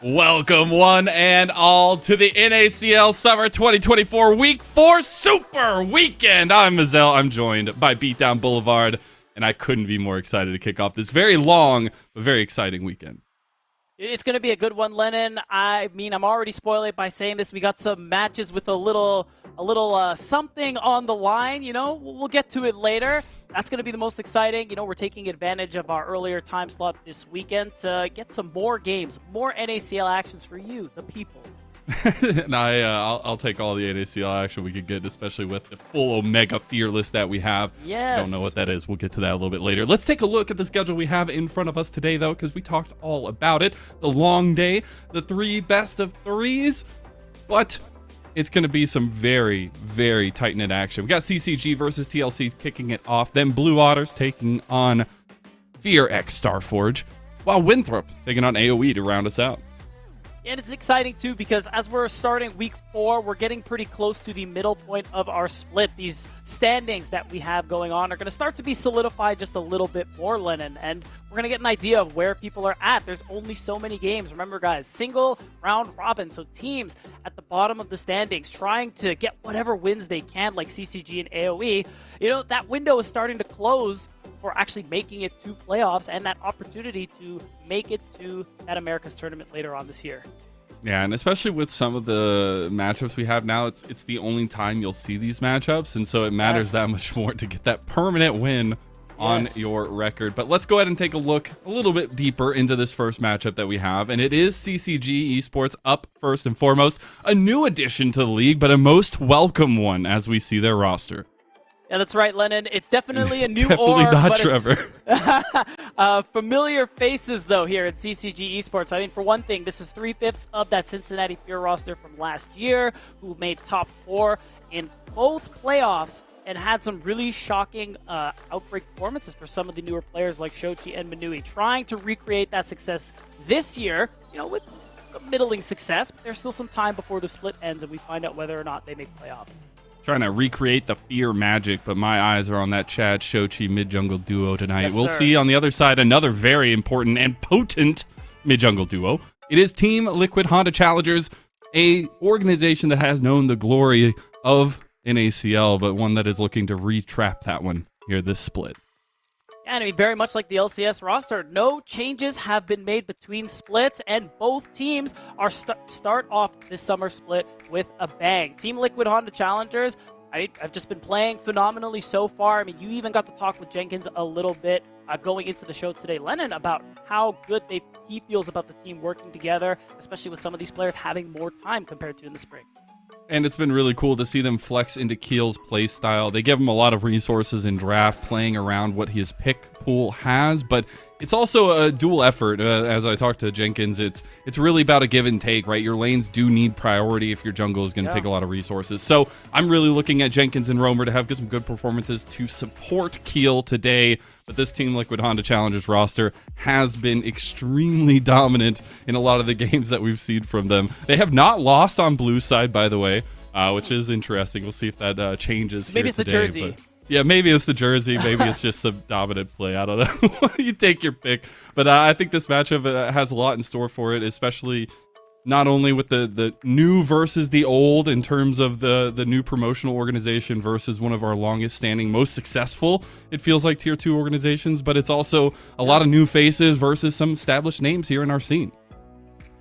Welcome one and all to the NACL Summer 2024 Week 4 Super Weekend. I'm Mazel. I'm joined by Beatdown Boulevard, and I couldn't be more excited to kick off this very long but very exciting weekend. It's going to be a good one, Lennon. I mean, I'm already spoiling it by saying this. We got some matches with a little something on the line. You know, we'll get to it later. That's going to be the most exciting. You know, we're taking advantage of our earlier time slot this weekend to get some more games, more NACL actions for you, the people. And I'll take all the NACL action we could get, especially with the full Omega Fearless that we have. Yes. Don't know what that is. We'll get to that a little bit later. Let's take a look at the schedule we have in front of us today, though, because we talked all about it. The long day, the 3 best of 3s, but it's going to be some very, very tight-knit action. We got CCG versus TLC kicking it off, then Blue Otters taking on Fear X Starforge, while Winthrop taking on AoE to round us out. And it's exciting, too, because as we're starting Week 4, we're getting pretty close to the middle point of our split. These standings that we have going on are going to start to be solidified just a little bit more, Lennon, and we're going to get an idea of where people are at. There's only so many games. Remember, guys, single round robin, so teams at the bottom of the standings trying to get whatever wins they can, like CCG and AoE. You know, that window is starting to close for actually making it to playoffs and that opportunity to make it to that America's tournament later on this year. Yeah, and especially with some of the matchups we have now, it's the only time you'll see these matchups, and so it matters that much more to get that permanent win on your record. But let's go ahead and take a look a little bit deeper into this first matchup that we have, and it is CCG Esports up first and foremost. A new addition to the league, but a most welcome one as we see their roster. Yeah, that's right, Lennon. It's definitely a new Definitely org, not but Trevor. Familiar faces, though, here at CCG Esports. I mean, for one thing, this is 3/5 of that Cincinnati Fear roster from last year, who made top 4 in both playoffs and had some really shocking outbreak performances for some of the newer players like Shochi and Manui, trying to recreate that success this year, you know, with some middling success. But there's still some time before the split ends, and we find out whether or not they make playoffs. Trying to recreate the Fear magic, but my eyes are on that Chad Shochi mid-jungle duo tonight. Yes, we'll sir. see on the other side another very important and potent mid-jungle duo. It is Team Liquid Honda Challengers, a organization that has known the glory of NACL, but one that is looking to re-trap that one here this split. And I mean, very much like the LCS roster, no changes have been made between splits, and both teams are start off this summer split with a bang. Team Liquid Honda Challengers, I've just been playing phenomenally so far. I mean, you even got to talk with Jenkins a little bit going into the show today, Lennon, about how good he feels about the team working together, especially with some of these players having more time compared to in the spring. And it's been really cool to see them flex into Keel's play style. They give him a lot of resources in draft, playing around what his pick pool has, but it's also a dual effort. As I talked to Jenkins, it's really about a give and take, right? Your lanes do need priority if your jungle is going to take a lot of resources. So I'm really looking at Jenkins and Romer to have some good performances to support Keel today. But this Team Liquid Honda Challengers roster has been extremely dominant in a lot of the games that we've seen from them. They have not lost on blue side, by the way, which is interesting. We'll see if that changes. Maybe it's today, the jersey. Yeah, maybe it's the jersey. Maybe it's just some dominant play. I don't know. You take your pick. But I think this matchup has a lot in store for it, especially not only with the new versus the old in terms of the new promotional organization versus one of our longest standing, most successful, it feels like tier 2 organizations, but it's also a lot of new faces versus some established names here in our scene.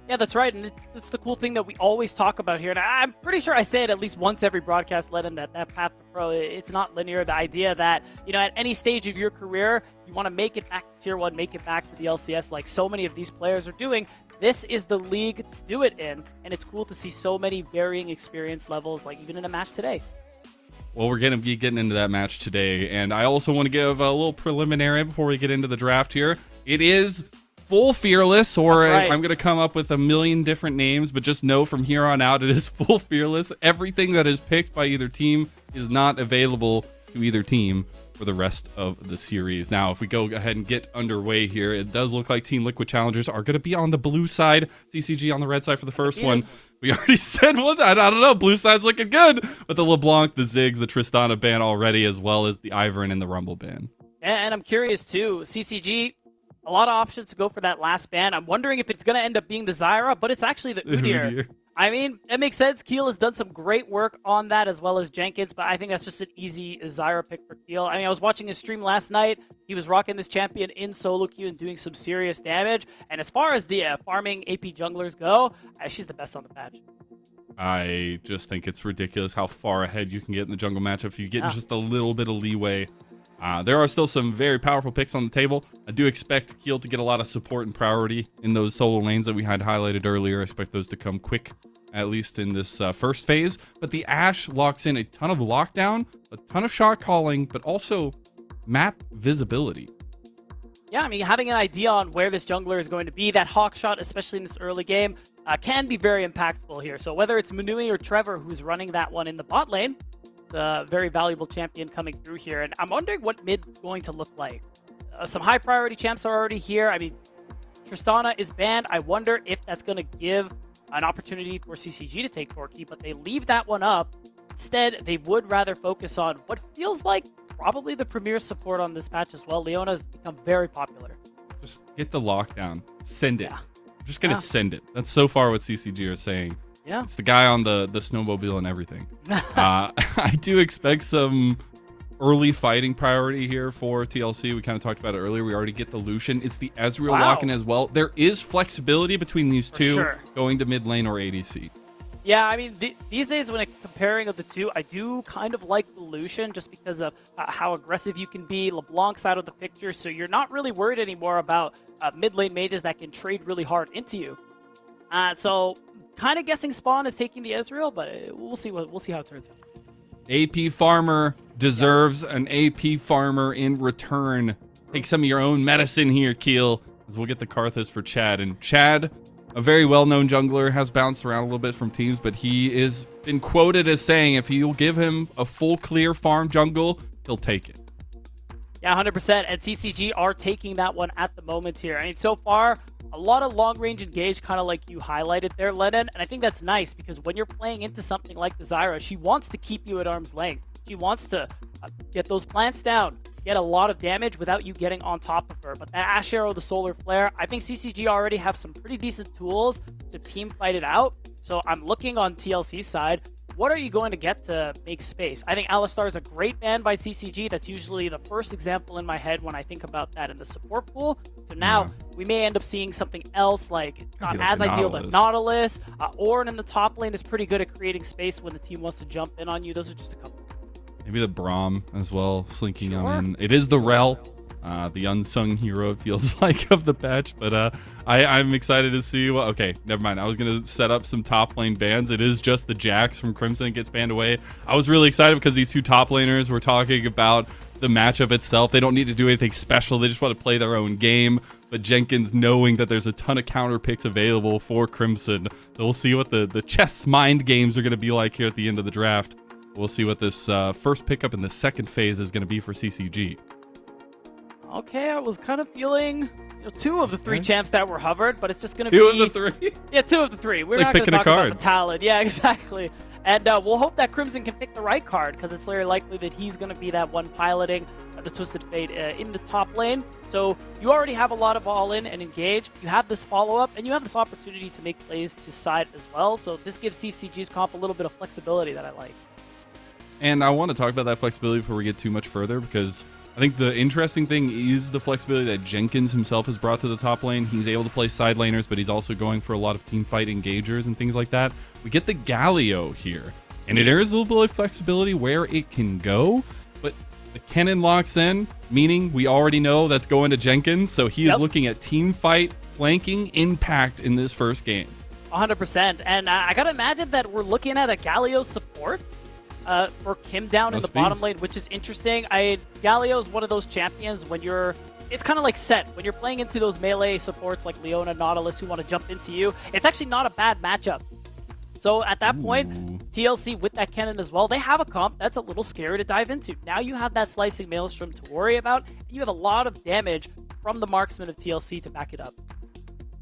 Yeah, that's right, and it's the cool thing that we always talk about here, and I'm pretty sure I say it at least once every broadcast, Lennon, that path to pro, it's not linear. The idea that, you know, at any stage of your career, you want to make it back to Tier 1, make it back to the LCS like so many of these players are doing. This is the league to do it in, and it's cool to see so many varying experience levels, like even in a match today. Well, we're going to be getting into that match today, and I also want to give a little preliminary before we get into the draft here. It is full Fearless, or right. I'm going to come up with a million different names, but just know from here on out it is full Fearless. Everything that is picked by either team is not available to either team for the rest of the series. Now, if we go ahead and get underway here, it does look like Team Liquid Challengers are going to be on the blue side, CCG on the red side for the first one. We already said one. I don't know. Blue side's looking good with the LeBlanc, the Ziggs, the Tristana ban already, as well as the Ivern and the Rumble ban. And I'm curious, too. CCG, A lot of options to go for that last ban. I'm wondering if it's going to end up being the Zyra, but it's actually the Udyr. I mean, it makes sense. Keel has done some great work on that as well as Jenkins, but I think that's just an easy Zyra pick for Keel. I mean, I was watching his stream last night. He was rocking this champion in solo queue and doing some serious damage. And as far as the farming AP junglers go, she's the best on the patch. I just think it's ridiculous how far ahead you can get in the jungle matchup if you get just a little bit of leeway. There are still some very powerful picks on the table. I do expect Keel to get a lot of support and priority in those solo lanes that we had highlighted earlier. I expect those to come quick, at least in this first phase. But the Ashe locks in a ton of lockdown, a ton of shot calling, but also map visibility. Yeah, I mean, having an idea on where this jungler is going to be, that hawk shot, especially in this early game, can be very impactful here. So whether it's Manui or Trevor who's running that one in the bot lane, it's a very valuable champion coming through here. And I'm wondering what mid's going to look like. Some high priority champs are already here. I mean, Tristana is banned. I wonder if that's going to give an opportunity for CCG to take Torquay, but they leave that one up. Instead, they would rather focus on what feels like probably the premier support on this patch as well. Leona has become very popular. Just get the lockdown. Send it. Yeah. I'm just going to send it. That's so far what CCG are saying. Yeah. It's the guy on the snowmobile and everything. I do expect some early fighting priority here for TLC. We kind of talked about it earlier. We already get the Lucian. It's the Ezreal lock-in as well. There is flexibility between these two, going to mid lane or ADC. Yeah, I mean, these days when comparing of the two, I do kind of like the Lucian just because of how aggressive you can be. LeBlanc's out of the picture, so you're not really worried anymore about mid lane mages that can trade really hard into you. So kind of guessing Spawn is taking the Ezreal, but we'll see how it turns out. AP Farmer deserves an AP Farmer in return. Take some of your own medicine here, Keel, as we'll get the Karthus for Chad. And Chad, a very well-known jungler, has bounced around a little bit from teams, but he is been quoted as saying if you'll give him a full clear farm jungle, he'll take it. Yeah, 100%. And CCG are taking that one at the moment here. I mean, so far, a lot of long-range engage, kind of like you highlighted there, Lennon. And I think that's nice because when you're playing into something like the Zyra, she wants to keep you at arm's length. She wants to get those plants down, get a lot of damage without you getting on top of her. But that Ash Arrow, the Solar Flare, I think CCG already have some pretty decent tools to team fight it out. So I'm looking on TLC's side. What are you going to get to make space? I think Alistar is a great ban by CCG. That's usually the first example in my head when I think about that in the support pool. So now we may end up seeing something else like not as ideal, but Nautilus. Ornn in the top lane is pretty good at creating space when the team wants to jump in on you. Those are just a couple. Maybe the Braum as well, slinking on in. It is the Rel, the unsung hero, it feels like, of the patch. But I'm excited to see what... Okay, never mind. I was going to set up some top lane bans. It is just the Jax from Crimson gets banned away. I was really excited because these two top laners were talking about the matchup itself. They don't need to do anything special. They just want to play their own game. But Jenkins, knowing that there's a ton of counter picks available for Crimson, so we'll see what the chess mind games are going to be like here at the end of the draft. We'll see what this first pickup in the second phase is going to be for CCG. Okay, I was kind of feeling two of the three champs that were hovered, but it's just going to be... Two of the three? Yeah, two of the three. We're not going to talk about the Talon. Yeah, exactly. And we'll hope that Crimson can pick the right card, because it's very likely that he's going to be that one piloting the Twisted Fate in the top lane. So you already have a lot of all-in and engage. You have this follow-up, and you have this opportunity to make plays to side as well. So this gives CCG's comp a little bit of flexibility that I like. And I want to talk about that flexibility before we get too much further, because I think the interesting thing is the flexibility that Jenkins himself has brought to the top lane. He's able to play side laners, but he's also going for a lot of team fight engagers and things like that. We get the Galio here, and there is a little bit of flexibility where it can go, but the Kennen locks in, meaning we already know that's going to Jenkins, so he is looking at team fight, flanking, impact in this first game. 100%, and I gotta imagine that we're looking at a Galio support for Kim down in the bottom lane, which is interesting. Galio is one of those champions when it's kind of like set. When you're playing into those melee supports like Leona, Nautilus, who want to jump into you, it's actually not a bad matchup. So at that point, TLC with that Kennen as well, they have a comp that's a little scary to dive into. Now you have that Slicing Maelstrom to worry about, and you have a lot of damage from the marksman of TLC to back it up.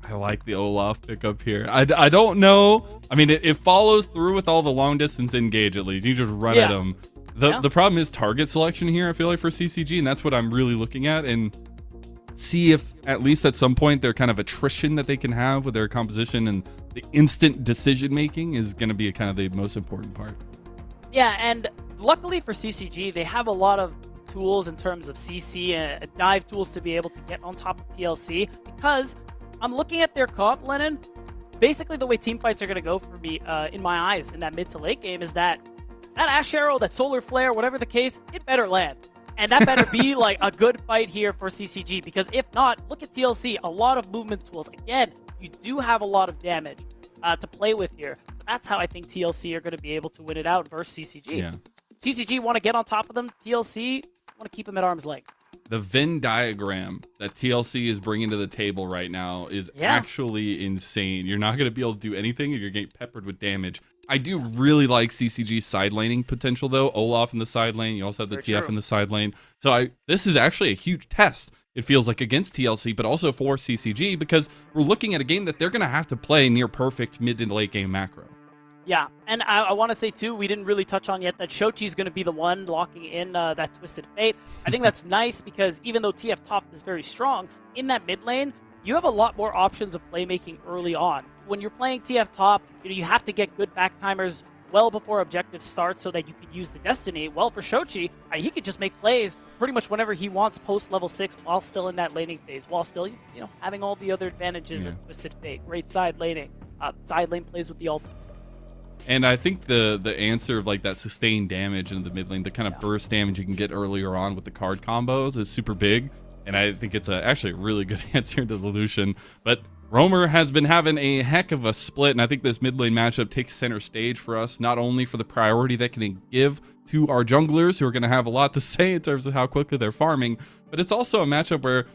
I like the Olaf pickup here. I don't know. I mean, it follows through with all the long distance engage at least. You just run at them. The problem is target selection here, I feel like, for CCG, and that's what I'm really looking at. And see if at least at some point their kind of attrition that they can have with their composition and the instant decision making is going to be kind of the most important part. Yeah, and luckily for CCG, they have a lot of tools in terms of CC and dive tools to be able to get on top of TLC, because I'm looking at their comp, Lennon. Basically, the way team fights are going to go for me, in my eyes, in that mid to late game, is that Ash Arrow, that Solar Flare, whatever the case, it better land. And that better be like a good fight here for CCG, because if not, look at TLC, a lot of movement tools. Again, you do have a lot of damage to play with here. That's how I think TLC are going to be able to win it out versus CCG. Yeah. CCG want to get on top of them. TLC want to keep them at arm's length. The Venn diagram that TLC is bringing to the table right now is actually insane. You're not going to be able to do anything, and you're getting peppered with damage. I do really like CCG's side laning potential, though. Olaf in the side lane. You also have the TF in the side lane. So this is actually a huge test, it feels like, against TLC, but also for CCG, because we're looking at a game that they're going to have to play near perfect mid and late game macro. Yeah, and I want to say, too, we didn't really touch on yet that Shochi's going to be the one locking in that Twisted Fate. I think that's nice because even though TF top is very strong, in that mid lane, you have a lot more options of playmaking early on. When you're playing TF top, you have to get good back timers well before objectives start so that you can use the Destiny. Well, for Shochi, he could just make plays pretty much whenever he wants post level 6 while still in that laning phase, while still, having all the other advantages of Twisted Fate. Great side laning. Side lane plays with the ult. And I think the answer of like that sustained damage in the mid lane, the kind of burst damage you can get earlier on with the card combos is super big. And I think it's actually a really good answer to the Lucian. But Roamer has been having a heck of a split, and I think this mid lane matchup takes center stage for us, not only for the priority that can give to our junglers, who are going to have a lot to say in terms of how quickly they're farming, but it's also a matchup where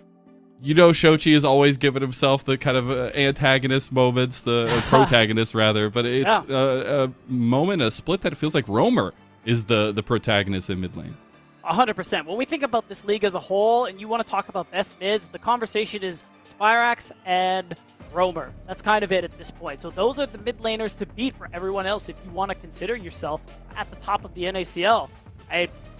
Shochi is always giving himself the kind of antagonist moments, the protagonist rather, but it's a moment, a split that it feels like Roamer is the protagonist in mid lane. 100%. When we think about this league as a whole, and you want to talk about best mids, the conversation is Spyrax and Roamer. That's kind of it at this point. So those are the mid laners to beat for everyone else if you want to consider yourself at the top of the NACL.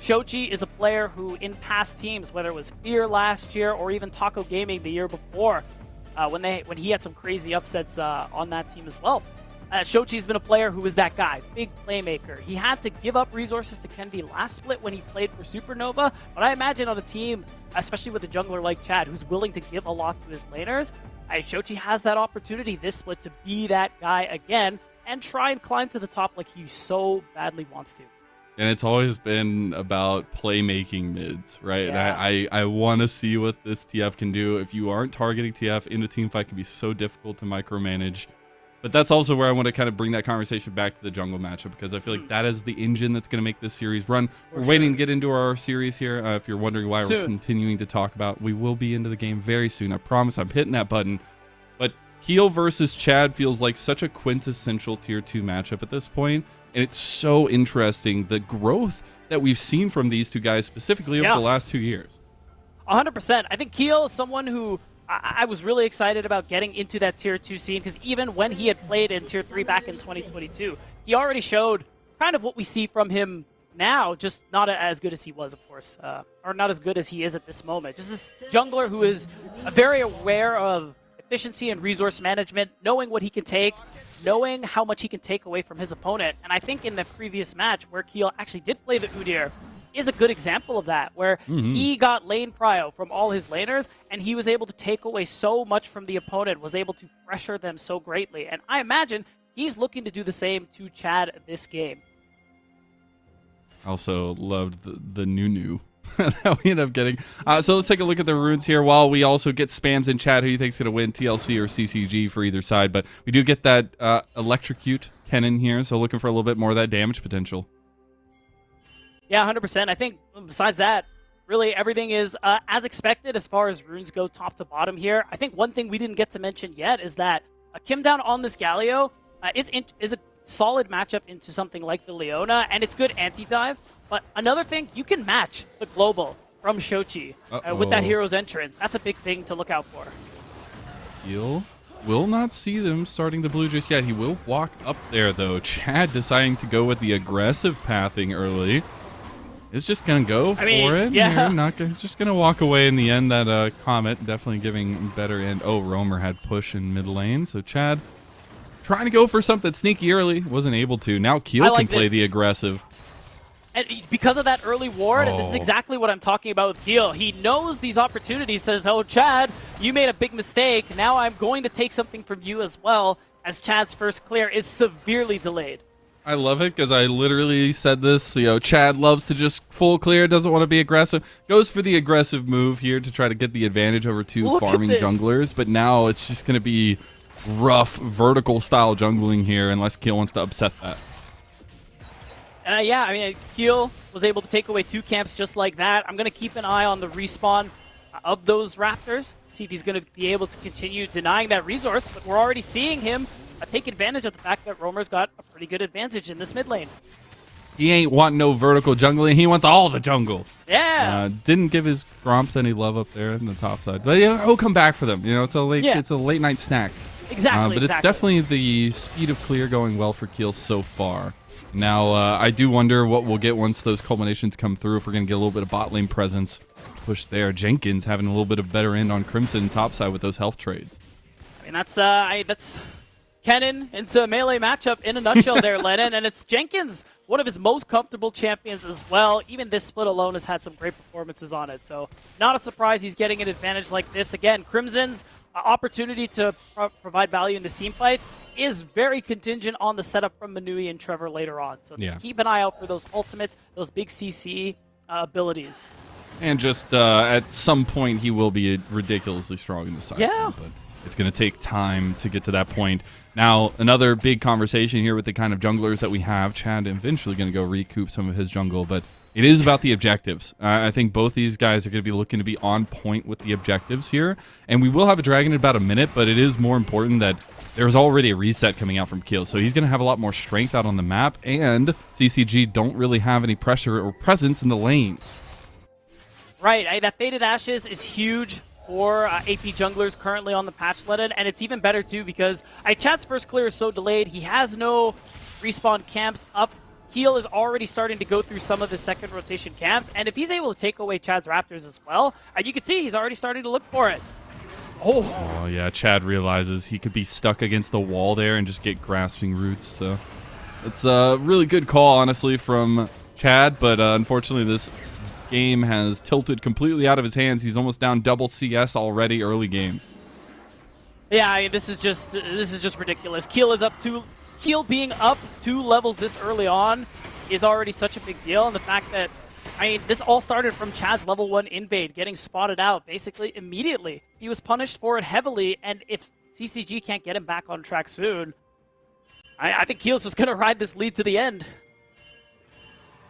Shochi is a player who, in past teams, whether it was Fear last year or even Taco Gaming the year before, when he had some crazy upsets on that team as well, Shochi's been a player who is that guy, big playmaker. He had to give up resources to Kendi last split when he played for Supernova, but I imagine on a team, especially with a jungler like Chad, who's willing to give a lot to his laners, Shochi has that opportunity this split to be that guy again and try and climb to the top like he so badly wants to. And it's always been about playmaking mids, right? Yeah. And I want to see what this TF can do. If you aren't targeting TF in a team fight, it can be so difficult to micromanage. But that's also where I want to kind of bring that conversation back to the jungle matchup, because I feel like that is the engine that's going to make this series run. We're waiting to get into our series here. If you're wondering why we're continuing to talk about, we will be into the game very soon. I promise. I'm hitting that button. But Heel versus Chad feels like such a quintessential tier 2 matchup at this point. And it's so interesting, the growth that we've seen from these two guys specifically over the last 2 years. 100%. I think Keel is someone who I was really excited about getting into that tier 2 scene, because even when he had played in tier 3 back in 2022, he already showed kind of what we see from him now, just not as good as he was, of course, or not as good as he is at this moment. Just this jungler who is very aware of efficiency and resource management, knowing what he can take, knowing how much he can take away from his opponent. And I think in the previous match where Keel actually did play the Udyr is a good example of that, where he got lane prio from all his laners, and he was able to take away so much from the opponent, was able to pressure them so greatly. And I imagine he's looking to do the same to Chad this game. Also loved the new that we ended up getting. So let's take a look at the runes here while we also get spams in chat. Who you think's going to win, TLC or CCG for either side? But we do get that electrocute Kennen here, so looking for a little bit more of that damage potential. Yeah, 100%. I think besides that, really everything is as expected as far as runes go top to bottom here. I think one thing we didn't get to mention yet is that Kim down on this Galio is a solid matchup into something like the Leona, and it's good anti-dive. But another thing, you can match the global from Shochi with that hero's entrance. That's a big thing to look out for. He'll will not see them starting the blue just yet. He will walk up there, though. Chad deciding to go with the aggressive pathing early. is just going to go for it. Yeah. Just going to walk away in the end. That Comet definitely giving better end. Oh, Roamer had push in mid lane. So Chad trying to go for something sneaky early. Wasn't able to. Now Keel can play the aggressive. And because of that early ward, and this is exactly what I'm talking about with Keel. He knows these opportunities, says, oh, Chad, you made a big mistake. Now I'm going to take something from you as well, as Chad's first clear is severely delayed. I love it because I literally said this. You know, Chad loves to just full clear, doesn't want to be aggressive. Goes for the aggressive move here to try to get the advantage over two farming junglers. But now it's just going to be rough vertical style jungling here unless Keel wants to upset that. Yeah, I mean, Keel was able to take away 2 camps just like that. I'm going to keep an eye on the respawn of those Raptors, see if he's going to be able to continue denying that resource, but we're already seeing him take advantage of the fact that Roamer's got a pretty good advantage in this mid lane. He ain't wanting no vertical jungling, he wants all the jungle. Yeah. Didn't give his Gromps any love up there in the top side, but yeah, he'll come back for them. You know, it's a late night snack. Exactly, but it's definitely the speed of clear going well for Keel so far. Now, I do wonder what we'll get once those culminations come through, if we're going to get a little bit of bot lane presence push there. Jenkins having a little bit of better end on Crimson topside with those health trades. I mean, that's Kennen into a melee matchup in a nutshell there, Lennon, and it's Jenkins, one of his most comfortable champions as well. Even this split alone has had some great performances on it, so not a surprise he's getting an advantage like this. Again, Crimson's opportunity to provide value in his team fights is very contingent on the setup from Manui and Trevor later on. So keep an eye out for those ultimates, those big CC abilities. And just at some point, he will be ridiculously strong in the side. Yeah. But it's going to take time to get to that point. Now, another big conversation here with the kind of junglers that we have. Chad eventually going to go recoup some of his jungle, but it is about the objectives. I think both these guys are going to be looking to be on point with the objectives here. And we will have a dragon in about a minute, but it is more important that there's already a reset coming out from Keel. So he's going to have a lot more strength out on the map, and CCG don't really have any pressure or presence in the lanes. Right, that Faded Ashes is huge for AP junglers currently on the patch Lennon, and it's even better too because Chad's first clear is so delayed. He has no respawn camps up. Keel is already starting to go through some of the second rotation camps, and if he's able to take away Chad's Raptors as well, you can see he's already starting to look for it. Oh yeah, Chad realizes he could be stuck against the wall there and just get grasping roots. So it's a really good call, honestly, from Chad, but unfortunately this game has tilted completely out of his hands. He's almost down double CS already early game. Yeah, I mean, this is just ridiculous. Keel is up Keel being up 2 levels this early on is already such a big deal, and the fact that, I mean, this all started from Chad's level 1 invade, getting spotted out basically immediately. He was punished for it heavily, and if CCG can't get him back on track soon, I think Keel's just going to ride this lead to the end.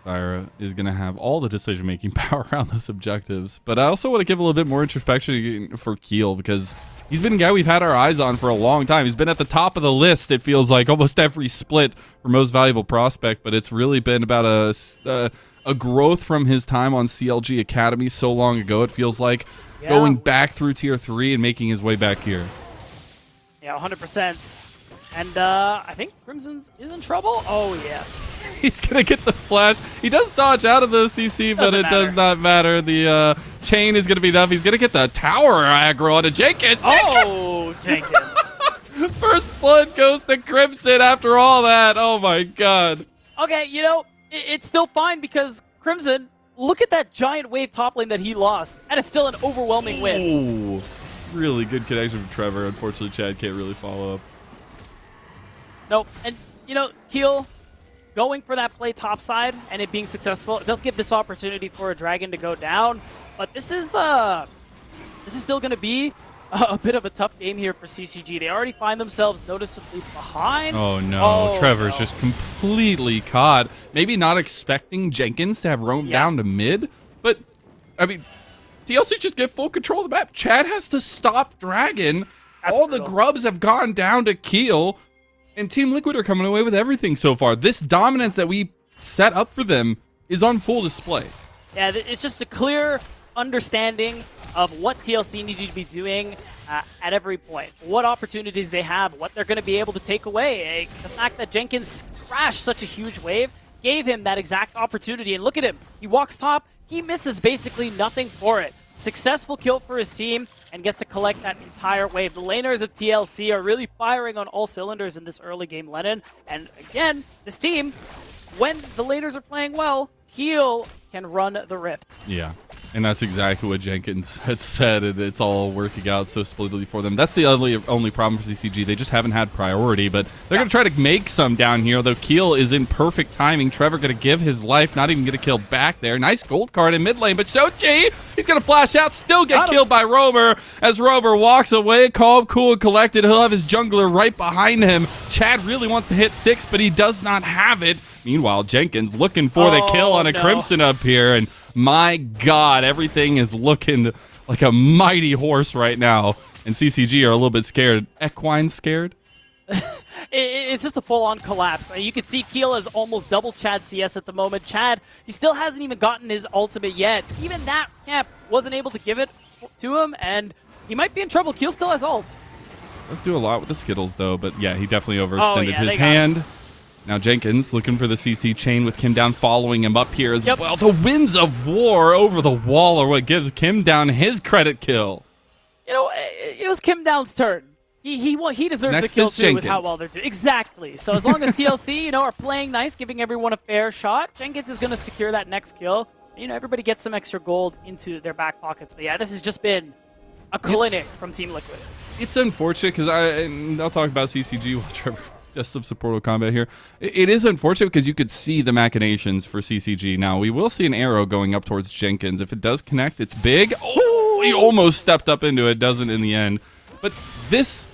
Zyra is going to have all the decision-making power around those objectives. But I also want to give a little bit more introspection for Keel because he's been a guy we've had our eyes on for a long time. He's been at the top of the list, it feels like, almost every split for most valuable prospect. But it's really been about a growth from his time on CLG Academy so long ago, it feels like, going back through Tier 3 and making his way back here. Yeah, 100%. And I think Crimson is in trouble. Oh, yes. He's going to get the flash. He does dodge out of the CC, but it does not matter. The chain is going to be enough. He's going to get the tower aggro onto Jenkins. Oh, Jenkins. First blood goes to Crimson after all that. Oh, my God. Okay, you know, it's still fine because Crimson, look at that giant wave top lane that he lost. That is still an overwhelming win. Oh, really good connection from Trevor. Unfortunately, Chad can't really follow up. Nope. And, you know, Keel going for that play topside and it being successful, it does give this opportunity for a dragon to go down. But this is still going to be a bit of a tough game here for CCG. They already find themselves noticeably behind. Oh, no. Trevor's just completely caught. Maybe not expecting Jenkins to have roamed down to mid, but, I mean, TLC just get full control of the map. Chad has to stop Dragon. That's all brutal. the grubs have gone down to Keel. And Team Liquid are coming away with everything so far. This dominance that we set up for them is on full display. Yeah, it's just a clear understanding of what TLC needed to be doing at every point. What opportunities they have, what they're going to be able to take away. The fact that Jenkins crashed such a huge wave gave him that exact opportunity. And look at him. He walks top. He misses basically nothing for it. Successful kill for his team and gets to collect that entire wave. The laners of TLC are really firing on all cylinders in this early game, Lennon. And again, this team, when the laners are playing well, Keel can run the Rift. Yeah. And that's exactly what Jenkins had said, and it's all working out so splendidly for them. That's the only problem for CCG. They just haven't had priority, but they're going to try to make some down here, though Keel is in perfect timing. Trevor going to give his life, not even going to kill back there. Nice gold card in mid lane, but Shochi, he's going to flash out, still get killed by Roamer as Roamer walks away, calm, cool, and collected. He'll have his jungler right behind him. Chad really wants to hit 6, but he does not have it. Meanwhile, Jenkins looking for the kill on a Crimson up here, and my God, everything is looking like a mighty horse right now, and CCG are a little bit scared. Equine scared? It's just a full-on collapse. You can see Keel is almost double Chad CS at the moment. Chad, he still hasn't even gotten his ultimate yet. Even that camp wasn't able to give it to him, and he might be in trouble. Keel still has ult. Let's do a lot with the Skittles, though, but yeah, he definitely overextended his hand. Now Jenkins looking for the CC chain with Kim Down following him up here as well. The Winds of War over the wall are what gives Kim Down his credit kill. You know, it was Kim Down's turn. He deserves the kill too with how well they're doing. Exactly. So as long as TLC, are playing nice, giving everyone a fair shot, Jenkins is going to secure that next kill. Everybody gets some extra gold into their back pockets. But yeah, this has just been a clinic from Team Liquid. It's unfortunate because I'll talk about CCG while Trevor just some supportive combat here. It is unfortunate because you could see the machinations for CCG. Now, we will see an arrow going up towards Jenkins. If it does connect, it's big. Oh, he almost stepped up into it. Doesn't in the end. But this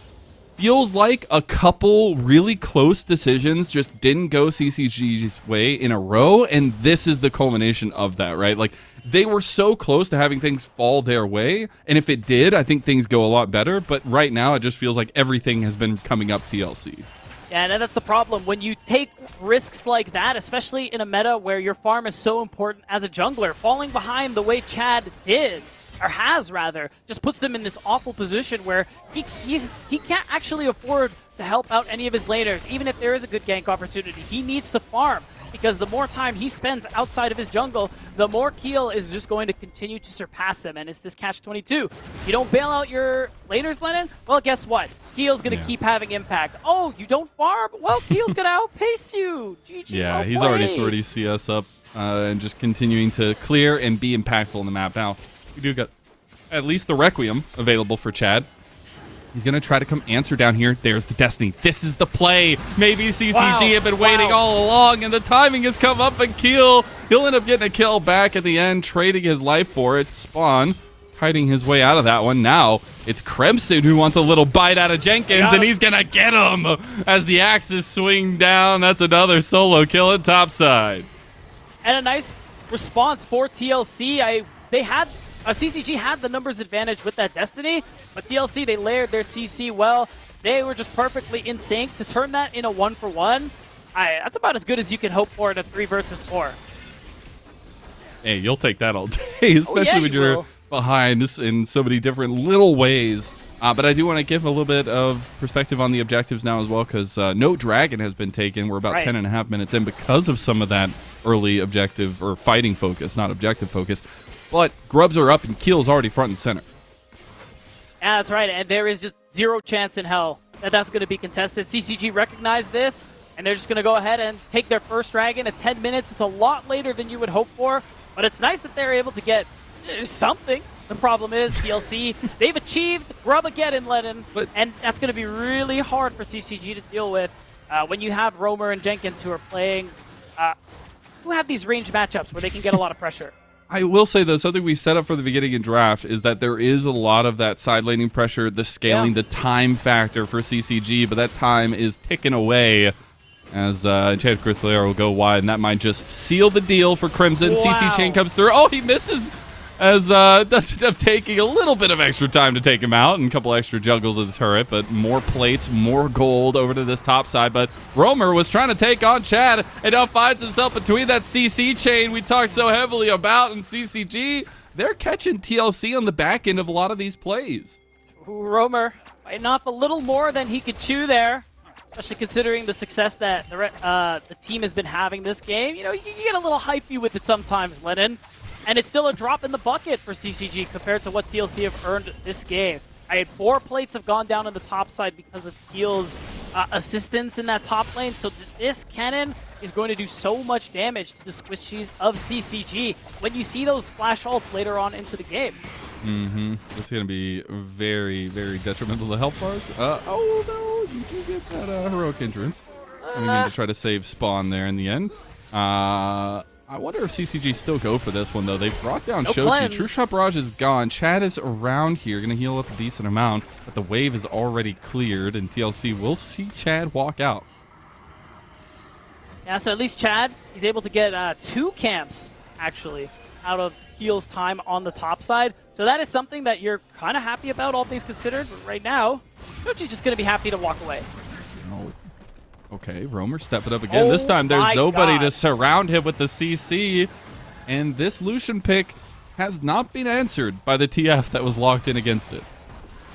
feels like a couple really close decisions just didn't go CCG's way in a row, and this is the culmination of that, right? Like, they were so close to having things fall their way, and if it did, I think things go a lot better, but right now it just feels like everything has been coming up TLC. Yeah, and that's the problem. When you take risks like that, especially in a meta where your farm is so important as a jungler, falling behind the way Chad did, or has rather, just puts them in this awful position where he can't actually afford to help out any of his laners, even if there is a good gank opportunity. He needs to farm, because the more time he spends outside of his jungle, the more Keel is just going to continue to surpass him, and it's this catch-22. If you don't bail out your laners, Lennon, well, guess what? Keel's going to keep having impact. Oh, you don't farm? Well, Keel's going to outpace you. GG, yeah, he's already 30 CS up and just continuing to clear and be impactful in the map. Now, we do got at least the Requiem available for Chad. He's going to try to come answer down here. There's the Destiny. This is the play. Maybe CCG have been waiting all along, and the timing has come up, and Keel, he'll end up getting a kill back at the end, trading his life for it. Spawn hiding his way out of that one. Now it's Crimson who wants a little bite out of Jenkins, and he's going to get him as the axes swing down. That's another solo kill at topside. And a nice response for TLC. CCG had the numbers advantage with that Destiny, but TLC, they layered their CC well. They were just perfectly in sync to turn that in a 1-for-1. That's about as good as you can hope for in a 3 versus 4. Hey, you'll take that all day, especially when you're behind in so many different little ways. But I do want to give a little bit of perspective on the objectives now as well, because no dragon has been taken. We're about 10.5 minutes in because of some of that early objective or fighting focus, not objective focus. But grubs are up and Keel's already front and center. Yeah, that's right. And there is just zero chance in hell that that's going to be contested. CCG recognized this, and they're just going to go ahead and take their first dragon at 10 minutes. It's a lot later than you would hope for, but it's nice that they're able to get something. The problem is TLC, they've achieved Grub-ageddon, Lennon, and that's going to be really hard for CCG to deal with when you have Roamer and Jenkins who are playing, who have these range matchups where they can get a lot of pressure. I will say, though, something we set up for the beginning in draft is that there is a lot of that side laning pressure, the scaling, the time factor for CCG, but that time is ticking away as Enchanted Crystalair will go wide, and that might just seal the deal for Crimson. CC Chain comes through. Oh, he misses as does end up taking a little bit of extra time to take him out and a couple extra juggles of the turret, but more plates, more gold over to this top side. But Roamer was trying to take on Chad and now finds himself between that CC chain we talked so heavily about, and CCG, they're catching TLC on the back end of a lot of these plays. Roamer biting off a little more than he could chew there. especially considering the success that the team has been having this game. You know, you get a little hypey with it sometimes, Lennon. And it's still a drop in the bucket for CCG compared to what TLC have earned this game. I had 4 plates have gone down on the top side because of Keel's assistance in that top lane. So this cannon is going to do so much damage to the squishies of CCG when you see those flash ults later on into the game. It's going to be very, very detrimental to health bars. Oh, no, you do get that heroic entrance. I mean to try to save Spawn there in the end. I wonder if CCG still go for this one, though. They've brought down Shochi. True Shot Barrage is gone. Chad is around here, going to heal up a decent amount, but the wave is already cleared, and TLC will see Chad walk out. Yeah, so at least Chad, he's able to get 2 camps, actually, out of Keel's time on the top side. So that is something that you're kind of happy about, all things considered. But right now, Shochi's just going to be happy to walk away. Oh. Okay, Roamer stepping up again. This time there's nobody to surround him with the CC. And this Lucian pick has not been answered by the TF that was locked in against it.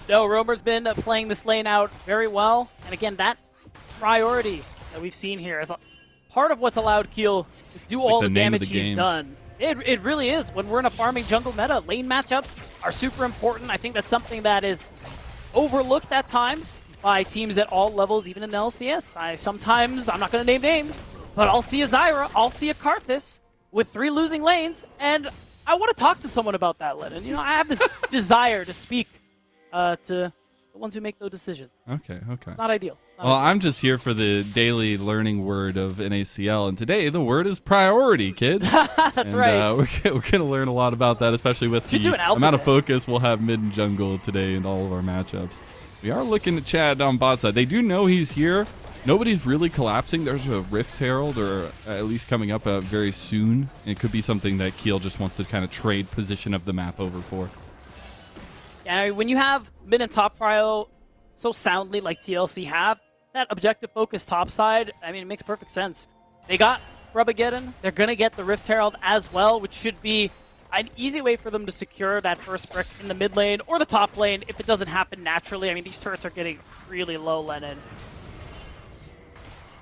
No, Roamer's been playing this lane out very well. And again, that priority that we've seen here is part of what's allowed Keel to do all the damage he's done. It really is. When we're in a farming jungle meta, lane matchups are super important. I think that's something that is overlooked at times by teams at all levels, even in the LCS. I'm not going to name names, but I'll see a Zyra, I'll see a Karthus with 3 losing lanes, and I want to talk to someone about that, Lennon. You know, I have this desire to speak to the ones who make those decisions. Okay. It's not ideal. Well, I'm just here for the daily learning word of NACL, and today the word is priority, kids. That's right. We're going to learn a lot about that, especially with the amount of focus we'll have mid and jungle today in all of our matchups. We are looking at Chad on bot side. They do know he's here. Nobody's really collapsing. There's a Rift Herald, or at least coming up very soon. It could be something that Keel just wants to kind of trade position of the map over for. Yeah, when you have mid and top prio so soundly like TLC have, that objective focus top side, I mean, it makes perfect sense. They got Rubageddon. They're going to get the Rift Herald as well, which should be an easy way for them to secure that first brick in the mid lane or the top lane if it doesn't happen naturally. I mean, these turrets are getting really low, Lennon.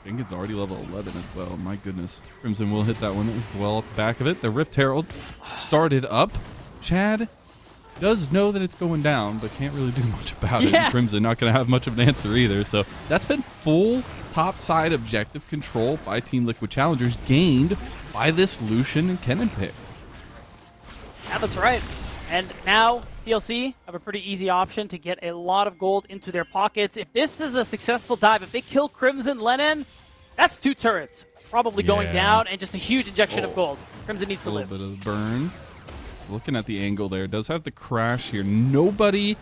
I think it's already level 11 as well. My goodness. Crimson will hit that one as well at the back of it. The Rift Herald started up. Chad does know that it's going down, but can't really do much about it. And Crimson not going to have much of an answer either. So that's been full top side objective control by Team Liquid Challengers, gained by this Lucian and Kennen pick. Yeah, that's right. And now TLC have a pretty easy option to get a lot of gold into their pockets. If this is a successful dive, if they kill Crimson Lennon, that's 2 turrets probably going down and just a huge injection of gold. Crimson needs to live. A little bit of burn. Looking at the angle there, does have the crash here. Nobody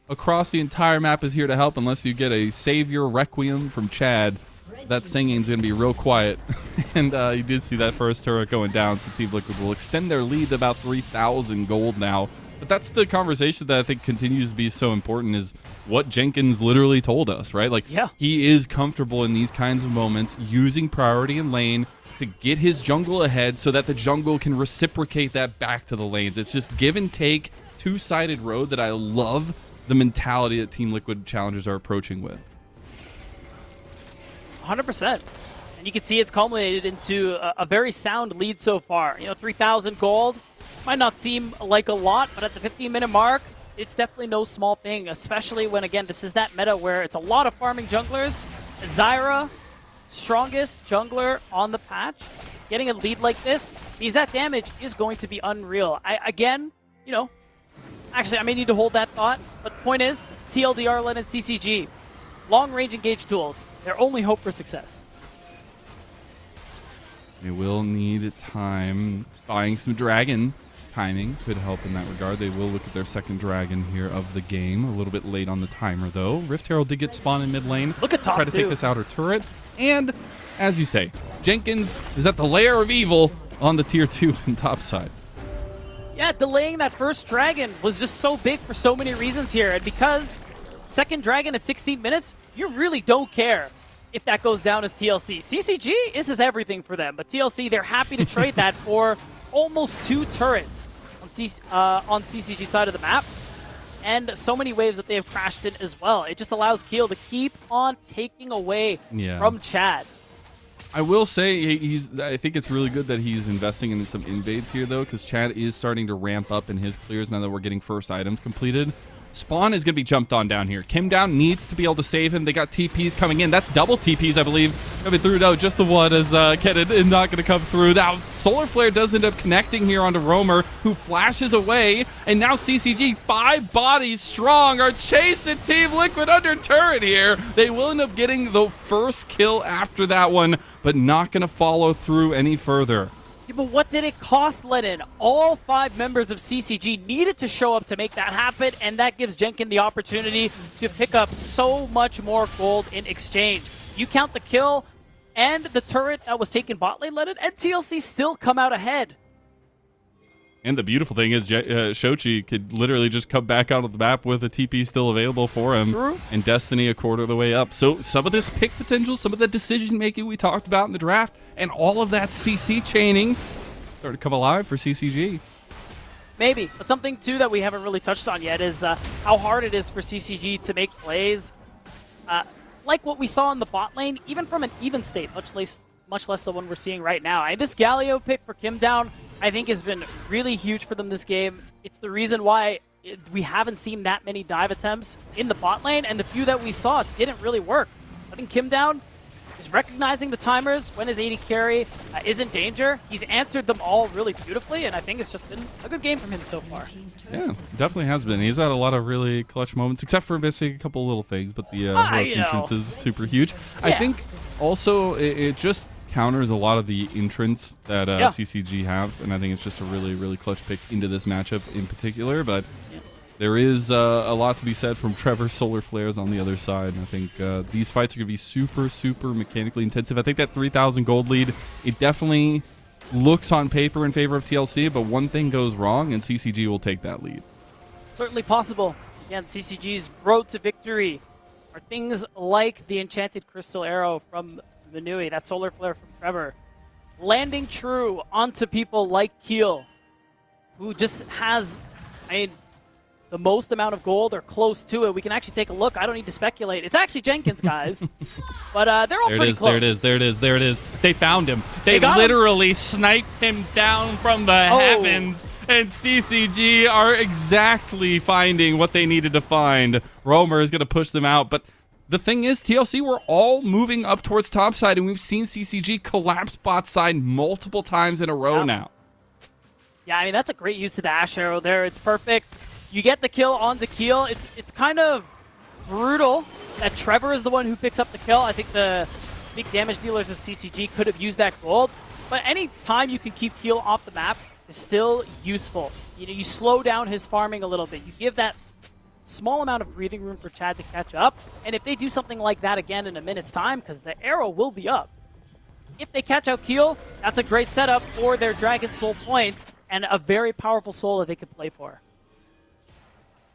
across the entire map is here to help unless you get a Savior Requiem from Chad. That singing's going to be real quiet. And you did see that first turret going down, so Team Liquid will extend their lead to about 3,000 gold now. But that's the conversation that I think continues to be so important, is what Jenkins literally told us, right? Like, he is comfortable in these kinds of moments using priority in lane to get his jungle ahead so that the jungle can reciprocate that back to the lanes. It's just give and take, 2-sided road that I love the mentality that Team Liquid Challengers are approaching with. 100%. And you can see it's culminated into a very sound lead so far. You know, 3,000 gold might not seem like a lot, but at the 15-minute mark, it's definitely no small thing, especially when, again, this is that meta where it's a lot of farming junglers. Zyra, strongest jungler on the patch, getting a lead like this means that damage is going to be unreal. Again, you know, actually, I may need to hold that thought, but the point is, CLDR, LEN, and CCG, long-range engage tools, their only hope for success. They will need time. Buying some dragon timing could help in that regard. They will look at their second dragon here of the game. A little bit late on the timer, though. Rift Herald did get spawned in mid lane. Look at top try to take this outer turret. And, as you say, Jenkins is at the lair of evil on the tier 2 and top side. Yeah, delaying that first dragon was just so big for so many reasons here. And because second dragon at 16 minutes, you really don't care if that goes down as TLC. CCG, this is everything for them. But TLC, they're happy to trade that for almost 2 turrets on CCG side of the map. and so many waves that they have crashed in as well. It just allows Keel to keep on taking away from Chad. I will say I think it's really good that he's investing in some invades here, though, because Chad is starting to ramp up in his clears now that we're getting first items completed. Spawn is going to be jumped on down here. Kim Down needs to be able to save him. They got TPs coming in. That's double TPs, I believe, coming through. No, just the one as Kenan is not going to come through. Now, Solar Flare does end up connecting here onto Roamer, who flashes away. And now CCG, 5 bodies strong, are chasing Team Liquid under turret here. They will end up getting the first kill after that one, but not going to follow through any further. Yeah, but what did it cost, Lennon? All 5 members of CCG needed to show up to make that happen, and that gives Jenkin the opportunity to pick up so much more gold in exchange. You count the kill and the turret that was taken bot lane, Lennon, and TLC still come out ahead. And the beautiful thing is Shochi could literally just come back out of the map with a TP still available for him. True. And Destiny a quarter of the way up. So some of this pick potential, some of the decision-making we talked about in the draft, and all of that CC chaining started to come alive for CCG. Maybe. But something, too, that we haven't really touched on yet is how hard it is for CCG to make plays. Like what we saw in the bot lane, even from an even state, much less the one we're seeing right now. This Galio pick for Kim Down, I think, has been really huge for them this game. It's the reason why we haven't seen that many dive attempts in the bot lane, and the few that we saw didn't really work. I think Kim Down is recognizing the timers when his AD carry is in danger. He's answered them all really beautifully, and I think it's just been a good game from him so far. Yeah, definitely has been. He's had a lot of really clutch moments, except for missing a couple little things, but the heroic entrance is super huge. Yeah. I think also it just counters a lot of the entrants that CCG have, and I think it's just a really, really clutch pick into this matchup in particular, but there is a lot to be said from Trevor Solar Flares on the other side, and I think these fights are going to be super, super mechanically intensive. I think that 3,000 gold lead, it definitely looks on paper in favor of TLC, but one thing goes wrong, and CCG will take that lead. Certainly possible. Again, CCG's road to victory are things like the Enchanted Crystal Arrow from Manui, that Solar Flare from Trevor, landing true onto people like Keel, who just has, the most amount of gold or close to it. We can actually take a look. I don't need to speculate. It's actually Jenkins, guys. But they're all pretty close. There it is. They found him. They literally sniped him down from the heavens. And CCG are exactly finding what they needed to find. Roamer is going to push them out. But the thing is, TLC, we're all moving up towards top side, and we've seen CCG collapse bot side multiple times in a row now. Yeah, that's a great use of the Ash Arrow there. It's perfect. You get the kill onto Keel. It's kind of brutal that Trevor is the one who picks up the kill. I think the big damage dealers of CCG could have used that gold. But any time you can keep Keel off the map is still useful. You slow down his farming a little bit. You give that small amount of breathing room for Chad to catch up. And if they do something like that again in a minute's time, because the arrow will be up, if they catch out Keel, that's a great setup for their Dragon Soul points and a very powerful soul that they could play for.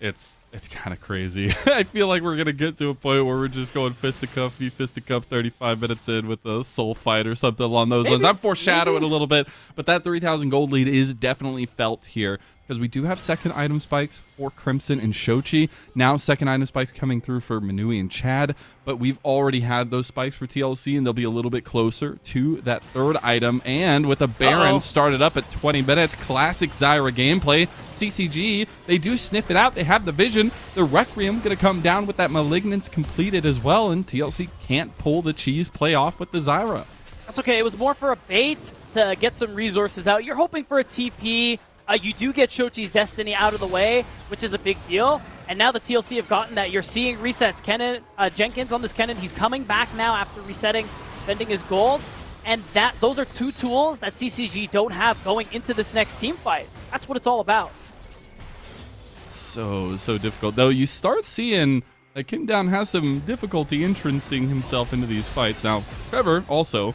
It's kind of crazy. I feel like we're going to get to a point where we're just going fisticuff 35 minutes in with a soul fight or something along those lines. I'm foreshadowing a little bit, but that 3,000 gold lead is definitely felt here because we do have second item spikes for Crimson and Shochi. Now second item spikes coming through for Manui and Chad, but we've already had those spikes for TLC, and they'll be a little bit closer to that third item. And with a Baron started up at 20 minutes, classic Zyra gameplay. CCG, they do sniff it out. They have the vision. The Requiem going to come down with that Malignance completed as well, and TLC can't pull the cheese play off with the Zyra. That's okay. It was more for a bait to get some resources out. You're hoping for a TP. You do get Shochi's Destiny out of the way, which is a big deal. And now the TLC have gotten that. You're seeing resets. Jenkins on this Kenan, he's coming back now after resetting, spending his gold. And those are two tools that CCG don't have going into this next team fight. That's what it's all about. So difficult. Though you start seeing that Kim Down has some difficulty entrancing himself into these fights. Now, Trevor also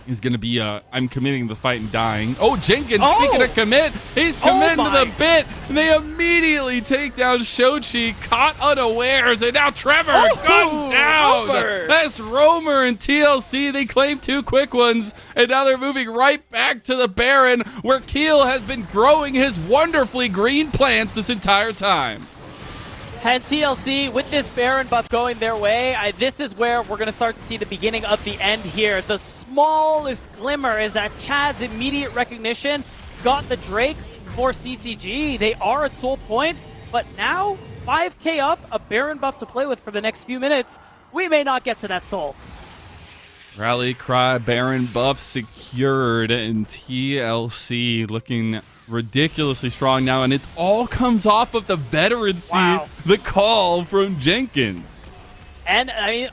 is going to be, I'm committing the fight and dying. Oh, Jenkins, speaking of commit, he's committing to the bit. And they immediately take down Shochi, caught unawares, and now Trevor gunned down. That's Roamer and TLC. They claim 2 quick ones, and now they're moving right back to the Baron, where Keel has been growing his wonderfully green plants this entire time. And TLC, with this Baron buff going their way, this is where we're going to start to see the beginning of the end here. The smallest glimmer is that Chad's immediate recognition got the Drake for CCG. They are at soul point, but now 5k up, a Baron buff to play with for the next few minutes. We may not get to that soul. Rally cry, Baron buff secured, and TLC looking ridiculously strong now, and it all comes off of the veterancy, the call from Jenkins. And I mean,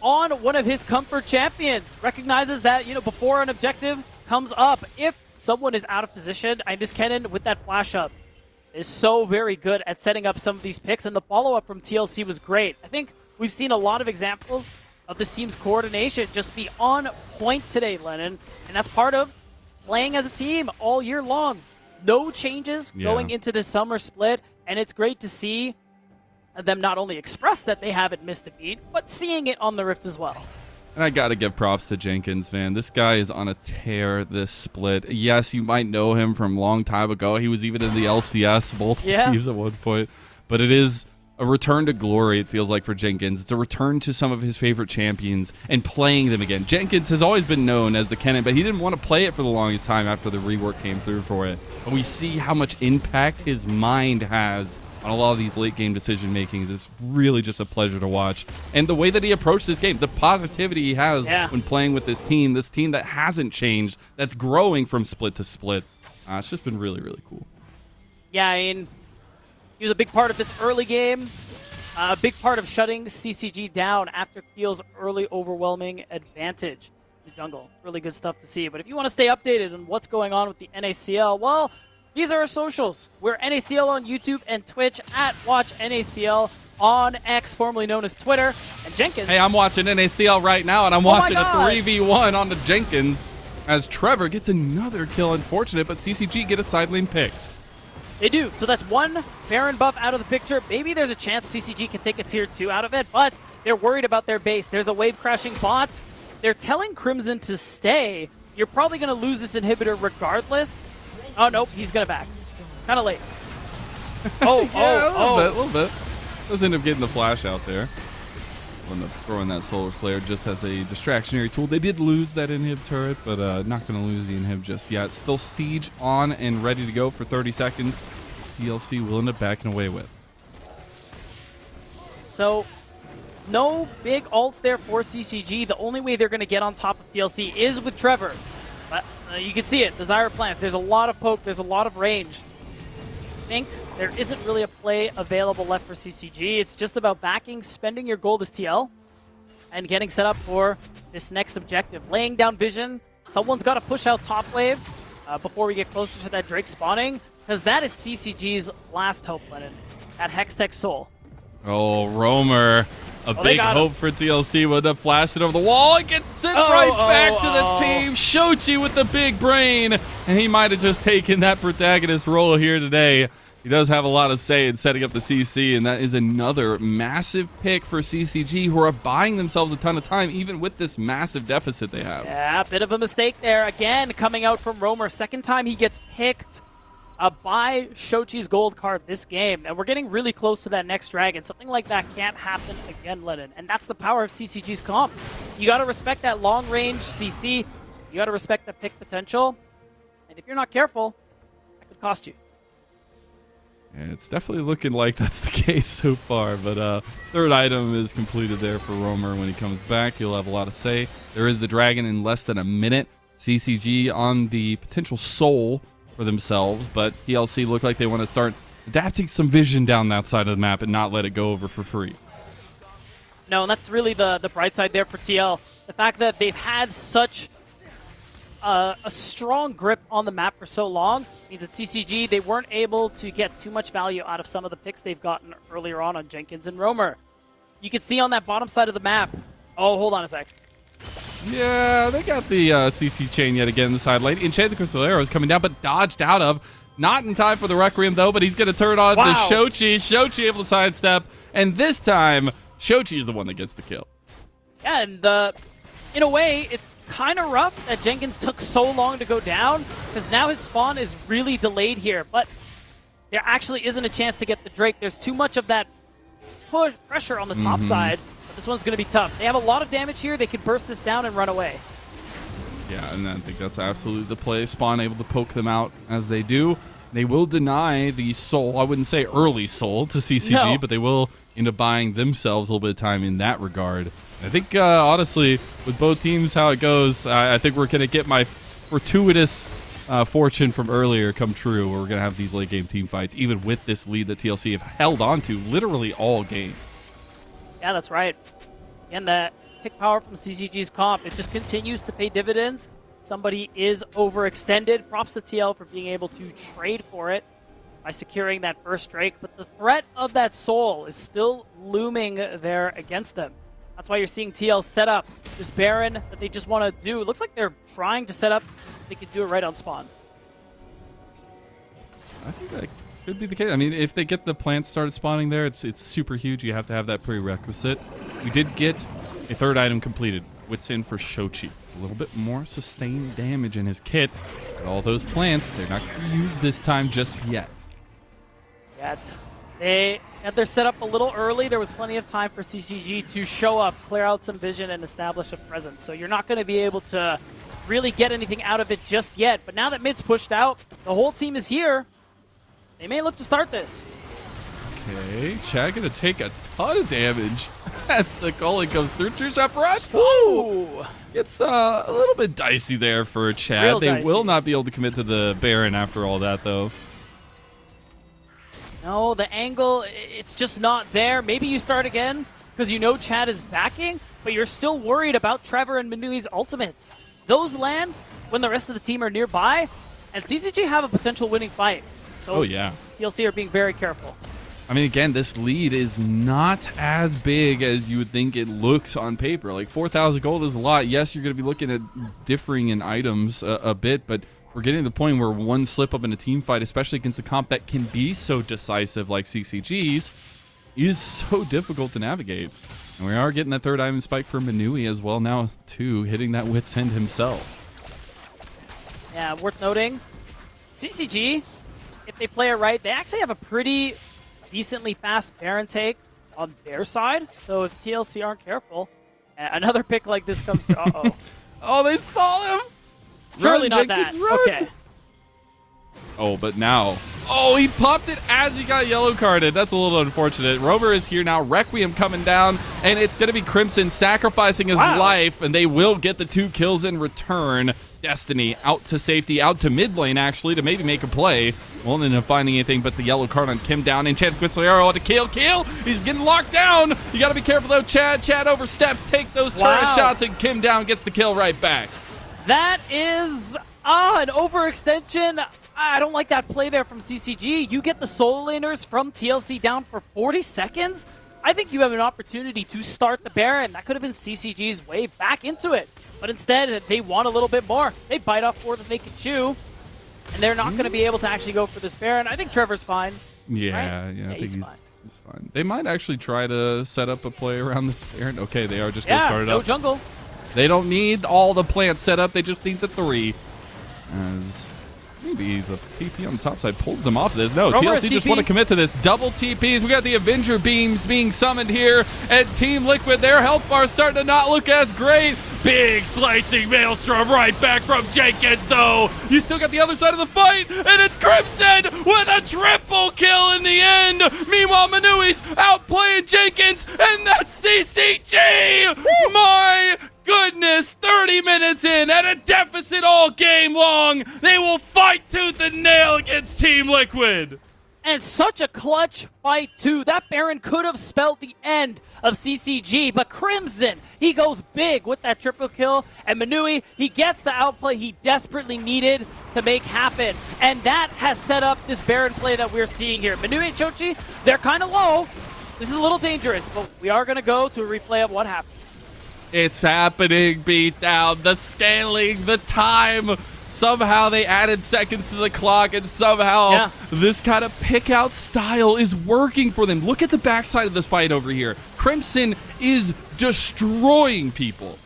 on one of his comfort champions, recognizes that, you know, before an objective comes up, if someone is out of position, and this Kennen with that flash up is so very good at setting up some of these picks, and the follow-up from TLC was great. I think we've seen a lot of examples of this team's coordination just be on point today, Lennon, and that's part of playing as a team all year long. No changes going into the summer split, and it's great to see them not only express that they haven't missed a beat, but seeing it on the Rift as well. And I got to give props to Jenkins, man. This guy is on a tear this split. Yes, you might know him from a long time ago. He was even in the LCS, multiple teams at one point. But it is a return to glory, it feels like, for Jenkins. It's a return to some of his favorite champions and playing them again. Jenkins has always been known as the Kennen, but he didn't want to play it for the longest time after the rework came through for it. But we see how much impact his mind has on a lot of these late game decision makings. Is really just a pleasure to watch. And the way that he approached this game, the positivity he has when playing with this team that hasn't changed, that's growing from split to split. It's just been really, really cool. Yeah, I mean, he was a big part of this early game, a big part of shutting CCG down after Keel's early overwhelming advantage in the jungle. Really good stuff to see. But if you want to stay updated on what's going on with the NACL, well, these are our socials. We're NACL on YouTube and Twitch, at WatchNACL on X, formerly known as Twitter. And Jenkins. Hey, I'm watching NACL right now, and I'm watching a 3v1 on the Jenkins as Trevor gets another kill. Unfortunate, but CCG get a side lane pick. They do. So that's one Baron buff out of the picture. Maybe there's a chance CCG can take a tier 2 out of it, but they're worried about their base. There's a wave crashing bot. They're telling Crimson to stay. You're probably going to lose this inhibitor regardless. Oh, nope. He's going to back. Kind of late. A little bit. Does end up getting the flash out there. When throwing that solar flare just as a distractionary tool. They did lose that inhib turret, but not going to lose the inhib just yet. Still siege on and ready to go for 30 seconds. TLC will end up backing away with. So, no big ults there for CCG. The only way they're going to get on top of TLC is with Trevor. But you can see it. The Zyra plants. There's a lot of poke. There's a lot of range. I think there isn't really a play available left for CCG. It's just about backing, spending your gold as TL, and getting set up for this next objective. Laying down vision. Someone's got to push out top wave before we get closer to that Drake spawning, because that is CCG's last hope, Lennon. That Hextech Soul. Oh, Roamer. A big hope for TLC would have flashed it over the wall. It gets sent back to the team. Shochi with the big brain. And he might have just taken that protagonist role here today. He does have a lot of say in setting up the CC, and that is another massive pick for CCG, who are buying themselves a ton of time, even with this massive deficit they have. Yeah, a bit of a mistake there. Again, coming out from Roamer. Second time he gets picked by Shochi's gold card this game. And we're getting really close to that next dragon. Something like that can't happen again, Lennon. And that's the power of CCG's comp. You got to respect that long-range CC. You got to respect the pick potential. And if you're not careful, that could cost you. Yeah, it's definitely looking like that's the case so far. But third item is completed there for Roamer. When he comes back, he'll have a lot to say. There is the dragon in less than a minute. CCG on the potential soul for themselves, but TLC look like they want to start adapting some vision down that side of the map and not let it go over for free. No, and that's really the bright side there for TL. The fact that they've had such a strong grip on the map for so long means that CCG, they weren't able to get too much value out of some of the picks they've gotten earlier on Jenkins and Roamer. You can see on that bottom side of the map. Oh, hold on a sec. Yeah, they got the CC chain yet again in the side lane. Enchanted Crystal Arrow is coming down, but dodged out of. Not in time for the Requiem, though, but he's going to turn on to Shochi. Shochi able to sidestep, and this time, Shochi is the one that gets the kill. Yeah, and in a way, it's kind of rough that Jenkins took so long to go down, because now his spawn is really delayed here, but there actually isn't a chance to get the Drake. There's too much of that pressure on the top side, but this one's going to be tough. They have a lot of damage here. They could burst this down and run away. Yeah, and I think that's absolutely the play. Spawn able to poke them out as they do. They will deny the soul, I wouldn't say early soul to CCG, but they will end up buying themselves a little bit of time in that regard. I think, honestly, with both teams, how it goes, I think we're going to get my fortuitous fortune from earlier come true, where we're going to have these late game team fights, even with this lead that TLC have held on to literally all game. Yeah, that's right. And that pick power from CCG's comp, it just continues to pay dividends. Somebody is overextended. Props to TL for being able to trade for it by securing that first Drake. But the threat of that soul is still looming there against them. That's why you're seeing TL set up this Baron that they just want to do. It looks like they're trying to set up. They can do it right on spawn. I think that could be the case. I mean, if they get the plants started spawning there, it's super huge. You have to have that prerequisite. We did get a third item completed. Wits in for Shochi. A little bit more sustained damage in his kit. But all those plants, they're not going to use this time just yet. They had their setup a little early. There was plenty of time for CCG to show up, clear out some vision, and establish a presence. So you're not going to be able to really get anything out of it just yet. But now that mid's pushed out, the whole team is here. They may look to start this. Okay, Chad going to take a ton of damage as the goalie comes through. True shot for Rush. Ooh! It's a little bit dicey there for Chad. Real they dicey. will not be able to commit to the Baron after all that, though. No, the angle, it's just not there. Maybe you start again because you know Chad is backing, but you're still worried about Trevor and Manui's ultimates. Those land when the rest of the team are nearby, and CCG have a potential winning fight. So TLC are being very careful. I mean, again, this lead is not as big as you would think it looks on paper. Like 4,000 gold is a lot. Yes, you're going to be looking at differing in items a bit, but we're getting to the point where one slip up in a team fight, especially against a comp that can be so decisive like CCG's, is so difficult to navigate. And we are getting that third item spike for Manui as well now, too, hitting that wit's end himself. Yeah, worth noting, CCG, if they play it right, they actually have a pretty decently fast Baron take on their side. So if TLC aren't careful, another pick like this comes through. Uh-oh. Oh, they saw him! Surely Run, not that. Jenkins, run. Okay. Oh, but now... Oh, he popped it as he got yellow carded. That's a little unfortunate. Rover is here now. Requiem coming down, and it's going to be Crimson sacrificing his life, and they will get the 2 kills in return. Destiny out to safety, out to mid lane, actually, to maybe make a play. Won't end up finding anything but the yellow card on Kim down. Enchanted Quistolero to kill. He's getting locked down. You got to be careful, though, Chad. Chad oversteps, take those turret shots, and Kim down gets the kill right back. That is an overextension. I don't like that play there from CCG. You get the solo laners from TLC down for 40 seconds. I think you have an opportunity to start the Baron. That could have been CCG's way back into it. But instead, they want a little bit more. They bite off more than they can chew. And they're not going to be able to actually go for this Baron. I think Trevor's fine. Yeah, right? I think he's fine. He's fine. They might actually try to set up a play around this Baron. Okay, they are just going to start it up. Jungle. They don't need all the plants set up. They just need the 3. As maybe the TP on the top side pulls them off this. No, TLC just want to commit to this. Double TPs. We got the Avenger beams being summoned here at Team Liquid. Their health bar starting to not look as great. Big slicing Maelstrom right back from Jenkins, though. You still got the other side of the fight, and it's Crimson with a triple kill in the end. Meanwhile, Manui's outplaying Jenkins, and that's CCG. My goodness, 30 minutes in at a deficit all game long. They will fight tooth and nail against Team Liquid. And such a clutch fight, too. That Baron could have spelled the end of CCG, but Crimson, he goes big with that triple kill, and Manui, he gets the outplay he desperately needed to make happen. And that has set up this Baron play that we're seeing here. Manui and Chochi, they're kind of low. This is a little dangerous, but we are going to go to a replay of what happened. It's happening, beatdown, the scaling, the time. Somehow they added seconds to the clock, and somehow this kind of pick-out style is working for them. Look at the backside of this fight over here. Crimson is destroying people.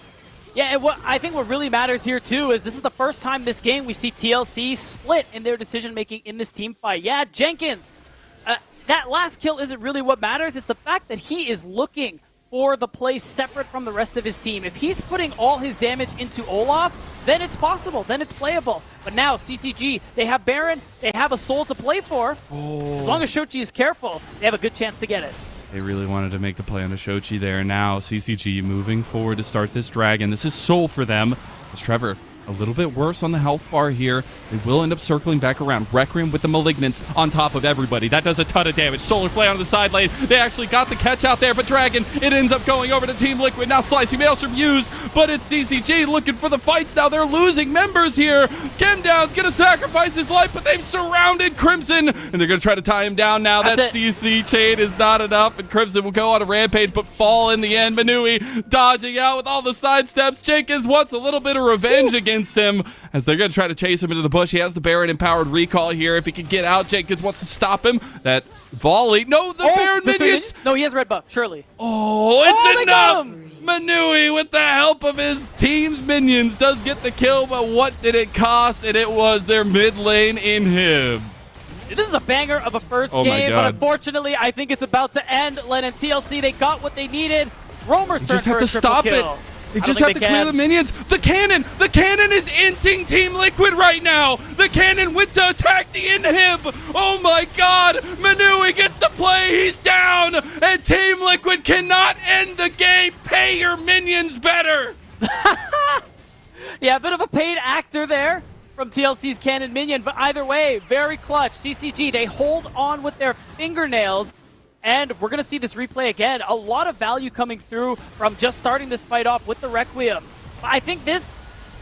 Yeah, and I think what really matters here, too, is this is the first time this game we see TLC split in their decision-making in this team fight. Yeah, Jenkins, that last kill isn't really what matters. It's the fact that he is looking for the play separate from the rest of his team. If he's putting all his damage into Olaf, then it's possible, then it's playable. But now CCG, they have Baron, they have a soul to play for. Oh. As long as Shochi is careful, they have a good chance to get it. They really wanted to make the play on the Shochi there. Now CCG moving forward to start this dragon. This is soul for them. As Trevor a little bit worse on the health bar here. They will end up circling back around. Requiem with the Malignants on top of everybody. That does a ton of damage. Solar Flay on the side lane. They actually got the catch out there, but Dragon, it ends up going over to Team Liquid. Now Slicey Maelstrom used, but it's CCG looking for the fights now. They're losing members here. Gemdown's going to sacrifice his life, but they've surrounded Crimson, and they're going to try to tie him down now. That CC chain is not enough, and Crimson will go on a rampage, but fall in the end. Manui dodging out with all the sidesteps. Jenkins wants a little bit of revenge against him as they're going to try to chase him into the bush. He has the Baron empowered recall here. If he can get out, Jenkins wants to stop him. That volley. No, the Baron minions. No, he has red buff, surely. Oh, it's enough. Manui, with the help of his team's minions, does get the kill, but what did it cost? And it was their mid lane inhib. This is a banger of a first game, but unfortunately, I think it's about to end. Len and TLC, they got what they needed. Romer's turn for a triple kill. They just have to clear the minions. The cannon is inting Team Liquid right now. The cannon went to attack the inhib. Oh my god. Manui gets the play. He's down. And Team Liquid cannot end the game. Pay your minions better. Yeah, a bit of a paid actor there from TLC's cannon minion. But either way, very clutch. CCG, they hold on with their fingernails. And we're going to see this replay again. A lot of value coming through from just starting this fight off with the Requiem. I think this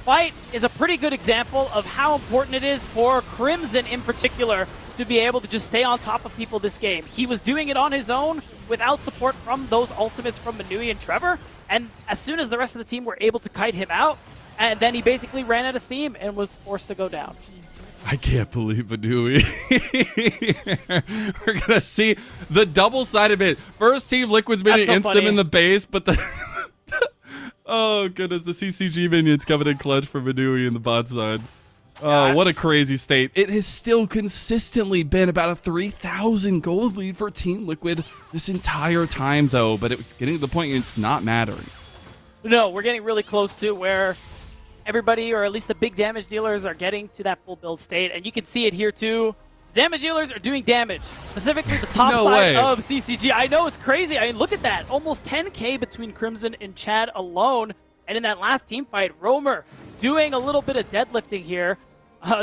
fight is a pretty good example of how important it is for Crimson in particular to be able to just stay on top of people this game. He was doing it on his own without support from those ultimates from Manui and Trevor. And as soon as the rest of the team were able to kite him out, and then he basically ran out of steam and was forced to go down. I can't believe Manui. We're going to see the double-sided bit. First Team Liquid's minion ints them in the base, but the... oh, goodness. The CCG minions coming in clutch for Manui in the bot side. Oh, what a crazy state. It has still consistently been about a 3,000 gold lead for Team Liquid this entire time, though. But it's getting to the point it's not mattering. No, we're getting really close to where everybody, or at least the big damage dealers, are getting to that full build state. And you can see it here too. Damage dealers are doing damage, specifically the top side of CCG. I know, it's crazy. I mean, look at that. Almost 10K between Crimson and Chad alone. And in that last team fight, Romer doing a little bit of deadlifting here,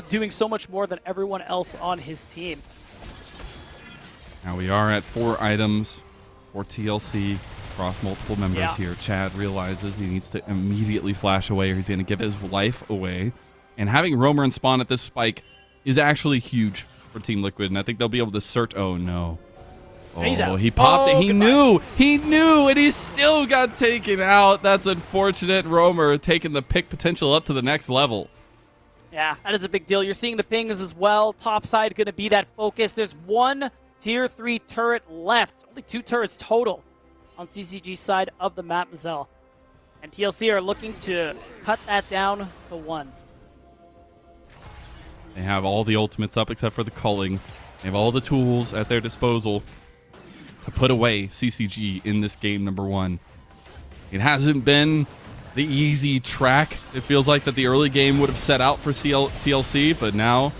doing so much more than everyone else on his team. Now we are at 4 items for TLC. Across multiple members here. Chad realizes he needs to immediately flash away or he's going to give his life away. And having Romer and Spawn at this spike is actually huge for Team Liquid. And I think they'll be able to search. Oh, no. Oh, he popped it. He knew, and he still got taken out. That's unfortunate. Romer taking the pick potential up to the next level. Yeah, that is a big deal. You're seeing the pings as well. Top side going to be that focus. There's one tier 3 turret left. Only 2 turrets total on CCG's side of the map, Mazel. And TLC are looking to cut that down to 1. They have all the ultimates up except for the culling. They have all the tools at their disposal to put away CCG in this game number 1. It hasn't been the easy track. It feels like that the early game would have set out for TLC, but now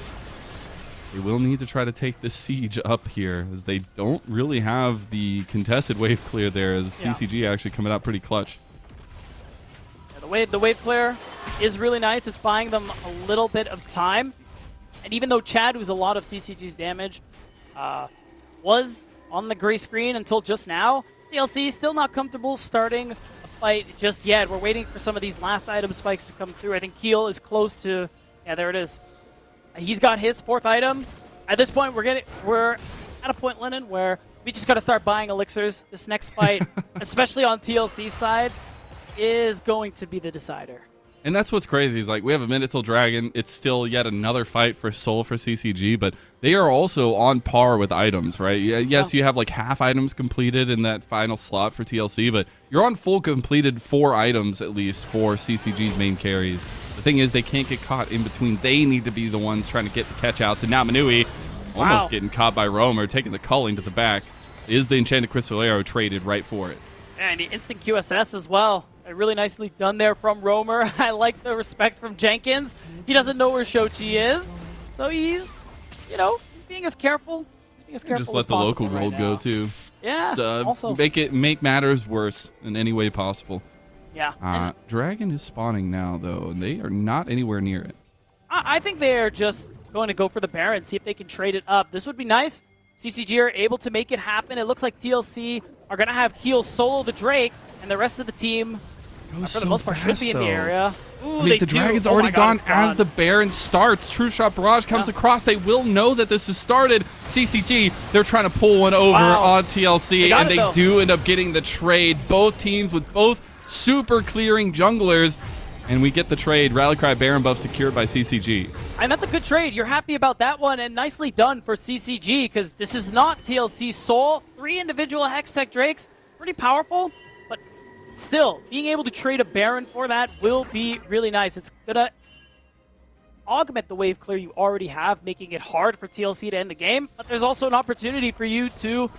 they will need to try to take this siege up here as they don't really have the contested wave clear there as CCG actually coming out pretty clutch. Yeah, the wave clear is really nice. It's buying them a little bit of time. And even though Chad, who's a lot of CCG's damage, was on the gray screen until just now, TLC still not comfortable starting a fight just yet. We're waiting for some of these last item spikes to come through. I think Keel is close to... Yeah, there it is. He's got his 4th item. At this point, we're at a point, Lennon, where we just got to start buying elixirs. This next fight, especially on TLC's side, is going to be the decider. And that's what's crazy is like we have a minute till Dragon. It's still yet another fight for soul for CCG, but they are also on par with items, right? Yes, you have like half items completed in that final slot for TLC, but you're on full completed 4 items at least for CCG's main carries. The thing is they can't get caught in between. They need to be the ones trying to get the catch outs. And now Manui Almost Wow. getting caught by Romer, taking the culling to the back. Is the Enchanted Crystal Arrow traded right for it? And the instant QSS as well. Really nicely done there from Romer. I like the respect from Jenkins. He doesn't know where Shochi is. So he's, he's being as careful. He's being as careful Just let as the local possible gold right go now. too. Yeah. Just, also. make matters worse in any way possible. Yeah. Dragon is spawning now though, and they are not anywhere near it. I think they're just going to go for the Baron, see if they can trade it up. This would be nice. CCG are able to make it happen. It looks like TLC are going to have Keel solo the Drake, and the rest of the team, for the most part, should be in the area. Ooh, I mean, the Dragon's already gone as the Baron starts. True Shot Barrage comes across. They will know that this has started. CCG, they're trying to pull one over on TLC, and they do end up getting the trade. Both teams with both super clearing junglers, and we get the trade. Rallycry Baron buff secured by CCG. And that's a good trade. You're happy about that one, and nicely done for CCG, because this is not TLC Soul. 3 individual Hextech Drakes, pretty powerful, but still, being able to trade a Baron for that will be really nice. It's going to augment the wave clear you already have, making it hard for TLC to end the game, but there's also an opportunity for you to,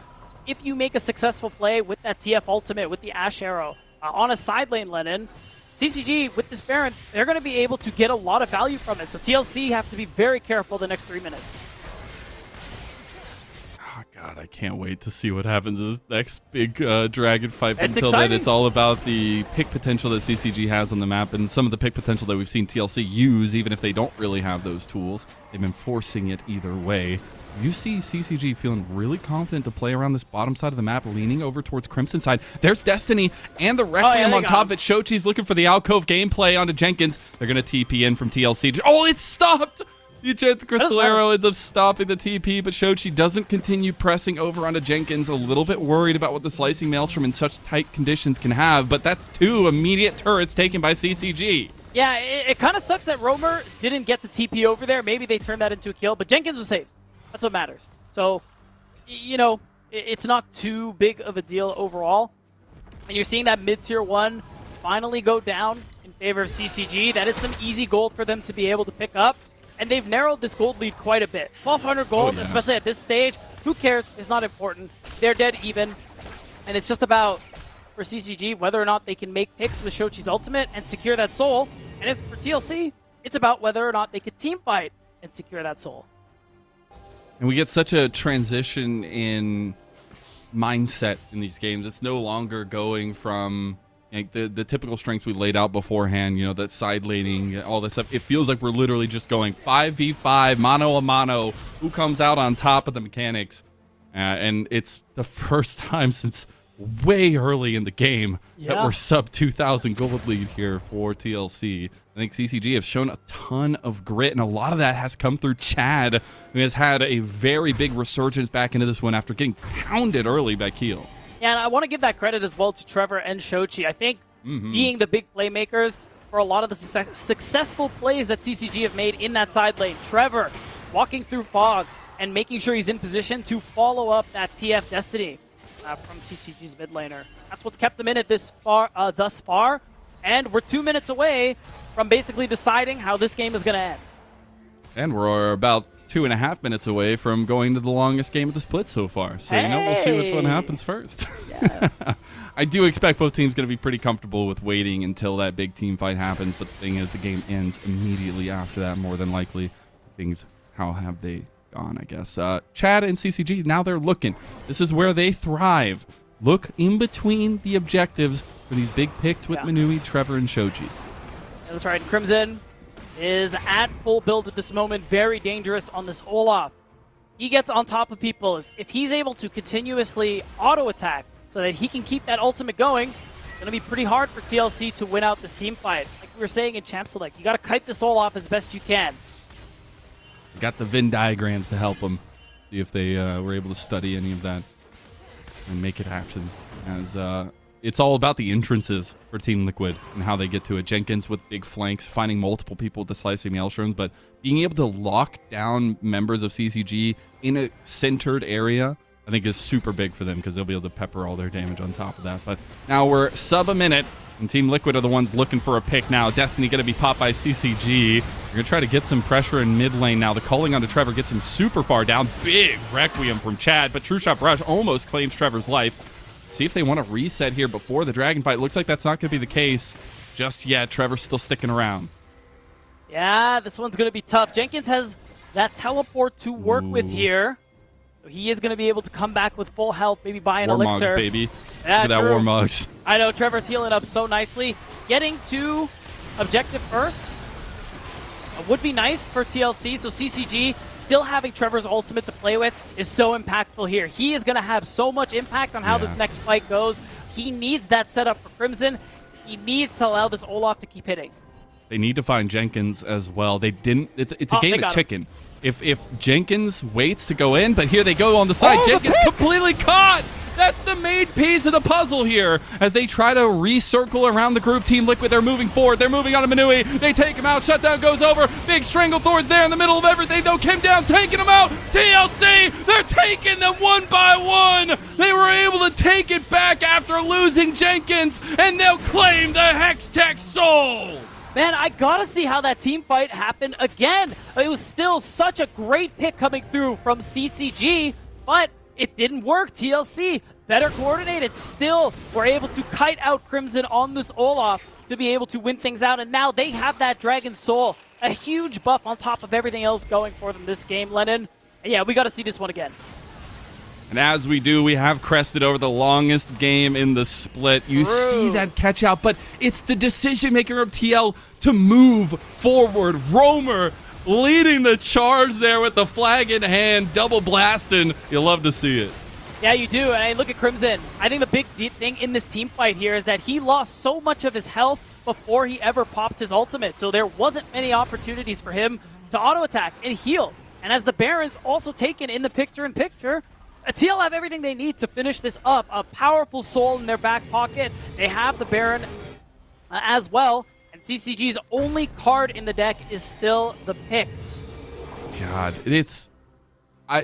if you make a successful play with that TF Ultimate, with the Ash Arrow, on a side lane, Lennon, CCG, with this Baron, they're going to be able to get a lot of value from it. So TLC have to be very careful the next 3 minutes. Oh, God, I can't wait to see what happens in this next big Dragon fight. It's Until exciting. then, it's all about the pick potential that CCG has on the map and some of the pick potential that we've seen TLC use, even if they don't really have those tools. They've been forcing it either way. You see CCG feeling really confident to play around this bottom side of the map, leaning over towards Crimson side. There's Destiny and the Requiem on top of it. Shochi's looking for the alcove gameplay onto Jenkins. They're going to TP in from TLC. Oh, it's stopped! The Enchanted Crystal Arrow ends up stopping the TP, but Shochi doesn't continue pressing over onto Jenkins. A little bit worried about what the Slicing Maelstrom in such tight conditions can have, but that's 2 immediate turrets taken by CCG. Yeah, it kind of sucks that Romer didn't get the TP over there. Maybe they turned that into a kill, but Jenkins was safe. That's what matters. So, it's not too big of a deal overall. And you're seeing that mid-tier 1 finally go down in favor of CCG. That is some easy gold for them to be able to pick up. And they've narrowed this gold lead quite a bit. 1,200 gold, especially at this stage. Who cares? It's not important. They're dead even. And it's just about, for CCG, whether or not they can make picks with Shochi's ultimate and secure that soul. And it's for TLC, it's about whether or not they could team fight and secure that soul. And we get such a transition in mindset in these games. It's no longer going from the typical strengths we laid out beforehand, that side laning, all this stuff. It feels like we're literally just going 5v5, mano a mano, who comes out on top of the mechanics. And it's the first time since way early in the game that we're sub 2,000 gold lead here for TLC. I think CCG have shown a ton of grit, and a lot of that has come through Chad, who has had a very big resurgence back into this one after getting pounded early by Keel. Yeah, and I want to give that credit as well to Trevor and Shochi. I think being the big playmakers for a lot of the successful plays that CCG have made in that side lane. Trevor walking through fog and making sure he's in position to follow up that TF Destiny from CCG's mid laner. That's what's kept them in it thus far, and we're 2 minutes away from basically deciding how this game is going to end. And we're about 2.5 minutes away from going to the longest game of the split so far. So, we'll see which one happens first. Yeah. I do expect both teams going to be pretty comfortable with waiting until that big team fight happens. But the thing is, the game ends immediately after that, more than likely. Things, how have they gone, I guess. Chad and CCG, now they're looking. This is where they thrive. Look in between the objectives for these big picks with Manui, Trevor, and Shoji. That's right. Crimson is at full build at this moment. Very dangerous on this Olaf. He gets on top of people. If he's able to continuously auto-attack so that he can keep that ultimate going, it's going to be pretty hard for TLC to win out this team fight. Like we were saying in Champ Select, you got to kite this Olaf as best you can. Got the Venn diagrams to help them. See if they were able to study any of that and make it happen. As it's all about the entrances for Team Liquid and how they get to it. Jenkins with big flanks, finding multiple people with the Slicing Maelstroms, but being able to lock down members of CCG in a centered area, I think is super big for them because they'll be able to pepper all their damage on top of that. But now we're sub a minute. And Team Liquid are the ones looking for a pick now. Destiny going to be popped by CCG. They're going to try to get some pressure in mid lane now. The calling onto Trevor gets him super far down. Big Requiem from Chad, but True Shot Barrage almost claims Trevor's life. See if they want to reset here before the Dragon fight. Looks like that's not going to be the case just yet. Trevor's still sticking around. Yeah, this one's going to be tough. Jenkins has that teleport to work with here. He is going to be able to come back with full health, maybe buy an elixir. Warmogs, baby. Yeah, look at that Warmogs. I know, Trevor's healing up so nicely. Getting to objective first would be nice for TLC, so CCG still having Trevor's ultimate to play with is so impactful here. He is going to have so much impact on how this next fight goes. He needs that setup for Crimson. He needs to allow this Olaf to keep hitting. They need to find Jenkins as well. They didn't. It's a game of chicken. If Jenkins waits to go in, but here they go on the side. Jenkins completely caught. That's the main piece of the puzzle here as they try to recircle around the group. Team Liquid, they're moving forward. They're moving on to Manui. They take him out. Shutdown goes over. Big Stranglethorn's there in the middle of everything, though. Came down, taking him out. TLC, they're taking them one by one. They were able to take it back after losing Jenkins, and they'll claim the Hextech Soul. Man, I gotta see how that team fight happened again. It was still such a great pick coming through from CCG, but it didn't work. TLC, better coordinated, still were able to kite out Crimson on this Olaf to be able to win things out, and now they have that Dragon Soul, a huge buff on top of everything else going for them this game, Lennon. And yeah, we gotta see this one again. And as we do, we have crested over the longest game in the split. You see that catch out, but it's the decision maker of TL to move forward. Roamer leading the charge there with the flag in hand, double blasting. You love to see it. Yeah, you do. And I look at Crimson. I think the big thing in this team fight here is that he lost so much of his health before he ever popped his ultimate. So there wasn't many opportunities for him to auto-attack and heal. And as the Baron's also taken in the picture-in-picture, TL have everything they need to finish this up. A powerful soul in their back pocket. They have the Baron as well. And CCG's only card in the deck is still the picks. God,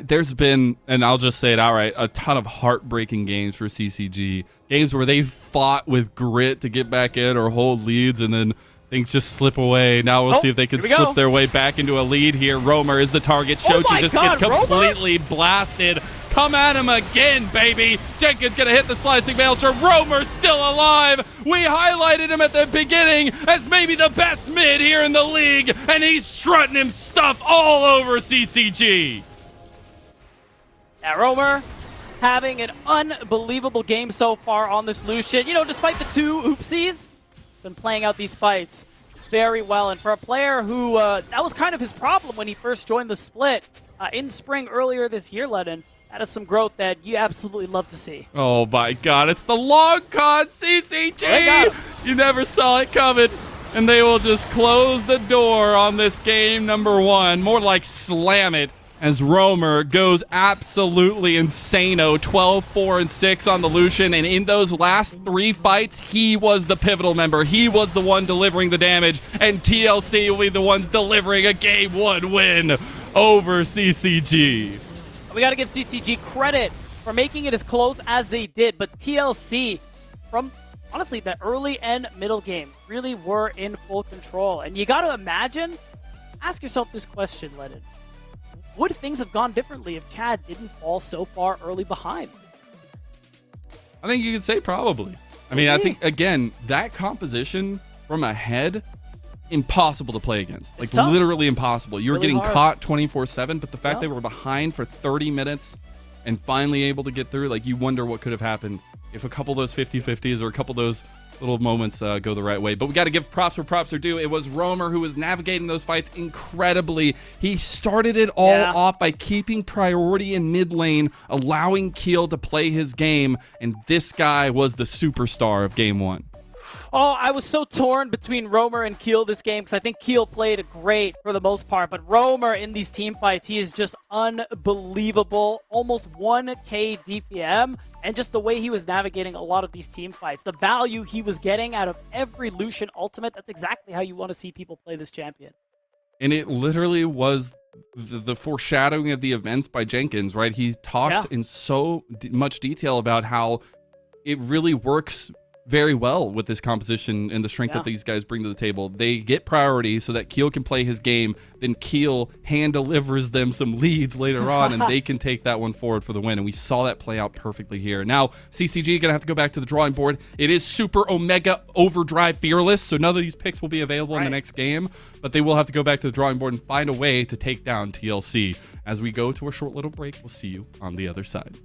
there's been, and I'll just say it outright, a ton of heartbreaking games for CCG. Games where they fought with grit to get back in or hold leads, and then things just slip away. Now we'll see if they can slip their way back into a lead here. Roamer is the target. Shochi just gets completely blasted. Come at him again, baby. Jenkins gonna hit the slicing maelstrom. Roamer's still alive. We highlighted him at the beginning as maybe the best mid here in the league, and he's strutting him stuff all over CCG. Now, Roamer having an unbelievable game so far on this Lucian. You know, despite the two oopsies, been playing out these fights very well. And for a player who, that was kind of his problem when he first joined the split in spring earlier this year, Lennon, that is some growth that you absolutely love to see. Oh my God, it's the long con CCG! You never saw it coming. And they will just close the door on this game number one. More like slam it as Roamer goes absolutely insano. 12, 4, and 6 on the Lucian. And in those last 3 fights, he was the pivotal member. He was the one delivering the damage. And TLC will be the ones delivering a game 1 win over CCG. We got to give CCG credit for making it as close as they did, but TLC, from honestly the early and middle game, really were in full control. And you got to imagine, ask yourself this question, Lennon. Would things have gone differently if Chad didn't fall so far early behind? I think you could say probably. I mean, I think, again, that composition from ahead, impossible to play against. Like, literally impossible. You were getting caught 24/7, but the fact they were behind for 30 minutes and finally able to get through, like, you wonder what could have happened if a couple of those 50-50s or a couple of those little moments go the right way. But we got to give props where props are due. It was Roamer who was navigating those fights incredibly. He started it all off by keeping priority in mid lane, allowing Keel to play his game, and this guy was the superstar of game 1. Oh, I was so torn between Roamer and Keel this game because I think Keel played great for the most part, but Roamer in these team fights, he is just unbelievable. Almost 1k DPM, and just the way he was navigating a lot of these team fights, the value he was getting out of every Lucian ultimate, that's exactly how you want to see people play this champion. And it literally was the foreshadowing of the events by Jenkins, right? He talked in so much detail about how it really works very well with this composition and the strength that these guys bring to the table. They get priority so that Keel can play his game, then Keel hand delivers them some leads later on, and they can take that one forward for the win. And we saw that play out perfectly here. Now, CCG going to have to go back to the drawing board. It is Super Omega Overdrive Fearless, so none of these picks will be available in the next game, but they will have to go back to the drawing board and find a way to take down TLC. As we go to a short little break, we'll see you on the other side.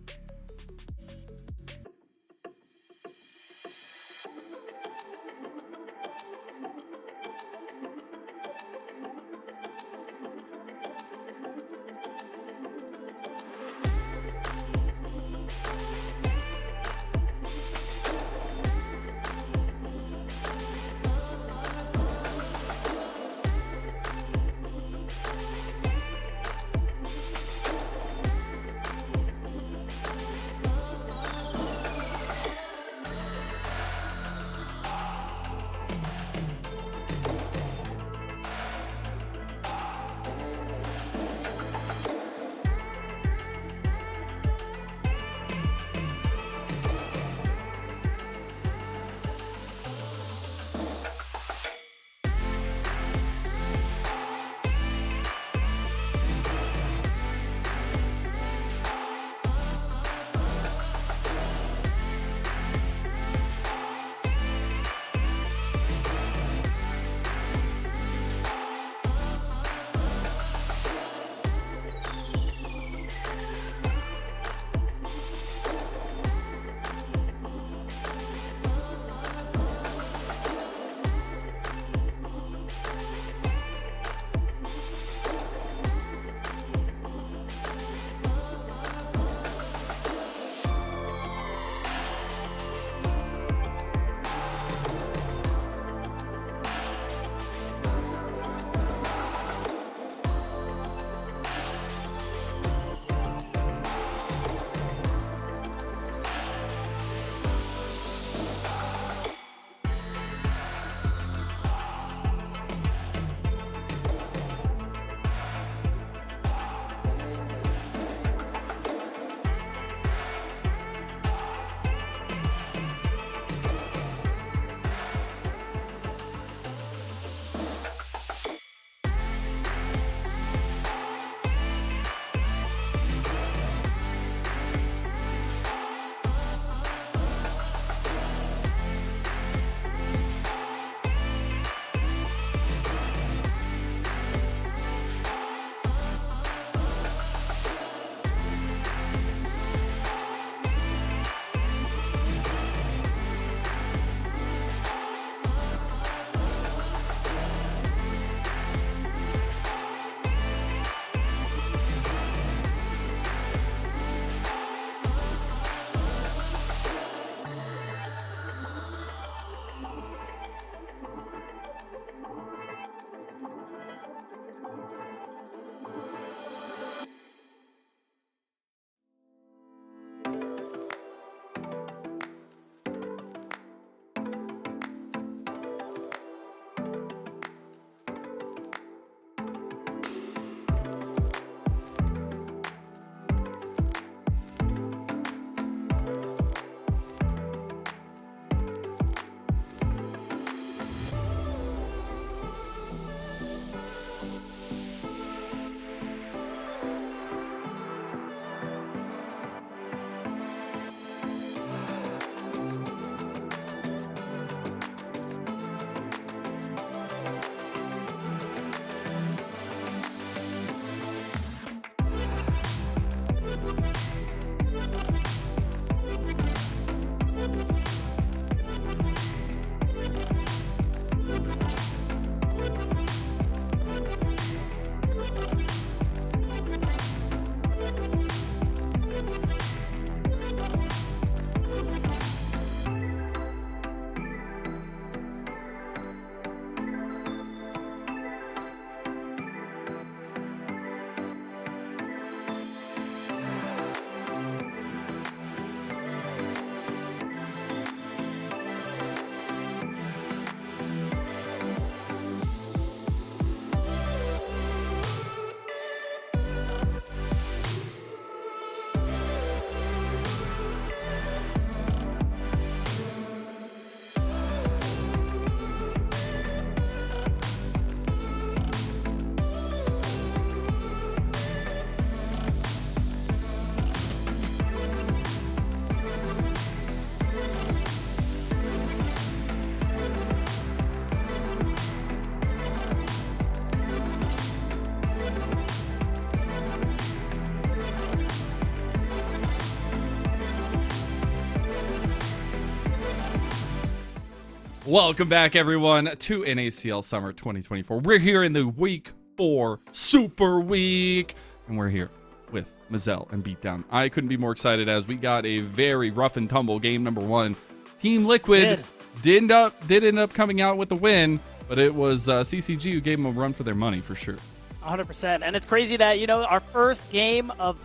Welcome back, everyone, to NACL Summer 2024. We're here in the Week 4 Super Week, and we're here with Mazel and Beatdown. I couldn't be more excited as we got a very rough and tumble game number 1. Team Liquid did end up coming out with the win, but it was CCG who gave them a run for their money for sure. 100%. And it's crazy that, our first game of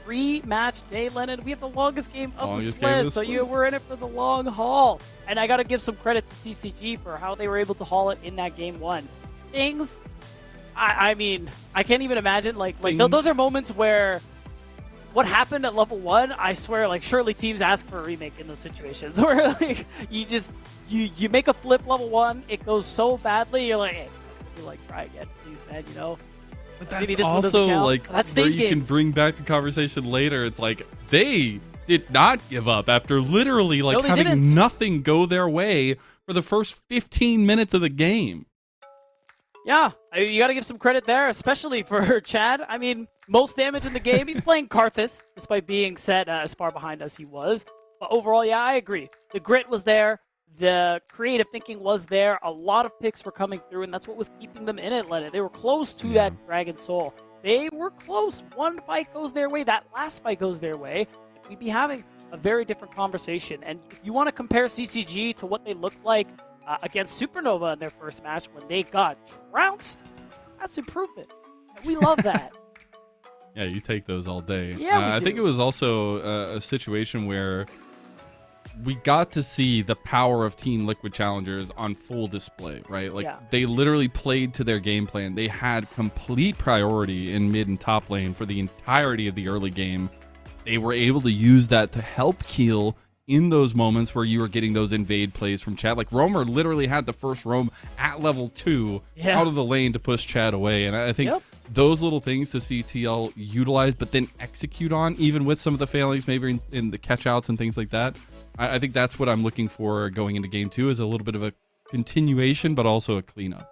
pre-match day, Lennon, we have the longest game of the split, so we're in it for the long haul. And I got to give some credit to CCG for how they were able to haul it in that game 1. Things, I mean, I can't even imagine, those are moments where what happened at level 1, I swear, surely teams ask for a remake in those situations where, you make a flip level 1, it goes so badly, you're like, hey, try again, please, man, But that's also that's where you can bring back the conversation later. It's like they did not give up after literally having nothing go their way for the first 15 minutes of the game. Yeah, you got to give some credit there, especially for Chad. I mean, most damage in the game. He's playing Karthus, despite being set as far behind as he was. But overall, yeah, I agree. The grit was there. The creative thinking was there. A lot of picks were coming through, and that's what was keeping them in it, Lennon. They were close to that Dragon Soul. They were close. One fight goes their way. That last fight goes their way. We'd be having a very different conversation. And if you want to compare CCG to what they looked like against Supernova in their first match when they got trounced, that's improvement. And we love that. Yeah, you take those all day. Yeah, I think it was also a situation where we got to see the power of Team Liquid Challengers on full display, right? They literally played to their game plan. They had complete priority in mid and top lane for the entirety of the early game. They were able to use that to help Keel in those moments where you were getting those invade plays from Chad. Roamer literally had the first roam at level 2 out of the lane to push Chad away. And I think those little things to see TL utilize, but then execute on, even with some of the failings, maybe in the catch-outs and things like that. I think that's what I'm looking for going into game 2, is a little bit of a continuation, but also a cleanup.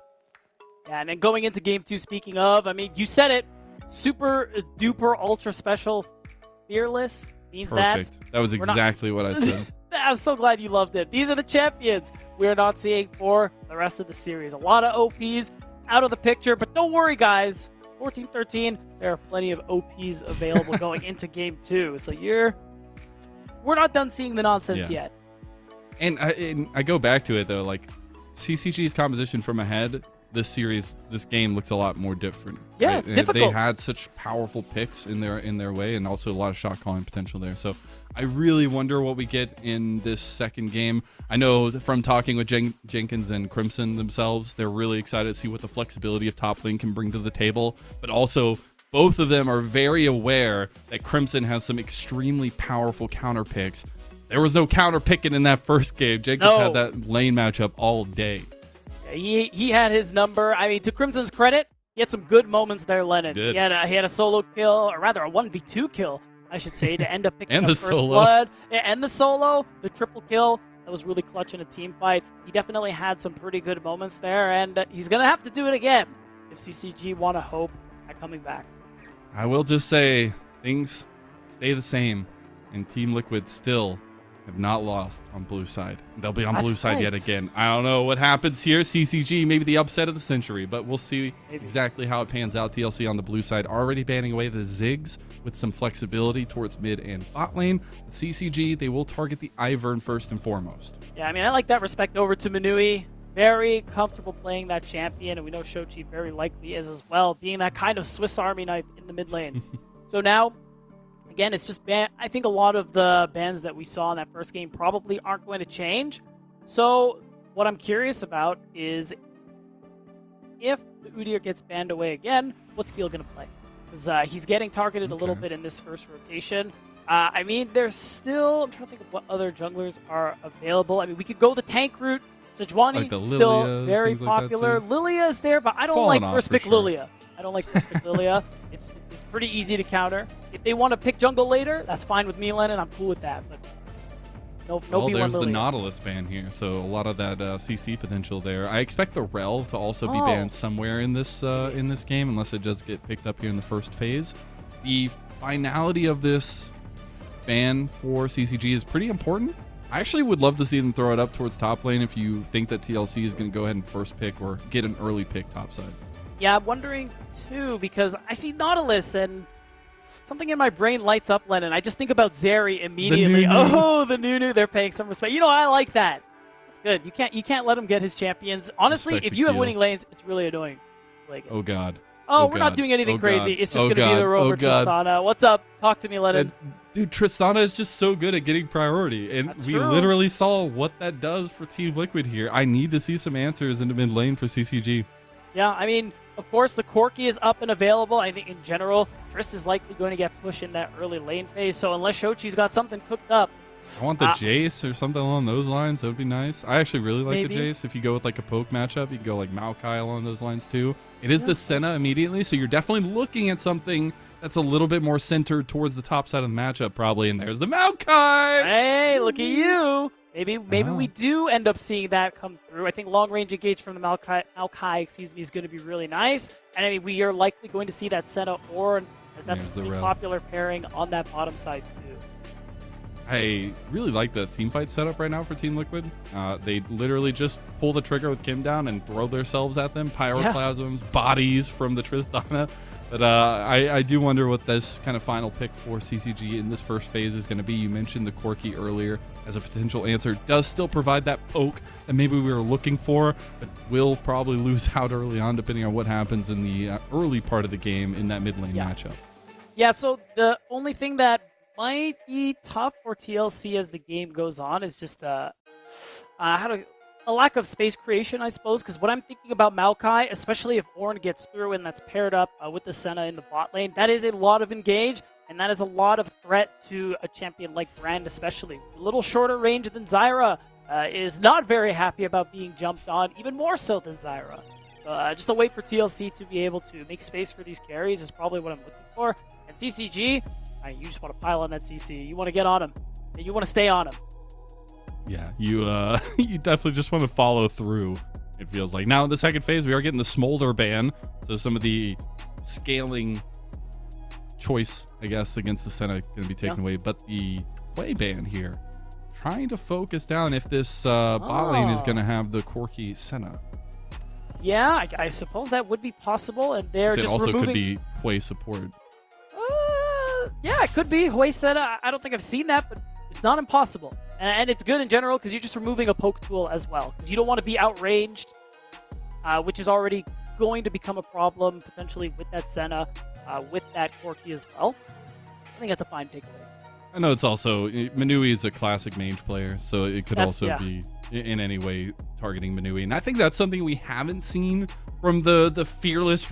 Yeah, and then going into game 2, speaking of, I mean, you said it, super duper ultra special fearless means Perfect. That was exactly what I said. I'm so glad you loved it. These are the champions we're not seeing for the rest of the series. A lot of OPs out of the picture, but don't worry, guys. 14-13, there are plenty of OPs available going into game 2. So we're not done seeing the nonsense yet. And I go back to it, though. CCG's composition from ahead, this game looks a lot more different. Yeah, it's difficult. They had such powerful picks in their way, and also a lot of shot calling potential there. So I really wonder what we get in this second game. I know from talking with Jenkins and Crimson themselves, they're really excited to see what the flexibility of top lane can bring to the table, but also both of them are very aware that Crimson has some extremely powerful counter picks. There was no counter picking in that first game. Jenkins had that lane matchup all day. He had his number. I mean, to Crimson's credit, he had some good moments there, Lennon. He had a solo kill, or rather a 1v2 kill, I should say, to end up picking up first blood. And the solo, the triple kill. That was really clutch in a team fight. He definitely had some pretty good moments there, and he's going to have to do it again if CCG want to hope at coming back. I will just say, things stay the same, and Team Liquid still have not lost on blue side. They'll be on blue side yet again. I don't know what happens here. CCG, maybe the upset of the century, but we'll see exactly how it pans out. TLC on the blue side already banning away the Ziggs with some flexibility towards mid and bot lane. CCG, they will target the Ivern first and foremost. Yeah, I mean, I like that respect over to Manui. Very comfortable playing that champion, and we know Shochi very likely is as well, being that kind of Swiss Army knife in the mid lane. So now, again, it's just I think a lot of the bans that we saw in that first game probably aren't going to change. So what I'm curious about is if the Udyr gets banned away again, what's Keel going to play? Because he's getting targeted a little bit in this first rotation. I mean, there's still... I'm trying to think of what other junglers are available. I mean, we could go the tank route. Sejuani, still Lilias, very popular. Lilia is there, but I don't like first pick Lilia. I don't like first pick Lilia. It's pretty easy to counter. If they want to pick jungle later, that's fine with me, Lennon. I'm cool with that. But no B1 there's Lilia. The Nautilus ban here, so a lot of that CC potential there. I expect the Rel to also be banned somewhere in this game, unless it does get picked up here in the first phase. The finality of this ban for CCG is pretty important. I actually would love to see them throw it up towards top lane if you think that TLC is going to go ahead and first pick or get an early pick topside. Yeah, I'm wondering too, because I see Nautilus and something in my brain lights up, Lennon. I just think about Zeri immediately. The Nunu. They're paying some respect. I like that. That's good. You can't let him get his champions. Honestly, Respect if the you have Keel. winning lanes, it's really annoying to play against. Oh, God. Oh, Oh, we're not God. doing anything Oh, crazy. God. It's just Oh, going to be the God. rover Oh, God. Tristana. What's up? Talk to me, Lennon. Dude, Tristana is just so good at getting priority, and That's we true. literally saw what that does for Team Liquid here. I need to see some answers in the mid lane for CCG. Yeah, I mean, of course, the Corki is up and available. I think in general, Trist is likely going to get pushed in that early lane phase. So unless Shochi's got something cooked up, I want the Jace or something along those lines. That would be nice. I actually really like Maybe. the Jace. If you go with like a poke matchup, you can go like Maokai along those lines too. It is the Senna immediately, so you're definitely looking at something that's a little bit more centered towards the top side of the matchup probably. And there's the Maokai! hey, look at you. Maybe we do end up seeing that come through. I think long range engage from the Maokai, is going to be really nice. And I mean, we are likely going to see that Senna Ornn, as that's a There's the pretty Rel. popular pairing on that bottom side too. I really like the team fight setup right now for Team Liquid. They literally just pull the trigger with Kim down and throw themselves at them. Pyroclasms, bodies from the Tristana. But I do wonder what this kind of final pick for CCG in this first phase is going to be. You mentioned the Corki earlier as a potential answer. Does still provide that poke that maybe we were looking for, but will probably lose out early on depending on what happens in the early part of the game in that mid lane matchup. Yeah, so the only thing that might be tough for TLC as the game goes on is just a lack of space creation, I suppose, because what I'm thinking about Maokai, especially if Ornn gets through and that's paired up with the Senna in the bot lane, that is a lot of engage, and that is a lot of threat to a champion like Brand especially. A little shorter range than Zyra is not very happy about being jumped on, even more so than Zyra. So just a wait for TLC to be able to make space for these carries is probably what I'm looking for. And CCG, you just want to pile on that CC. You want to get on him. And you want to stay on him. Yeah, you you definitely just want to follow through, it feels like. Now in the second phase, we are getting the Smolder ban. So some of the scaling choice, I guess, against the Senna going to be taken away. But the play ban here, trying to focus down if this bot lane is going to have the Corki Senna. Yeah, I suppose that would be possible. And they're So it just also removing... could be play support. Yeah, it could be. Hui said, I don't think I've seen that, but it's not impossible. And it's good in general because you're just removing a poke tool as well. Because you don't want to be outranged, which is already going to become a problem potentially with that Senna, with that Corki as well. I think that's a fine takeaway. I know it's also, Manui is a classic mage player, so it could also be in any way targeting Manui. And I think that's something we haven't seen from the Fearless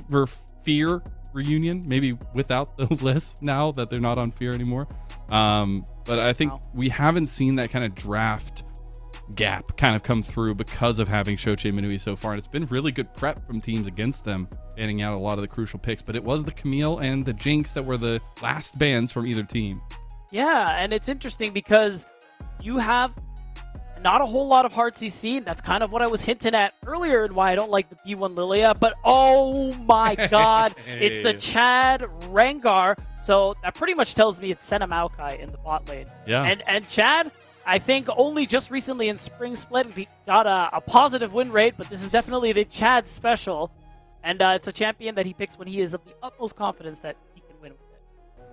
Fear reunion, maybe without the list now that they're not on Fear anymore. But I think we haven't seen that kind of draft gap kind of come through because of having Shochi and Manui so far. And it's been really good prep from teams against them, banning out a lot of the crucial picks. But it was the Camille and the Jinx that were the last bans from either team. Yeah, and it's interesting because you have not a whole lot of hard CC. That's kind of what I was hinting at earlier and why I don't like the B1 Lilia. But oh my god, it's the Chad Rengar. So that pretty much tells me it's Senna Maokai in the bot lane. Yeah. And Chad, I think only just recently in Spring Split we got a positive win rate, but this is definitely the Chad special. And it's a champion that he picks when he is of the utmost confidence that he can win with it.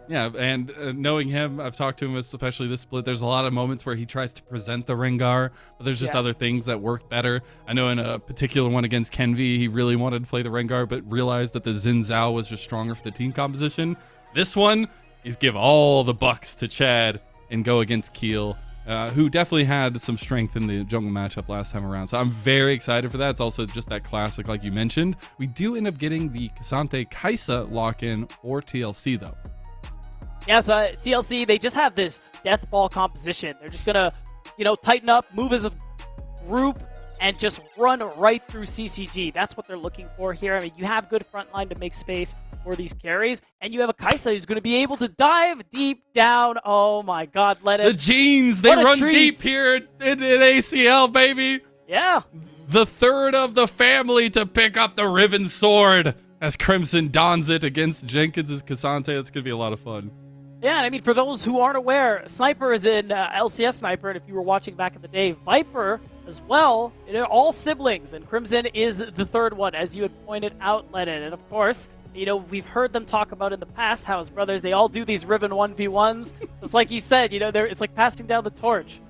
Yeah, and knowing him, I've talked to him, especially this split, there's a lot of moments where he tries to present the Rengar, but there's just other things that work better. I know in a particular one against Kenvi, he really wanted to play the Rengar, but realized that the Xin Zhao was just stronger for the team composition. This one is give all the bucks to Chad and go against Keel, who definitely had some strength in the jungle matchup last time around. So I'm very excited for that. It's also just that classic, like you mentioned. We do end up getting the Cassante Kaisa lock-in or TLC, though. Yeah, so TLC, they just have this death ball composition. They're just going to, tighten up, move as a group, and just run right through CCG. That's what they're looking for here. I mean, you have good front line to make space for these carries, and you have a Kaisa who's going to be able to dive deep down. Oh my god, let it. The Genes, they run deep here in ACL, baby. Yeah. The third of the family to pick up the Riven Sword as Crimson dons it against Jenkins' Cassante. It's going to be a lot of fun. Yeah, and I mean, for those who aren't aware, Sniper is in LCS Sniper, and if you were watching back in the day, Viper as well. They're all siblings, and Crimson is the third one, as you had pointed out, Lennon. And of course, you know, we've heard them talk about in the past how as brothers, they all do these Riven 1v1s. So it's like you said, you know, it's like passing down the torch.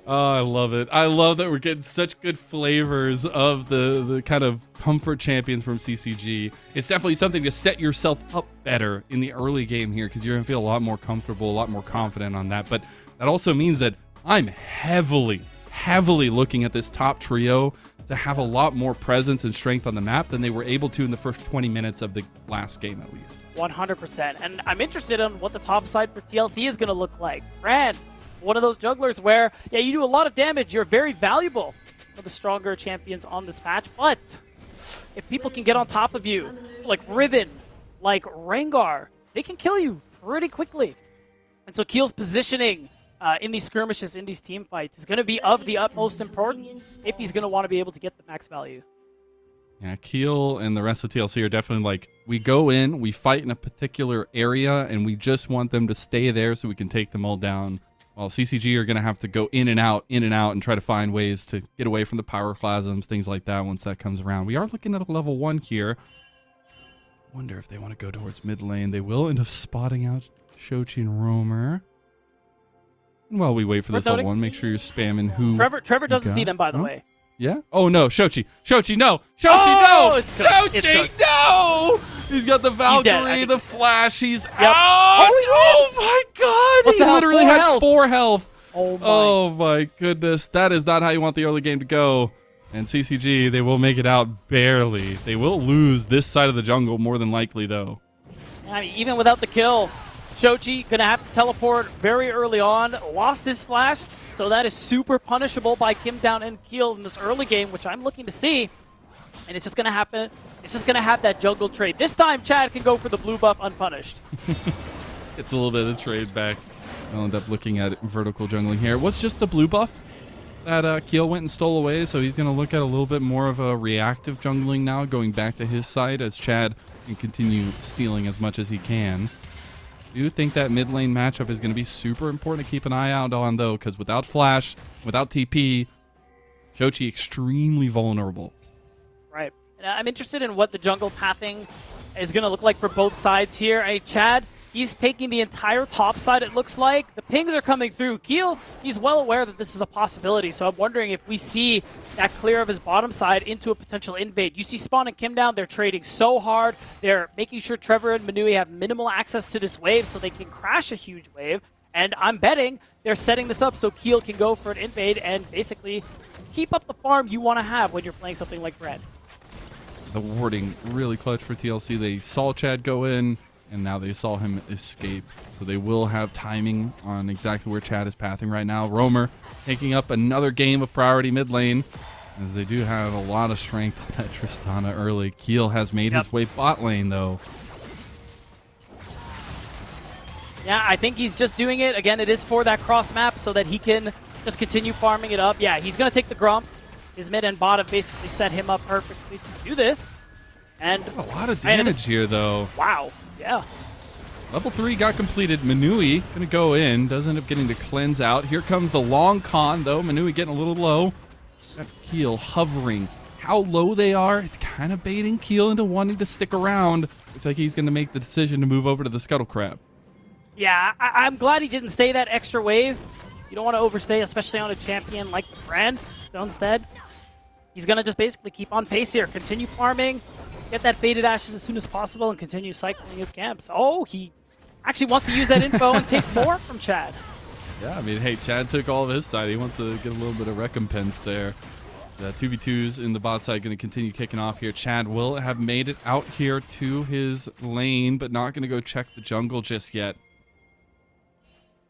Oh, I love it. I love that we're getting such good flavors of the kind of comfort champions from CCG. It's definitely something to set yourself up better in the early game here, because you're going to feel a lot more comfortable, a lot more confident on that. But that also means that I'm heavily looking at this top trio to have a lot more presence and strength on the map than they were able to in the first 20 minutes of the last game, at least. 100%. And I'm interested in what the top side for TLC is going to look like. Brand, one of those jugglers where, yeah, you do a lot of damage. You're very valuable for the stronger champions on this patch. But if people can get on top of you, like Riven, like Rengar, they can kill you pretty quickly. And so Keel's positioning in these skirmishes, in these team fights, is going to be of the utmost importance if he's going to want to be able to get the max value. Yeah, Keel and the rest of TLC are definitely like, we go in, we fight in a particular area, and we just want them to stay there so we can take them all down. While CCG are going to have to go in and out, and try to find ways to get away from the pyroclasms, things like that once that comes around. We are looking at a level 1 here. Wonder if they want to go towards mid lane. They will end up spotting out Shochi and Roamer. And while we wait for this level 1, make sure you're spamming who. Trevor doesn't see them, by the way. Yeah? Oh, no. Shochi, no! Shochi, oh, no! It's cooked. Shochi, no! He's got the Valkyrie, the Flash. He's out! Oh, my God! He literally had 4 health. Oh, my goodness. That is not how you want the early game to go. And CCG, they will make it out barely. They will lose this side of the jungle more than likely, though. I mean, even without the kill, Shochi gonna have to teleport very early on, lost his flash, so that is super punishable by Kim Down and Keel in this early game, which I'm looking to see. And it's just gonna happen. It's just gonna have that jungle trade. This time, Chad can go for the blue buff unpunished. It's a little bit of trade back. I'll end up looking at vertical jungling here. What's just the blue buff that Keel went and stole away, so he's gonna look at a little bit more of a reactive jungling now, going back to his side as Chad can continue stealing as much as he can. I do think that mid lane matchup is going to be super important to keep an eye out on, though, because without Flash, without TP, Shochi extremely vulnerable. Right. And I'm interested in what the jungle pathing is going to look like for both sides here. Hey, Chad, he's taking the entire top side, it looks like. The pings are coming through. Keel, he's well aware that this is a possibility, so I'm wondering if we see that clear of his bottom side into a potential invade. You see Spawn and Kim Down, they're trading so hard. They're making sure Trevor and Manui have minimal access to this wave so they can crash a huge wave. And I'm betting they're setting this up so Keel can go for an invade and basically keep up the farm you want to have when you're playing something like Red. The warding really clutch for TLC. They saw Chad go in, and now they saw him escape. So they will have timing on exactly where Chad is pathing right now. Roamer taking up another game of priority mid lane, as they do have a lot of strength on that Tristana early. Keel has made his way bot lane, though. Yeah, I think he's just doing it. Again, it is for that cross map so that he can just continue farming it up. Yeah, he's going to take the Grumps. His mid and bot have basically set him up perfectly to do this. And a lot of damage here, though. Wow. Yeah. Level 3 got completed. Manui going to go in. Does end up getting the cleanse out. Here comes the long con, though. Manui getting a little low. Got Keel hovering. How low they are, it's kind of baiting Keel into wanting to stick around. Looks like he's going to make the decision to move over to the Scuttle Crab. Yeah, I'm glad he didn't stay that extra wave. You don't want to overstay, especially on a champion like the Brand. So instead, he's going to just basically keep on pace here. Continue farming. Get that baited ashes as soon as possible and continue cycling his camps. Oh, he actually wants to use that info and take more from Chad. Yeah, I mean, hey, Chad took all of his side. He wants to get a little bit of recompense there. The 2v2s in the bot side going to continue kicking off here. Chad will have made it out here to his lane, but not going to go check the jungle just yet.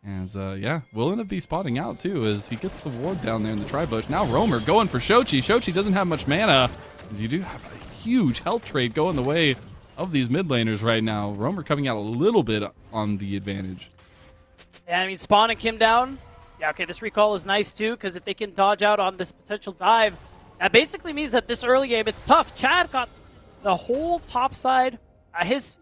As, yeah, will end up be spotting out, too, as he gets the ward down there in the tri-bush. Now Roamer going for Shochi. Shochi doesn't have much mana, as you do have a huge health trade going the way of these mid laners right now. Roamer coming out a little bit on the advantage. Yeah, I mean, Spawn and Kim Down. Yeah, okay, this recall is nice, too, because if they can dodge out on this potential dive, that basically means that this early game, it's tough. Chad got the whole top side.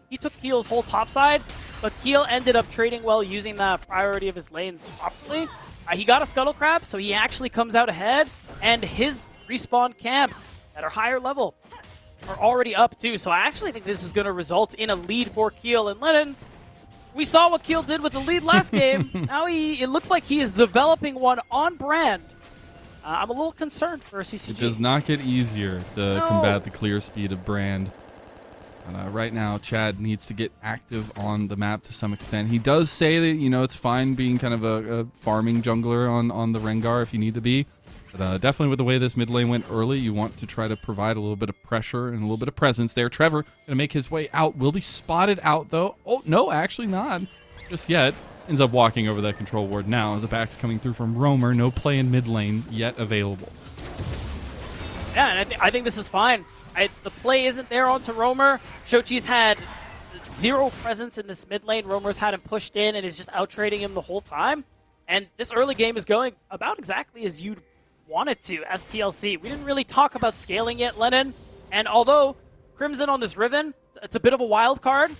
He took Keel's whole top side, but Keel ended up trading well, using the priority of his lanes properly. He got a Scuttle Crab, so he actually comes out ahead, and his respawn camps that are higher level are already up too. So I actually think this is going to result in a lead for Keel. And Lennon, we saw what Keel did with the lead last game. Now it looks like he is developing one on brand. I'm a little concerned for CCG. It does not get easier to combat the clear speed of Brand. And right now, Chad needs to get active on the map to some extent. He does say that, you know, it's fine being kind of a farming jungler on the Rengar if you need to be. But definitely with the way this mid lane went early, you want to try to provide a little bit of pressure and a little bit of presence there. Trevor going to make his way out. Will be spotted out, though. Oh, no, actually not. Just yet. Ends up walking over that control ward now as the back's coming through from Roamer. No play in mid lane yet available. Yeah, and I think this is fine. The play isn't there onto Roamer. Shochi's had zero presence in this mid lane. Roamer's had him pushed in and is just out-trading him the whole time. And this early game is going about exactly as you'd want it to as TLC. We didn't really talk about scaling yet, Lennon. And although Crimson on this Riven, it's a bit of a wild card,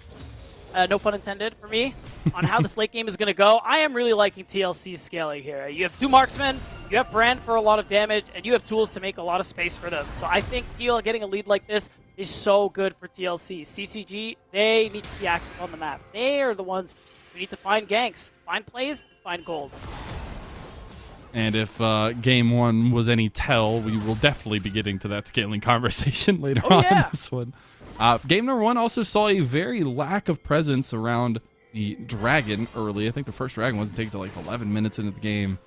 no pun intended for me, on how this late game is going to go, I am really liking TLC's scaling here. You have two marksmen, you have Brand for a lot of damage, and you have tools to make a lot of space for them. So I think Keel getting a lead like this is so good for TLC. CCG, they need to be active on the map. They are the ones who need to find ganks, find plays, and find gold. And if game one was any tell, we will definitely be getting to that scaling conversation later on in this one. Game number one also saw a very lack of presence around the dragon early. I think the first dragon wasn't taken to like 11 minutes into the game.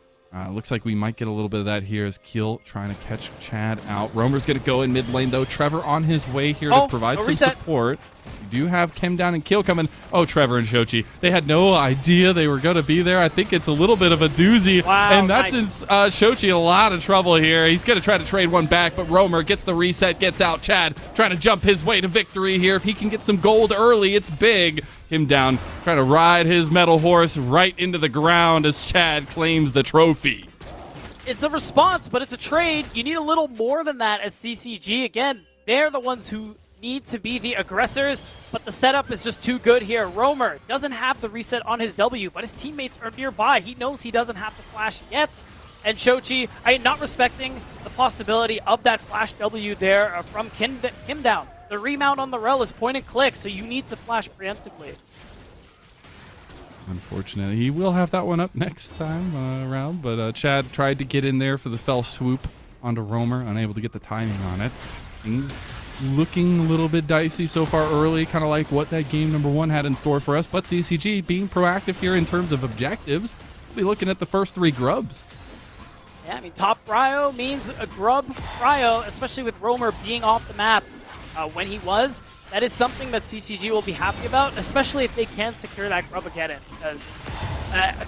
Looks like we might get a little bit of that here as Keel trying to catch Chad out. Roamer's going to go in mid lane, though. Trevor on his way here to provide some support. You do have Kim down and Keel coming. Oh, Trevor and Shochi. They had no idea they were going to be there. I think it's a little bit of a doozy. Wow, and that's Shochi a lot of trouble here. He's going to try to trade one back, but Roamer gets the reset, gets out. Chad trying to jump his way to victory here. If he can get some gold early, it's big. Him down, trying to ride his metal horse right into the ground as Chad claims the trophy. It's a response, but it's a trade. You need a little more than that as CCG. Again, they're the ones who need to be the aggressors, but the setup is just too good here. Roamer doesn't have the reset on his W, but his teammates are nearby. He knows he doesn't have to flash yet. And Shochi, not respecting the possibility of that flash W there from Kim down. The remount on the rel is point and click, so you need to flash preemptively. Unfortunately, he will have that one up next time around, but Chad tried to get in there for the fell swoop onto Roamer, unable to get the timing on it. Things looking a little bit dicey so far early, kind of like what that game number one had in store for us, but CCG being proactive here in terms of objectives. We'll be looking at the first three grubs. Yeah, I mean, top Cryo means a grub Cryo, especially with Roamer being off the map when he was. That is something that CCG will be happy about, especially if they can secure that grub again. Because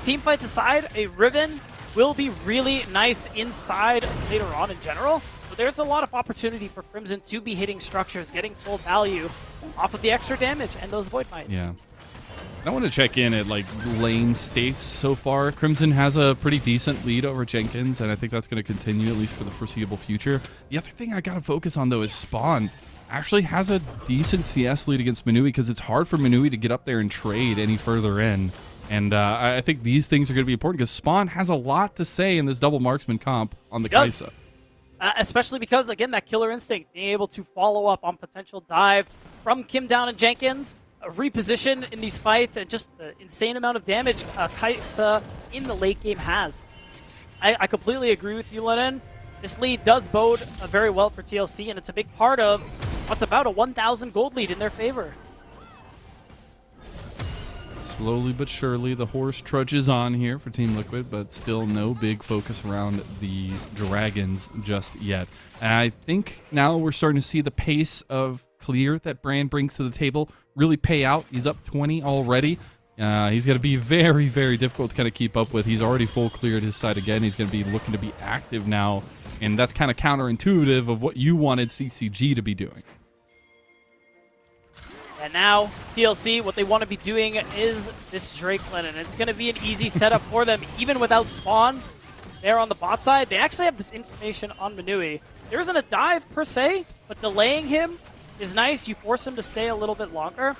team fights aside, a Riven will be really nice inside later on in general. So there's a lot of opportunity for Crimson to be hitting structures, getting full value off of the extra damage and those Void Mites. Yeah. I want to check in at like lane states so far. Crimson has a pretty decent lead over Jenkins, and I think that's going to continue at least for the foreseeable future. The other thing I got to focus on, though, is Spawn actually has a decent CS lead against Manui because it's hard for Manui to get up there and trade any further in. And I think these things are going to be important because Spawn has a lot to say in this double marksman comp on the Kai'Sa. Especially because, again, that killer instinct, being able to follow up on potential dive from Kim down and Jenkins, reposition in these fights, and just the insane amount of damage Kai'Sa in the late game has. I completely agree with you, Lennon. This lead does bode very well for TLC, and it's a big part of what's about a 1,000 gold lead in their favor. Slowly but surely, the horse trudges on here for Team Liquid, but still no big focus around the Dragons just yet. And I think now we're starting to see the pace of clear that Brand brings to the table really pay out. He's up 20 already. He's going to be very, very difficult to kind of keep up with. He's already full cleared his side again. He's going to be looking to be active now, and that's kind of counterintuitive of what you wanted CCG to be doing. And now, TLC, what they want to be doing is this Drake Lennon. It's going to be an easy setup for them, even without Spawn there on the bot side. They actually have this information on Manui. There isn't a dive per se, but delaying him is nice. You force him to stay a little bit longer.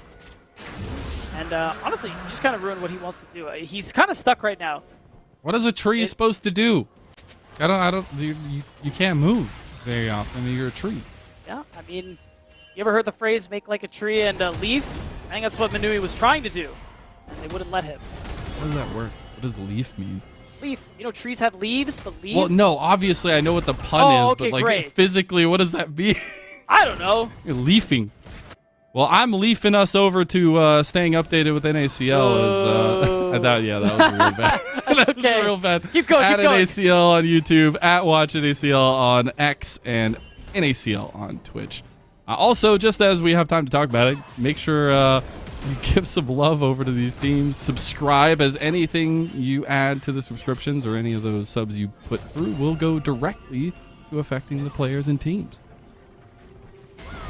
And honestly, you just kind of ruined what he wants to do. He's kind of stuck right now. What is a tree supposed to do? You can't move very often. You're a tree. Yeah, I mean, you ever heard the phrase "make like a tree and leave"? I think that's what Manui was trying to do, and they wouldn't let him. How does that work? What does leaf mean? Leaf. You know, trees have leaves, but leaf. Well, no. Obviously, I know what the pun is, okay, but like great. physically, what does that mean? I don't know. You're leafing. Well, I'm leafing us over to staying updated with NACL. I thought, yeah, that was real bad. That was real bad. Keep going, at keep going. NACL on YouTube, at Watch NACL on X, and NACL on Twitch. Also, just as we have time to talk about it, make sure you give some love over to these teams. Subscribe, as anything you add to the subscriptions or any of those subs you put through will go directly to affecting the players and teams.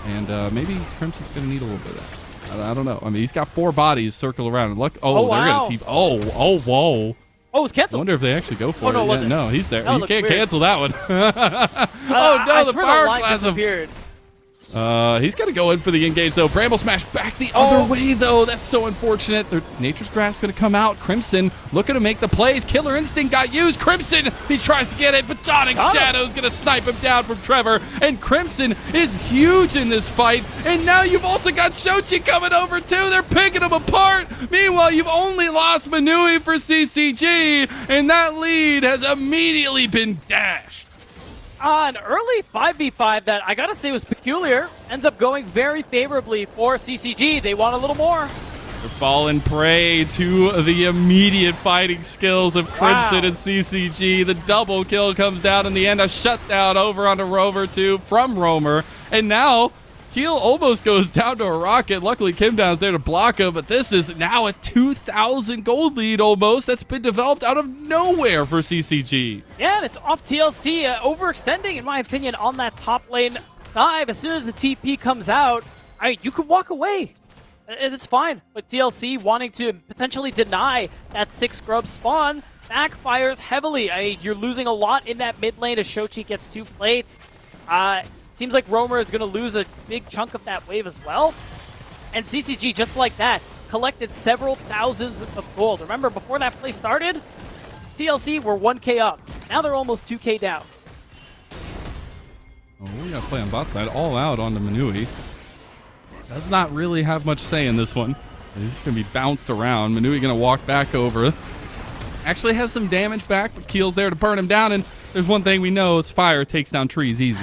And maybe Crimson's going to need a little bit of that. I don't know. I mean, he's got 4 bodies circle around. And look, they're wow. going to team. Oh, whoa. Oh, it's canceled. I wonder if they actually go for it. No, it No, he's there. That You can't weird. cancel that one. Oh, no, the power line plasm. disappeared. He's got to go in for the engage, though. Bramble Smash back the other way, though. That's so unfortunate. Nature's Grasp going to come out. Crimson looking to make the plays. Killer Instinct got used. Crimson, he tries to get it, but Dawning Shadow's going to snipe him down from Trevor. And Crimson is huge in this fight. And now you've also got Shochi coming over, too. They're picking him apart. Meanwhile, you've only lost Manui for CCG, and that lead has immediately been dashed. An early 5v5 that I gotta say was peculiar. Ends up going very favorably for CCG. They want a little more. They're falling prey to the immediate fighting skills of Crimson and CCG. The double kill comes down in the end. A shutdown over onto Rover 2 from Roamer. And now Keel almost goes down to a rocket. Luckily, Kim Down's there to block him, but this is now a 2,000 gold lead almost that's been developed out of nowhere for CCG. Yeah, and it's off TLC, overextending, in my opinion, on that top lane dive. As soon as the TP comes out, you can walk away. It's fine. But TLC wanting to potentially deny that 6 scrub spawn backfires heavily. You're losing a lot in that mid lane as Shochi gets 2 plates. Seems like Roamer is going to lose a big chunk of that wave as well. And CCG, just like that, collected several thousands of gold. Remember, before that play started, TLC were 1k up. Now they're almost 2k down. Oh, we got to play on bot side. All out onto Manui. Does not really have much say in this one. He's just going to be bounced around. Manui going to walk back over. Actually has some damage back, but Keel's there to burn him down. And there's one thing we know, is fire takes down trees easy.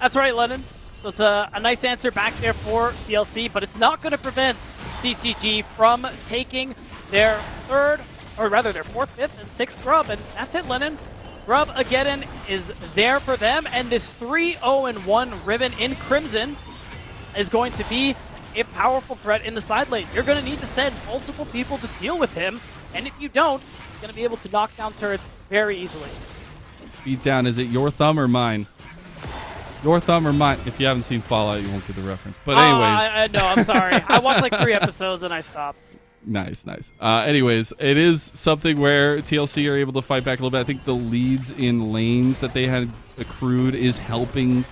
That's right, Lennon. So it's a nice answer back there for TLC, but it's not going to prevent CCG from taking their 4th, 5th, and 6th grub. And that's it, Lennon. Grub Ageddon is there for them, and this 3-0-1 Riven in Crimson is going to be a powerful threat in the side lane. You're going to need to send multiple people to deal with him, and if you don't, he's going to be able to knock down turrets very easily. Beatdown, is it your thumb or mine? Your thumb or mine? If you haven't seen Fallout, you won't get the reference. But anyways. No, I'm sorry. I watched like 3 episodes and I stopped. Nice. Anyways, it is something where TLC are able to fight back a little bit. I think the leads in lanes that they had accrued is helping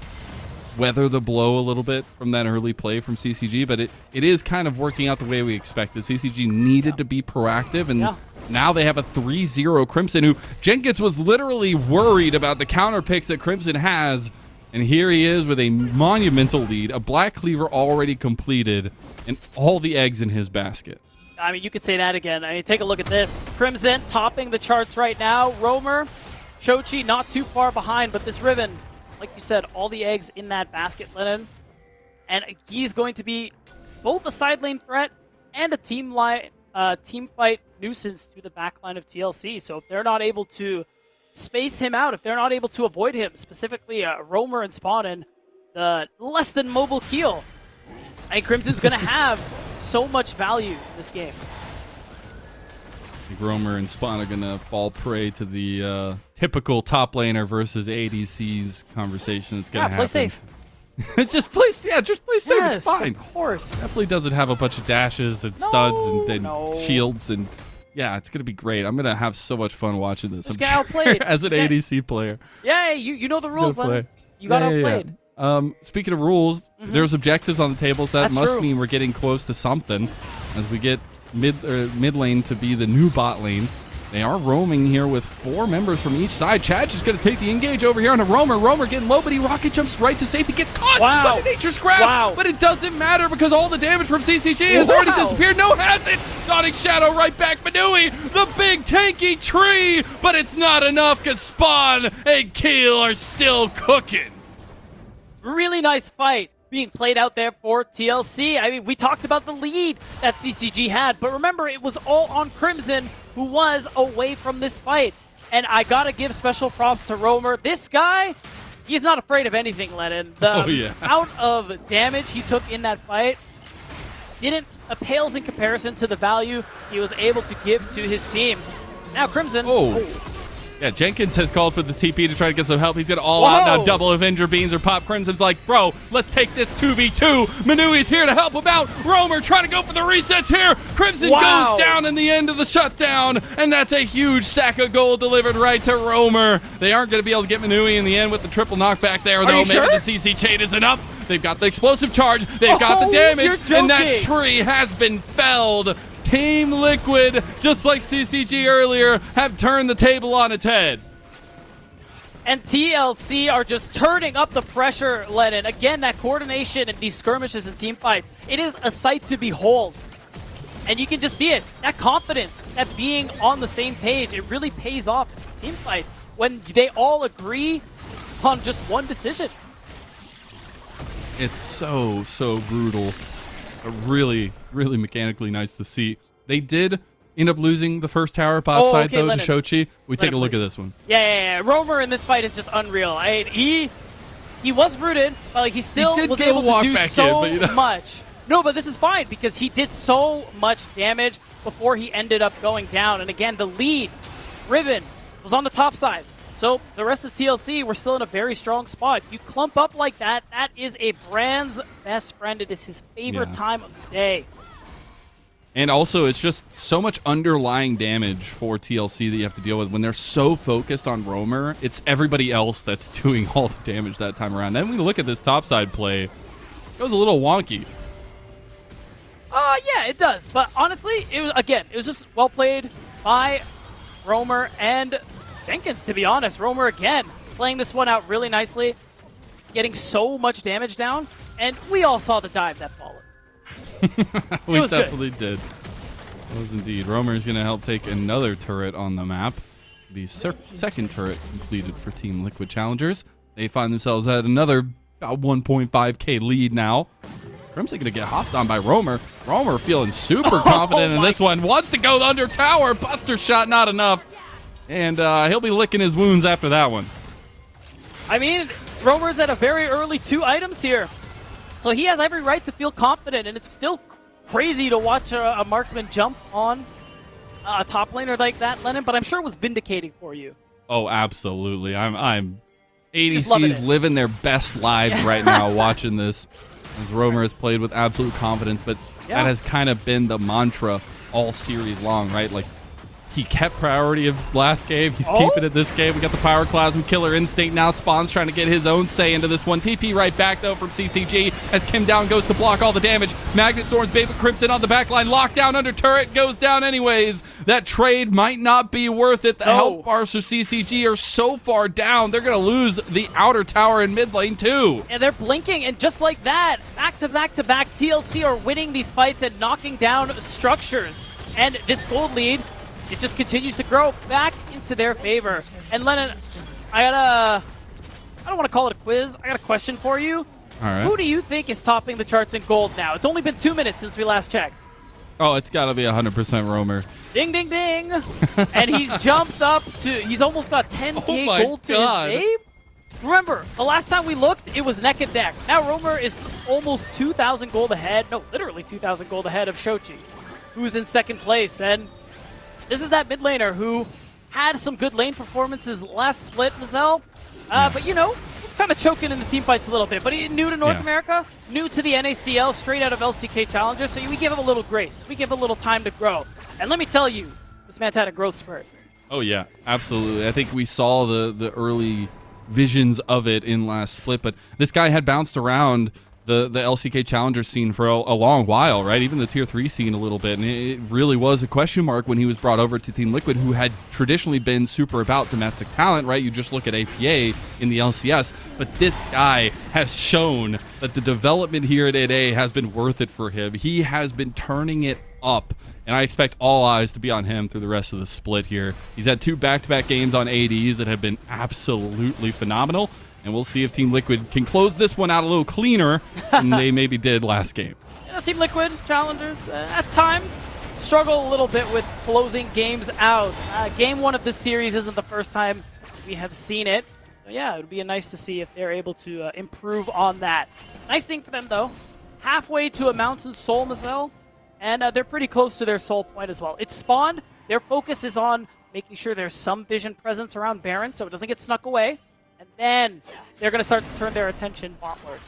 weather the blow a little bit from that early play from CCG, but it is kind of working out the way we expected. CCG needed to be proactive, and now they have a 3-0 Crimson, who Jenkins was literally worried about the counter picks that Crimson has, and here he is with a monumental lead, a Black Cleaver already completed, and all the eggs in his basket. I mean, you could say that again. I mean, take a look at this. Crimson topping the charts right now. Roamer, Shochi not too far behind, but this Riven, like you said, all the eggs in that basket, Lennon. And he's going to be both a side lane threat and a team fight nuisance to the backline of TLC. So if they're not able to space him out, if they're not able to avoid him, specifically Roamer and Spawn and the less than mobile Keel, I think Crimson's going to have so much value in this game. I think Roamer and Spawn are going to fall prey to the typical top laner versus ADC's conversation that's going to happen. Play safe. just play safe. Yes, it's fine. Of course. Definitely doesn't have a bunch of dashes and studs and shields and yeah, it's gonna be great. I'm gonna have so much fun watching this. Just get outplayed as an ADC player. Yeah, you know the rules, Lennon. You got outplayed. Speaking of rules, there's objectives on the table, so that That's must true. mean we're getting close to something as we get mid lane to be the new bot lane. They are roaming here with 4 members from each side. Chad just going to take the engage over here on a Roamer. Roamer getting low, but he rocket jumps right to safety. Gets caught by the Nature's Grasp. Wow. But it doesn't matter because all the damage from CCG has already disappeared. No, hasn't. Dotting Shadow right back. Manui, the big tanky tree. But it's not enough because Spawn and Keel are still cooking. Really nice fight being played out there for TLC. I mean, we talked about the lead that CCG had, but remember, it was all on Crimson, who was away from this fight. And I gotta give special props to Roamer. This guy, he's not afraid of anything, Lennon. The amount of damage he took in that fight pales in comparison to the value he was able to give to his team. Now Crimson. Yeah, Jenkins has called for the TP to try to get some help. He's going to all out now. Double Avenger Beans or Pop. Crimson's like, bro, let's take this 2v2. Manui's here to help him out. Roamer trying to go for the resets here. Crimson goes down in the end of the shutdown, and that's a huge sack of gold delivered right to Roamer. They aren't going to be able to get Manui in the end with the triple knockback there, though. Maybe the CC chain is enough. They've got the explosive charge. They've got the damage, and that tree has been felled. Team Liquid, just like CCG earlier, have turned the table on its head. And TLC are just turning up the pressure, Lennon. Again, that coordination and these skirmishes and team fight, it is a sight to behold. And you can just see it. That confidence, that being on the same page, it really pays off in these team fights when they all agree on just one decision. It's so brutal. Really mechanically nice to see. They did end up losing the first tower bot side, though, to Shochi. We take a look at this one. Yeah. Roamer in this fight is just unreal. He was rooted, but like, he still was able to do so much. No, but this is fine because he did so much damage before he ended up going down. And again, the lead, Riven, was on the top side. So the rest of TLC, we're still in a very strong spot. You clump up like that, that is a brand's best friend. It is his favorite time of the day. And also, it's just so much underlying damage for TLC that you have to deal with. When they're so focused on Roamer, it's everybody else that's doing all the damage that time around. Then when we look at this topside play, it goes a little wonky. Yeah, it does. But honestly, it was just well played by Roamer and Jenkins, to be honest. Roamer, again, playing this one out really nicely, getting so much damage down, and we all saw the dive that followed. We definitely did. It was indeed. Roamer is going to help take another turret on the map. The second turret completed for Team Liquid Challengers. They find themselves at another about 1.5k lead now. Crimson going to get hopped on by Roamer. Roamer feeling super confident in this one. Wants to go under tower. Buster shot, not enough. And he'll be licking his wounds after that one. I mean, Roamer's at a very early 2 items here. So he has every right to feel confident, and it's still crazy to watch a marksman jump on a top laner like that, Lennon, but I'm sure it was vindicating for you. Oh, absolutely. I'm ADCs living their best lives right now watching this, as Roamer has played with absolute confidence, but that has kind of been the mantra all series long, right? Like, he kept priority of last game. He's keeping it this game. We got the Pyroclasm, Killer Instinct. Now Spawn's trying to get his own say into this one. TP right back, though, from CCG as Kim Down goes to block all the damage. Magnet Swords, Baby Crimson on the back line. Locked down under turret. Goes down anyways. That trade might not be worth it. The health bars for CCG are so far down. They're going to lose the outer tower in mid lane, too. And they're blinking, and just like that, back to back to back, TLC are winning these fights and knocking down structures. And this gold lead, it just continues to grow back into their favor. And Lennon, I don't want to call it a quiz. I got a question for you. All right. Who do you think is topping the charts in gold now? It's only been 2 minutes since we last checked. Oh, it's got to be 100% Roamer. Ding, ding, ding. And he's jumped up to, he's almost got 10k gold to his name. Remember, the last time we looked, it was neck and neck. Now Roamer is almost 2,000 gold ahead. No, literally 2,000 gold ahead of Shochi, who's in second place. And this is that mid laner who had some good lane performances last split, Mazel. But, you know, he's kind of choking in the team fights a little bit. But he's new to North America, new to the NACL, straight out of LCK Challenger. So we give him a little grace. We give him a little time to grow. And let me tell you, this man's had a growth spurt. Oh, yeah, absolutely. I think we saw the early visions of it in last split, but this guy had bounced around the LCK Challenger scene for a long while, right? Even the Tier 3 scene a little bit, and it really was a question mark when he was brought over to Team Liquid, who had traditionally been super about domestic talent, right? You just look at APA in the LCS, but this guy has shown that the development here at NA has been worth it for him. He has been turning it up, and I expect all eyes to be on him through the rest of the split here. He's had 2 back-to-back games on ADs that have been absolutely phenomenal, and we'll see if Team Liquid can close this one out a little cleaner than they maybe did last game. Yeah, Team Liquid challengers at times struggle a little bit with closing games out. Game 1 of this series isn't the first time we have seen it. So yeah, it would be nice to see if they're able to improve on that. Nice thing for them, though, halfway to a Mountain Soul Mazel, and they're pretty close to their soul point as well. It's spawned. Their focus is on making sure there's some vision presence around Baron so it doesn't get snuck away. And then they're going to start to turn their attention botward.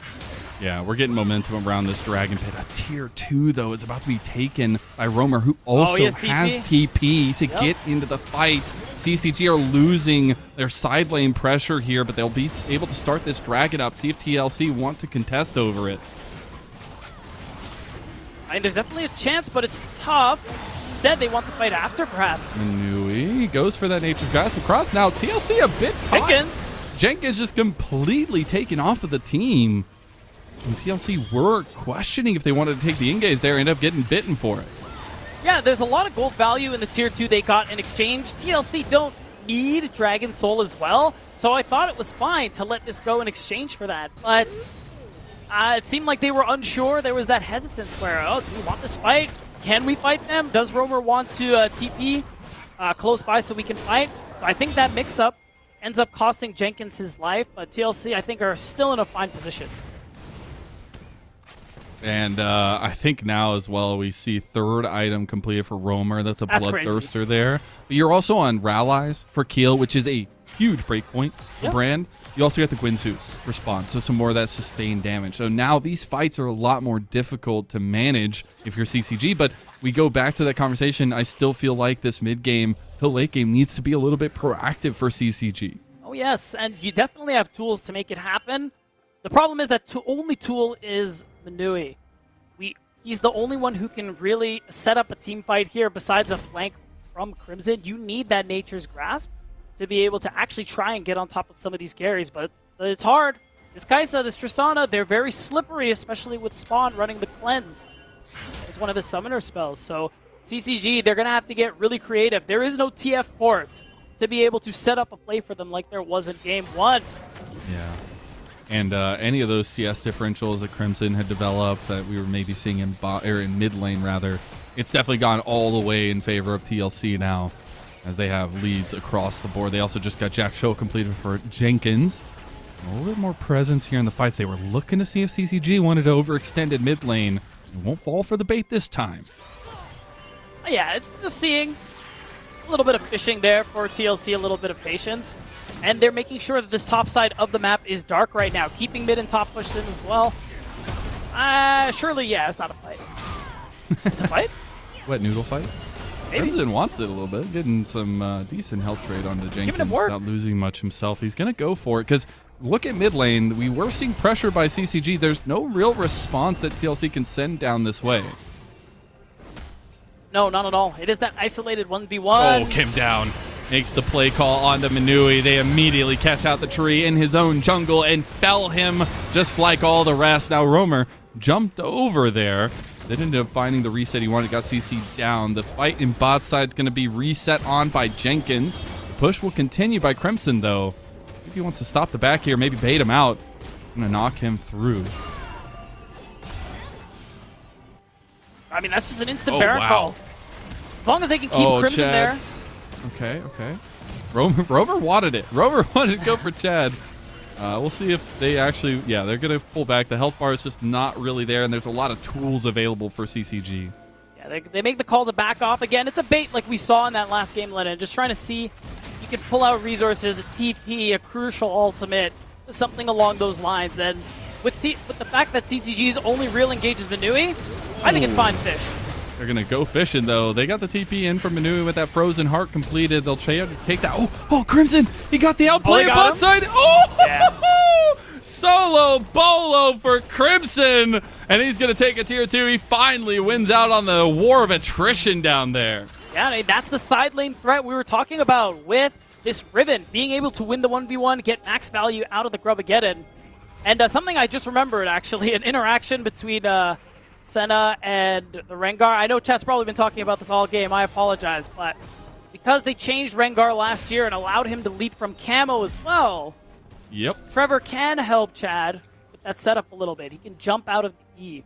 Yeah, we're getting momentum around this Dragon Pit. A Tier 2, though, is about to be taken by Romer, who also has TP to get into the fight. CCG are losing their side lane pressure here, but they'll be able to start this Dragon up, see if TLC want to contest over it. I mean, there's definitely a chance, but it's tough. Instead, they want the fight after, perhaps. Manui goes for that Nature's Grasp across. Now, TLC a bit Jenkins. Jenkins just completely taken off of the team. And TLC were questioning if they wanted to take the engage there, end up getting bitten for it. Yeah, there's a lot of gold value in the Tier 2 they got in exchange. TLC don't need Dragon Soul as well, so I thought it was fine to let this go in exchange for that. But it seemed like they were unsure. There was that hesitance where, oh, do we want this fight? Can we fight them? Does Romer want to TP close by so we can fight? So I think that mix-up ends up costing Jenkins his life, but TLC, I think, are still in a fine position. And I think now as well we see 3rd item completed for Romer. That's a Bloodthirster there. But you're also on Rallies for Keel, which is a huge breakpoint for Brand. You also got the Gwynsu's response, so some more of that sustained damage. So now these fights are a lot more difficult to manage if you're CCG, but we go back to that conversation. I still feel like this mid-game to late game needs to be a little bit proactive for CCG. Oh, yes, and you definitely have tools to make it happen. The problem is that only tool is Manui. He's the only one who can really set up a team fight here besides a flank from Crimson. You need that Nature's Grasp to be able to actually try and get on top of some of these carries, but it's hard. This Kaisa, this Tristana, they're very slippery, especially with Spawn running the Cleanse. It's one of his summoner spells, so CCG, they're going to have to get really creative. There is no TF port to be able to set up a play for them like there was in Game 1. Yeah. And any of those CS differentials that Crimson had developed that we were maybe seeing in mid lane, rather, it's definitely gone all the way in favor of TLC now, as they have leads across the board. They also just got Jack Show completed for Jenkins. A little bit more presence here in the fights. They were looking to see if CCG wanted to overextend at mid lane. It won't fall for the bait this time. Yeah, it's just seeing a little bit of fishing there for TLC, a little bit of patience. And they're making sure that this top side of the map is dark right now, keeping mid and top pushed in as well. Surely, yeah, it's not a fight. It's a fight? Wet noodle fight? Maybe. Crimson wants it a little bit, getting some decent health trade onto Jenkins without losing much himself. He's going to go for it, because look at mid lane. We were seeing pressure by CCG. There's no real response that TLC can send down this way. No, not at all. It is that isolated 1v1. Oh, Kim down. Makes the play call onto Manui. They immediately catch out the tree in his own jungle and fell him just like all the rest. Now Romer jumped over there. They ended up finding the reset he wanted, got CC down. The fight in bot side is going to be reset on by Jenkins. The push will continue by Crimson, though. If he wants to stop the back here, maybe bait him out. Going to knock him through. I mean, that's just an instant Baron call. As long as they can keep Crimson there. Okay. Romer wanted it. Romer wanted to go for Chad. We'll see if they actually, they're going to pull back. The health bar is just not really there, and there's a lot of tools available for CCG. Yeah, they make the call to back off. Again, it's a bait like we saw in that last game, Lennon. Just trying to see if you can pull out resources, a TP, a crucial ultimate, something along those lines. And with the fact that CCG's only real engage is Manui, I think it's fine fish. They're going to go fishing, though. They got the TP in from Manui with that Frozen Heart completed. They'll take that. Oh, Crimson. He got the outplay at bot side. Oh, yeah. Solo bolo for Crimson. And he's going to take a tier 2. He finally wins out on the war of attrition down there. Yeah, that's the side lane threat we were talking about with this Riven being able to win the 1v1, get max value out of the Grubageddon. And something I just remembered, actually, an interaction between Senna and the Rengar. I know chat's probably been talking about this all game. I apologize. But because they changed Rengar last year and allowed him to leap from camo as well, yep, Trevor can help Chad with that setup a little bit. He can jump out of the E,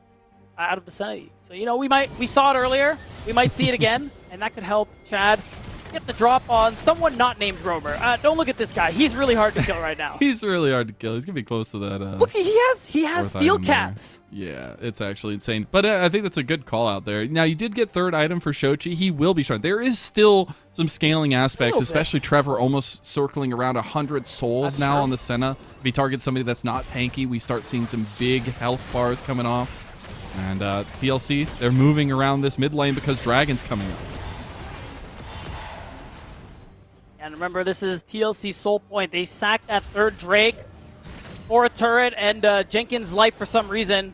out of the Senna E. So, you know, we saw it earlier. We might see it again, and that could help Chad get the drop on someone not named Romer. Don't look at this guy. He's really hard to kill right now. He's really hard to kill. He's going to be close to that. Look, he has steel caps. Yeah, it's actually insane. But I think that's a good call out there. Now, you did get third item for Shochi. He will be strong. There is still some scaling aspects, especially Trevor almost circling around 100 souls now on the Senna. If he targets somebody that's not tanky, we start seeing some big health bars coming off. And TLC, they're moving around this mid lane because Dragon's coming up. And remember, this is TLC Soul Point. They sacked that third Drake for a turret, and Jenkins' life for some reason.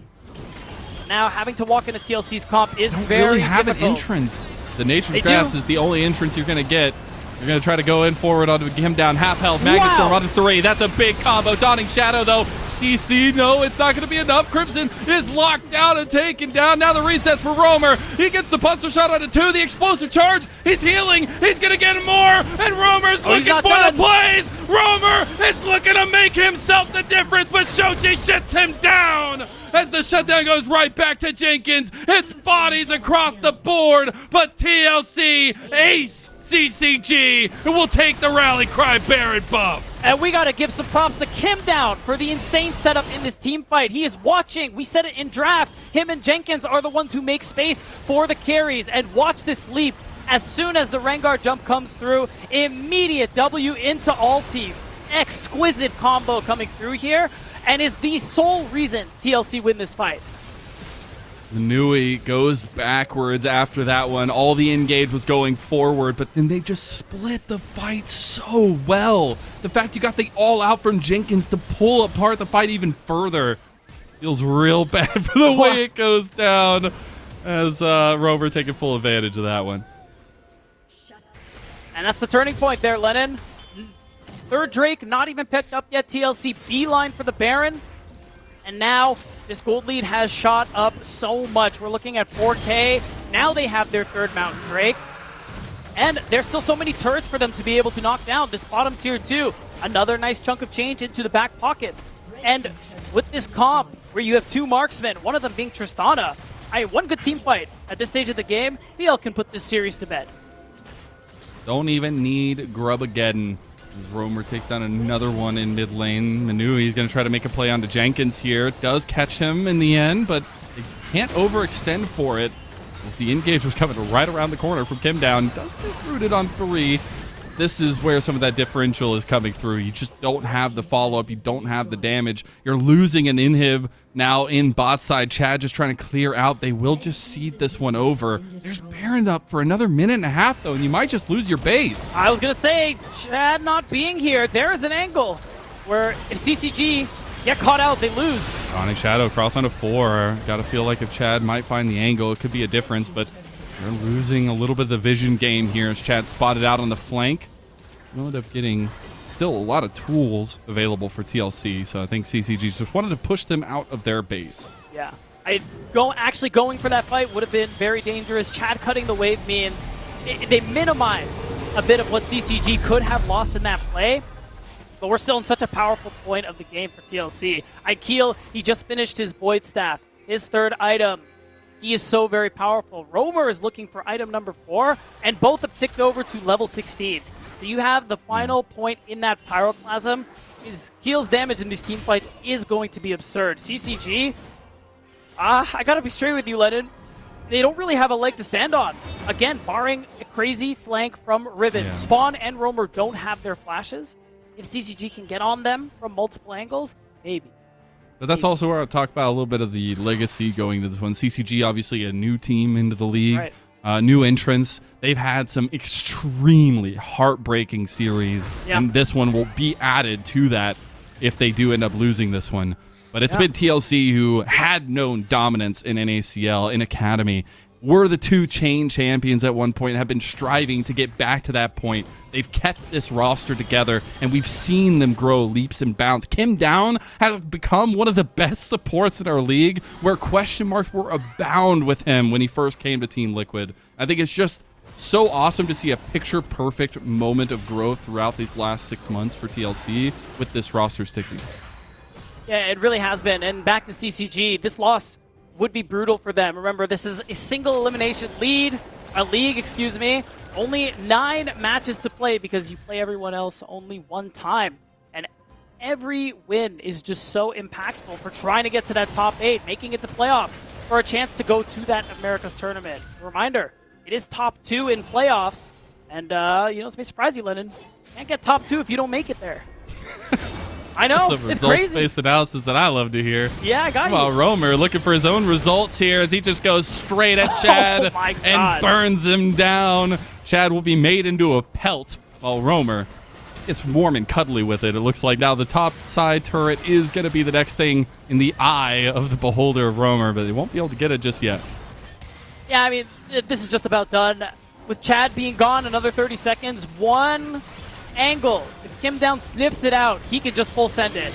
Now, having to walk into TLC's comp is very really have difficult. An entrance. The Nature's Grasp is the only entrance you're going to get. You're going to try to go in forward onto him down half health. Magnet Storm onto 3. That's a big combo. Dawning Shadow, though. CC, no, it's not going to be enough. Crimson is locked down and taken down. Now the resets for Romer. He gets the Buster Shot onto 2. The explosive charge. He's healing. He's going to get more. And Romer's looking for the plays. Romer is looking to make himself the difference, but Shochi shuts him down. As the shutdown goes right back to Jenkins. It's bodies across the board, but TLC ace CCG will take the rally cry Baron buff. And we got to give some props to Kim Down for the insane setup in this team fight. He is watching. We said it in draft. Him and Jenkins are the ones who make space for the carries. And watch this leap. As soon as the Rengar jump comes through, immediate W into ulti. Exquisite combo coming through here, and is the sole reason TLC win this fight. Nui goes backwards after that one. All the engage was going forward, but then they just split the fight so well. The fact you got the all out from Jenkins to pull apart the fight even further feels real bad for the way it goes down, as Rover taking full advantage of that one. And that's the turning point there, Lennon. Third Drake not even picked up yet. TLC beeline for the Baron. And now this gold lead has shot up so much. We're looking at 4K. Now they have their third Mountain Drake. And there's still so many turrets for them to be able to knock down. This bottom tier 2, another nice chunk of change into the back pockets. And with this comp, where you have 2 marksmen, one of them being Tristana, one good team fight at this stage of the game, TL can put this series to bed. Don't even need Grubageddon. Romer takes down another one in mid lane. Manui is going to try to make a play onto Jenkins here. Does catch him in the end, but they can't overextend for it, as the engage was coming right around the corner from Kim Down. Does get rooted on 3. This is where some of that differential is coming through. You just don't have the follow-up. You don't have the damage. You're losing an inhib now in bot side. Chad just trying to clear out. They will just seed this one over. There's Baron up for another minute and a half, though, and you might just lose your base. I was going to say, Chad not being here, there is an angle where if CCG get caught out, they lose. Dawning Shadow cross onto 4. Got to feel like if Chad might find the angle, it could be a difference, but they're losing a little bit of the vision game here as Chad spotted out on the flank. We'll end up getting still a lot of tools available for TLC, so I think CCG just wanted to push them out of their base. Yeah. Actually going for that fight would have been very dangerous. Chad cutting the wave means they minimize a bit of what CCG could have lost in that play, but we're still in such a powerful point of the game for TLC. Ikeel, he just finished his Void Staff, his third item. He is so very powerful. Romer is looking for item number 4, and both have ticked over to level 16. So you have the final point in that Pyroclasm. His Keel's damage in these team fights is going to be absurd. CCG, I gotta be straight with you, Lennon. They don't really have a leg to stand on. Again, barring a crazy flank from Riven. Spawn and Romer don't have their flashes. If CCG can get on them from multiple angles, maybe. But that's also where I'll talk about a little bit of the legacy going to this one. CCG, obviously a new team into the league, new entrants. They've had some extremely heartbreaking series, and this one will be added to that if they do end up losing this one. But it's been TLC who had known dominance in NACL, in Academy, were the 2 chain champions at one point, have been striving to get back to that point. They've kept this roster together, and we've seen them grow leaps and bounds. Kim Down has become one of the best supports in our league, where question marks were abound with him when he first came to Team Liquid. I think it's just so awesome to see a picture-perfect moment of growth throughout these last 6 months for TLC with this roster sticking. Yeah, it really has been. And back to CCG, this loss would be brutal for them. Remember, this is a single elimination league, excuse me. Only 9 matches to play because you play everyone else only 1 time. And every win is just so impactful for trying to get to that top 8, making it to playoffs, for a chance to go to that America's tournament. Reminder, it is top 2 in playoffs. And, this may surprise you, Lennon. You can't get top 2 if you don't make it there. I know, That's some it's crazy. results-based analysis that I love to hear. Yeah, I got you. Well, Romer looking for his own results here as he just goes straight at Chad and burns him down. Chad will be made into a pelt while Romer gets warm and cuddly with it. It looks like now the top side turret is going to be the next thing in the eye of the beholder of Romer, but they won't be able to get it just yet. Yeah, I mean, this is just about done. With Chad being gone another 30 seconds, one angle. If Kim Down sniffs it out, he can just full send it.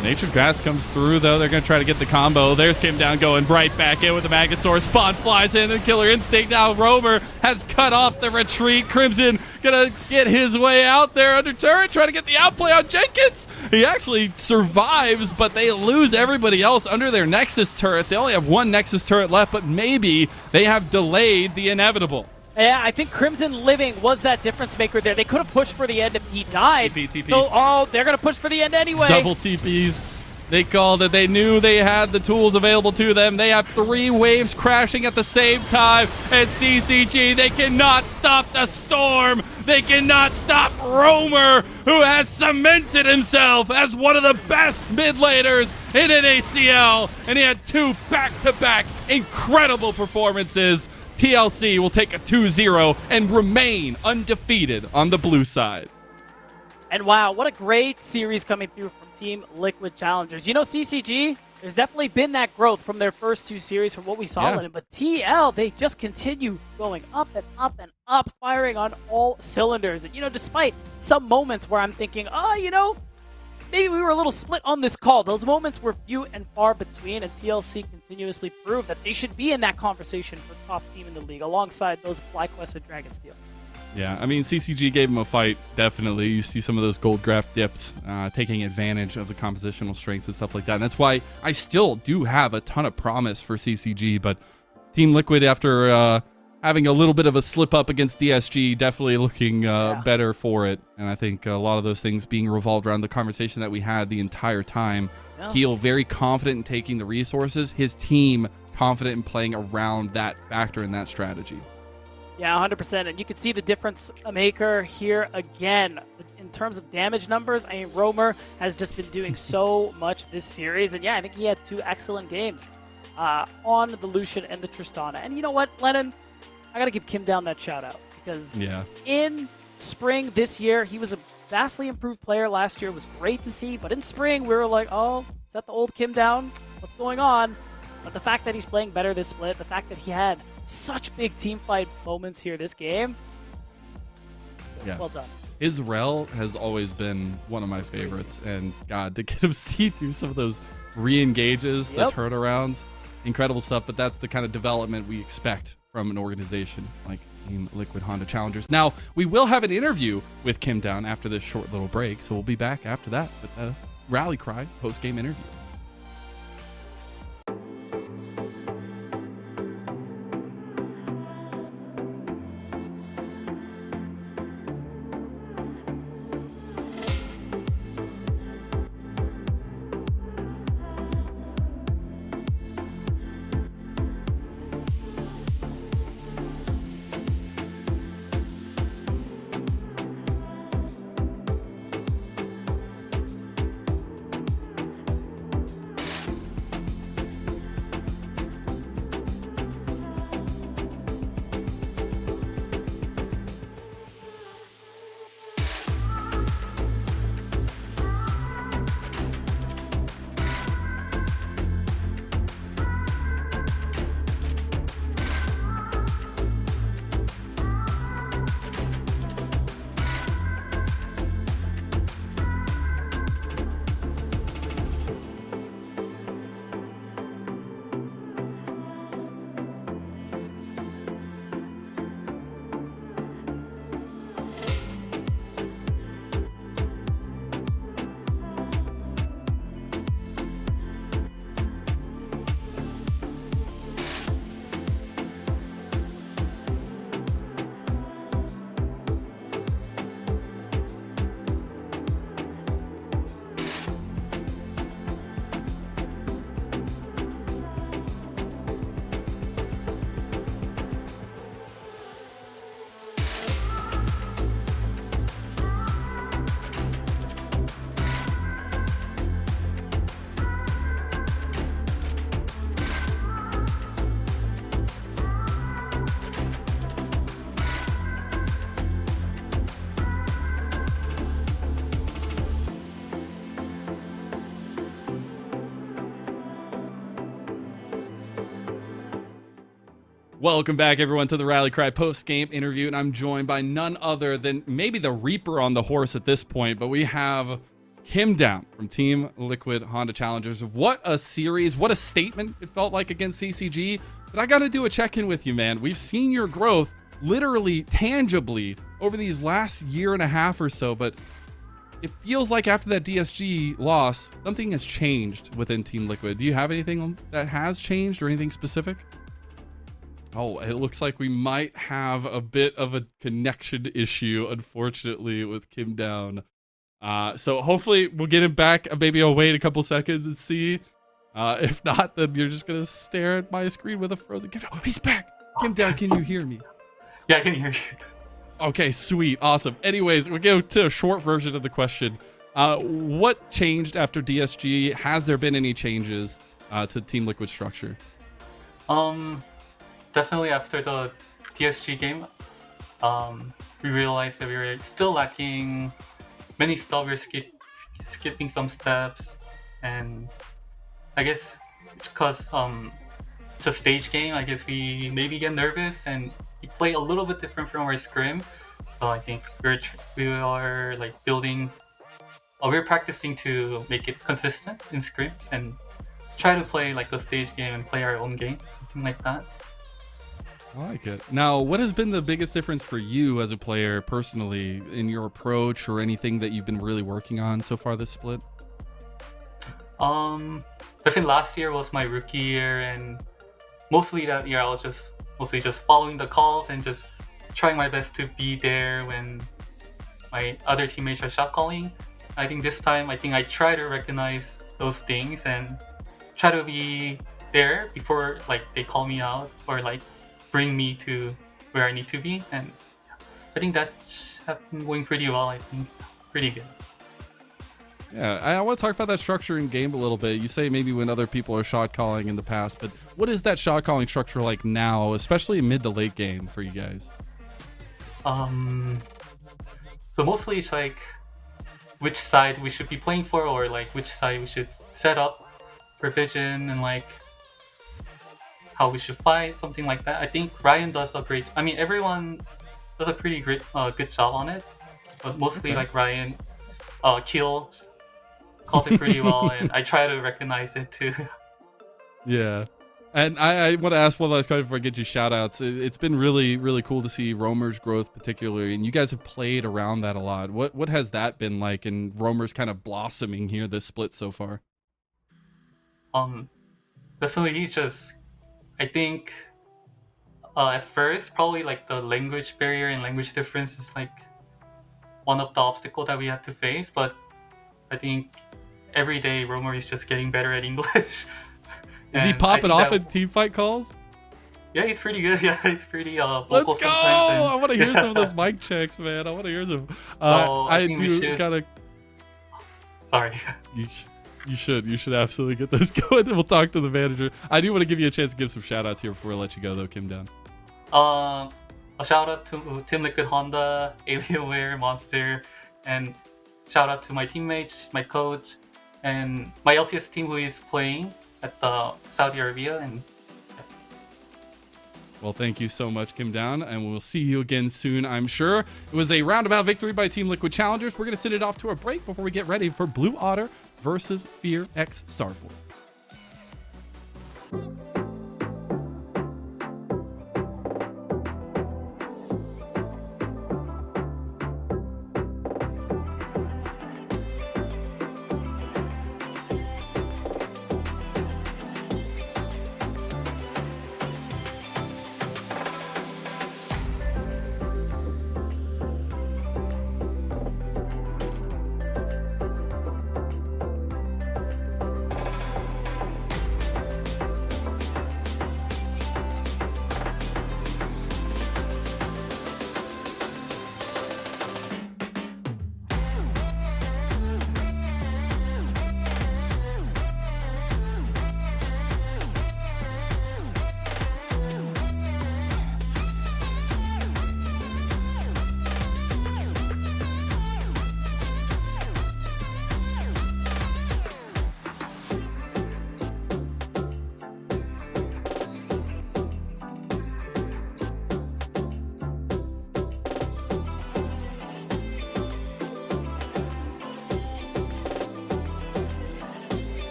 Nature's Grass comes through, though. They're going to try to get the combo. There's Kim Down going right back in with the Maggot Sword. Spawn flies in and Killer Instinct. Now Romer has cut off the retreat. Crimson going to get his way out there under turret, trying to get the outplay on Jenkins. He actually survives, but they lose everybody else under their Nexus turrets. They only have 1 Nexus turret left, but maybe they have delayed the inevitable. Yeah, I think Crimson living was that difference maker there. They could have pushed for the end if he died. TP. So, they're going to push for the end anyway. Double TPs. They called it. They knew they had the tools available to them. They have 3 waves crashing at the same time. And CCG, they cannot stop the storm. They cannot stop Romer, who has cemented himself as one of the best mid laners in NACL. And he had 2 back-to-back incredible performances. TLC will take a 2-0 and remain undefeated on the blue side. And wow, what a great series coming through from Team Liquid Challengers. You know, CCG, there's definitely been that growth from their first 2 series from what we saw in it. But TL, they just continue going up and up and up, firing on all cylinders. And, despite some moments where I'm thinking, maybe we were a little split on this call. Those moments were few and far between, and TLC continuously proved that they should be in that conversation for top team in the league, alongside those FlyQuest and Dragonsteel. Yeah, I mean, CCG gave him a fight, definitely. You see some of those gold graph dips taking advantage of the compositional strengths and stuff like that. And that's why I still do have a ton of promise for CCG, but Team Liquid, after having a little bit of a slip up against DSG, definitely looking better for it. And I think a lot of those things being revolved around the conversation that we had the entire time. Keel very confident in taking the resources. His team confident in playing around that factor and that strategy. Yeah, 100%. And you can see the difference maker here again. In terms of damage numbers, I mean, Romer has just been doing so much this series. And yeah, I think he had 2 excellent games on the Lucian and the Tristana. And you know what, Lennon? I got to give Kim Down that shout out, because in spring this year, he was a vastly improved player. Last year was great to see, but in spring we were like, oh, is that the old Kim Down? What's going on? But the fact that he's playing better this split, the fact that he had such big team fight moments here this game, well done. His rel has always been one of my favorites, and God, to get him see through some of those re-engages, the turnarounds, incredible stuff. But that's the kind of development we expect from an organization like Team Liquid Honda Challengers. Now, we will have an interview with Kim Down after this short little break, so we'll be back after that with the Rally Cry post-game interview. Welcome back, everyone, to the Rally Cry post-game interview, and I'm joined by none other than maybe the Reaper on the horse at this point, but we have Kim Down from Team Liquid Honda Challengers. What a series, what a statement it felt like against CCG, but I gotta do a check-in with you, man. We've seen your growth literally, tangibly, over these last year and a half or so, but it feels like after that DSG loss, something has changed within Team Liquid. Do you have anything that has changed or anything specific? Oh, it looks like we might have a bit of a connection issue, unfortunately, with Kim Down. So hopefully we'll get him back. Maybe I'll wait a couple seconds and see. If not, then you're just going to stare at my screen with a frozen... Oh, he's back! Kim Down, can you hear me? Yeah, I can hear you. Okay, sweet. Awesome. Anyways, we'll go to a short version of the question. What changed after DSG? Has there been any changes to Team Liquid structure? Definitely after the DSG game, we realized that we were still lacking many stuff. We were skipping some steps, and I guess it's because it's a stage game. I guess we maybe get nervous and we play a little bit different from our scrim. So I think we are like building. We're practicing to make it consistent in scrims and try to play like a stage game and play our own game, something like that. I like it. Now, what has been the biggest difference for you as a player personally in your approach or anything that you've been really working on so far this split? I think last year was my rookie year, and mostly that year I was mostly just following the calls and just trying my best to be there when my other teammates are shot calling. I think this time, I try to recognize those things and try to be there before like they call me out or like bring me to where I need to be, and I think that's been going pretty well. I think pretty good. Yeah, I want to talk about that structure in game a little bit. You say maybe when other people are shot calling in the past, but what is that shot calling structure like now, especially in mid to late game for you guys? So mostly it's like which side we should be playing for, or like which side we should set up for vision, and like how we should fight, something like that. I think Ryan does a great... I mean, everyone does a pretty great, good job on it, but mostly okay. like Ryan, Keel calls it pretty well, and I try to recognize it too. Yeah. And I want to ask one last question before I get you shout outs. It's been really, really cool to see Roamer's growth particularly, and you guys have played around that a lot. What has that been like, and Roamer's kind of blossoming here this split so far? Definitely he's just... I think at first probably like the language barrier and language difference is like one of the obstacles that we have to face, but I think every day Romer is just getting better at English. Is he popping off at team fight calls? Yeah, he's pretty good. Yeah, he's pretty vocal. Let's go! Sometimes, and... I want to hear some of those mic checks, man. I want to hear some. I do gotta. Sorry. You should absolutely get those going. We'll talk to the manager. I do want to give you a chance to give some shout outs here before I let you go though, Kim Down. A shout out to Team Liquid Honda, Alienware, Monster, and shout out to my teammates, my coach, and my LCS team who is playing at the Saudi Arabia. And well, thank you so much, Kim Down, and we'll see you again soon, I'm sure. It was a roundabout victory by Team Liquid Challengers. We're going to send it off to a break before we get ready for Blue Otter versus Fear X Starfall.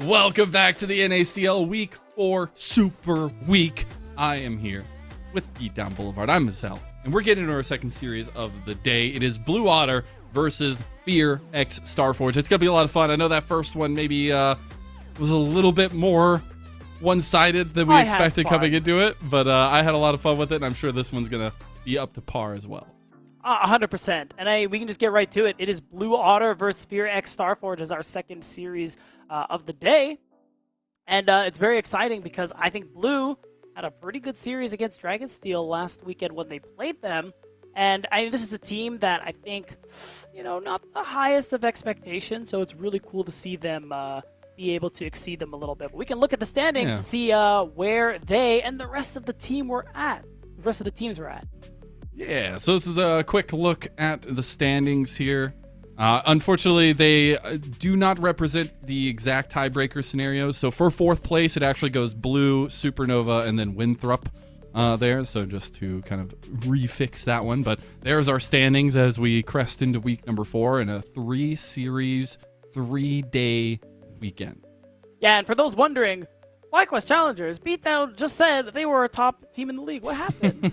Welcome back to the NACL Week 4 Super Week. I am here with Beatdown Boulevard. I'm Marcel, and we're getting into our second series of the day. It is Blue Otter versus Fear X Starforge. It's going to be a lot of fun. I know that first one maybe was a little bit more one-sided than we expected coming into it, but I had a lot of fun with it, and I'm sure this one's going to be up to par as well. 100%. And we can just get right to it. It is Blue Otter versus Fear X Starforge as our second series of the day. And it's very exciting because I think Blue had a pretty good series against Dragonsteel last weekend when they played them. And this is a team that I think, not the highest of expectations. So it's really cool to see them be able to exceed them a little bit. But we can look at the standings to see where they and the rest of the team were at. The rest of the teams were at. Yeah, so this is a quick look at the standings here. Unfortunately, they do not represent the exact tiebreaker scenarios. So for fourth place, it actually goes Blue, Supernova, and then Winthrop there. So just to kind of refix that one. But there's our standings as we crest into week number 4 in a 3-series, 3-day weekend. Yeah, and for those wondering, FlyQuest Challengers, Beatdown just said they were a top team in the league. What happened?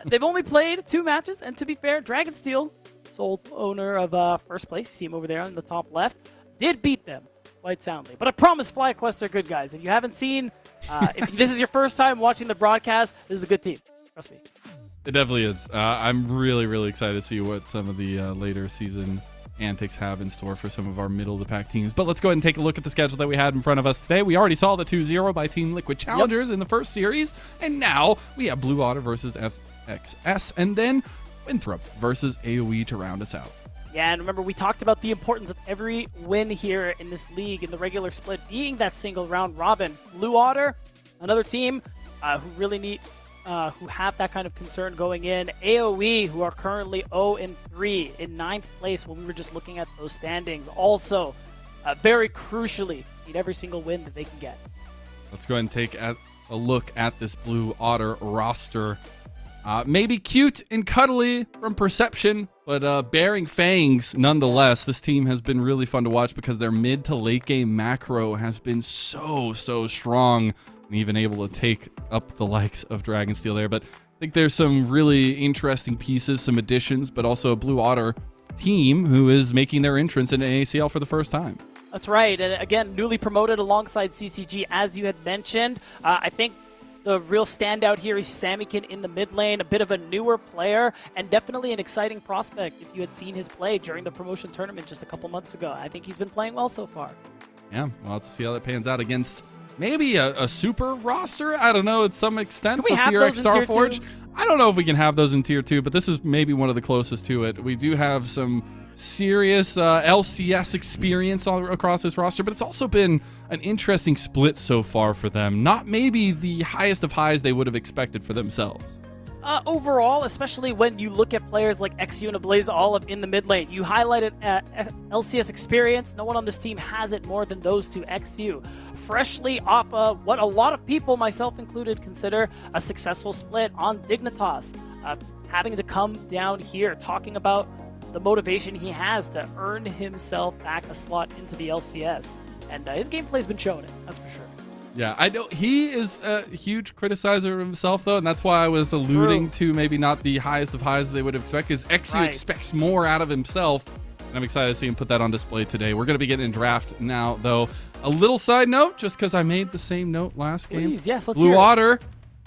They've only played 2 matches, and to be fair, Dragonsteel, sole owner of first place, you see him over there on the top left, did beat them quite soundly. But I promise FlyQuest are good guys. If you haven't seen, if this is your first time watching the broadcast, this is a good team. Trust me. It definitely is. I'm really, really excited to see what some of the later season antics have in store for some of our middle-of-the-pack teams. But let's go ahead and take a look at the schedule that we had in front of us today. We already saw the 2-0 by Team Liquid Challengers in the first series, and now we have Blue Otter versus FXS, and then Winthrop versus AoE to round us out. Yeah, and remember, we talked about the importance of every win here in this league, in the regular split, being that single round robin. Blue Otter, another team who really need... who have that kind of concern going in. AoE, who are currently 0-3 in 9th place when we were just looking at those standings. Also, very crucially, need every single win that they can get. Let's go ahead and take a look at this Blue Otter roster. Maybe cute and cuddly from perception, but bearing fangs nonetheless. This team has been really fun to watch because their mid to late game macro has been so strong, and even able to take up the likes of Dragonsteel there. But I think there's some really interesting pieces, some additions, but also a Blue Otter team who is making their entrance in NACL for the first time. That's right. And again, newly promoted alongside CCG, as you had mentioned. I think the real standout here is Samikin in the mid lane, a bit of a newer player, and definitely an exciting prospect if you had seen his play during the promotion tournament just a couple months ago. I think he's been playing well so far. Yeah, we'll have to see how that pans out against maybe a super roster. I don't know, to some extent. Can we have those in Starforge. Tier 2? I don't know if we can have those in Tier 2, but this is maybe one of the closest to it. We do have some serious LCS experience all across this roster, but it's also been an interesting split so far for them. Not maybe the highest of highs they would have expected for themselves. Overall, especially when you look at players like XU and Ablaze Olive in the mid lane, you highlighted LCS experience. No one on this team has it more than those two. XU, freshly off of what a lot of people, myself included, consider a successful split on Dignitas. Having to come down here, talking about the motivation he has to earn himself back a slot into the LCS. And his gameplay's been showing it, that's for sure. Yeah, I know he is a huge criticizer of himself, though, and that's why I was alluding to maybe not the highest of highs that they would have expected, because XU expects more out of himself, and I'm excited to see him put that on display today. We're going to be getting in draft now, though. A little side note, just because I made the same note last game. Please, yes, let's Blue hear it. Otter,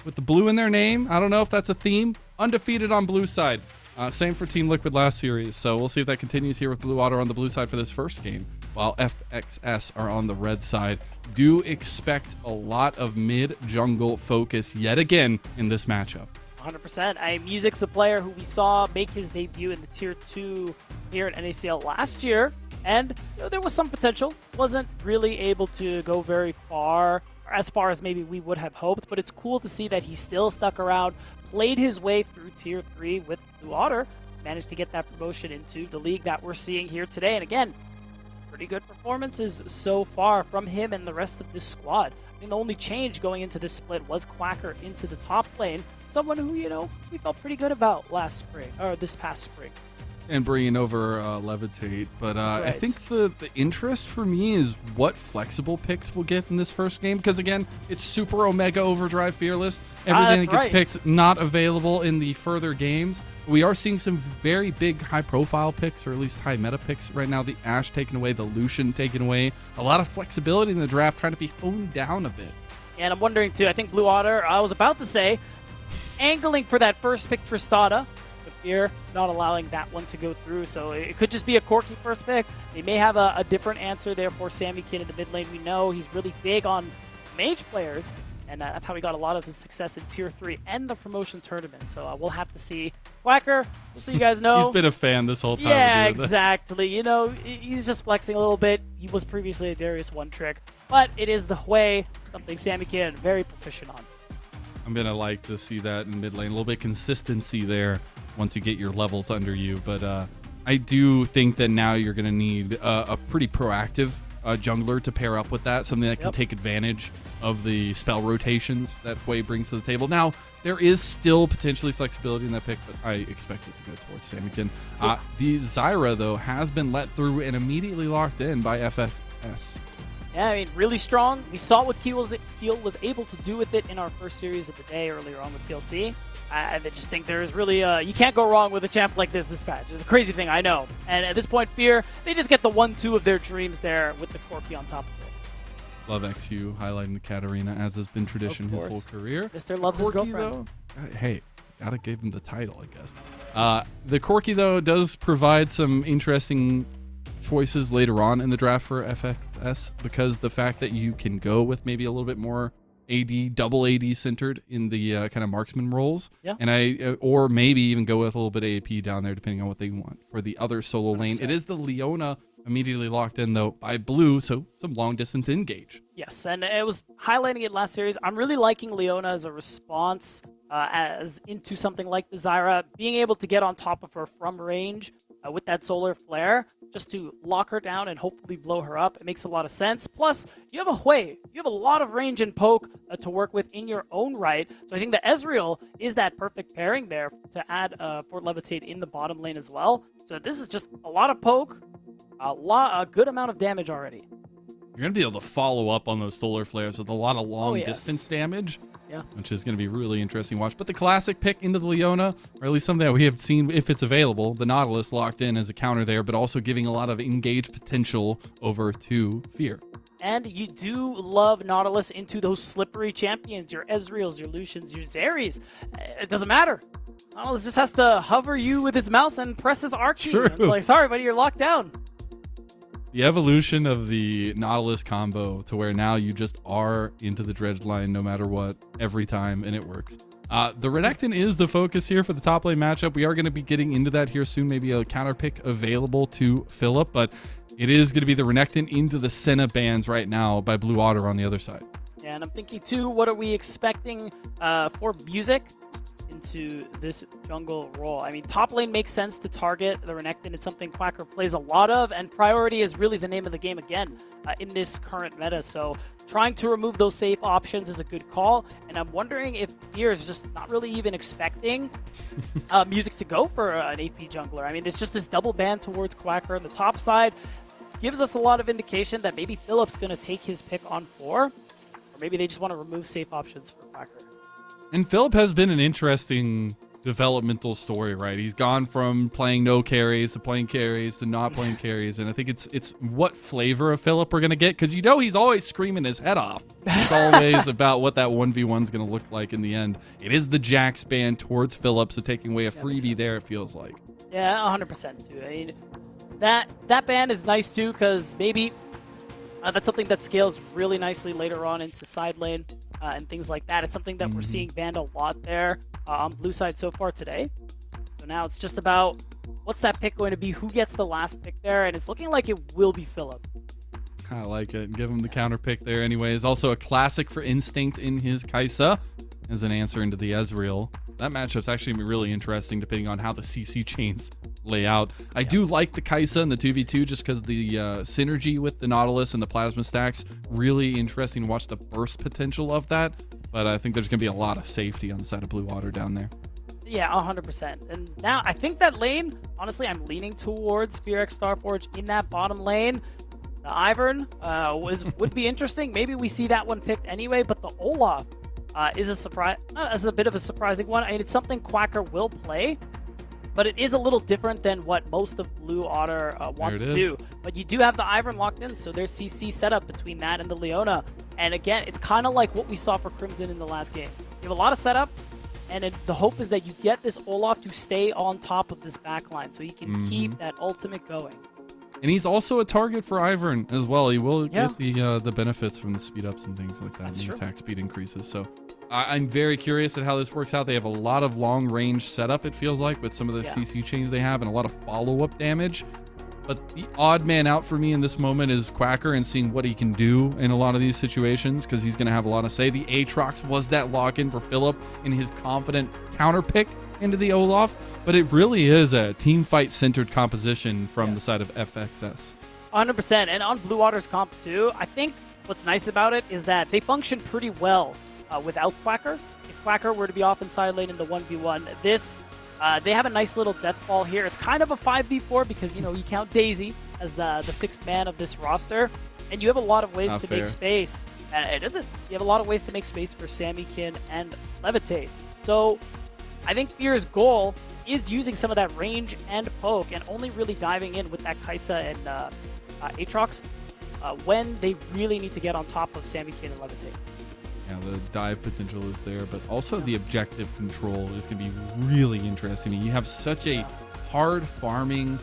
with the blue in their name. I don't know if that's a theme. Undefeated on blue side. Same for Team Liquid last series, so we'll see if that continues here with Blue Otter on the blue side for this first game, while FXS are on the red side. Do expect a lot of mid-jungle focus yet again in this matchup. 100%. Music's a player who we saw make his debut in the Tier 2 here at NACL last year, and there was some potential. Wasn't really able to go very far, as far as maybe we would have hoped, but it's cool to see that he still stuck around, played his way through Tier 3 with Blue Otter, managed to get that promotion into the league that we're seeing here today. And again, pretty good performances so far from him and the rest of this squad. I mean, the only change going into this split was Quacker into the top lane, someone who, we felt pretty good about last spring, or this past spring. and bringing over Levitate. But That's I right. think the interest for me is what flexible picks we'll get in this first game. Because again, it's Super Omega Overdrive Fearless. Everything that that's gets right. picked not available in the further games. We are seeing some very big high-profile picks, or at least high-meta picks right now. The Ashe taken away, the Lucian taken away. A lot of flexibility in the draft, trying to be honed down a bit. And I'm wondering too, I think Blue Otter, I was about to say, angling for that first pick Tristana, but Fear not allowing that one to go through. So it could just be a Corki first pick. They may have a different answer there for Sammy Kid in the mid lane. We know he's really big on mage players, and that's how he got a lot of his success in Tier 3 and the promotion tournament. So we'll have to see. Quacker, just so you guys know. He's been a fan this whole time. Yeah, doing this. exactly. You know, he's just flexing a little bit. He was previously a Darius one trick, but it is the Hui, something Sammy Kid very proficient on. I'm going to like to see that in mid lane. A little bit of consistency there once you get your levels under you. But I do think that now you're going to need a pretty proactive jungler to pair up with that, something that can take advantage of the spell rotations that Hui brings to the table. Now, there is still potentially flexibility in that pick, but I expect it to go towards Samikin. The Zyra, though, has been let through and immediately locked in by FXS. Yeah, I mean, really strong. We saw what Keel was able to do with it in our first series of the day earlier on with TLC. I just think there's really, you can't go wrong with a champ like this patch. It's a crazy thing, I know. And at this point, Fear, they just get the 1-2 of their dreams there with the Corki on top of it. Love XU highlighting the Katarina, as has been tradition his whole career. Mr. loves his Corki, girlfriend. though, hey, gotta give him the title, I guess. The Corki, though, does provide some interesting choices later on in the draft for FXS, because the fact that you can go with maybe a little bit more AD, double AD centered in the kind of marksman roles, and or maybe even go with a little bit of AP down there, depending on what they want for the other solo lane. 100%. It is the Leona immediately locked in, though, by Blue, so some long distance engage. Yes, and it was highlighting it last series. I'm really liking Leona as a response as into something like the Zyra, being able to get on top of her from range with that solar flare, just to lock her down and hopefully blow her up. It makes a lot of sense. Plus, you have a Hui. You have a lot of range and poke to work with in your own right. So I think the Ezreal is that perfect pairing there to add for Levitate in the bottom lane as well. So this is just a lot of poke, a good amount of damage already. You're going to be able to follow up on those solar flares with a lot of long yes. distance damage, Yeah. which is going to be really interesting to watch. But the classic pick into the Leona, or at least something that we have seen if it's available, the Nautilus locked in as a counter there, but also giving a lot of engage potential over to Fear. And you do love Nautilus into those slippery champions, your Ezreals, your Lucians, your Zerries. It doesn't matter. Nautilus just has to hover you with his mouse and press his R key. True. It's like, sorry, buddy, you're locked down. The evolution of the Nautilus combo to where now you just are into the dredge line no matter what every time, and it works. The Renekton is the focus here for the top lane matchup. We are going to be getting into that here soon, maybe a counter pick available to Philip, but it is going to be the Renekton into the Senna bans right now by Blue Otter on the other side. Yeah, and I'm thinking too, what are we expecting for music into this jungle role? I mean, top lane makes sense to target the Renekton. It's something Quacker plays a lot of, and priority is really the name of the game again in this current meta. So trying to remove those safe options is a good call, and I'm wondering if Fear is just not really even expecting music to go for an AP jungler. I mean, it's just this double ban towards Quacker on the top side. Gives us a lot of indication that maybe Philip's going to take his pick on 4, or maybe they just want to remove safe options for Quacker. And Philip has been an interesting developmental story, right? He's gone from playing no carries to playing carries to not playing carries, and I think it's what flavor of Philip we're gonna get, because you know he's always screaming his head off. It's always about what that 1v1 is gonna look like in the end. It is the Jax ban towards Philip, so taking away a freebie there, it feels like. Yeah, 100% too. I mean, that ban is nice too, because maybe that's something that scales really nicely later on into side lane. And things like that. It's something that we're seeing banned a lot there on blue side so far today. So now it's just about what's that pick going to be, who gets the last pick there, and it's looking like it will be Philip. I like it. Give him the counter pick there anyways. Also a classic for Instinct in his Kaisa as an answer into the Ezreal. That matchup's actually going to be really interesting depending on how the CC chains lay out. I do like the Kaisa and the 2v2 just because the synergy with the Nautilus and the Plasma stacks, really interesting to watch the burst potential of that. But I think there's going to be a lot of safety on the side of Blue Water down there. Yeah, 100%. And now I think that lane, honestly, I'm leaning towards Fear X Starforge in that bottom lane. The Ivern would be interesting. Maybe we see that one picked anyway, but the Olaf is a surprise, as a bit of a surprising one. I mean, it's something Quacker will play, but it is a little different than what most of Blue Otter want to do. But you do have the Ivern locked in, so there's CC set up between that and the Leona. And again, it's kind of like what we saw for Crimson in the last game. You have a lot of setup, and the hope is that you get this Olaf to stay on top of this backline so he can keep that ultimate going. And he's also a target for Ivern as well. He will get the benefits from the speed ups and things like that. That's and the true. attack speed increases. So I'm very curious at how this works out. They have a lot of long range setup, it feels like, with some of the CC chains they have and a lot of follow-up damage. But the odd man out for me in this moment is Quacker and seeing what he can do in a lot of these situations, because he's going to have a lot to say. The Aatrox was that lock-in for Philip in his confident counter pick into the Olaf, but it really is a team fight centered composition from the side of FXS. 100%. And on Blue Otter's comp too, I think what's nice about it is that they function pretty well without Quacker. If Quacker were to be off in side lane in the 1v1, they have a nice little death ball here. It's kind of a 5v4 because, you know, you count Daisy as the sixth man of this roster, and you have a lot of ways to make space. It isn't. You have a lot of ways to make space for Sammykin and Levitate. So I think Fear's goal is using some of that range and poke and only really diving in with that Kai'Sa and Aatrox when they really need to get on top of Sammykin and Levitate. Yeah, the dive potential is there, but also the objective control is going to be really interesting. You have such a hard farming,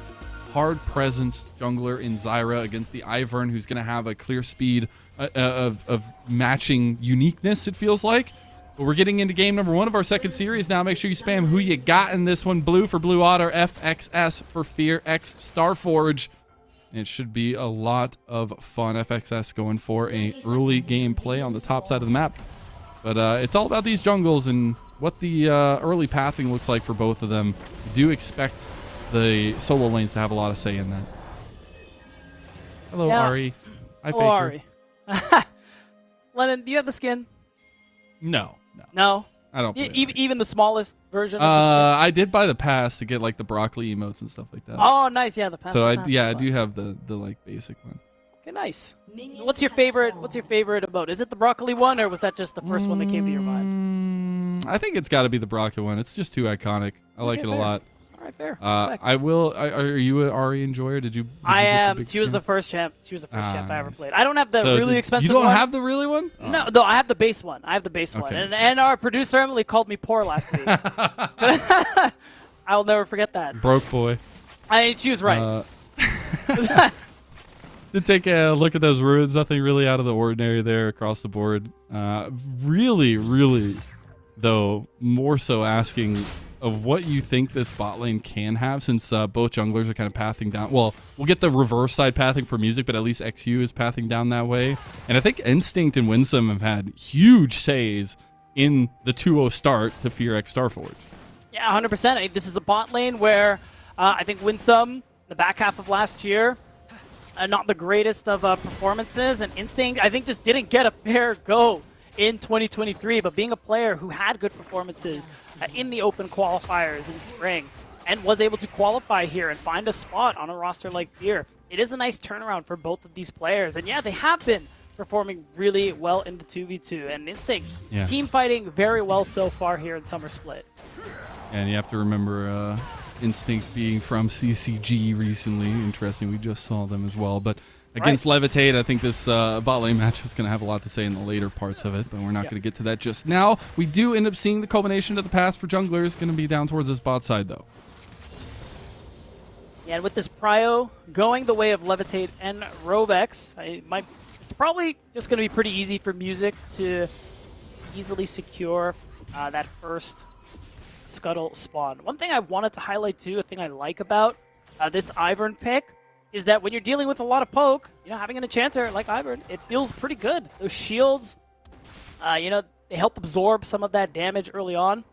hard presence jungler in Zyra against the Ivern, who's going to have a clear speed of matching uniqueness, it feels like. But we're getting into game number 1 of our second series now. Make sure you spam who you got in this one. Blue for Blue Otter, FXS for Fear X Starforge. It should be a lot of fun. FXS going for a early game play on the top side of the map. But it's all about these jungles and what the early pathing looks like for both of them. Do expect the solo lanes to have a lot of say in that. Hello, Ari. Hi, Hello, Ari. Lennon, do you have the skin? No. No? I don't play even the smallest version of the skin? I did buy the pass to get like the broccoli emotes and stuff like that. Oh, nice. Yeah, the pass. So I do have the like basic one. Okay, nice. What's your favorite emote? Is it the broccoli one, or was that just the first one that came to your mind? I think it's got to be the broccoli one. It's just too iconic. I like it a lot. All right, fair. I will. Are you an Ari enjoyer? Did you I am. get the She was skin? the first champ. She was the first champ I ever nice. played. I don't have the So really expensive one. You don't have the really one? Oh. No, I have the base one. I have the base one. Okay. And our producer Emily called me poor last week. I'll never forget that. Broke boy. She was right. To take a look at those runes, nothing really out of the ordinary there across the board. Really, though, more so asking of what you think this bot lane can have, since both junglers are kind of pathing down. Well, we'll get the reverse side pathing for music, but at least XU is pathing down that way. And I think Instinct and Winsome have had huge says in the 2-0 start to Fear X Starforge. Yeah, 100%. This is a bot lane where I think Winsome, the back half of last year, not the greatest of performances, and Instinct, I think, just didn't get a fair go in 2023, but being a player who had good performances in the open qualifiers in spring and was able to qualify here and find a spot on a roster like Fear, it is a nice turnaround for both of these players. And yeah, they have been performing really well in the 2v2, and Instinct team fighting very well so far here in Summer Split. And you have to remember Instinct being from CCG recently. Interesting, we just saw them as well. But against Levitate, I think this bot lane match is going to have a lot to say in the later parts of it, but we're not going to get to that just now. We do end up seeing the culmination of the pass for junglers. Going to be down towards this bot side, though. Yeah, and with this prio going the way of Levitate and Rovex, it's probably just going to be pretty easy for Music to easily secure that first Scuttle spawn. One thing I wanted to highlight too, a thing I like about this Ivern pick, is that when you're dealing with a lot of poke, having an enchanter like Ivern, it feels pretty good. Those shields, they help absorb some of that damage early on.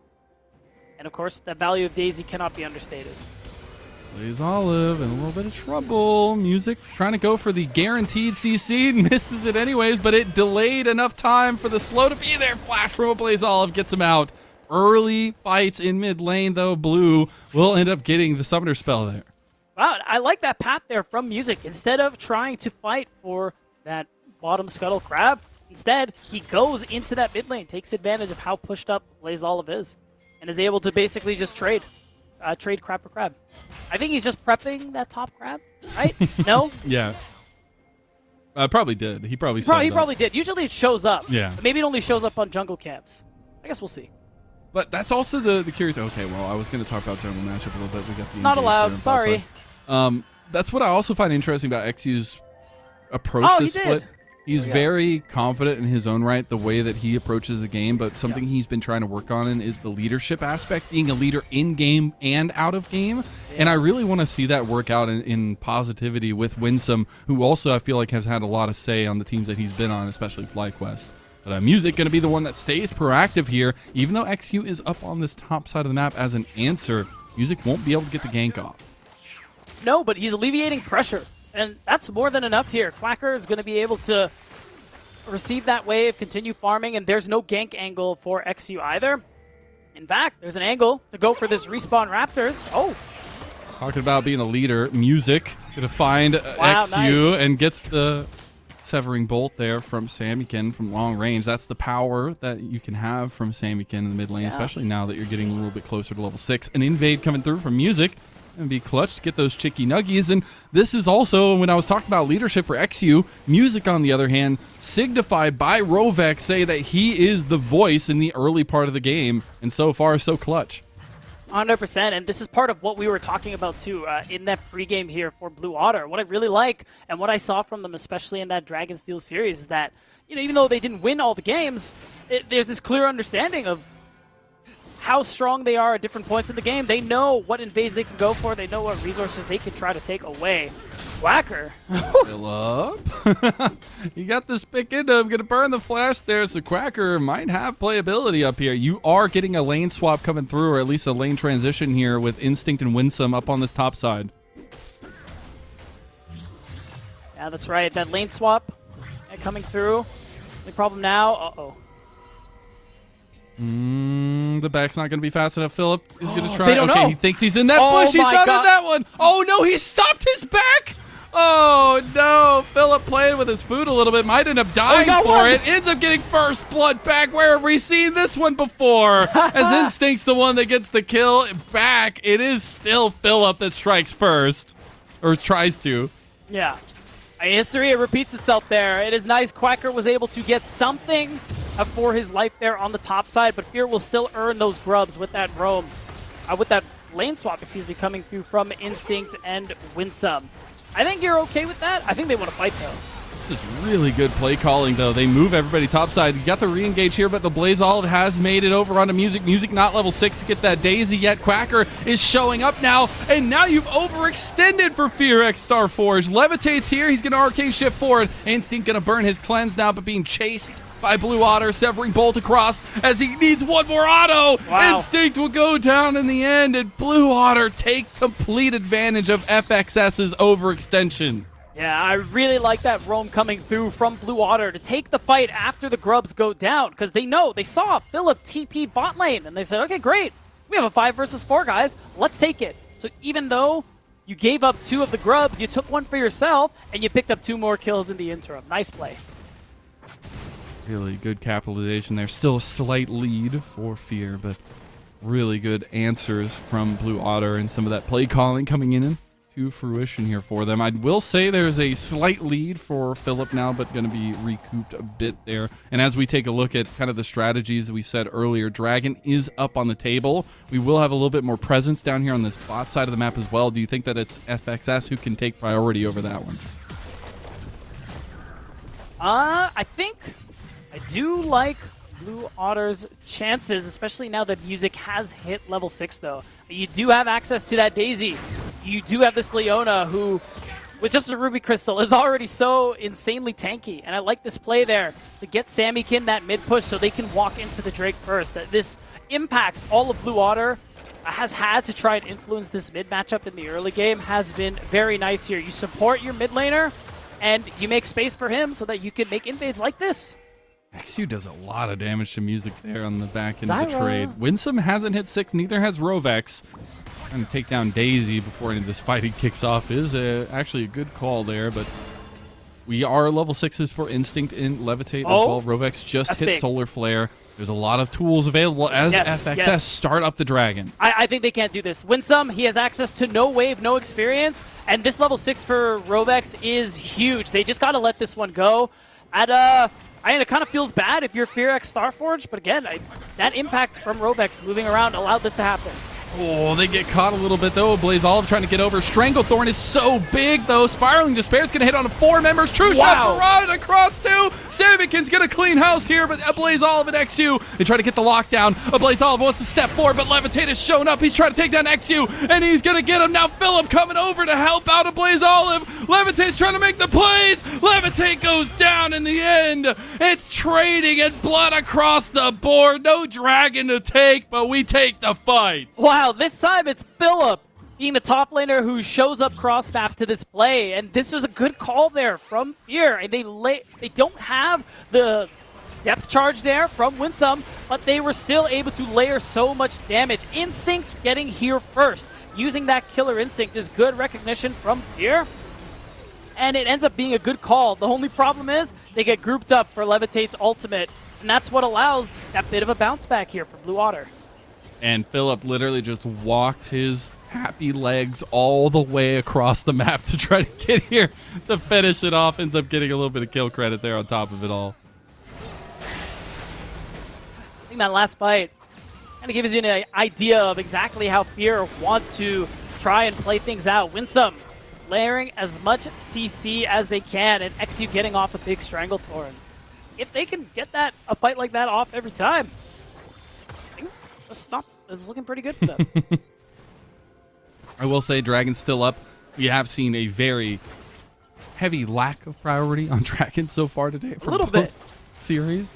And of course, the value of Daisy cannot be understated. Plays Olive in a little bit of trouble. Music trying to go for the guaranteed CC, misses it anyways, but it delayed enough time for the slow to be there. Flash from a Blaze Olive gets him out. early fights in mid lane, though. Blue will end up getting the summoner spell there. Wow, I like that path there from Music. Instead of trying to fight for that bottom scuttle crab, instead he goes into that mid lane, takes advantage of how pushed up Blaze Olive is, and is able to basically just trade crab for crab. I think he's just prepping that top crab, right? No? Yeah. Probably did. He probably did. Usually it shows up. Yeah. But maybe it only shows up on jungle camps. I guess we'll see. But that's also the curious. Okay, well, I was going to talk about jungle matchup a little bit. We got the Not allowed. there Sorry. That's what I also find interesting about XU's approach to split. Did. He's very confident in his own right, the way that he approaches the game, but something he's been trying to work on is the leadership aspect, being a leader in game and out of game. And I really want to see that work out in positivity with Winsome, who also I feel like has had a lot of say on the teams that he's been on, especially FlyQuest. But Music going to be the one that stays proactive here. Even though XU is up on this top side of the map as an answer, Music won't be able to get the gank off. No, but he's alleviating pressure. And that's more than enough here. Quacker is going to be able to receive that wave, continue farming, and there's no gank angle for XU either. In fact, there's an angle to go for this respawn Raptors. Oh. Talking about being a leader, Music going to find XU and gets the severing bolt there from Samykin from long range. That's the power that you can have from Samykin in the mid lane, especially now that you're getting a little bit closer to level 6. An invade coming through from Music. And be clutch to get those chicky nuggies. And this is also, when I was talking about leadership for XU, Music, on the other hand, signified by Rovek, say that he is the voice in the early part of the game. And so far, so clutch. 100%. And this is part of what we were talking about, too, in that pregame here for Blue Otter. What I really like, and what I saw from them, especially in that Dragonsteel series, is that, you know, even though they didn't win all the games, there's this clear understanding of how strong they are at different points in the game. They know what invades they can go for. They know what resources they can try to take away. Quacker. Phillip. You got this pick into him. Going to burn the flash there. So Quacker might have playability up here. You are getting a lane swap coming through, or at least a lane transition here with Instinct and Winsome up on this top side. Yeah, that's right. That lane swap coming through. The problem now, uh-oh. The back's not going to be fast enough. Phillip is going to try. They don't know. He thinks he's in that bush. He's not in that one. Oh, no, he stopped his back. Oh, no. Phillip playing with his food a little bit. Might end up dying for it. Ends up getting first blood back. Where have we seen this one before? As Instinct's the one that gets the kill back, it is still Phillip that strikes first. Or tries to. Yeah. History, it repeats itself there. It is nice. Quacker was able to get something for his life there on the top side, but Fear will still earn those grubs with that roam, with that lane swap, coming through from Instinct and Winsome. I think you're okay with that. I think they want to fight, though. This is really good play calling, though. They move everybody topside. You got the re-engage here, but the Blaze Olive has made it over onto Music. Music not level 6 to get that Daisy yet. Quacker is showing up now, and now you've overextended for Fear X Starforge. Levitates here. He's going to arcane shift forward. Instinct going to burn his cleanse now, but being chased by Blue Otter, severing bolt across as he needs one more auto. Wow. Instinct will go down in the end, and Blue Otter take complete advantage of FXS's overextension. Yeah, I really like that roam coming through from Blue Otter to take the fight after the grubs go down, because they saw Phillip TP bot lane, and they said, okay, great. We have a 5 versus 4, guys. Let's take it. So even though you gave up 2 of the grubs, you took 1 for yourself, and you picked up 2 more kills in the interim. Nice play. Really good capitalization there. Still a slight lead for Fear, but really good answers from Blue Otter and some of that play calling coming in to fruition here for them. I will say there's a slight lead for Phillip now, but going to be recouped a bit there. And as we take a look at kind of the strategies we said earlier, Dragon is up on the table. We will have a little bit more presence down here on this bot side of the map as well. Do you think that it's FXS who can take priority over that one? I think I do like Blue Otter's chances, especially now that Music has hit level 6, though. You do have access to that Daisy. You do have this Leona who, with just a Ruby Crystal, is already so insanely tanky. And I like this play there to get Samykin that mid push so they can walk into the Drake first. That this impact all of Blue Otter has had to try and influence this mid matchup in the early game has been very nice here. You support your mid laner, and you make space for him so that you can make invades like this. XU does a lot of damage to Music there on the back end of the Zyra. trade. Winsome hasn't hit 6, neither has Rovex. Trying to take down Daisy before any of this fighting kicks off is actually a good call there, but we are level 6s for Instinct and Levitate as well. Rovex just That's hit big. Solar Flare. There's a lot of tools available as FXS start up the Dragon. I think they can't do this. Winsome, he has access to no wave, no experience, and this level 6 for Rovex is huge. They just got to let this one go. And it kind of feels bad if you're FearX Starforge, but again, that impact from Rovex moving around allowed this to happen. Oh, they get caught a little bit, though. Blaze Olive trying to get over. Stranglethorn is so big, though. Spiraling Despair is going to hit on 4 members. True Shot Barrage across 2. Samikin's going to clean house here, but Blaze Olive and XU, they try to get the lockdown. Blaze Olive wants to step forward, but Levitate has shown up. He's trying to take down XU, and he's going to get him. Now Philip coming over to help out Blaze Olive. Levitate's trying to make the plays. Levitate goes down in the end. It's trading and blood across the board. No dragon to take, but we take the fight. Wow, this time it's Philip being the top laner who shows up cross map to this play, and this is a good call there from Fear. And they don't have the depth charge there from Winsome, but they were still able to layer so much damage. Instinct getting here first, using that killer instinct is good recognition from Fear, and it ends up being a good call. The only problem is they get grouped up for Levitate's ultimate, and that's what allows that bit of a bounce back here for Blue Otter. And Philip literally just walked his happy legs all the way across the map to try to get here to finish it off. Ends up getting a little bit of kill credit there on top of it all. I think that last fight kind of gives you an idea of exactly how Fear want to try and play things out. Winsome layering as much CC as they can, and XU getting off a big Stranglethorn. If they can get a fight like that off every time, things it's looking pretty good for them. I will say Dragon's still up. We have seen a very heavy lack of priority on Dragon so far today for A little both bit. series.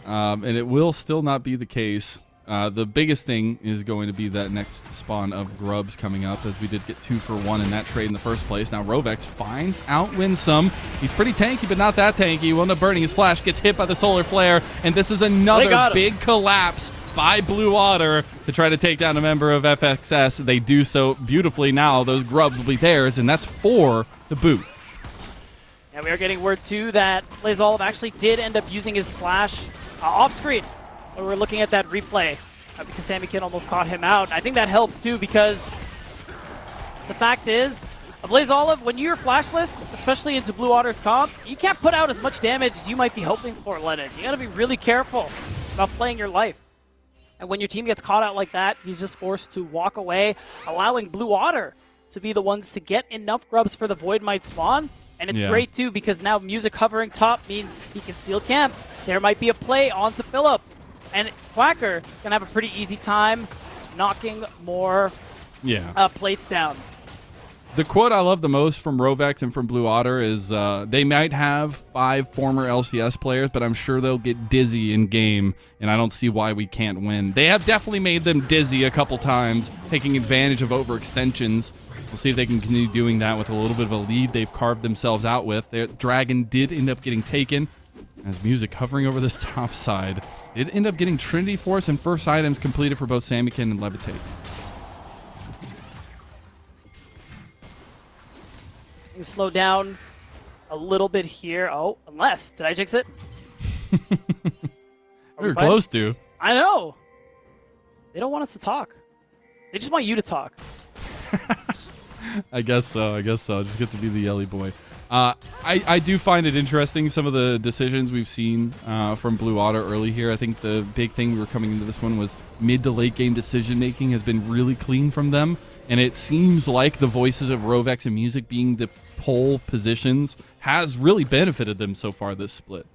And it will still not be the case. The biggest thing is going to be that next spawn of Grubs coming up, as we did get 2 for 1 in that trade in the first place. Now Rovex finds out Winsome. He's pretty tanky, but not that tanky. He will end up burning his flash, gets hit by the Solar Flare, and this is another big collapse by Blue Otter to try to take down a member of FXS. They do so beautifully. Now those Grubs will be theirs, and that's 4 to boot. And we are getting word too that Blaze Olive actually did end up using his flash off screen. When we're looking at that replay, because Samikin almost caught him out. I think that helps too, because the fact is, Blaze Olive, when you're flashless, especially into Blue Otter's comp, you can't put out as much damage as you might be hoping for, Lennon. You gotta be really careful about playing your life. And when your team gets caught out like that, he's just forced to walk away, allowing Blue Otter to be the ones to get enough Grubs for the Void Might spawn. And it's great too, because now Music hovering top means he can steal camps. There might be a play onto Philip. And Quacker gonna have a pretty easy time knocking more plates down. The quote I love the most from Rovex and from Blue Otter is they might have 5 former LCS players, but I'm sure they'll get dizzy in game, and I don't see why we can't win. They have definitely made them dizzy a couple times, taking advantage of overextensions. We'll see if they can continue doing that with a little bit of a lead they've carved themselves out with. Their Dragon did end up getting taken, as Music hovering over this top side. Did end up getting Trinity Force and first items completed for both Samikin and Levitate. Slow down a little bit here. Oh, unless, did I jinx it? We were close to. I know. They don't want us to talk. They just want you to talk. I guess so. Just get to be the yelly boy. I do find it interesting, some of the decisions we've seen from Blue Otter early here. I think the big thing we were coming into this one was mid to late game decision making has been really clean from them. And it seems like the voices of Rovex and Music being the pole positions has really benefited them so far this split.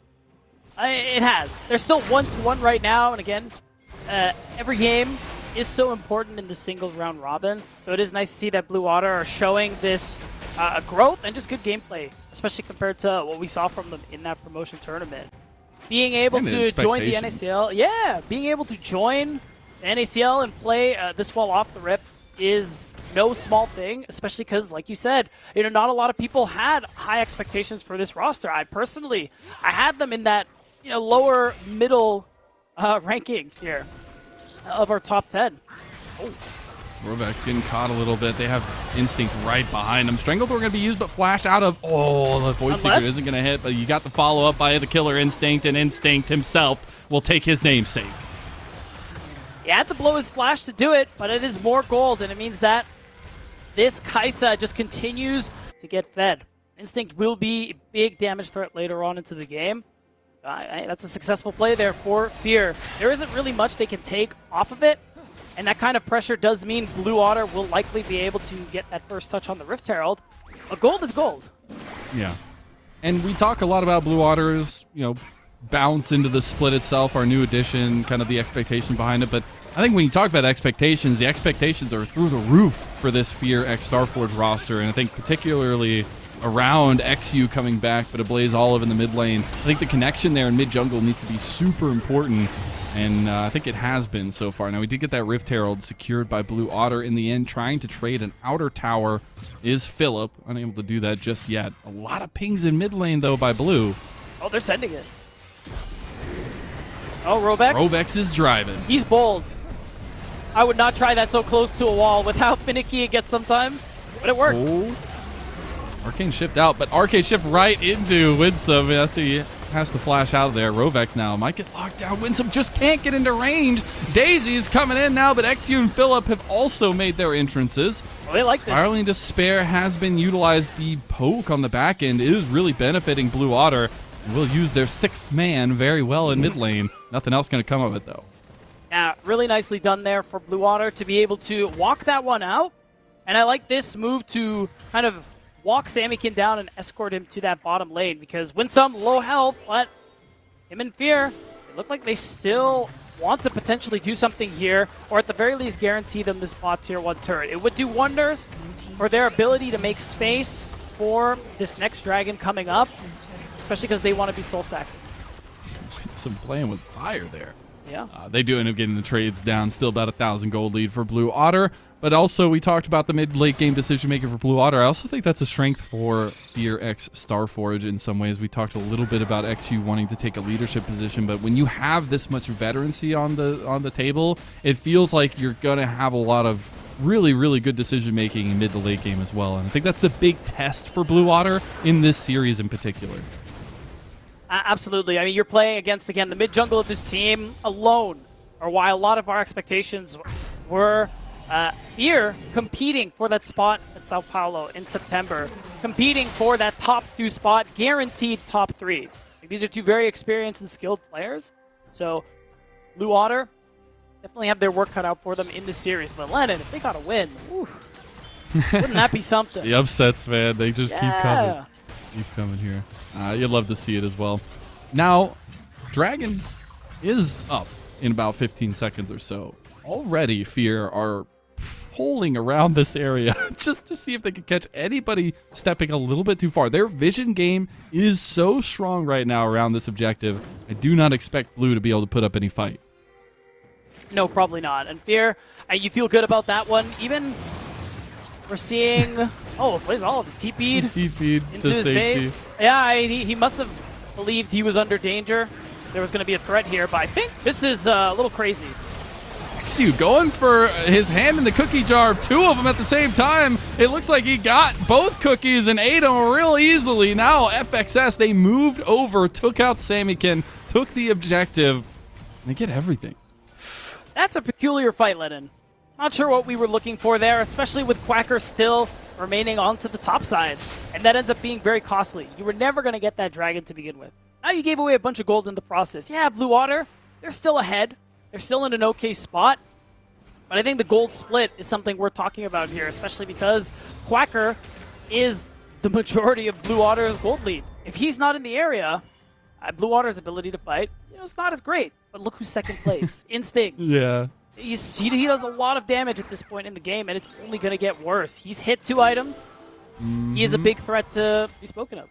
It has. They're still 1-1 right now. And again, every game is so important in the single round robin. So it is nice to see that Blue Otter are showing this growth and just good gameplay, especially compared to what we saw from them in that promotion tournament. Being able to join the NACL, being able to join the NACL and play this well off the rip is no small thing, especially because, like you said, not a lot of people had high expectations for this roster. I had them in that lower middle ranking here of our top 10. Rovek's getting caught a little bit. They have Instinct right behind them. Stranglethorn going to be used, but flashed out of... Oh, the Void Seeker isn't going to hit, but you got the follow-up by the Killer Instinct, and Instinct himself will take his namesake. He had to blow his flash to do it, but it is more gold, and it means that this Kai'Sa just continues to get fed. Instinct will be a big damage threat later on into the game. That's a successful play there for Fear. There isn't really much they can take off of it, and that kind of pressure does mean Blue Otter will likely be able to get that first touch on the Rift Herald. But gold is gold. Yeah. And we talk a lot about Blue Otter's, bounce into the split itself, our new addition, kind of the expectation behind it. But I think when you talk about expectations, the expectations are through the roof for this Fear X Starforge roster. And I think particularly around XU coming back, but Ablaze Olive in the mid lane. I think the connection there in mid jungle needs to be super important. And I think it has been so far. Now, we did get that Rift Herald secured by Blue Otter in the end. Trying to trade an outer tower is Philip. Unable to do that just yet. A lot of pings in mid lane, though, by Blue. Oh, they're sending it. Oh, Rovex? Rovex is driving. He's bold. I would not try that so close to a wall with how finicky it gets sometimes, but it worked. Oh. Arcane Shift out, but Arcane Shift right into Winsome. He has to flash out of there. Rovex now might get locked down. Winsome just can't get into range. Daisy's coming in now, but XU and Philip have also made their entrances. Oh, they like this. Spiraling Despair has been utilized. The poke on the back end is really benefiting Blue Otter. Will use their sixth man very well in mid lane. Nothing else going to come of it, though. Yeah, really nicely done there for Blue Otter to be able to walk that one out. And I like this move to kind of walk Samikin down and escort him to that bottom lane, because Winsome, low health, but him and Fear, it look like they still want to potentially do something here, or at the very least guarantee them this bot tier 1 turret. It would do wonders for their ability to make space for this next dragon coming up, especially because they want to be soul stacking. Some playing with fire there. Yeah. They do end up getting the trades down. Still about 1,000 gold lead for Blue Otter. But also, we talked about the mid-late game decision maker for Blue Otter. I also think that's a strength for Fear X Starforge in some ways. We talked a little bit about XU wanting to take a leadership position, but when you have this much veterancy on the table, it feels like you're going to have a lot of really, really good decision making in mid to late game as well. And I think that's the big test for Blue Otter in this series in particular. Absolutely. I mean, you're playing against, again, the mid-jungle of this team alone, or while a lot of our expectations were here competing for that spot at Sao Paulo in September, competing for that top 2 spot, guaranteed top 3. These are 2 very experienced and skilled players. So Blue Otter definitely have their work cut out for them in this series. But Lennon, if they got a win, wouldn't that be something? The upsets, man, they just keep coming. Keep coming here. You'd love to see it as well. Now, Dragon is up in about 15 seconds or so. Already, Fear are pulling around this area just to see if they can catch anybody stepping a little bit too far. Their vision game is so strong right now around this objective. I do not expect Blue to be able to put up any fight. No, probably not. And Fear, you feel good about that one. Even we're seeing... Oh, plays all of the TP'd into his base. Yeah, he must have believed he was under danger. There was going to be a threat here, but I think this is a little crazy. XU going for his hand in the cookie jar, 2 of them at the same time. It looks like he got both cookies and ate them real easily. Now FXS, they moved over, took out Samikin, took the objective, and they get everything. That's a peculiar fight, Lennon. Not sure what we were looking for there, especially with Quacker still remaining onto the top side. And that ends up being very costly. You were never going to get that dragon to begin with. Now you gave away a bunch of gold in the process. Yeah, Blue Otter, they're still ahead. They're still in an okay spot. But I think the gold split is something we're talking about here, especially because Quacker is the majority of Blue Otter's gold lead. If he's not in the area, Blue Otter's ability to fight, it's not as great. But look who's second place. Instinct. Yeah. He does a lot of damage at this point in the game, and it's only going to get worse. He's hit 2 items. He is a big threat to be spoken of.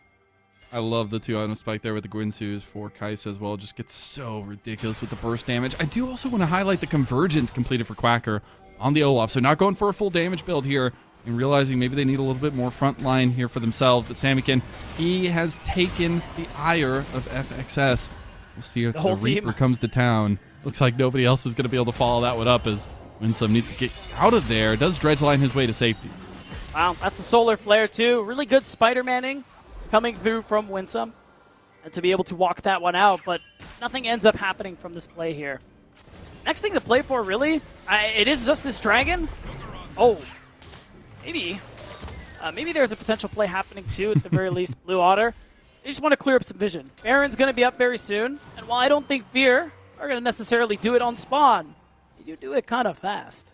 I love the 2-item spike there with the Gwynsu's for Kai'Sa as well. Just gets so ridiculous with the burst damage. I do also want to highlight the convergence completed for Quacker on the Olaf. So not going for a full damage build here and realizing maybe they need a little bit more front line here for themselves. But Samikin, he has taken the ire of FXS. We'll see if The the, whole Reaper team. comes to town. Looks like nobody else is going to be able to follow that one up as Winsome needs to get out of there. Does Dredgeline his way to safety. Wow, that's the solar flare too. Really good Spider-Manning coming through from Winsome. And to be able to walk that one out, but nothing ends up happening from this play here. Next thing to play for, really, it is just this dragon. Oh, maybe. Maybe there's a potential play happening too, at the very least. Blue Otter, they just want to clear up some vision. Baron's going to be up very soon, and while I don't think Fear are going to necessarily do it on spawn, they do it kind of fast.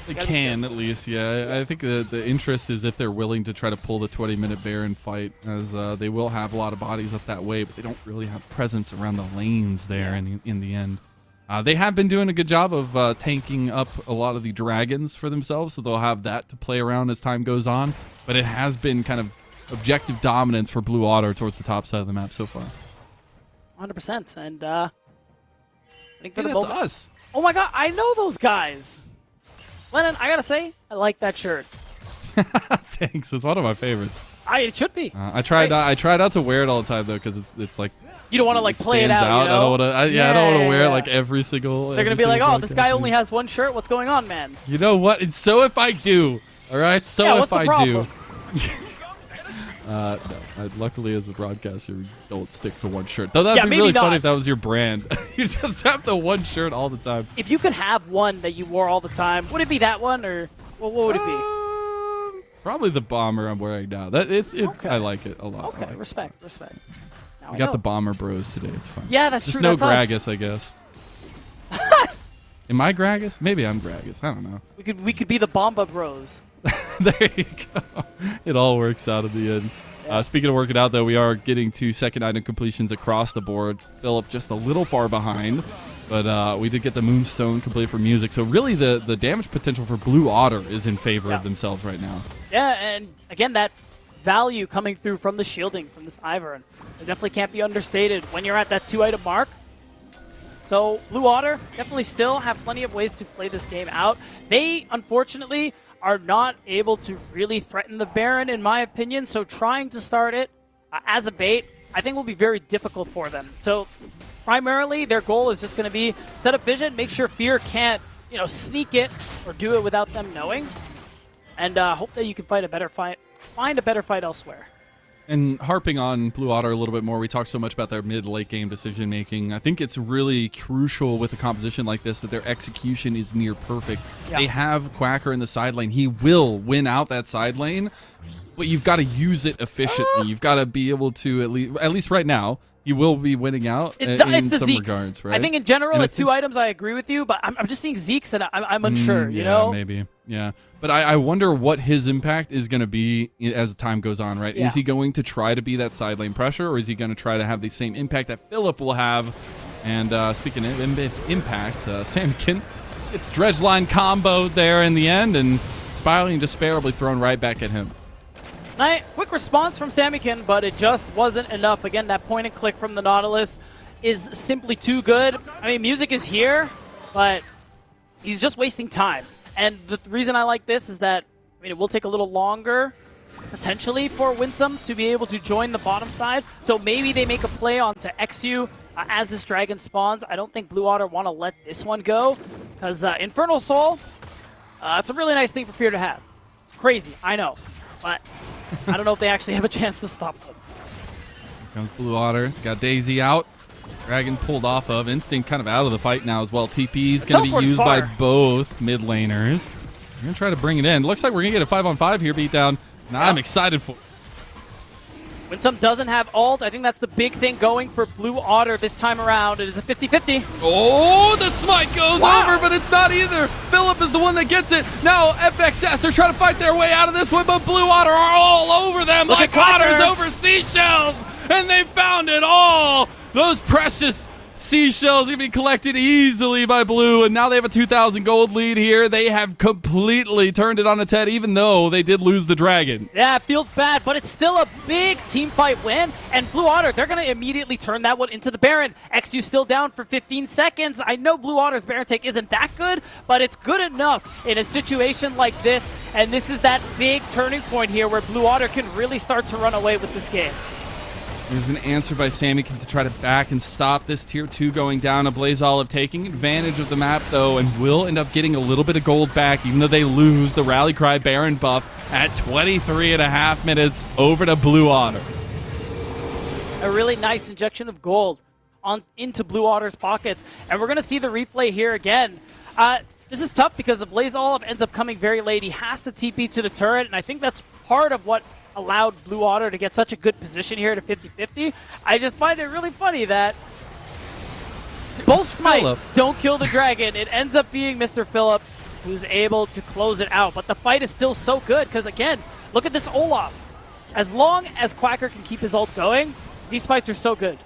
They can, at least, yeah. I think the interest is if they're willing to try to pull the 20-minute Baron fight, as they will have a lot of bodies up that way, but they don't really have presence around the lanes there in the end. They have been doing a good job of tanking up a lot of the dragons for themselves, so they'll have that to play around as time goes on, but it has been kind of objective dominance for Blue Otter towards the top side of the map so far. 100%, and I think for the That's moment... us. Oh my god, I know those guys! Lennon, I gotta say, I like that shirt. Thanks, it's one of my favorites. It should be. I tried not to wear it all the time though, because it's like You don't want to like play it stands out. You know? I don't want to. I don't want to wear it yeah. like every single. They're gonna be like, oh, this guy only has one shirt. What's going on, man? You know what? And so if I do, all right. So Yeah, if what's the I problem? do. No, luckily, as a broadcaster, we don't stick to one shirt. Though that'd be maybe really not. funny if that was your brand. You just have the one shirt all the time. If you could have one that you wore all the time, would it be that one, or what would it be? Probably the bomber I'm wearing now. Okay. I like it a lot. Okay, respect. Now We I got know. the bomber bros today. It's fine. Yeah, that's just true. no That's us. Gragas, I guess. Am I Gragas? Maybe I'm Gragas. I don't know. We could be the Bomba Bros. There you go. It all works out in the end. Yeah. Speaking of working out, though, we are getting 2 second item completions across the board. Philip just a little far behind, but we did get the Moonstone complete for music. So really the damage potential for Blue Otter is in favor of themselves right now. Yeah, and again, that value coming through from the shielding from this Ivern, it definitely can't be understated when you're at that 2-item mark. So Blue Otter definitely still have plenty of ways to play this game out. They, unfortunately, are not able to really threaten the Baron, in my opinion, so trying to start it as a bait, I think will be very difficult for them. So primarily, their goal is just going to be set up vision, make sure Fear can't, sneak it or do it without them knowing, and hope that you can find a better fight elsewhere. And harping on Blue Otter a little bit more, we talked so much about their mid-late game decision making. I think it's really crucial with a composition like this that their execution is near perfect. Yeah. They have Quacker in the side lane. He will win out that side lane, but you've got to use it efficiently. You've got to be able to, at least right now, he will be winning out in It's some Zeke's. regards, right? I think in general, And at 2 items, I agree with you, but I'm just seeing Zeke's, and I'm unsure, you yeah, know? Maybe, yeah. But I wonder what his impact is going to be as time goes on, right? Yeah. Is he going to try to be that side lane pressure, or is he going to try to have the same impact that Philip will have? And speaking of impact, Samkin, it's Dredgeline combo there in the end, and Spiraling Despair will be thrown right back at him. Quick response from Samikin, but it just wasn't enough. Again, that point and click from the Nautilus is simply too good. I mean, music is here, but he's just wasting time. And the reason I like this is that, it will take a little longer, potentially, for Winsome to be able to join the bottom side. So maybe they make a play onto XU as this dragon spawns. I don't think Blue Otter want to let this one go, because Infernal Soul, it's a really nice thing for Fear to have. It's crazy, I know, but I don't know if they actually have a chance to stop them. Here comes Blue Otter. Got Daisy out. Dragon pulled off of. Instinct kind of out of the fight now as well. TP is going to be Teleport's used by far. both mid laners. We're going to try to bring it in. Looks like we're going to get a 5-on-5 here beatdown. And I'm excited for it. Winsome doesn't have ult. I think that's the big thing going for Blue Otter this time around. It is a 50-50. Oh, the smite goes over, but it's not either. Philip is the one that gets it. Now FXS, they're trying to fight their way out of this one, but Blue Otter are all over them Look like at Quacker. otters over seashells. And they found it all. Those precious seashells can be collected easily by Blue, and now they have a 2,000 gold lead here. They have completely turned it on its head, even though they did lose the dragon. Yeah, it feels bad, but it's still a big team fight win. And Blue Otter, they're going to immediately turn that one into the Baron. XU still down for 15 seconds. I know Blue Otter's Baron take isn't that good, but it's good enough in a situation like this. And this is that big turning point here where Blue Otter can really start to run away with this game. There's an answer by Samikin to try to back and stop this tier 2 going down. A Blaze Olive taking advantage of the map, though, and will end up getting a little bit of gold back, even though they lose the Rally Cry Baron buff at 23.5 minutes over to Blue Otter. A really nice injection of gold into Blue Otter's pockets, and we're going to see the replay here again. This is tough because the Blaze Olive ends up coming very late. He has to TP to the turret, and I think that's part of what allowed Blue Otter to get such a good position here at a 50-50. I just find it really funny that both smites don't kill the dragon. It ends up being Mr. Phillip who's able to close it out. But the fight is still so good because, again, look at this Olaf. As long as Quacker can keep his ult going, these fights are so good.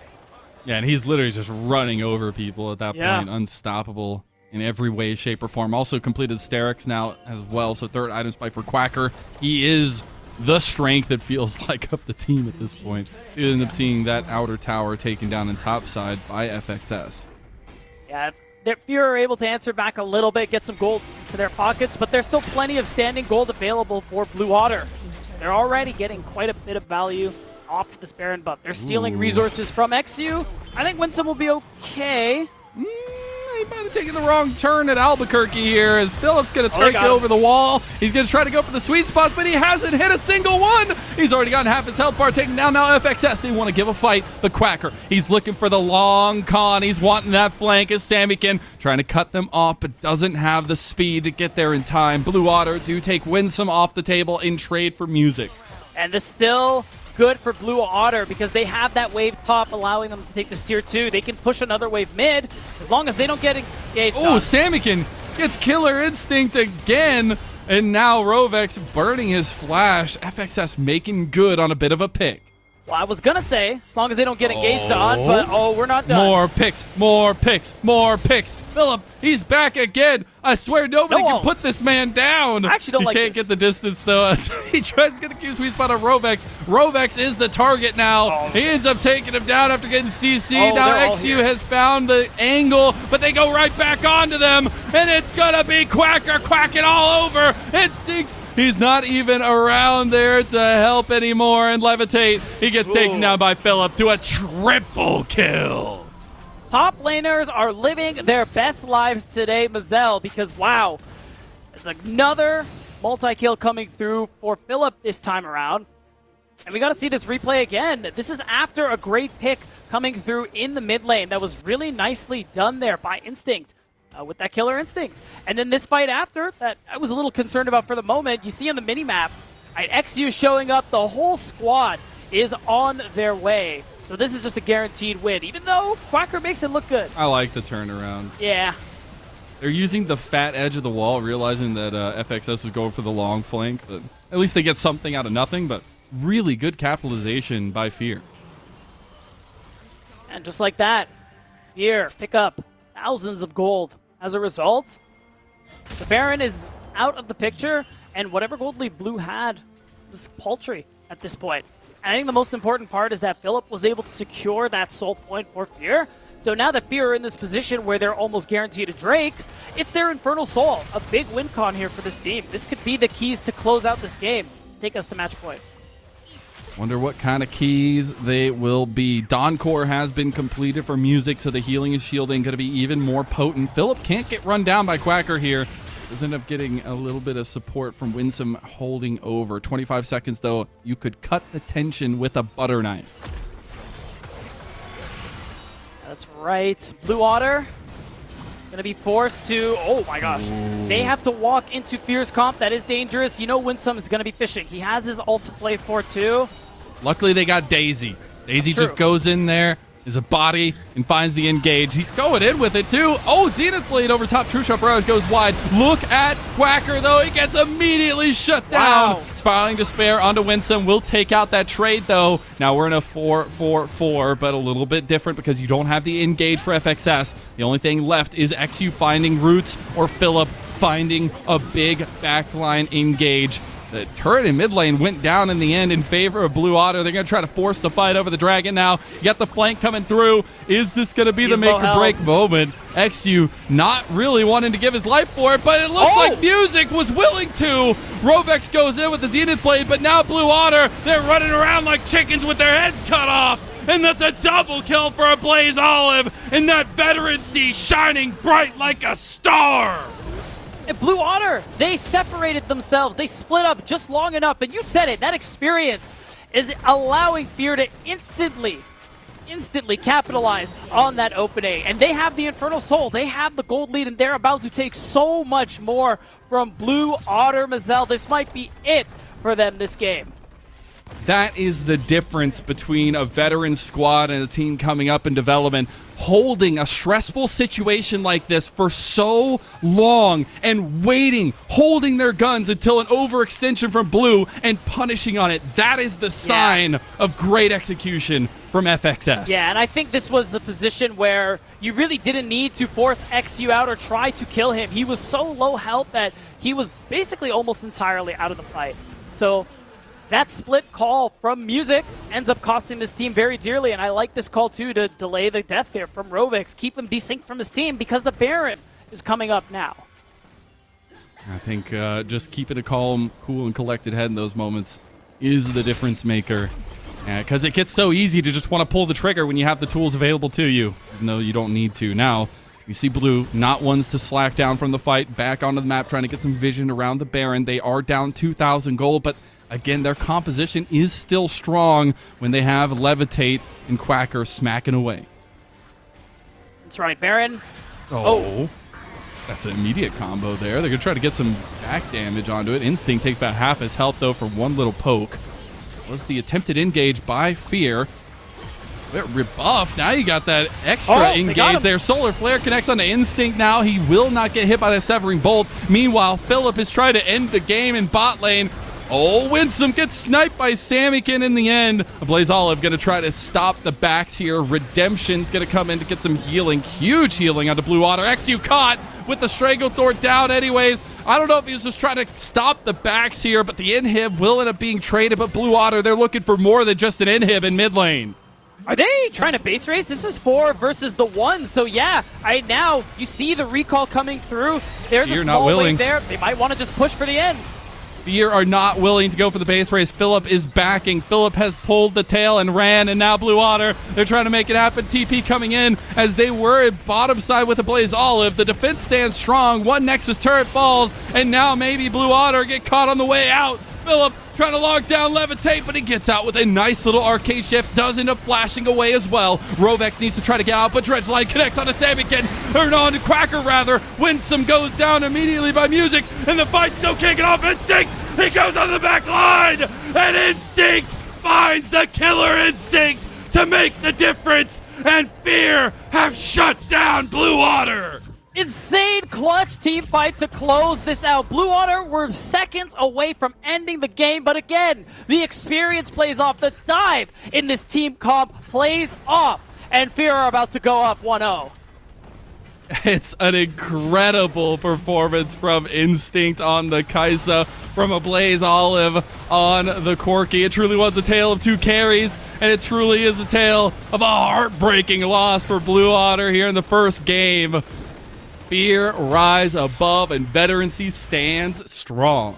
Yeah, and he's literally just running over people at that point. Unstoppable in every way, shape, or form. Also completed Sterix now as well. So third item spike for Quacker. He is the strength, it feels like, of the team at this point. You end up seeing that outer tower taken down on top side by FXS. Yeah, Fear are able to answer back a little bit, get some gold into their pockets, but there's still plenty of standing gold available for Blue Otter. They're already getting quite a bit of value off of this Baron buff. They're stealing resources from XU. I think Winsome will be okay. He might have taken the wrong turn at Albuquerque here as Phillip's going to take over the wall. He's going to try to go for the sweet spots, but he hasn't hit a single one. He's already gotten half his health bar taken down. Now FXS, they want to give a fight, but Quacker, he's looking for the long con. He's wanting that flank as Samikin trying to cut them off, but doesn't have the speed to get there in time. Blue Otter do take Winsome off the table in trade for music. And this still good for Blue Otter because they have that wave top allowing them to take this tier 2. They can push another wave mid as long as they don't get engaged. Oh, Samikin gets Killer Instinct again. And now Rovex burning his flash. FXS making good on a bit of a pick. Well, I was going to say, as long as they don't get engaged on, but we're not done. More picks, more picks, more picks. Phillip, he's back again. I swear nobody can put this man down. I actually don't like this. He can't get the distance, though. He tries to get the Q sweet spot on Rovex. Rovex is the target now. He ends up taking him down after getting CC. Now XU has found the angle, but they go right back onto them, and it's going to be Quacker quacking all over. Instinct. He's not even around there to help anymore, and Levitate, he gets taken down by Phillip to a triple kill. Top laners are living their best lives today, Mazel, because wow, it's another multi-kill coming through for Phillip this time around. And we got to see this replay again. This is after a great pick coming through in the mid lane that was really nicely done there by Instinct. With that Killer Instinct. And then this fight after, that I was a little concerned about for the moment, you see on the minimap, XU showing up, the whole squad is on their way. So this is just a guaranteed win, even though Quacker makes it look good. I like the turnaround. Yeah. They're using the fat edge of the wall, realizing that FXS was going for the long flank. But at least they get something out of nothing, but really good capitalization by Fear. And just like that, Fear pick up thousands of gold. As a result, the Baron is out of the picture, and whatever gold lead Blue had is paltry at this point. And I think the most important part is that Phillip was able to secure that soul point for Fear. So now that Fear are in this position where they're almost guaranteed a Drake, it's their Infernal Soul. A big win con here for this team. This could be the keys to close out this game. Take us to match point. Wonder what kind of keys they will be. Dawncore has been completed for music, so the healing and shielding going to be even more potent. Phillip can't get run down by Quacker here. Does end up getting a little bit of support from Winsome holding over. 25 seconds, though. You could cut the tension with a butter knife. That's right. Blue Otter going to be forced to... Oh, my gosh. They have to walk into Fear's comp. That is dangerous. You know Winsome is going to be fishing. He has his ult to play for, too. Luckily, they got Daisy. Daisy just goes in there, is a body, and finds the engage. He's going in with it, too. Oh, Zenith Blade over top. True Shot Barrage goes wide. Look at Quacker, though. He gets immediately shut down. Wow. Spiraling Despair onto Winsome. Will take out that trade, though. Now we're in a 4-4-4, but a little bit different because you don't have the engage for FXS. The only thing left is XU finding roots or Phillip finding a big backline engage. The turret in mid lane went down in the end in favor of Blue Otter. They're going to try to force the fight over the dragon now. You got the flank coming through. Is this going to be the make or break moment? XU not really wanting to give his life for it, but it looks like Music was willing to. Rovex goes in with the Zenith Blade, but now Blue Otter, they're running around like chickens with their heads cut off. and that's a double kill for a Blaze Olive, and that veterancy shining bright like a star. And Blue Otter, they separated themselves. They split up just long enough, and you said it, that experience is allowing Fear to instantly capitalize on that opening. And they have the Infernal Soul, they have the gold lead, and they're about to take so much more from Blue Otter. Mazel, this might be it for them this game. That is the difference between a veteran squad and a team coming up in development, holding a stressful situation like this for so long and waiting, holding their guns until an overextension from Blue and punishing on it. That is the sign of great execution from FXS. Yeah, and I think this was a position where you really didn't need to force XU out or try to kill him. He was so low health that he was basically almost entirely out of the fight. So that split call from Music ends up costing this team very dearly, and I like this call too to delay the death here from Rovix, keep him desynced from his team because the Baron is coming up now. I think just keeping a calm, cool, and collected head in those moments is the difference maker. Because it gets so easy to just want to pull the trigger when you have the tools available to you, even though you don't need to. Now, we see Blue not ones to slack down from the fight, back onto the map, trying to get some vision around the Baron. They are down 2,000 gold, but again, their composition is still strong when they have Levitate and Quacker smacking away. That's right, Baron. Oh. That's an immediate combo there. They're going to try to get some back damage onto it. Instinct takes about half his health, though, for one little poke. Was the attempted engage by Fear. Rebuff. Now you got that extra engage there. Solar Flare connects onto Instinct now. He will not get hit by the Severing Bolt. Meanwhile, Philip is trying to end the game in bot lane. Oh, Winsome gets sniped by Samikin in the end. Blaze Olive going to try to stop the backs here. Redemption's going to come in to get some healing. Huge healing onto Blue Otter. XU caught with the Stranglethorn down anyways. I don't know if he was just trying to stop the backs here, but the inhib will end up being traded. But Blue Otter, they're looking for more than just an inhib in mid lane. Are they trying to base race? This is 4 versus the 1, so yeah, right now you see the recall coming through. There's a small wave there. They might want to just push for the end. Fear are not willing to go for the base race. Philip is backing. Philip has pulled the tail and ran, and now Blue Otter, they're trying to make it happen. TP coming in as they were at bottom side with the Blaze Olive. The defense stands strong. One Nexus turret falls, and now maybe Blue Otter get caught on the way out. Philip trying to lock down Levitate, but he gets out with a nice little arcade shift. Does end up flashing away as well. Rovex needs to try to get out, but Dredgeline connects on a Samikin, or on to Quacker rather. Winsome goes down immediately by Music, and the fight's still kicking off. Instinct, he goes on the back line, and Instinct finds the killer instinct to make the difference, and Fear have shut down Blue Otter. Insane clutch team fight to close this out. Blue Otter were seconds away from ending the game, but again, the experience plays off. The dive in this team comp plays off, and Fear are about to go up 1-0. It's an incredible performance from Instinct on the Kaisa, from a Blaze Olive on the Corki. It truly was a tale of two carries, and it truly is a tale of a heartbreaking loss for Blue Otter here in the first game. Fear rise above, and veterancy stands strong.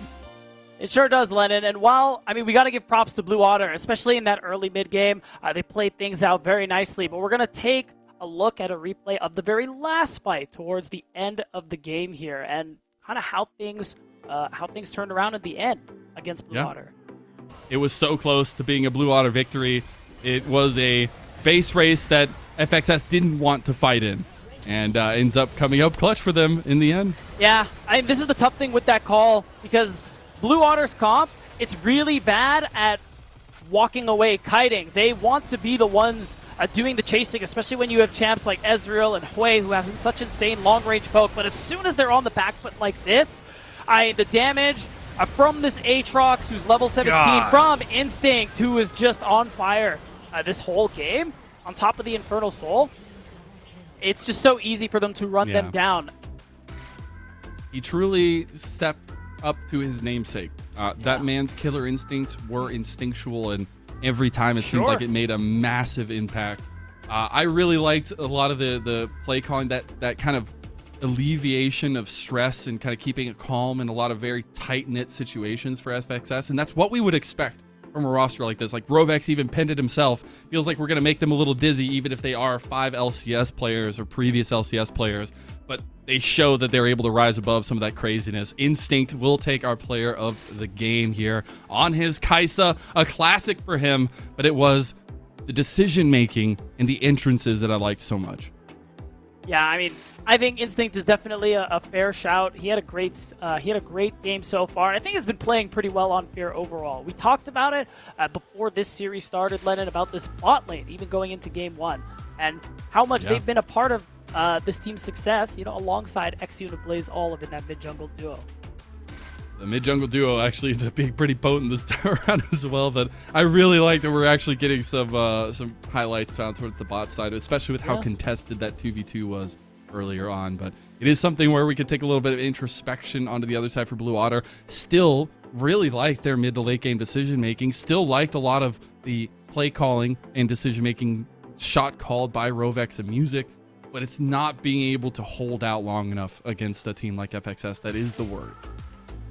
It sure does, Lennon. And while, I mean, we got to give props to Blue Otter, especially in that early mid game. They played things out very nicely, but we're going to take a look at a replay of the very last fight towards the end of the game here, and kind of how things turned around at the end against Blue Otter. It was so close to being a Blue Otter victory. It was a base race that FXS didn't want to fight in, and ends up coming up clutch for them in the end. Yeah, this is the tough thing with that call, because Blue Otter's comp, it's really bad at walking away, kiting. They want to be the ones doing the chasing, especially when you have champs like Ezreal and Hui who have such insane long-range poke. But as soon as they're on the back foot like this, the damage from this Aatrox, who's level 17, from Instinct, who is just on fire this whole game, on top of the Infernal Soul, it's just so easy for them to run them down. He truly stepped up to his namesake. That man's killer instincts were instinctual, and every time it seemed like it made a massive impact. I really liked a lot of the play calling, that kind of alleviation of stress and kind of keeping it calm in a lot of very tight-knit situations for FXS, and that's what we would expect from a roster like this. Like Rovex even penned it himself. Feels like we're going to make them a little dizzy, even if they are 5 LCS players or previous LCS players. But they show that they're able to rise above some of that craziness. Instinct will take our player of the game here on his Kaisa. A classic for him, but it was the decision-making and the entrances that I liked so much. Yeah, I mean, I think Instinct is definitely a fair shout. He had a great game so far. I think he's been playing pretty well on Fear overall. We talked about it before this series started, Lennon, about this bot lane, even going into Game 1, and how much they've been a part of this team's success, you know, alongside Xune and Blaze Olive in that mid-jungle duo. The mid-jungle duo actually ended up being pretty potent this time around as well, but I really like that we're actually getting some highlights down towards the bot side, especially with how contested that 2v2 was earlier on. But it is something where we could take a little bit of introspection onto the other side for Blue Otter. Still really like their mid to late game decision-making, still liked a lot of the play calling and decision-making shot called by Rovex and Music, but it's not being able to hold out long enough against a team like FXS. That is the word.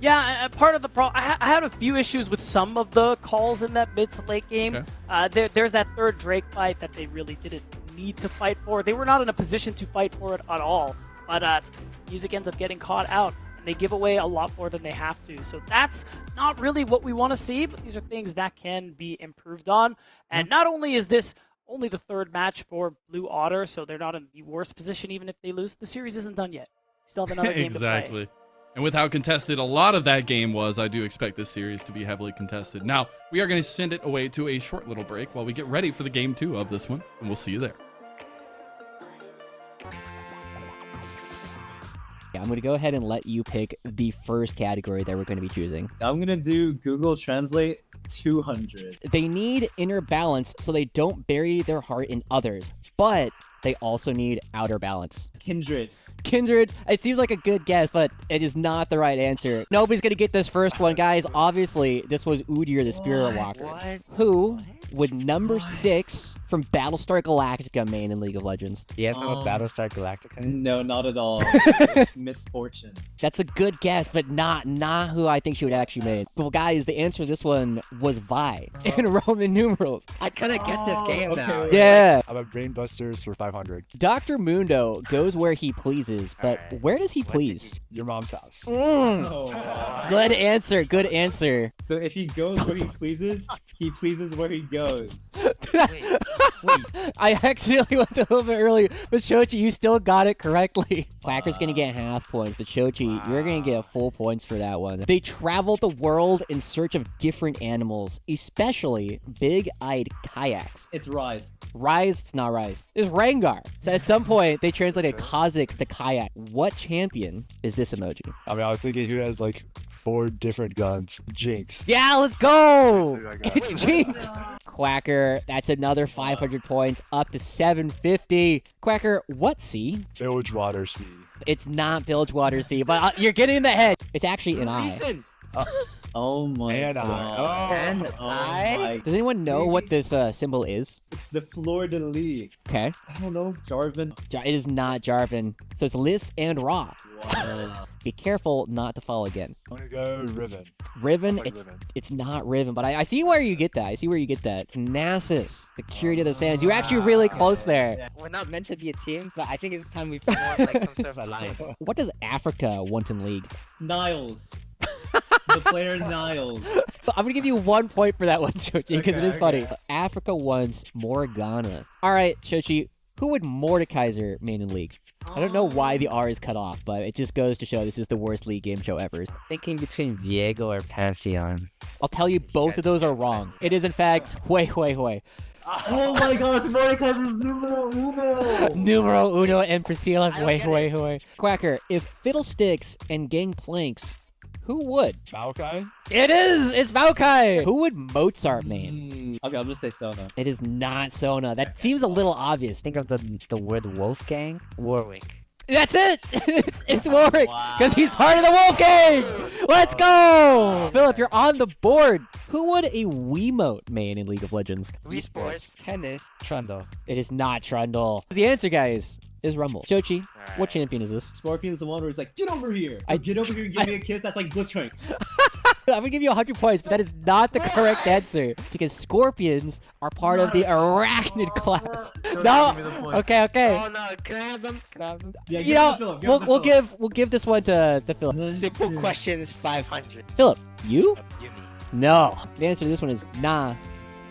Yeah, part of the problem, I had a few issues with some of the calls in that mid to late game. Okay. There's that third Drake fight that they really didn't need to fight for. They were not in a position to fight for it at all. But Music ends up getting caught out, and they give away a lot more than they have to. So that's not really what we want to see, but these are things that can be improved on. And not only is this only the third match for Blue Otter, so they're not in the worst position even if they lose, the series isn't done yet. Still have another game to play. And with how contested a lot of that game was, I do expect this series to be heavily contested. Now, we are going to send it away to a short little break while we get ready for the game 2 of this one, and we'll see you there. Yeah, I'm going to go ahead and let you pick the first category that we're going to be choosing. I'm going to do Google Translate 200. They need inner balance so they don't bury their heart in others, but they also need outer balance. Kindred. Kindred, it seems like a good guess, but it is not the right answer. Nobody's going to get this first one, guys. Obviously, this was Udyr the Spirit Walker. Who would number 6 from Battlestar Galactica main in League of Legends? Do you guys know what Battlestar Galactica is? No, not at all. Misfortune. That's a good guess, but not who I think she would actually main. Well, guys, the answer to this one was Vi in Roman numerals. I couldn't get this game now. Yeah. I'm at Brainbusters for 500. Dr. Mundo goes where he pleases, but where does he please? Your mom's house. Good answer, good answer. So if he goes where he pleases where he goes. Wait. I accidentally went a little bit earlier, but Shochi, you still got it correctly. Quacker's gonna get half points, but Shochi, you're gonna get full points for that one. They travel the world in search of different animals, especially big-eyed kayaks. It's Rise. Rise, it's not Rise. It's Rengar. So at some point, they translated Kazakhs to kayak. What champion is this emoji? I mean, I was thinking who has like 4 different guns. Jinx. Yeah, let's go! It's Jinx! Quacker, that's another 500 points, up to 750. Quacker, what sea? Bilgewater Sea. It's not Bilgewater Sea, but you're getting in the head. It's actually an eye. Oh my god. And my. Does anyone know what this symbol is? It's the Fleur de Lis. Okay. I don't know, Jarvan. It is not Jarvan. So it's Liss and Ra. Wow. Be careful not to fall again. I'm gonna go Riven. Riven, Like it's not Riven, but I see where you get that. I see where you get that. Nasus, the Curate of the Sands. You're actually really close there. We're not meant to be a team, but I think it's time we form like some sort of alliance. What does Africa want in League? Niles. The player Niles. I'm gonna give you 1 point for that one, Shochi, because it is funny. Africa wants Morgana. All right, Shochi, who would Mordekaiser main in League? I don't know why the R is cut off, but it just goes to show this is the worst League game show ever. Thinking between Viego or Pantheon. I'll tell you, both of those are wrong. It is, in fact, Hui. Oh my god, Mordekaiser's numero uno! Numero uno and Priscilla, Hui. Quacker, if Fiddlesticks and Gangplanks, who would? Maokai? It is! It's Maokai! Who would Mozart main? Okay, I'm gonna say Sona. It is not Sona. That seems a little obvious. Think of the word Wolfgang? Warwick. That's it! it's Warwick! Because he's part of the Wolf Gang! Let's go! Philip, you're on the board. Who would a Wiimote main in League of Legends? Wii Sports, tennis, Trundle. It is not Trundle. The answer, guys, is Rumble. Shochi, what champion is this? Scorpion's the one where he's like, get over here! So get over here and give me a kiss, that's like Blitzcrank. gonna give you 100 points, but that is not the correct answer because scorpions are part of the arachnid class. No. Okay. Oh no, can I have them? Can I have them? Yeah, You know, we'll give this one to Philip. Simple questions, 500. Philip, you? Give me. No. The answer to this one is nah,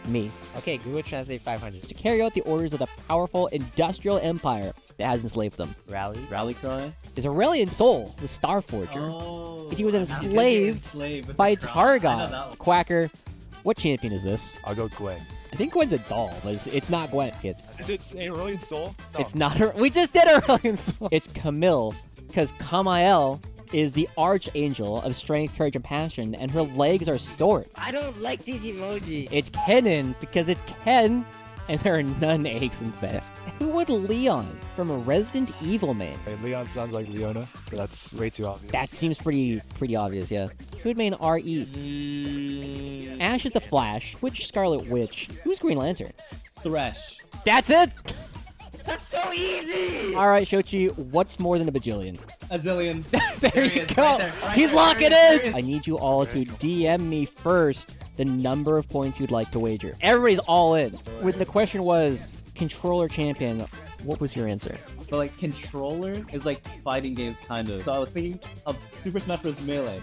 me. Okay, Google Translate 500. To carry out the orders of the powerful industrial empire that has enslaved them. Rally cry. Is Aurelian Sol, the Star Forger. Oh. Because he was enslaved by Targon. Quacker, what champion is this? I'll go Gwen. I think Gwen's a doll, but it's not Gwen, kid. Is it Aurelian Soul? No. It's not her. We just did Aurelian Sol. It's Camille, because Kamael is the archangel of strength, courage, and passion, and her legs are swords. I don't like these emojis. It's Kennen, because it's Ken, and there are none eggs in the best. Who would Leon from a Resident Evil main? Hey, Leon sounds like Leona, but that's way too obvious. That seems pretty obvious, yeah. Who would main RE? Ash is the Flash. Which Scarlet Witch? Who's Green Lantern? Thresh. That's it! That's so easy! Alright, Shochi, what's more than a bajillion? A zillion. There you go! He's locking in! I need you all to DM me first the number of points you'd like to wager. Everybody's all in. When the question was controller champion, what was your answer? But like controller is like fighting games kind of. So I was thinking of Super Smash Bros. Melee.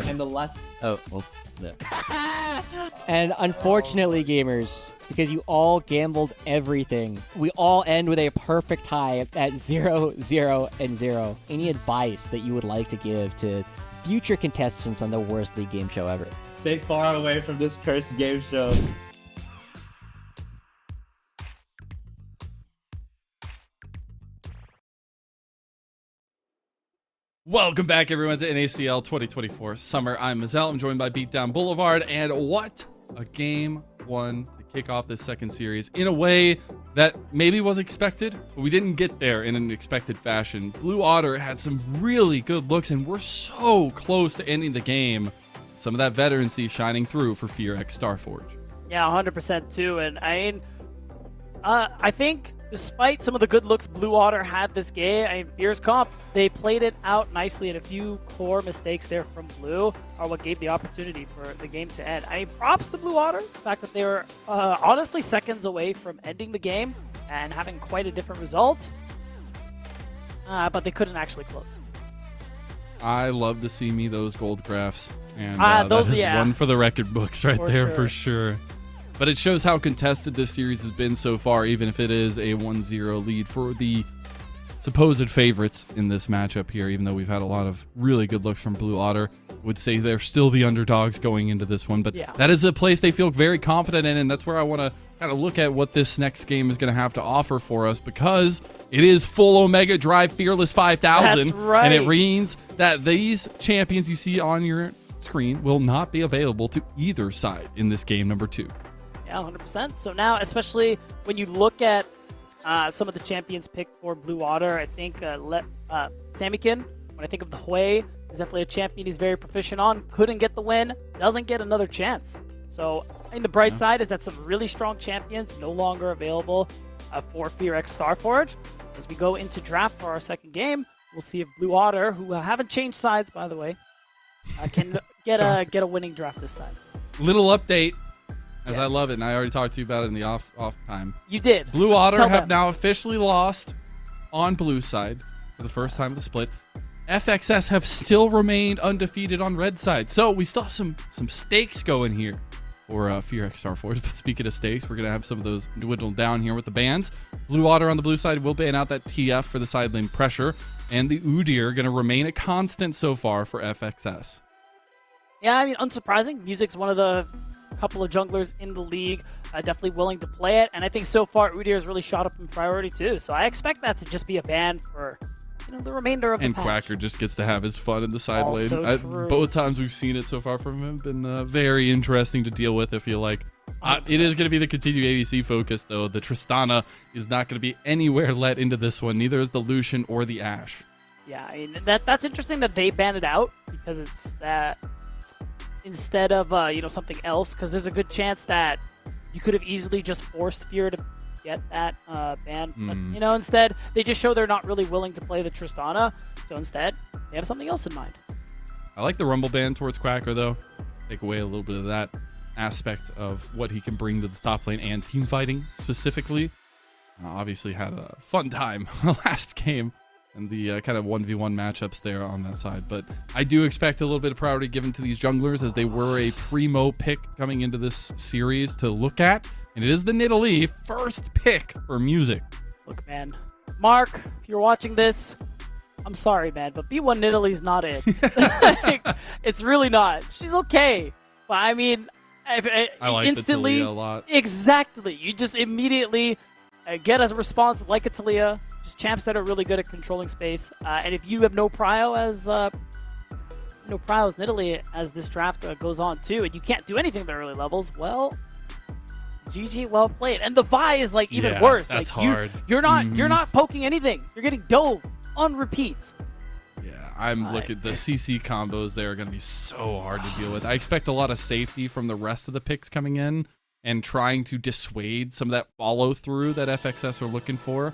And the last. Oh, well. Yeah. And unfortunately, gamers, because you all gambled everything, we all end with a perfect tie at 0, 0, and 0. Any advice that you would like to give to future contestants on the worst league game show ever? Stay far away from this cursed game show. Welcome back, everyone, to NACL 2024 Summer. I'm Mazel. I'm joined by Beatdown Boulevard, and what a game one to kick off this second series in a way that maybe was expected, but we didn't get there in an expected fashion. Blue Otter had some really good looks, and we're so close to ending the game. Some of that veterancy shining through for Fear X Starforge. Yeah, 100% too. And I think despite some of the good looks Blue Otter had this game, Fear's comp, they played it out nicely, and a few core mistakes there from Blue are what gave the opportunity for the game to end. Props to Blue Otter, the fact that they were honestly seconds away from ending the game and having quite a different result, but they couldn't actually close. I love to see me those gold graphs, and those, that is yeah. one for the record books right there sure. for sure. But it shows how contested this series has been so far, even if it is a 1-0 lead for the supposed favorites in this matchup here, even though we've had a lot of really good looks from Blue Otter. Would say they're still the underdogs going into this one, but yeah. That is a place they feel very confident in, and that's where I want to kind of look at what this next game is going to have to offer for us, because it is full Omega Drive Fearless 5000, That's right. and it means that these champions you see on your screen will not be available to either side in this game number 2. Yeah, 100%. So now, especially when you look at some of the champions picked for Blue Otter, I think Samikin, when I think of the Hui, is definitely a champion he's very proficient on. Couldn't get the win, doesn't get another chance. So, the bright side is that some really strong champions no longer available for Fear X Starforge. As we go into draft for our second game, we'll see if Blue Otter, who haven't changed sides, by the way, can get a winning draft this time. Little update. As I Yes. love it, and I already talked to you about it in the off time. You did. Blue Otter Tell have them. now officially lost on blue side for the first time of the split. FXS have still remained undefeated on red side. So we still have some stakes going here for Fear X Starforge. But speaking of stakes, we're going to have some of those dwindle down here with the bans. Blue Otter on the blue side will ban out that TF for the side lane pressure. And the Udyr are going to remain a constant so far for FXS. Yeah, unsurprising. Music's one of the couple of junglers in the league, definitely willing to play it, and I think so far Udyr has really shot up in priority too. So I expect that to just be a ban for the remainder of the And patch. Quacker just gets to have his fun in the side Also lane. true. Both times we've seen it so far from him, been very interesting to deal with. I feel like it is going to be the continued ADC focus though. The Tristana is not going to be anywhere let into this one. Neither is the Lucian or the Ashe. Yeah, that's interesting that they banned it out, because it's that instead of something else, because there's a good chance that you could have easily just forced Fear to get that ban. But instead they just show they're not really willing to play the Tristana, so instead they have something else in mind. I like the Rumble ban towards Quacker though. take away a little bit of that aspect of what he can bring to the top lane and team fighting specifically. Obviously had a fun time last game and the kind of 1v1 matchups there on that side. But I do expect a little bit of priority given to these junglers, as they were a primo pick coming into this series to look at. And it is the Nidalee first pick for music. Look, man, Mark, if you're watching this, I'm sorry, man, but B1 Nidalee's not it. It's really not. She's okay. But I mean, I like instantly, the Talia a lot. Exactly. You just immediately get a response like a Talia. Just champs that are really good at controlling space. And if you have no prio as Nidalee as this draft goes on too, and you can't do anything at the early levels, well, GG, well played. And the Vi is like even worse. That's like, hard. You're not poking anything. You're getting dove on repeat. Yeah, I'm looking. The CC combos there are going to be so hard to deal with. I expect a lot of safety from the rest of the picks coming in and trying to dissuade some of that follow through that FXS are looking for.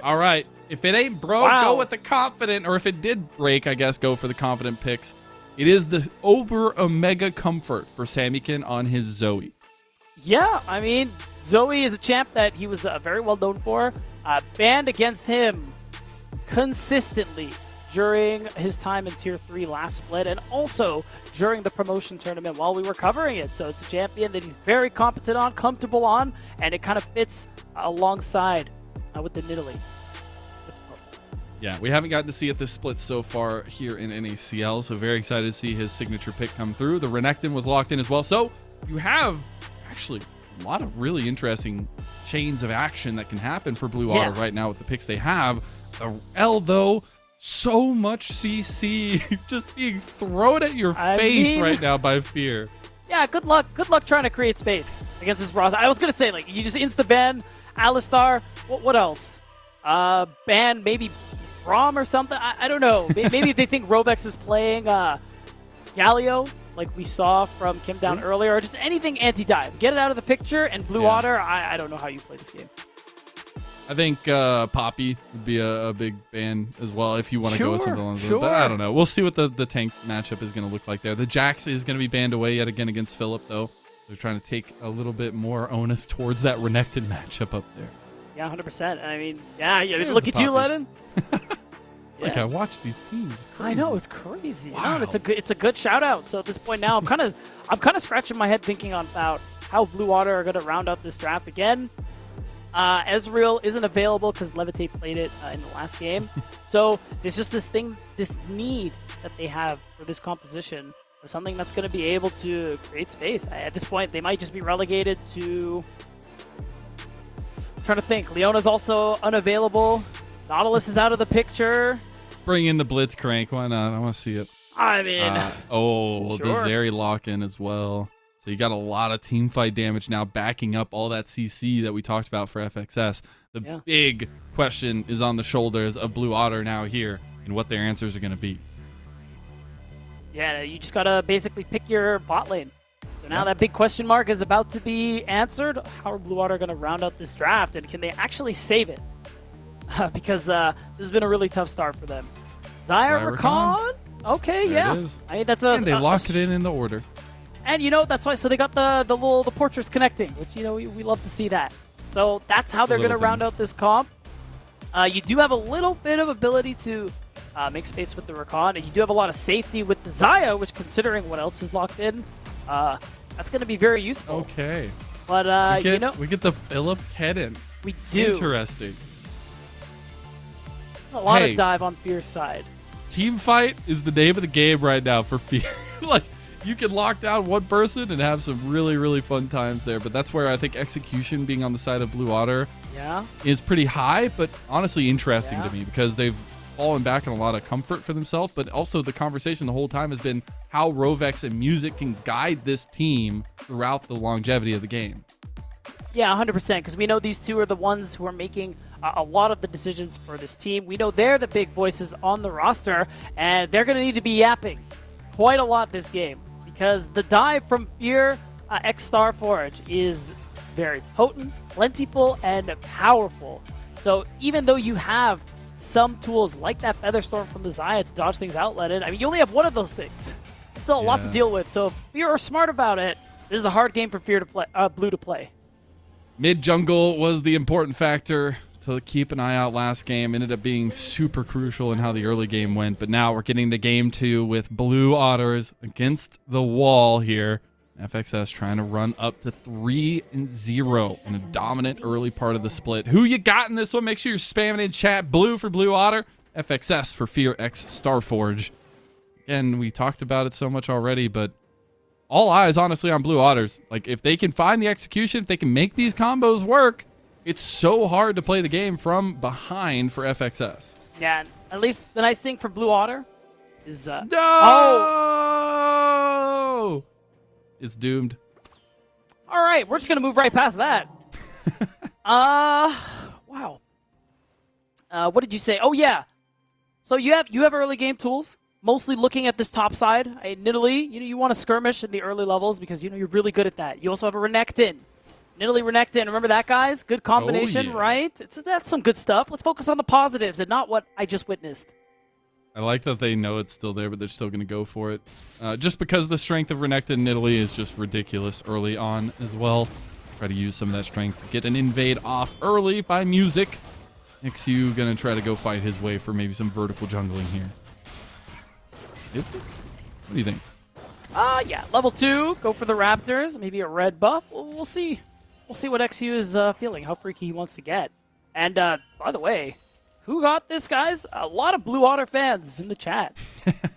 All right, if it ain't broke, go with the confident, or if it did break, I guess go for the confident picks. It is the Ober Omega Comfort for Samikin on his Zoe. Yeah, I mean, Zoe is a champ that he was very well known for. Banned against him consistently during his time in Tier 3 last split, and also during the promotion tournament while we were covering it. So it's a champion that he's very competent on, comfortable on, and it kind of fits alongside with the Nidalee. Yeah, we haven't gotten to see it this split so far here in NACL, so very excited to see his signature pick come through. The Renekton was locked in as well. So you have actually a lot of really interesting chains of action that can happen for Blue Otter right now with the picks they have. The L, though, so much CC just being thrown at your face right now by Fear. Yeah, good luck. Good luck trying to create space against this roster. I was going to say, like, you just insta-ban Alistar. What else? Ban maybe Braum or something? I don't know. Maybe if they think Robex is playing Galio, like we saw from Kim Down earlier, or just anything anti-dive. Get it out of the picture, and Blue Otter, I don't know how you play this game. I think Poppy would be a big ban as well if you want to go with something along those lines. But I don't know. We'll see what the tank matchup is going to look like there. The Jax is going to be banned away yet again against Philip, though. They're trying to take a little bit more onus towards that Renekton matchup up there. Yeah, 100%. I mean, look at you, Lennon. Like I watch these teams. I know, it's crazy. Wow. It's a good shout out. So at this point now, I'm kind of scratching my head thinking about how Blue Otter are going to round up this draft again. Ezreal isn't available because Levitate played it in the last game. So there's just this need that they have for this composition of something that's going to be able to create space. At this point, they might just be relegated to... I'm trying to think. Leona's also unavailable. Nautilus is out of the picture. Bring in the Blitzcrank. Why not? I want to see it. I mean... the Zeri lock-in as well. So you got a lot of team fight damage now backing up all that CC that we talked about for FXS. The big question is on the shoulders of Blue Otter now here and what their answers are going to be. Yeah, you just got to basically pick your bot lane. So now that big question mark is about to be answered. How are Blue Otter going to round out this draft, and can they actually save it? Because this has been a really tough start for them. Xayah Rakan? Okay, there it is. I mean, that's and they locked it in the order. And, that's why. So they got the portraits connecting, which, we love to see that. So that's how they're going to round out this comp. You do have a little bit of ability to make space with the Rakan, and you do have a lot of safety with the Xayah, which, considering what else is locked in, that's going to be very useful. Okay. But, we get the Philip Kedden. We do. Interesting. There's a lot of dive on Fear's side. Team fight is the name of the game right now for Fear. Like, you can lock down one person and have some really, really fun times there. But that's where I think execution being on the side of Blue Otter is pretty high, but honestly interesting to me because they've fallen back in a lot of comfort for themselves. But also the conversation the whole time has been how Rovex and Music can guide this team throughout the longevity of the game. Yeah, 100%, because we know these two are the ones who are making a lot of the decisions for this team. We know they're the big voices on the roster, and they're going to need to be yapping quite a lot this game. Because the dive from Fear X Starforge is very potent, plentiful, and powerful. So even though you have some tools like that Featherstorm from the Xayah to dodge things out, Lennon, I mean, you only have one of those things. still a lot to Yeah. deal with. So if you're smart about it, this is a hard game for Blue to play. Mid jungle was the important factor to keep an eye out last game. Ended up being super crucial in how the early game went. But now we're getting to game 2 with Blue Otters against the wall here. FXS trying to run up to 3-0 in a dominant early part of the split. Who you got in this one? Make sure you're spamming in chat. Blue for Blue Otter, FXS for Fear X Starforge. Again, we talked about it so much already, but all eyes honestly on Blue Otters. Like, if they can find the execution, if they can make these combos work, it's so hard to play the game from behind for FXS. Yeah, and at least the nice thing for Blue Otter is No! It's doomed. All right, we're just gonna move right past that. Wow. What did you say? Oh yeah. So you have early game tools, mostly looking at this top side. Nidalee, you want to skirmish in the early levels because you're really good at that. You also have a Renekton. Nidalee Renekton, remember that, guys? Good combination, yeah. right? That's some good stuff. Let's focus on the positives and not what I just witnessed. I like that they know it's still there, but they're still going to go for it. Just because the strength of Renekton and Nidalee is just ridiculous early on as well. Try to use some of that strength to get an invade off early by Music. XU going to try to go fight his way for maybe some vertical jungling here. Is it? What do you think? Yeah, level 2, go for the Raptors, maybe a red buff. We'll see. We'll see what XU is feeling, how freaky he wants to get. And by the way, who got this, guys? A lot of Blue Otter fans in the chat.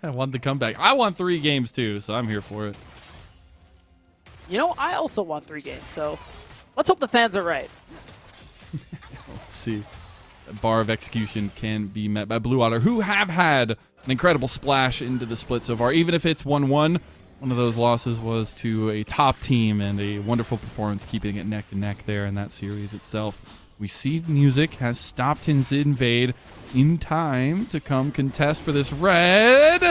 I want the comeback. I want 3 games too, so I'm here for it. I also want 3 games, so let's hope the fans are right. Let's see. The bar of execution can be met by Blue Otter, who have had an incredible splash into the split so far. Even if it's 1-1, one of those losses was to a top team and a wonderful performance keeping it neck to neck there in that series itself. We see Music has stopped his invade in time to come contest for this red.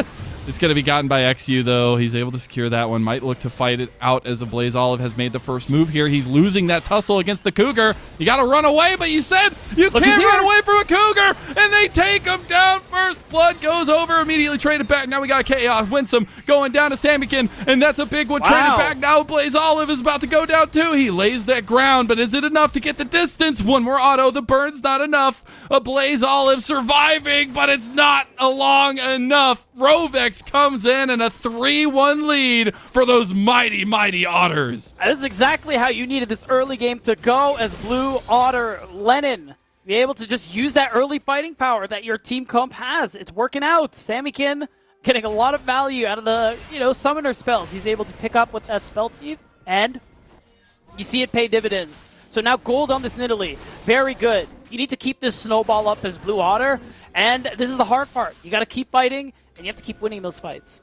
It's going to be gotten by XU, though. He's able to secure that one. Might look to fight it out as a Blaze Olive has made the first move here. He's losing that tussle against the Cougar. You got to run away, but you said you can't run away from a Cougar, and they take him down first. Blood goes over, immediately traded back. Now we got Chaos. Winsome going down to Samikin, and that's a big one. Wow. Traded back. Now Blaze Olive is about to go down, too. He lays that ground, but is it enough to get the distance? One more auto. The burn's not enough. A Blaze Olive surviving, but it's not long enough. Rovex comes in and a 3-1 lead for those mighty, mighty Otters. This is exactly how you needed this early game to go as Blue Otter Lennon. Be able to just use that early fighting power that your team comp has. It's working out. Samikin getting a lot of value out of the, summoner spells. He's able to pick up with that spell thief, and you see it pay dividends. So now gold on this Nidalee. Very good. You need to keep this snowball up as Blue Otter, and this is the hard part. You got to keep fighting, and you have to keep winning those fights.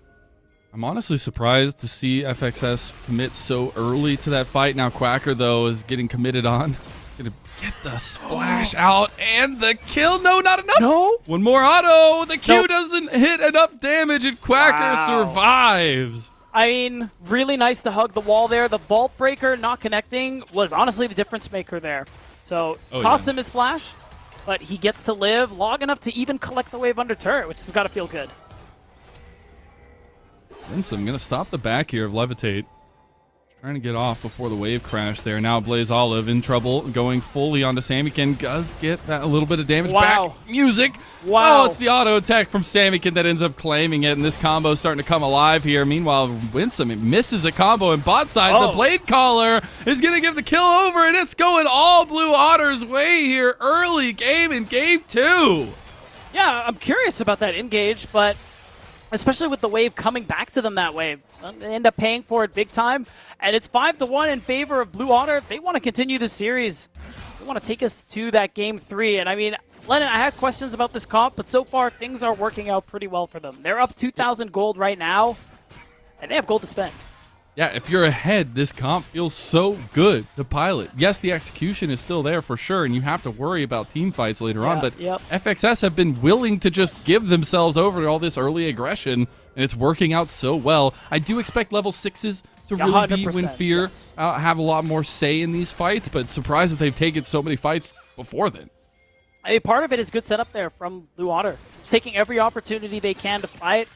I'm honestly surprised to see FXS commit so early to that fight. Now Quacker, though, is getting committed on. He's going to get the splash out and the kill. No, not enough. No. One more auto. The Q Nope. doesn't hit enough damage, and Quacker survives. I mean, really nice to hug the wall there. The Vault Breaker not connecting was honestly the difference maker there. So, cost him his flash, but he gets to live long enough to even collect the wave under turret, which has got to feel good. Winsome going to stop the back here of Levitate. Trying to get off before the wave crash there. Now Blaze Olive in trouble, going fully onto Samikin. Does get that a little bit of damage back. Music. Wow. Oh, it's the auto attack from Samikin that ends up claiming it, and this combo is starting to come alive here. Meanwhile, Winsome misses a combo in bot side. The Blade Caller is going to give the kill over, and it's going all Blue Otter's way here early game in game 2. Yeah, I'm curious about that engage, but especially with the wave coming back to them that way. They end up paying for it big time, and it's 5-1 in favor of Blue Otter. They want to continue the series. They want to take us to that game 3, and I mean, Lennon, I had questions about this comp, but so far things are working out pretty well for them. They're up 2,000 gold right now, and they have gold to spend. Yeah, if you're ahead, this comp feels so good to pilot. Yes, the execution is still there for sure, and you have to worry about team fights later on, but FXS have been willing to just give themselves over to all this early aggression, and it's working out so well. I do expect level 6s to really be when Fear have a lot more say in these fights, but surprised that they've taken so many fights before then. A part of it is good setup there from Blue Otter. Just taking every opportunity they can to fight.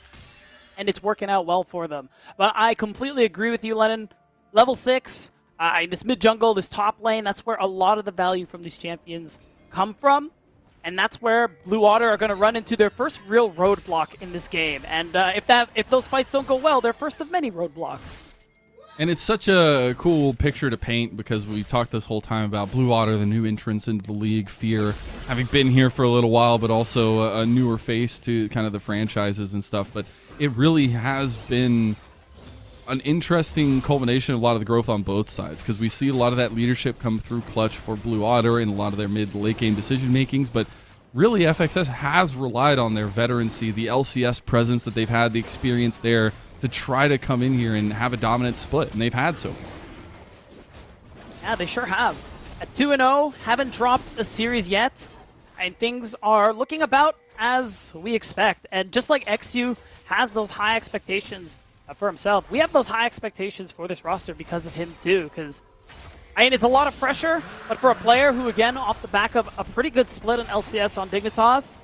and it's working out well for them. But I completely agree with you, Lennon. Level 6, this mid-jungle, this top lane, that's where a lot of the value from these champions come from. And that's where Blue Water are going to run into their first real roadblock in this game. And if those fights don't go well, they're first of many roadblocks. And it's such a cool picture to paint because we've talked this whole time about Blue Water, the new entrance into the league, Fear, having been here for a little while, but also a newer face to kind of the franchises and stuff. But it really has been an interesting culmination of a lot of the growth on both sides because we see a lot of that leadership come through clutch for Blue Water and a lot of their mid to late game decision makings, but really FXS has relied on their veterancy, the LCS presence that they've had, the experience there to try to come in here and have a dominant split, and they've had so. Yeah, they sure have. At 2-0, haven't dropped a series yet, and things are looking about as we expect. And just like XU has those high expectations for himself, we have those high expectations for this roster because of him too. Because I mean, it's a lot of pressure, but for a player who, again, off the back of a pretty good split in LCS on Dignitas,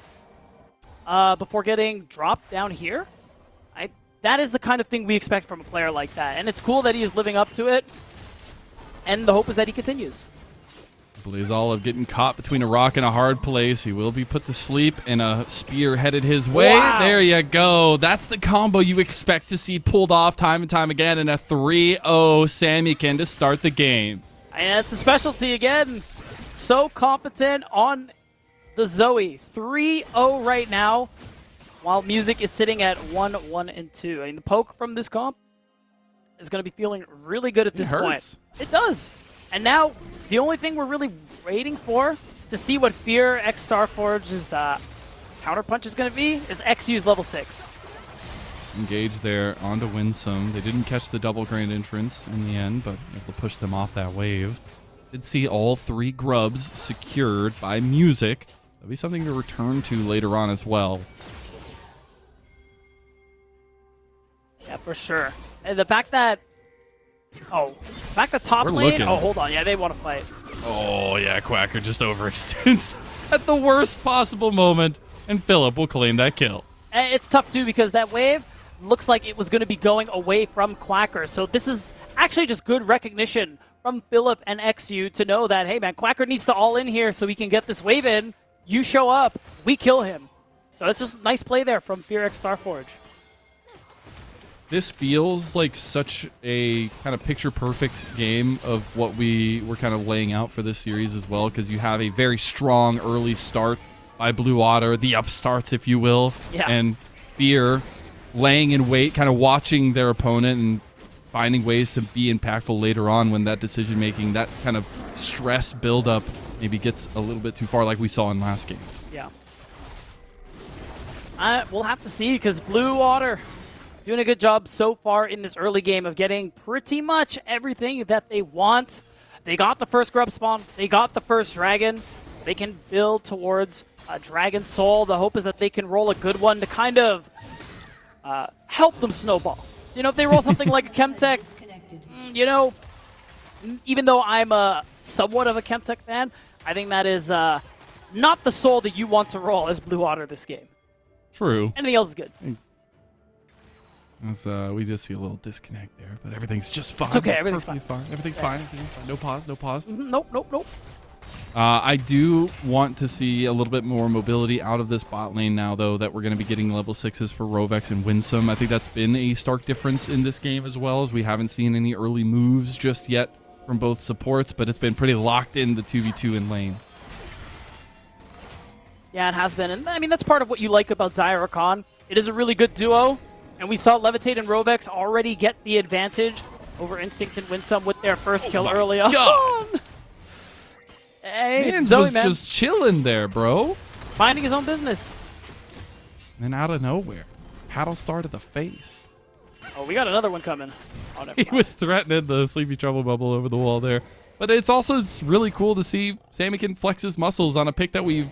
before getting dropped down here, that is the kind of thing we expect from a player like that. And it's cool that he is living up to it, and the hope is that he continues. Blaze Olive getting caught between a rock and a hard place. He will be put to sleep, and a spear headed his way. Wow. There you go. That's the combo you expect to see pulled off time and time again in a 3-0 Samykin to start the game. And it's a specialty again. So competent on the Zoe. 3-0 right now, while Music is sitting at 1-1-2. I mean, the poke from this comp is going to be feeling really good at this point. It does. And now, the only thing we're really waiting for to see what Fear X Starforge's counterpunch is going to be is XU's level 6. Engaged there onto Winsome. They didn't catch the double grand entrance in the end, but able to push them off that wave. Did see all 3 grubs secured by Music. That'll be something to return to later on as well. Yeah, for sure. And the fact that top We're lane. looking. Oh, hold on. Yeah, they want to fight. Oh, yeah, Quacker just overextends at the worst possible moment, and Philip will claim that kill. And it's tough, too, because that wave looks like it was going to be going away from Quacker. So this is actually just good recognition from Philip and XU to know that, hey, man, Quacker needs to all in here so we can get this wave in. You show up, we kill him. So it's just a nice play there from Fear X Starforge. This feels like such a kind of picture-perfect game of what we were kind of laying out for this series as well, because you have a very strong early start by Blue Water, the upstarts, if you will, and Fear laying in wait, kind of watching their opponent and finding ways to be impactful later on when that decision-making, that kind of stress buildup maybe gets a little bit too far like we saw in last game. Yeah. We'll have to see, because Blue Water doing a good job so far in this early game of getting pretty much everything that they want. They got the first grub spawn. They got the first dragon. They can build towards a Dragon Soul. The hope is that they can roll a good one to kind of help them snowball. You know, if they roll something like a Chemtech, you know, even though I'm somewhat of a Chemtech fan, I think that is not the soul that you want to roll as Blue Water this game. True. Anything else is good. We just see a little disconnect there, but everything's just fine. It's okay, everything's fine. Everything's fine. No pause, no pause. Nope. I do want to see a little bit more mobility out of this bot lane now, though, that we're going to be getting level 6s for Rovex and Winsome. I think that's been a stark difference in this game as well, as we haven't seen any early moves just yet from both supports, but it's been pretty locked in the 2v2 in lane. Yeah, it has been. And I mean, that's part of what you like about Zyra Khan. It is a really good duo. And we saw Levitate and Rovex already get the advantage over Instinct and Winsome with their first kill early on. Hey, Mans Zoe, was man. just chilling there, bro. Minding his own business. And out of nowhere, paddle star to the face. Oh, we got another one coming. Oh, never He mind. was threatening the Sleepy Trouble bubble over the wall there. But it's also really cool to see Samykin flex his muscles on a pick that we've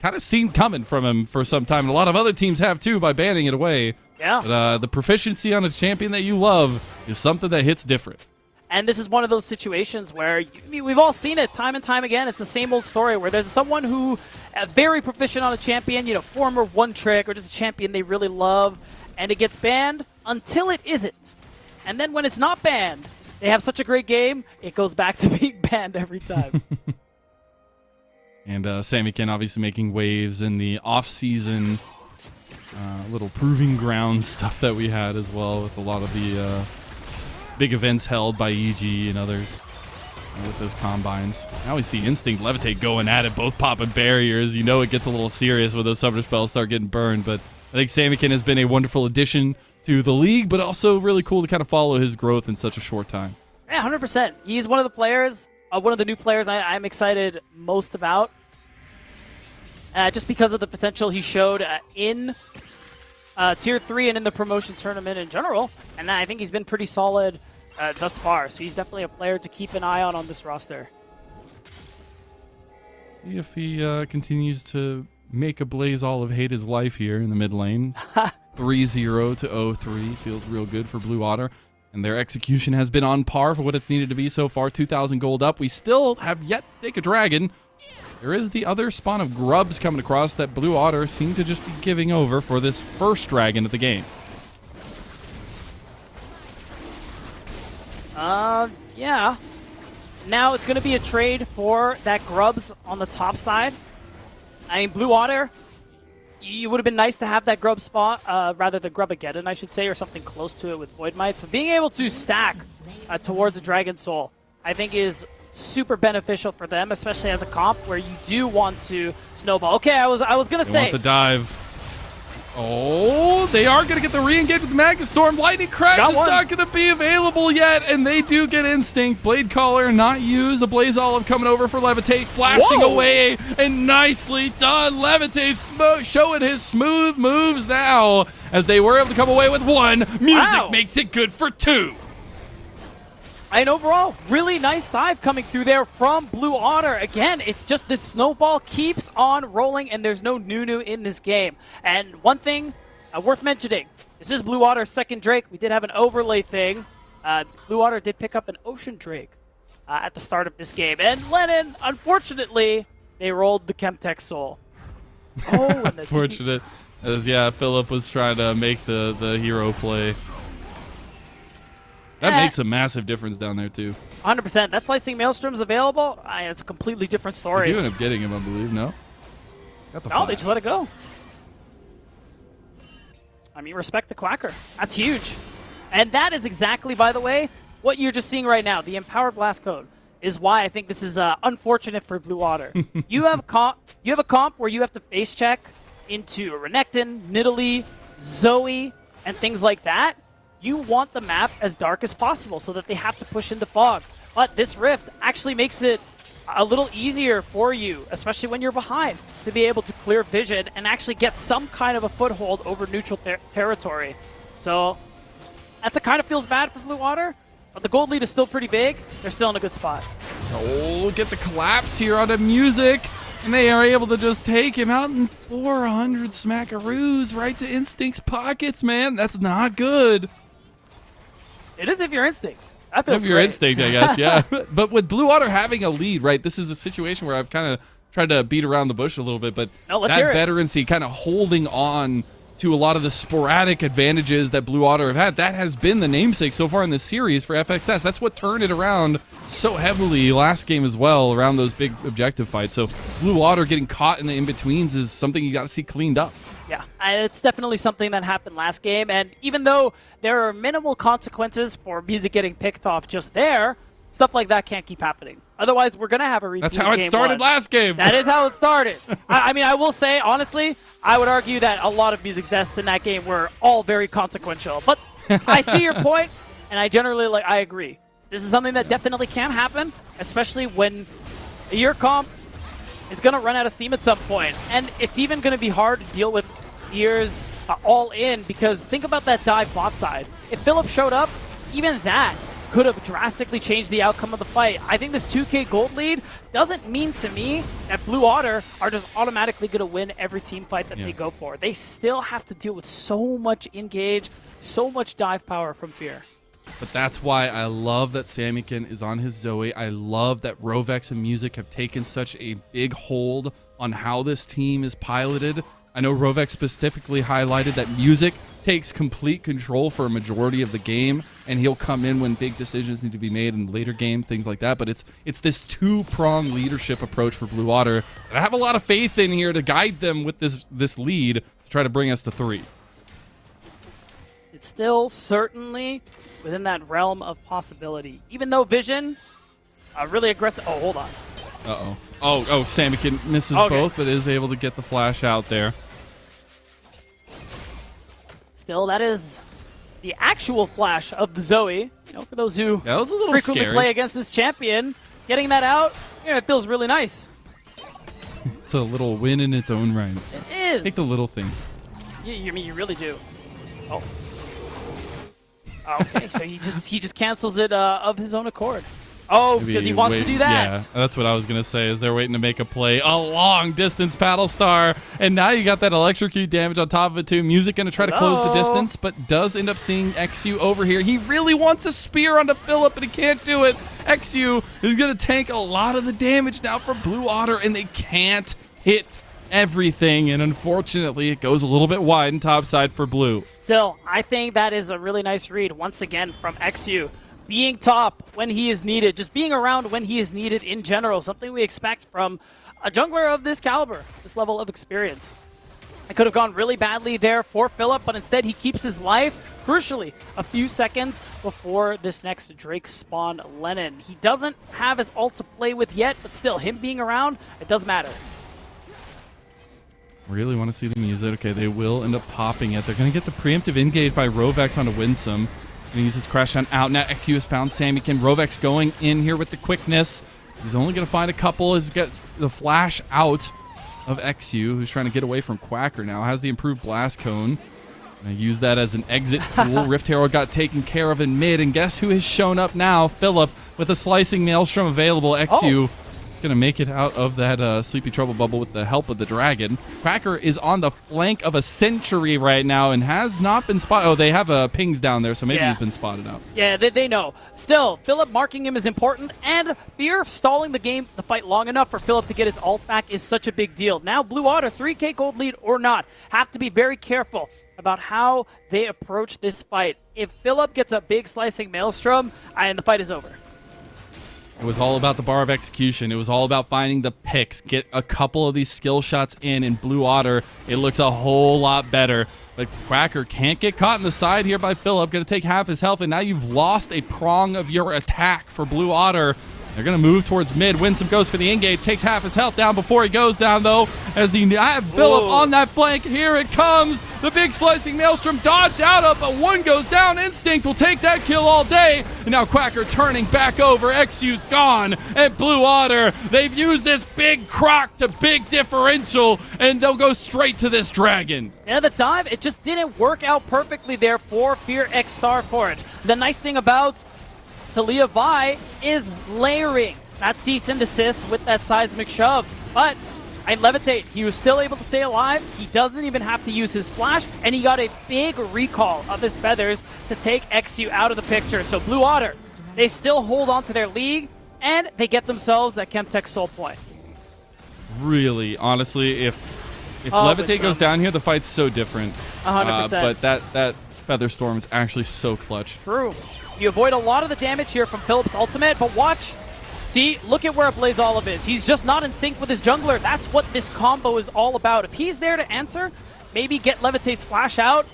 kind of seen coming from him for some time. And a lot of other teams have, too, by banning it away. Yeah. But the proficiency on a champion that you love is something that hits different. And this is one of those situations where we've all seen it time and time again. It's the same old story where there's someone who very proficient on a champion, you know, former one trick or just a champion they really love. and it gets banned until it isn't. And then when it's not banned, they have such a great game, it goes back to being banned every time. And Samikin obviously making waves in the off-season little proving ground stuff that we had as well, with a lot of the big events held by EG and others with those combines. Now we see Instinct Levitate going at it, both popping barriers. You know it gets a little serious when those summer spells start getting burned, but I think Samikin has been a wonderful addition to the league, but also really cool to kind of follow his growth in such a short time. Yeah, 100%. He's one of the players, one of the new players I'm excited most about. Just because of the potential he showed in Tier 3 and in the promotion tournament in general. And I think he's been pretty solid thus far. So he's definitely a player to keep an eye on this roster. See if he continues to make a Blaze All of Hate his life here in the mid lane. 3-0 to 0-3 feels real good for Blue Otter. And their execution has been on par for what it's needed to be so far. 2,000 gold up. We still have yet to take a dragon. There is the other spawn of grubs coming across that Blue Otter seem to just be giving over for this first dragon of the game. Yeah. Now it's going to be a trade for that grubs on the top side. I mean, Blue Otter, you would have been nice to have that grub spot, rather than Grubageddon, I should say, or something close to it with Void Mites. But being able to stack towards the Dragon Soul, I think is super beneficial for them, especially as a comp where you do want to snowball. Okay, I was gonna say want the dive. Oh, they are gonna get the re-engage with the Magnet Storm. Lightning Crash is not gonna be available yet, and they do get Instinct. Blade Caller not used. A Blaze Olive coming over for Levitate, flashing away, and nicely done. Levitate showing his smooth moves now, as they were able to come away with one. Music makes it good for two. And overall, really nice dive coming through there from Blue Otter. Again, it's just this snowball keeps on rolling, and there's no Nunu in this game. And one thing worth mentioning, this is Blue Otter's second Drake. We did have an overlay thing. Blue Otter did pick up an Ocean Drake at the start of this game. And Lennon, unfortunately, they rolled the Chemtech Soul. Oh, and Unfortunate. As, yeah, Philip was trying to make the hero play. That makes a massive difference down there, too. 100%. That Slicing Maelstrom's available. It's a completely different story. They do end up getting him, I believe, no? Got the No, they just let it go. I mean, respect to Quacker. That's huge. And that is exactly, by the way, what you're just seeing right now. The Empowered Blast Code is why I think this is unfortunate for Blue Otter. You have a comp where you have to face check into Renekton, Nidalee, Zoe, and things like that. You want the map as dark as possible so that they have to push into fog. But this rift actually makes it a little easier for you, especially when you're behind, to be able to clear vision and actually get some kind of a foothold over neutral territory. So that's kind of feels bad for Blue Water, but the gold lead is still pretty big. They're still in a good spot. Oh, get the collapse here on the music. And they are able to just take him out in 400 smackaroos right to Instinct's pockets, man. That's not good. It is if you're Instinct. That feels if you're great. Instinct, I guess, yeah. But with Blue Otter having a lead, right, this is a situation where I've kind of tried to beat around the bush a little bit, but that veterancy kind of holding on to a lot of the sporadic advantages that Blue Otter have had, that has been the namesake so far in this series for FXS. That's what turned it around so heavily last game as well, around those big objective fights. So Blue Otter getting caught in the in-betweens is something you got to see cleaned up. Yeah, it's definitely something that happened last game, and even though there are minimal consequences for music getting picked off just there, stuff like that can't keep happening. Otherwise, we're going to have a repeat. That's how it started last game. That is how it started. I mean, I will say, honestly, I would argue that a lot of music deaths in that game were all very consequential. But I see your point, and I generally I agree. This is something that definitely can happen, especially when your comp is going to run out of steam at some point. And it's even going to be hard to deal with years all in, because think about that dive bot side. If Philip showed up, even that could have drastically changed the outcome of the fight. I think this 2K gold lead doesn't mean to me that Blue Otter are just automatically going to win every team fight that they go for. They still have to deal with so much engage, so much dive power from Fear. But that's why I love that Samikin is on his Zoe. I love that Rovex and Music have taken such a big hold on how this team is piloted. I know Rovek specifically highlighted that music takes complete control for a majority of the game, and he'll come in when big decisions need to be made in later games, things like that. But it's this two-pronged leadership approach for Blue Water that I have a lot of faith in here to guide them with this lead to try to bring us to 3. It's still certainly within that realm of possibility. Even though Vision, really aggressive. Oh, hold on. Uh-oh. Oh, Samikin misses both, but is able to get the flash out there. Still, that is the actual flash of the Zoe. You know, for those who That was a little frequently scary. play against this champion, getting that out, it feels really nice. It's a little win in its own right. It is. Take the little things. You mean you really do? Oh. Okay, so he just cancels it of his own accord. Oh, because he wants to do that. Yeah, that's what I was going to say, is they're waiting to make a play. A long-distance paddle star, and now you got that electrocute damage on top of it, too. Music going to try to close the distance, but does end up seeing XU over here. He really wants a spear onto Philip, but he can't do it. XU is going to tank a lot of the damage now for Blue Otter, and they can't hit everything, and unfortunately, it goes a little bit wide and topside for Blue. Still, I think that is a really nice read, once again, from XU. Being top when he is needed, just being around when he is needed in general, something we expect from a jungler of this caliber, this level of experience. It could have gone really badly there for Philip, but instead he keeps his life, crucially, a few seconds before this next Drake spawn Lennon. He doesn't have his ult to play with yet, but still, him being around, it does matter. Really want to see the music. Okay, they will end up popping it. They're going to get the preemptive engage by Rovex onto Winsome. And he uses Crash Down out. Now XU has found Samikin. Rovex going in here with the quickness. He's only going to find a couple. He's got the flash out of XU, who's trying to get away from Quacker now. Has the improved Blast Cone. Gonna use that as an exit tool. Rift Herald got taken care of in mid. And guess who has shown up now? Philip with a Slicing Maelstrom available. XU going to make it out of that Sleepy Trouble bubble with the help of the dragon. Quacker is on the flank of a Sentry right now and has not been spotted. Oh, they have pings down there, so maybe he's been spotted out. Yeah, they know. Still, Philip marking him is important, and Fear stalling the fight long enough for Philip to get his ult back is such a big deal. Now, Blue Otter, 3K gold lead or not, have to be very careful about how they approach this fight. If Philip gets a big Slicing Maelstrom, and the fight is over. It was all about the bar of execution. It was all about finding the picks, get a couple of these skill shots in Blue Otter. It looks a whole lot better. But Quacker can't get caught in the side here by Philip. Going to take half his health, and now you've lost a prong of your attack for Blue Otter. They're going to move towards mid. Winsome goes for the engage, takes half his health down before he goes down, though, as I have Philip on that flank. Here it comes. The big Slicing Maelstrom dodged out of, but one goes down. Instinct will take that kill all day. And now Quacker turning back over. XU's gone. And Blue Otter, they've used this big croc to big differential, and they'll go straight to this dragon. Yeah, the dive, it just didn't work out perfectly there for Fear X Starforge. The nice thing about Talia Vi is layering that cease and desist with that seismic shove. But I Levitate, he was still able to stay alive. He doesn't even have to use his flash, and he got a big recall of his feathers to take XU out of the picture. So Blue Otter, they still hold on to their lead, and they get themselves that Chemtech Soul Point. Really, honestly, if Levitate goes down here, the fight's so different. 100%. But that Feather Storm is actually so clutch. True. You avoid a lot of the damage here from Philip's ultimate, but watch. See, look at where Blaze Olive is. He's just not in sync with his jungler. That's what this combo is all about. If he's there to answer, maybe get Levitate's flash out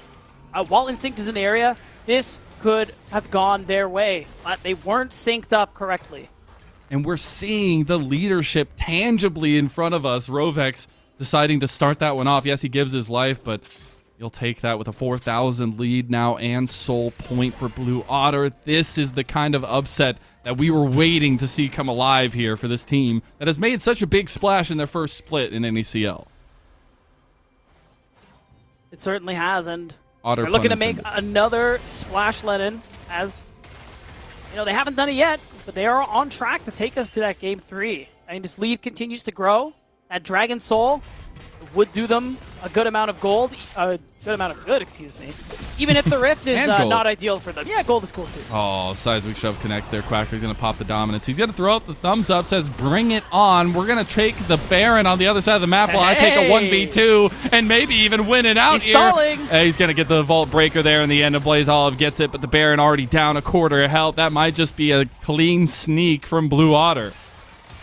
while Instinct is in the area, this could have gone their way. But they weren't synced up correctly. And we're seeing the leadership tangibly in front of us. Rovex deciding to start that one off. Yes, he gives his life, but you'll take that with a 4,000 lead now and soul point for Blue Otter. This is the kind of upset that we were waiting to see come alive here for this team that has made such a big splash in their first split in NACL. It certainly has, and Otter they're looking to pun make intended. another splash, Lennon, as they haven't done it yet, but they are on track to take us to that game 3. I mean, this lead continues to grow. That Dragon Soul would do them a good amount of gold, excuse me. Even if the Rift is And gold. not ideal for them. Yeah, gold is cool too. Oh, Seismic Shove connects there. Quacker's going to pop the dominance. He's going to throw out the thumbs up, says, bring it on. We're going to take the Baron on the other side of the map while I take a 1v2 and maybe even win it out He's here. stalling. He's going to get the Vault Breaker there in the end of Blaze Olive gets it, but the Baron already down a quarter of health. That might just be a clean sneak from Blue Otter.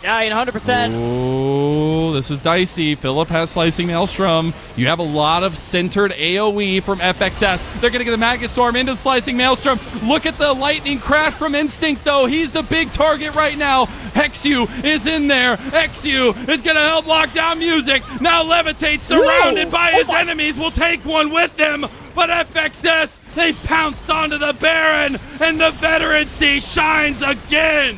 Yeah, 100%. Oh, this is dicey. Philip has Slicing Maelstrom. You have a lot of centered AoE from FXS. They're going to get the Maggot Storm into the Slicing Maelstrom. Look at the Lightning Crash from Instinct, though. He's the big target right now. Hexu is in there. Hexu is going to help lock down Music. Now Levitate, surrounded by his enemies, will take one with them. But FXS, they pounced onto the Baron, and the veterancy shines again.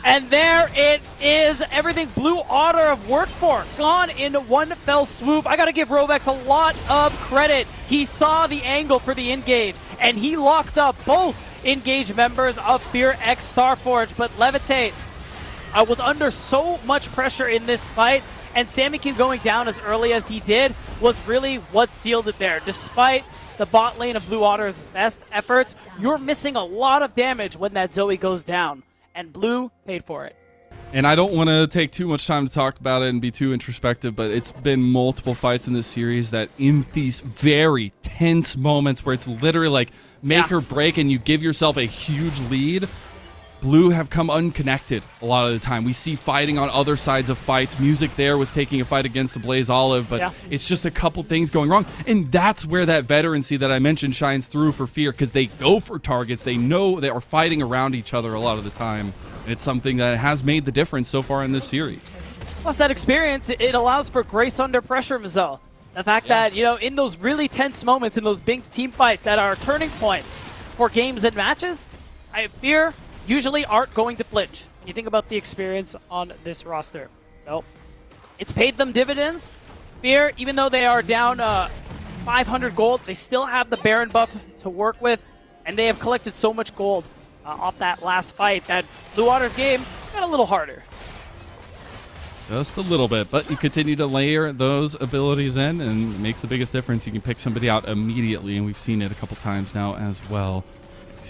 And there it is. Everything Blue Otter have worked for. Gone in one fell swoop. I got to give Rovex a lot of credit. He saw the angle for the engage, and he locked up both engage members of Fear X Starforge. But Levitate was under so much pressure in this fight, and Samikin going down as early as he did was really what sealed it there. Despite the bot lane of Blue Otter's best efforts, you're missing a lot of damage when that Zoe goes down. And Blue paid for it. And I don't want to take too much time to talk about it and be too introspective, but it's been multiple fights in this series that in these very tense moments where it's literally like make or break and you give yourself a huge lead, Blue have come unconnected a lot of the time. We see fighting on other sides of fights. Music there was taking a fight against the Blaze Olive, but it's just a couple things going wrong. And that's where that veterancy that I mentioned shines through for Fear, because they go for targets. They know they are fighting around each other a lot of the time. And it's something that has made the difference so far in this series. Plus that experience, it allows for grace under pressure, Mazel. The fact that, you know, in those really tense moments, in those big team fights that are turning points for games and matches, Fear usually aren't going to flinch when you think about the experience on this roster. So it's paid them dividends. Fear, even though they are down 500 gold, they still have the Baron buff to work with, and they have collected so much gold off that last fight that Blue Water's game got a little harder. Just a little bit, but you continue to layer those abilities in, and it makes the biggest difference. You can pick somebody out immediately, and we've seen it a couple times now as well.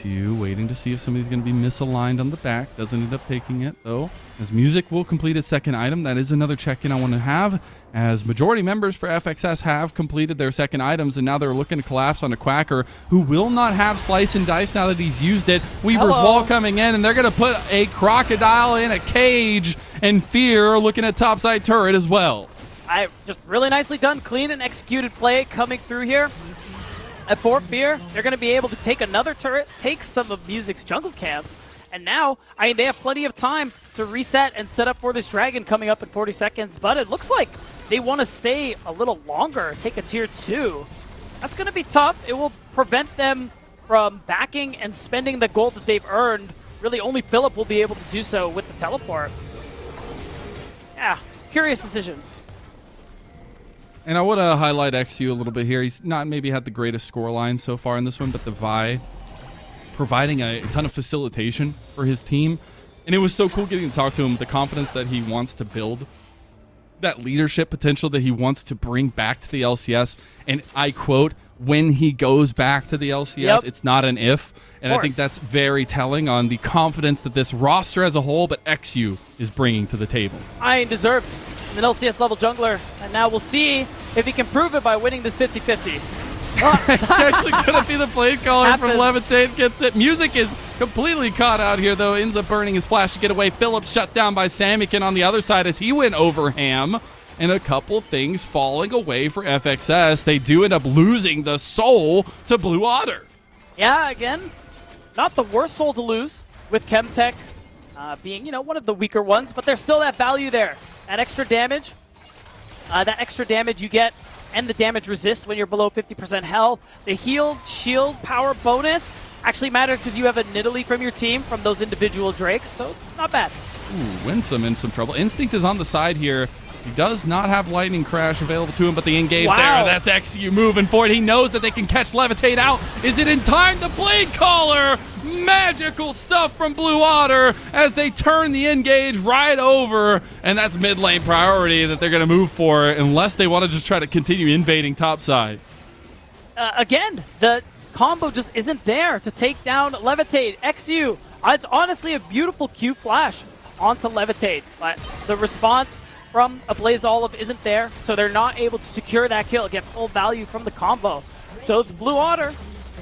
Waiting to see if somebody's going to be misaligned on the back. Doesn't end up taking it, though, as Music will complete his second item. That is another check-in I want to have, as majority members for FXS have completed their second items, and now they're looking to collapse on a Quacker, who will not have Slice and Dice now that he's used it. Weaver's Wall coming in, and they're going to put a Crocodile in a cage, and Fear looking at topside turret as well. Just really nicely done. Clean and executed play coming through here. At Fort Fear, they're going to be able to take another turret, take some of Music's jungle camps, and now, they have plenty of time to reset and set up for this dragon coming up in 40 seconds, but it looks like they want to stay a little longer, take a tier 2. That's going to be tough. It will prevent them from backing and spending the gold that they've earned. Really, only Philip will be able to do so with the teleport. Yeah, curious decision. And I want to highlight XU a little bit here. He's not maybe had the greatest scoreline so far in this one, but the Vi providing a ton of facilitation for his team. And it was so cool getting to talk to him, the confidence that he wants to build, that leadership potential that he wants to bring back to the LCS. And I quote, when he goes back to the LCS, it's not an if. And I think that's very telling on the confidence that this roster as a whole, but XU is bringing to the table. I deserved an LCS level jungler, and now we'll see if he can prove it by winning this 50-50. It's actually going to be the blade caller from Levitate. Gets it. Music is completely caught out here, though. Ends up burning his flash to get away. Philip shut down by Samikin on the other side as he went over ham. And a couple things falling away for FXS. They do end up losing the soul to Blue Otter. Yeah, again, not the worst soul to lose, with Chemtech being, one of the weaker ones, but there's still that value there. That extra damage you get, and the damage resist when you're below 50% health. The healed shield power bonus actually matters because you have a Nidalee from your team from those individual Drakes, so not bad. Ooh, Winsome in some trouble. Instinct is on the side here. He does not have Lightning Crash available to him, but the engage there, that's XU moving forward. He knows that they can catch Levitate out. Is it in time? The Blade Caller magical stuff from Blue Otter as they turn the engage right over, and that's mid lane priority that they're going to move for unless they want to just try to continue invading topside. Again, the combo just isn't there to take down Levitate. XU, it's honestly a beautiful Q flash onto Levitate, but the response from a Blaze Olive isn't there, so they're not able to secure that kill, get full value from the combo. So it's Blue Otter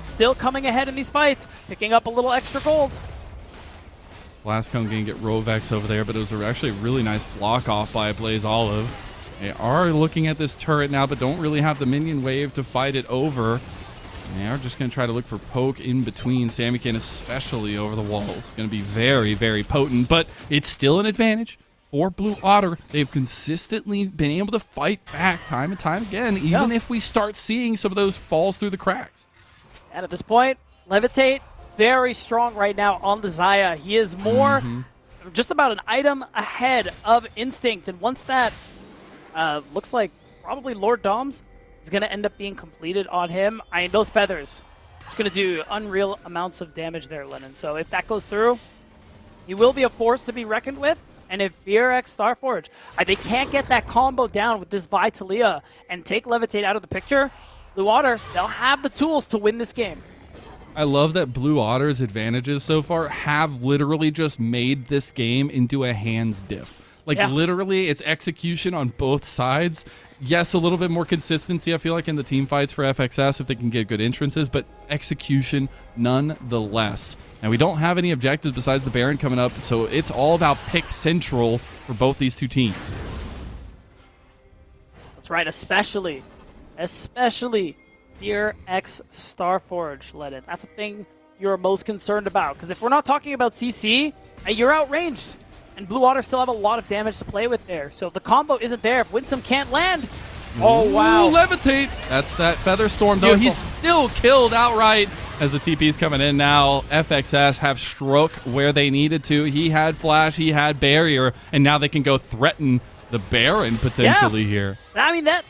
still coming ahead in these fights, picking up a little extra gold. Blastcone going to get Rovex over there, but it was actually a really nice block off by Blaze Olive. They are looking at this turret now, but don't really have the minion wave to fight it over. They are just going to try to look for poke in between. Samikin, especially over the walls, going to be very, very potent, but it's still an advantage for Blue Otter. They've consistently been able to fight back time and time again, even if we start seeing some of those falls through the cracks. And at this point, Levitate, very strong right now on the Xayah. He is more, just about an item ahead of Instinct, and once that looks like probably Lord Doms is going to end up being completed on him. I mean, those feathers, it's going to do unreal amounts of damage there, Lennon. So if that goes through, he will be a force to be reckoned with. And if VRX Starforge, they can't get that combo down with this Vitalia and take Levitate out of the picture, Blue Otter, they'll have the tools to win this game. I love that Blue Otter's advantages so far have literally just made this game into a hands diff. Like, literally, it's execution on both sides. Yes, a little bit more consistency, I feel like, in the team fights for FXS if they can get good entrances, but execution nonetheless. And we don't have any objectives besides the Baron coming up, so it's all about pick central for both these two teams. That's right, especially Dear X Starforge, Lennon. That's the thing you're most concerned about, because if we're not talking about CC, you're outranged. And Blue Otter still have a lot of damage to play with there. So if the combo isn't there, if Winsome can't land, oh wow. Ooh, Levitate. That's that Feather Storm, though. He's still killed outright as the TP's coming in now. FXS have struck where they needed to. He had Flash, he had Barrier, and now they can go threaten the Baron potentially here. I mean, that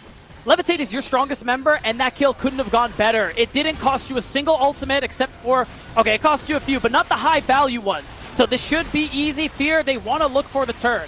Levitate is your strongest member, and that kill couldn't have gone better. It didn't cost you a single ultimate except for, okay, it cost you a few, but not the high value ones. So this should be easy. Fear, they want to look for the turn.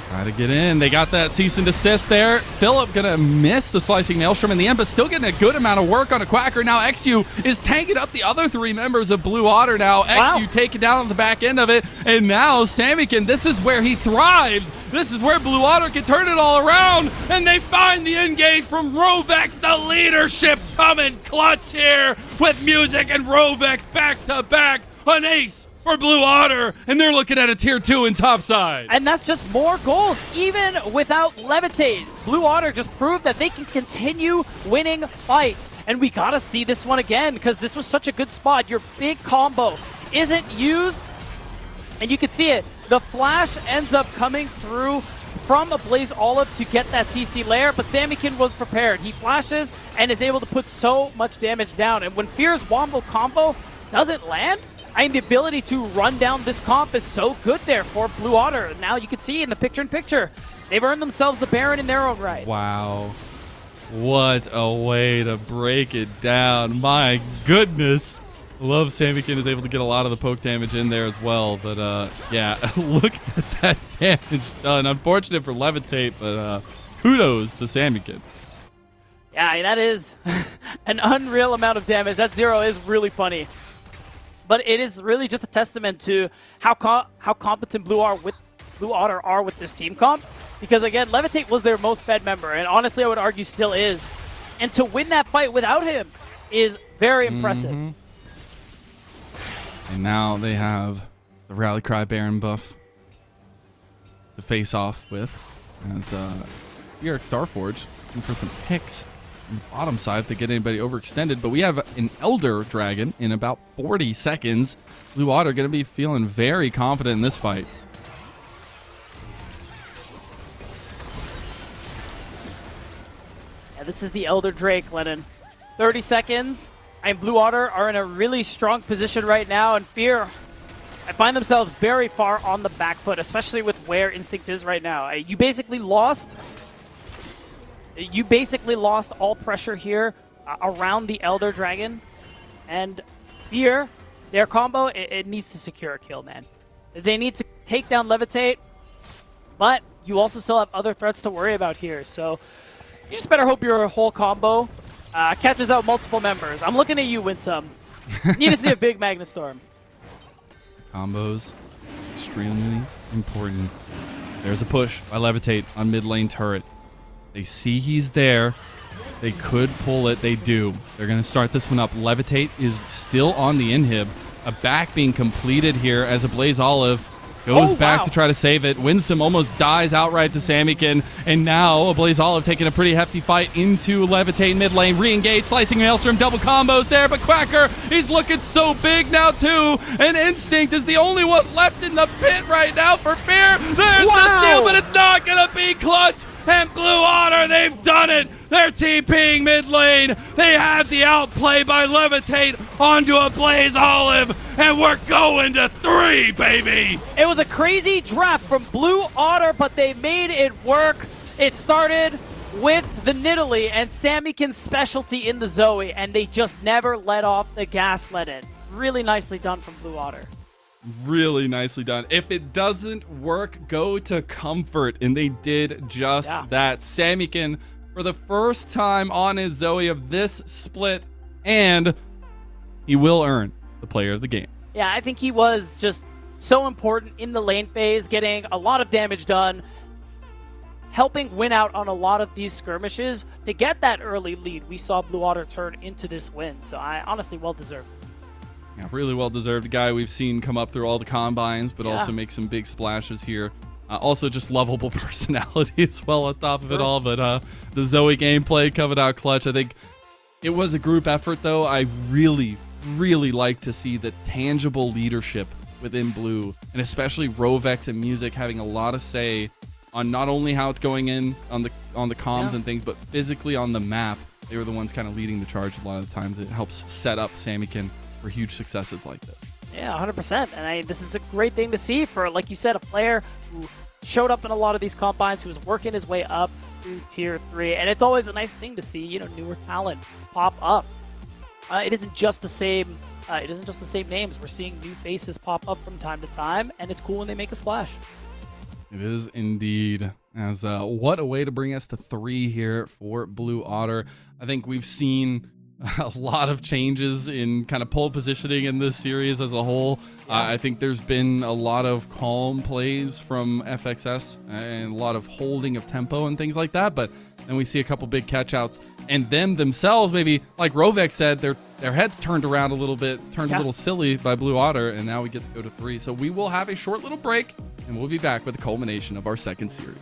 Try to get in. They got that cease and desist there. Philip gonna miss the slicing Maelstrom in the end, but still getting a good amount of work on a Quacker. Now XU is tanking up the other three members of Blue Otter now. XU taking down on the back end of it, and now Samikin, this is where he thrives. This is where Blue Otter can turn it all around, and they find the engage from Rovex. The leadership coming clutch here with Music and Rovex back to back. An ace for Blue Otter, and they're looking at a tier 2 in topside. And that's just more gold, even without Levitate. Blue Otter just proved that they can continue winning fights. And we gotta see this one again, because this was such a good spot. Your big combo isn't used, and you can see it. The flash ends up coming through from a Blaze Olive to get that CC layer, but Samikin was prepared. He flashes and is able to put so much damage down. And when Fear's Wombo combo doesn't land, I mean, the ability to run down this comp is so good there for Blue Otter. Now you can see in the picture-in-picture, they've earned themselves the Baron in their own right. Wow. What a way to break it down. My goodness. Love Samikin is able to get a lot of the poke damage in there as well. But, yeah, look at that damage done. Unfortunate for Levitate, but kudos to Samikin. Yeah, that is an unreal amount of damage. That 0 is really funny. But it is really just a testament to how competent Blue Otter are with this team comp. Because again, Levitate was their most fed member, and honestly I would argue still is. And to win that fight without him is very impressive. And now they have the Rally Cry Baron buff to face off with as Eric Starforge looking for some picks on the bottom side if they get anybody overextended. But we have an Elder Dragon in about 40 seconds. Blue Otter going to be feeling very confident in this fight. Yeah, this is the Elder Drake, Lennon. 30 seconds. And Blue Otter are in a really strong position right now, and Fear find themselves very far on the back foot, especially with where Instinct is right now. You basically lost all pressure here around the Elder Dragon, and Fear Their combo, it needs to secure a kill, man. They need to take down Levitate, but you also still have other threats to worry about here. So you just better hope your whole combo catches out multiple members. I'm looking at you, Winsome. Need to see a big Magnastorm. Combos, extremely important. There's a push by Levitate on mid lane turret. They see he's there. They could pull it. They do. They're going to start this one up. Levitate is still on the inhib. A back being completed here as a Blaze Olive goes back to try to save it. Winsome almost dies outright to Samikin. And now a Blaze Olive taking a pretty hefty fight into Levitate mid lane. Re-engage, slicing Maelstrom, double combos there. But Quacker, he's looking so big now too. And Instinct is the only one left in the pit right now for Fear. There's the steal, but it's not going to be clutch. And Blue Otter, they've done it. They're TPing mid lane. They had the outplay by Levitate onto a Blaze Olive. And we're going to 3, baby. It was a crazy draft from Blue Otter, but they made it work. It started with the Nidalee and Samikin's specialty in the Zoe, and they just never let off the gas let in. Really nicely done from Blue Otter. Really nicely done. If it doesn't work, go to Comfort, and they did just that. Samikin, for the first time on his Zoe of this split, and he will earn the player of the game. Yeah, I think he was just so important in the lane phase, getting a lot of damage done, helping win out on a lot of these skirmishes to get that early lead. We saw Blue Otter turn into this win, so I honestly well-deserved. Yeah, really well-deserved guy we've seen come up through all the combines, but also make some big splashes here. Also just lovable personality as well on top of it all, but the Zoe gameplay coming out clutch. I think it was a group effort, though. I really like to see the tangible leadership within Blue, and especially Rovex and Music having a lot of say on not only how it's going in on the comms and things, but physically on the map. They were the ones kind of leading the charge a lot of the times. It helps set up Samikin for huge successes like this. Yeah, 100%. And this is a great thing to see for, like you said, a player who showed up in a lot of these combines, who was working his way up through Tier 3. And it's always a nice thing to see, you know, newer talent pop up. It isn't just the same. It isn't just the same names. We're seeing new faces pop up from time to time, and it's cool when they make a splash. It is indeed. As what a way to bring us to 3 here for Blue Otter. I think we've seen a lot of changes in kind of pole positioning in this series as a whole. I think there's been a lot of calm plays from FXS and a lot of holding of tempo and things like that, but then we see a couple big catch-outs, and them themselves, maybe, like Rovex said, their heads turned around a little bit, turned a little silly by Blue Otter, and now we get to go to 3. So we will have a short little break, and we'll be back with the culmination of our second series.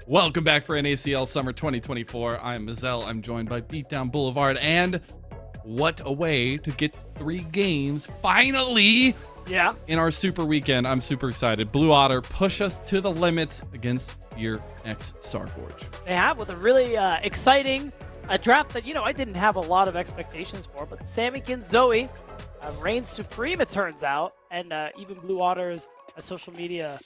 Welcome back for NACL Summer 2024. I'm Mazel. I'm joined by Beatdown Boulevard, and what a way to get 3 games finally in our super weekend. I'm super excited. Blue Otter push us to the limits against Fear X Starforge. They have, with a really exciting draft that, I didn't have a lot of expectations for, but Sammykin Zoe reigns supreme, it turns out, and even Blue Otter's social media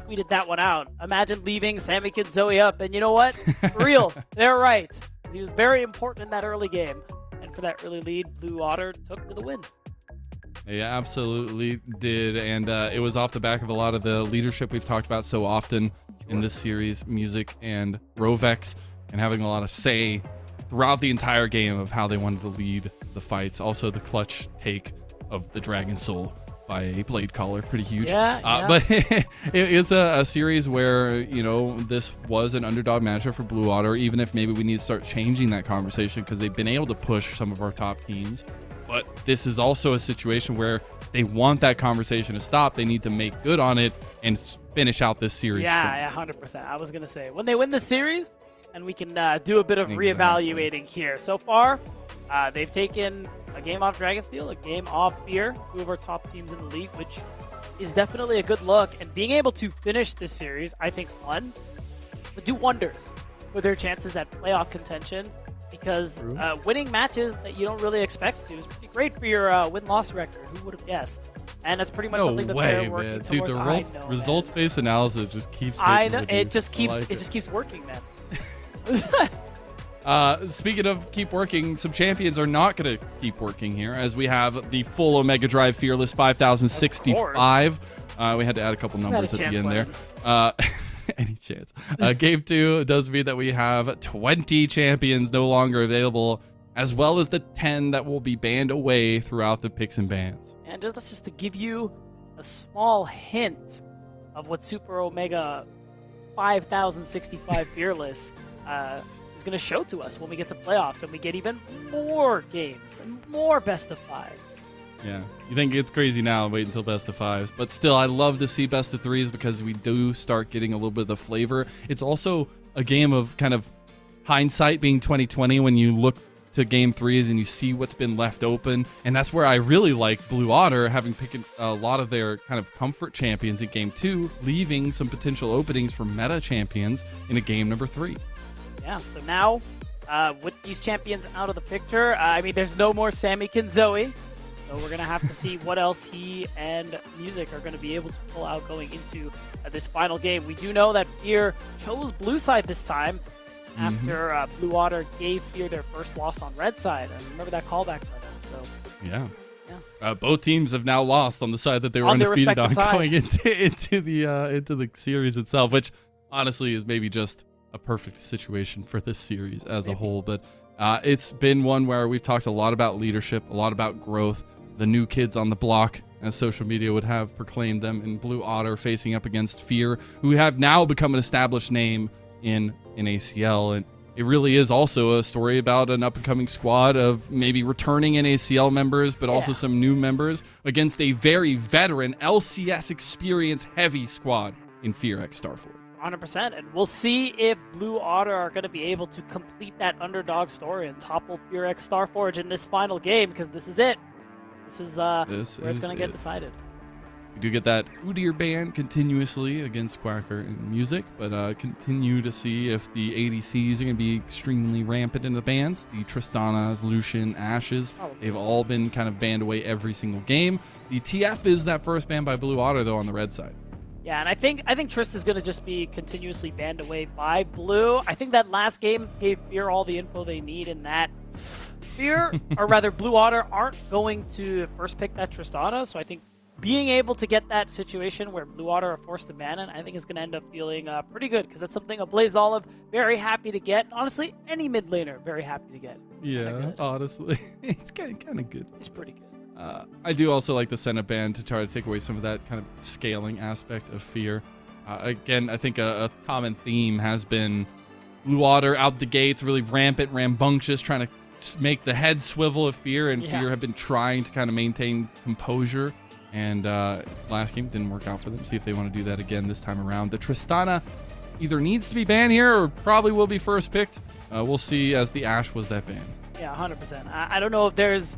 tweeted that one out. Imagine leaving Sammykin Zoe up, and you know what? For real, they're right. He was very important in that early game, and for that early lead, Blue Otter took to the win. Yeah, absolutely did, and it was off the back of a lot of the leadership we've talked about so often in this series, Music and Rovex, and having a lot of say throughout the entire game of how they wanted to lead the fights. Also, the clutch take of the Dragon Soul by a Blade Caller, pretty huge. But it is a series where, this was an underdog matchup for Blue Otter, even if maybe we need to start changing that conversation because they've been able to push some of our top teams. But this is also a situation where they want that conversation to stop. They need to make good on it and finish out this series. Yeah, 100%. I was going to say, when they win the series, and we can do a bit of reevaluating here. So far, they've taken a game off Dragonsteel, a game off Fear, 2 of our top teams in the league, which is definitely a good look. And being able to finish this series, I think, would do wonders for their chances at playoff contention, because winning matches that you don't really expect to is pretty great for your win-loss record. Who would have guessed? And that's pretty much something that they're working towards. Dude, the results-based analysis just keeps. I know, it just keeps working, man. Speaking of keep working, some champions are not going to keep working here, as we have the full Omega Drive Fearless 5065. We had to add a couple numbers at the end there. Any chance? Game 2 does mean that we have 20 champions no longer available, as well as the 10 that will be banned away throughout the picks and bans. And that's just to give you a small hint of what Super Omega 5065 Fearless is going to show to us when we get to playoffs and we get even more games and more best of 5s. Yeah, you think it's crazy now, wait until best of 5s, but still, I love to see best of 3s because we do start getting a little bit of the flavor. It's also a game of kind of hindsight being 2020 when you look to game 3s and you see what's been left open, and that's where I really like Blue Otter having picked a lot of their kind of comfort champions in game 2, leaving some potential openings for meta champions in a game number 3. Yeah, so now with these champions out of the picture, there's no more Sammykin Zoe, so we're going to have to see what else he and Music are going to be able to pull out going into this final game. We do know that Fear chose blue side this time after Blue Otter gave Fear their first loss on red side. I remember that callback by then, so... Yeah. Both teams have now lost on the side that they were undefeated on going into the series itself, which honestly is maybe just a perfect situation for this series as a whole. But it's been one where we've talked a lot about leadership, a lot about growth, the new kids on the block, as social media would have proclaimed them, in Blue Otter facing up against Fear, who have now become an established name in NACL. And it really is also a story about an up-and-coming squad of maybe returning NACL members, but also some new members against a very veteran LCS experience-heavy squad in Fear X Starforge. 100%, and we'll see if Blue Otter are going to be able to complete that underdog story and topple Fear X Starforge in this final game, because this is it. This is where it's going to get decided. We do get that Udyr ban continuously against Quacker and Music, but continue to see if the ADCs are going to be extremely rampant in the bans. The Tristanas, Lucian, Ashes, they've all been kind of banned away every single game. The TF is that first ban by Blue Otter, though, on the red side. Yeah, and I think Trist is going to just be continuously banned away by Blue. I think that last game gave Fear all the info they need in that Fear, or rather Blue Otter, aren't going to first pick that Tristana, so I think being able to get that situation where Blue Otter are forced to ban it, I think is going to end up feeling pretty good, because that's something a Blaze Olive very happy to get. Honestly, any mid laner very happy to get. Yeah, honestly, it's kind of good. It's pretty good. I do also like the Senate ban to try to take away some of that kind of scaling aspect of Fear. Again, I think a common theme has been Blue Otter out the gates, really rampant, rambunctious, trying to make the head swivel of Fear, and Fear have been trying to kind of maintain composure. And last game didn't work out for them. See if they want to do that again this time around. The Tristana either needs to be banned here or probably will be first picked. We'll see, as the Ashe was that ban. Yeah, 100%. I don't know if there's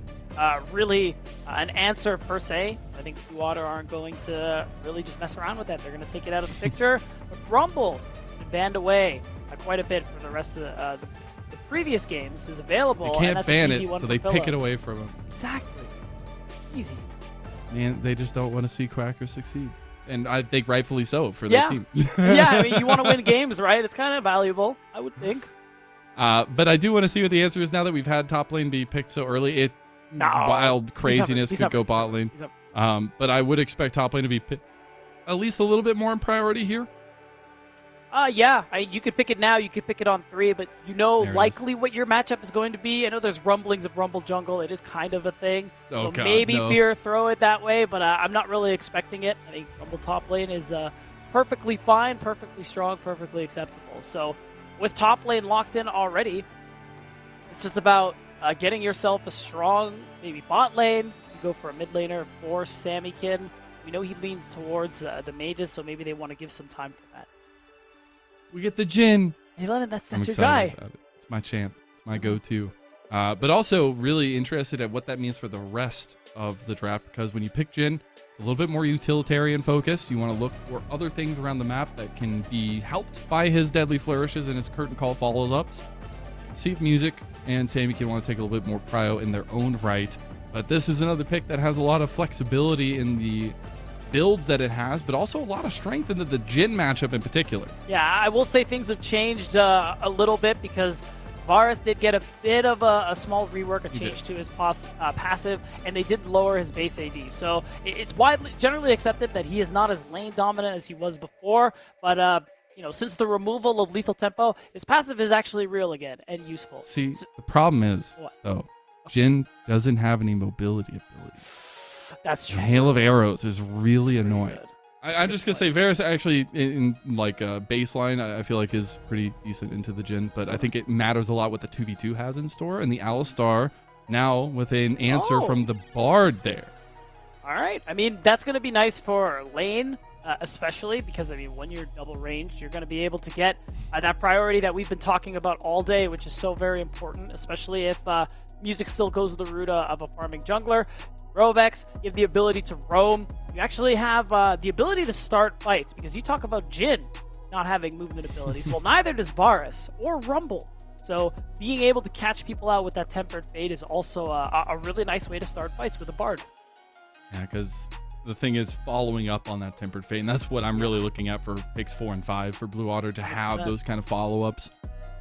really an answer per se. I think Blue Water aren't going to really just mess around with that. They're going to take it out of the picture. But Rumble has been banned away quite a bit for the rest of the previous games. Is available. They can't and that's ban an easy it, one so for they Philo. pick it away from him. Exactly. Easy. Man, they just don't want to see Quacker succeed. And I think rightfully so for their team. Yeah, I mean, you want to win games, right? It's kind of valuable, I would think. But I do want to see what the answer is now that we've had top lane be picked so early. Wild craziness could go bot lane. But I would expect top lane to be picked at least a little bit more in priority here. Yeah, you could pick it now. You could pick it on 3, but you know There it likely what your matchup is going to be. I know there's rumblings of Rumble Jungle. It is kind of a thing. Oh, so God, maybe no. Beer throw it that way, but I'm not really expecting it. I think Rumble top lane is perfectly fine, perfectly strong, perfectly acceptable. So with top lane locked in already, it's just about getting yourself a strong maybe bot lane. You go for a mid laner for Sammykin. We know he leans towards the mages, so maybe they want to give some time for that. We get the Jhin. Hey, Lennon, that's I'm your excited guy. about it. It's my champ. It's my go-to. But also really interested at what that means for the rest of the draft, because when you pick Jhin, it's a little bit more utilitarian focus. You want to look for other things around the map that can be helped by his deadly flourishes and his curtain call follow-ups. See if Music and Sammy can want to take a little bit more prio in their own right. But this is another pick that has a lot of flexibility in the builds that it has, but also a lot of strength in the Jhin matchup in particular. Yeah, I will say things have changed a little bit because Varus did get a bit of a small rework, a change to his passive, and they did lower his base AD. So it's generally accepted that he is not as lane dominant as he was before, but since the removal of lethal tempo, his passive is actually real again and useful. See, the problem is, though, Jhin doesn't have any mobility ability. That's true. The Hail of Arrows is really annoying. Good. I'm just going to say Varus actually in like a baseline, I feel like is pretty decent into the Jhin, but I think it matters a lot what the 2v2 has in store, and the Alistar now with an answer from the Bard there. All right. I mean, that's going to be nice for lane, especially because, I mean, when you're double ranged, you're going to be able to get that priority that we've been talking about all day, which is so very important, especially if Music still goes the route of a farming jungler. Rovex, you have the ability to roam. You actually have the ability to start fights, because you talk about Jhin not having movement abilities. Well, neither does Varus or Rumble. So being able to catch people out with that Tempered Fate is also a really nice way to start fights with a Bard. Yeah, because the thing is following up on that Tempered Fate, and that's what I'm really looking at for picks 4 and 5 for Blue Water, to have 100%. those kind of follow-ups.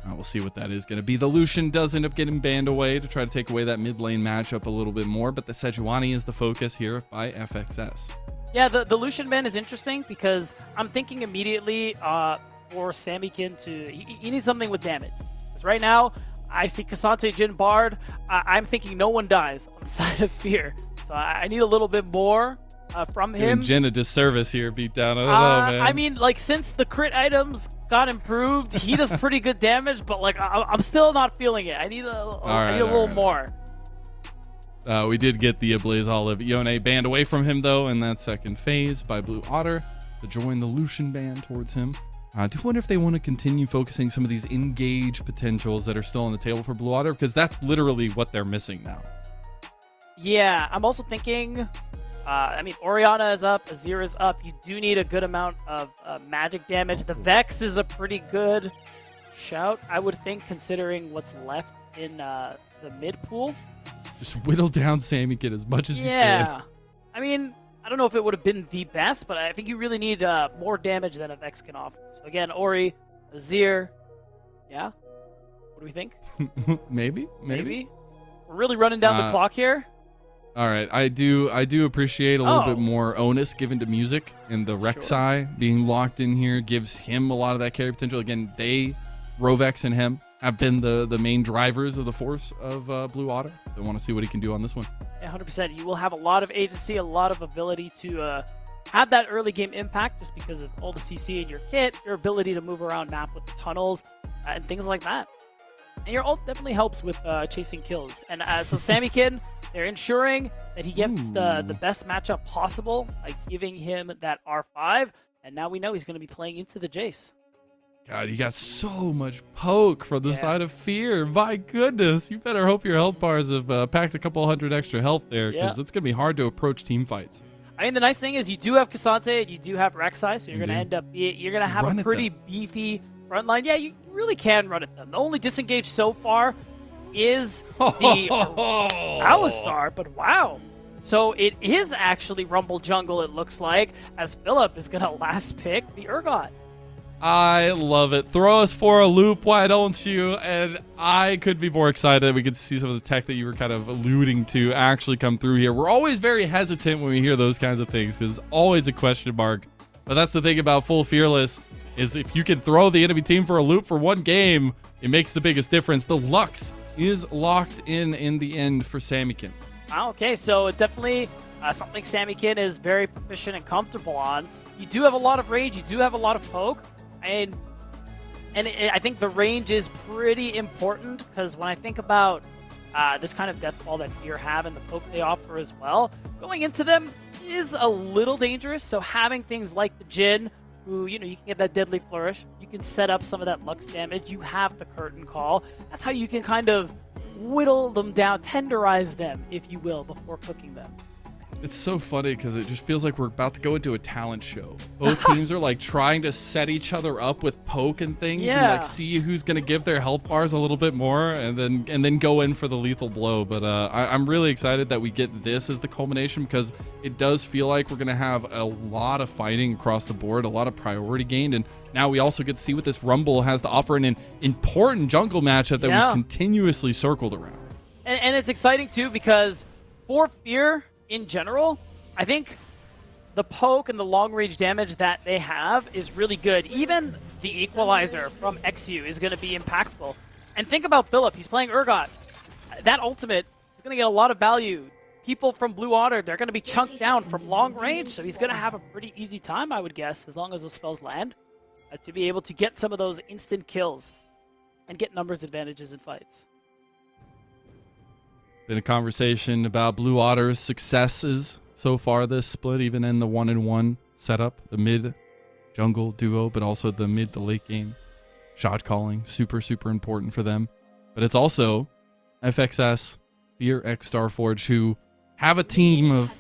We'll see what that is going to be. The Lucian does end up getting banned away to try to take away that mid lane matchup a little bit more, but the Sejuani is the focus here by FXS. Yeah, the Lucian ban is interesting because I'm thinking immediately for Sammykin he needs something with damage. Because right now, I see Cassante Jhin Bard. I'm thinking no one dies on the side of Fear. So I need a little bit more from him. Jhin a disservice here, beat down. I don't know, man. I mean, like, since the crit items got improved, he does pretty good damage, but like I'm still not feeling it. I need a little more. We did get the Ablaze Olive Yone banned away from him, though, in that second phase by Blue Otter to join the Lucian ban towards him. I do wonder if they want to continue focusing some of these engage potentials that are still on the table for Blue Otter, because that's literally what they're missing now. Yeah, I'm also thinking, I mean, Orianna is up, Azir is up. You do need a good amount of magic damage. The Vex is a pretty good shout, I would think, considering what's left in the mid pool. Just whittle down Sammykin as much as you Yeah. can. I mean, I don't know if it would have been the best, but I think you really need more damage than a Vex can offer. So again, Ori, Azir, yeah? What do we think? Maybe. We're really running down the clock here. All right, I do appreciate a little bit more onus given to Music, and the Rek'Sai being locked in here gives him a lot of that carry potential. Again, Rovex and him have been the main drivers of the force of Blue Otter. So I want to see what he can do on this one. Yeah, 100%. You will have a lot of agency, a lot of ability to have that early game impact just because of all the CC in your kit, your ability to move around map with the tunnels, and things like that. And your ult definitely helps with chasing kills. And so Sammykin, they're ensuring that he gets the best matchup possible by giving him that R5. And now we know he's going to be playing into the Jace. God, you got so much poke from the side of Fear. My goodness. You better hope your health bars have packed a couple hundred extra health there, because it's going to be hard to approach team fights. I mean, the nice thing is you do have Cassante and you do have Rek'Sai, so you're going to end up you're going to have a pretty beefy front line. Yeah, you really can run at them. The only disengage so far is the Alistar, but wow. So it is actually Rumble Jungle, it looks like, as Philip is going to last pick the Urgot. I love it. Throw us for a loop, why don't you? And I could be more excited. We could see some of the tech that you were kind of alluding to actually come through here. We're always very hesitant when we hear those kinds of things because it's always a question mark. But that's the thing about Full Fearless is if you can throw the enemy team for a loop for one game, it makes the biggest difference. The Lux is locked in the end for Samikin. Okay, so definitely something Samikin is very proficient and comfortable on. You do have a lot of range. You do have a lot of poke. And I think the range is pretty important because when I think about this kind of death ball that Fear have and the poke they offer as well, going into them is a little dangerous. So having things like the Jhin, who, you can get that deadly flourish, you can set up some of that Lux damage, you have the curtain call. That's how you can kind of whittle them down, tenderize them, if you will, before cooking them. It's so funny because it just feels like we're about to go into a talent show. Both teams are like trying to set each other up with poke and things, and like see who's gonna give their health bars a little bit more, and then go in for the lethal blow. But I'm really excited that we get this as the culmination because it does feel like we're gonna have a lot of fighting across the board, a lot of priority gained, and now we also get to see what this Rumble has to offer in an important jungle matchup that we've continuously circled around. And it's exciting too because for Fear in general, I think the poke and the long-range damage that they have is really good. Even the equalizer from XU is going to be impactful. And think about Philip. He's playing Urgot. That ultimate is going to get a lot of value. People from Blue Otter, they're going to be chunked down from long range, so he's going to have a pretty easy time, I would guess, as long as those spells land, to be able to get some of those instant kills and get numbers advantages in fights. Been a conversation about Blue Otter's successes so far this split, even in the 1-in-1 setup, the mid jungle duo, but also the mid to late game shot calling, super important for them. But it's also FXS, Fear X Starforge, who have a team of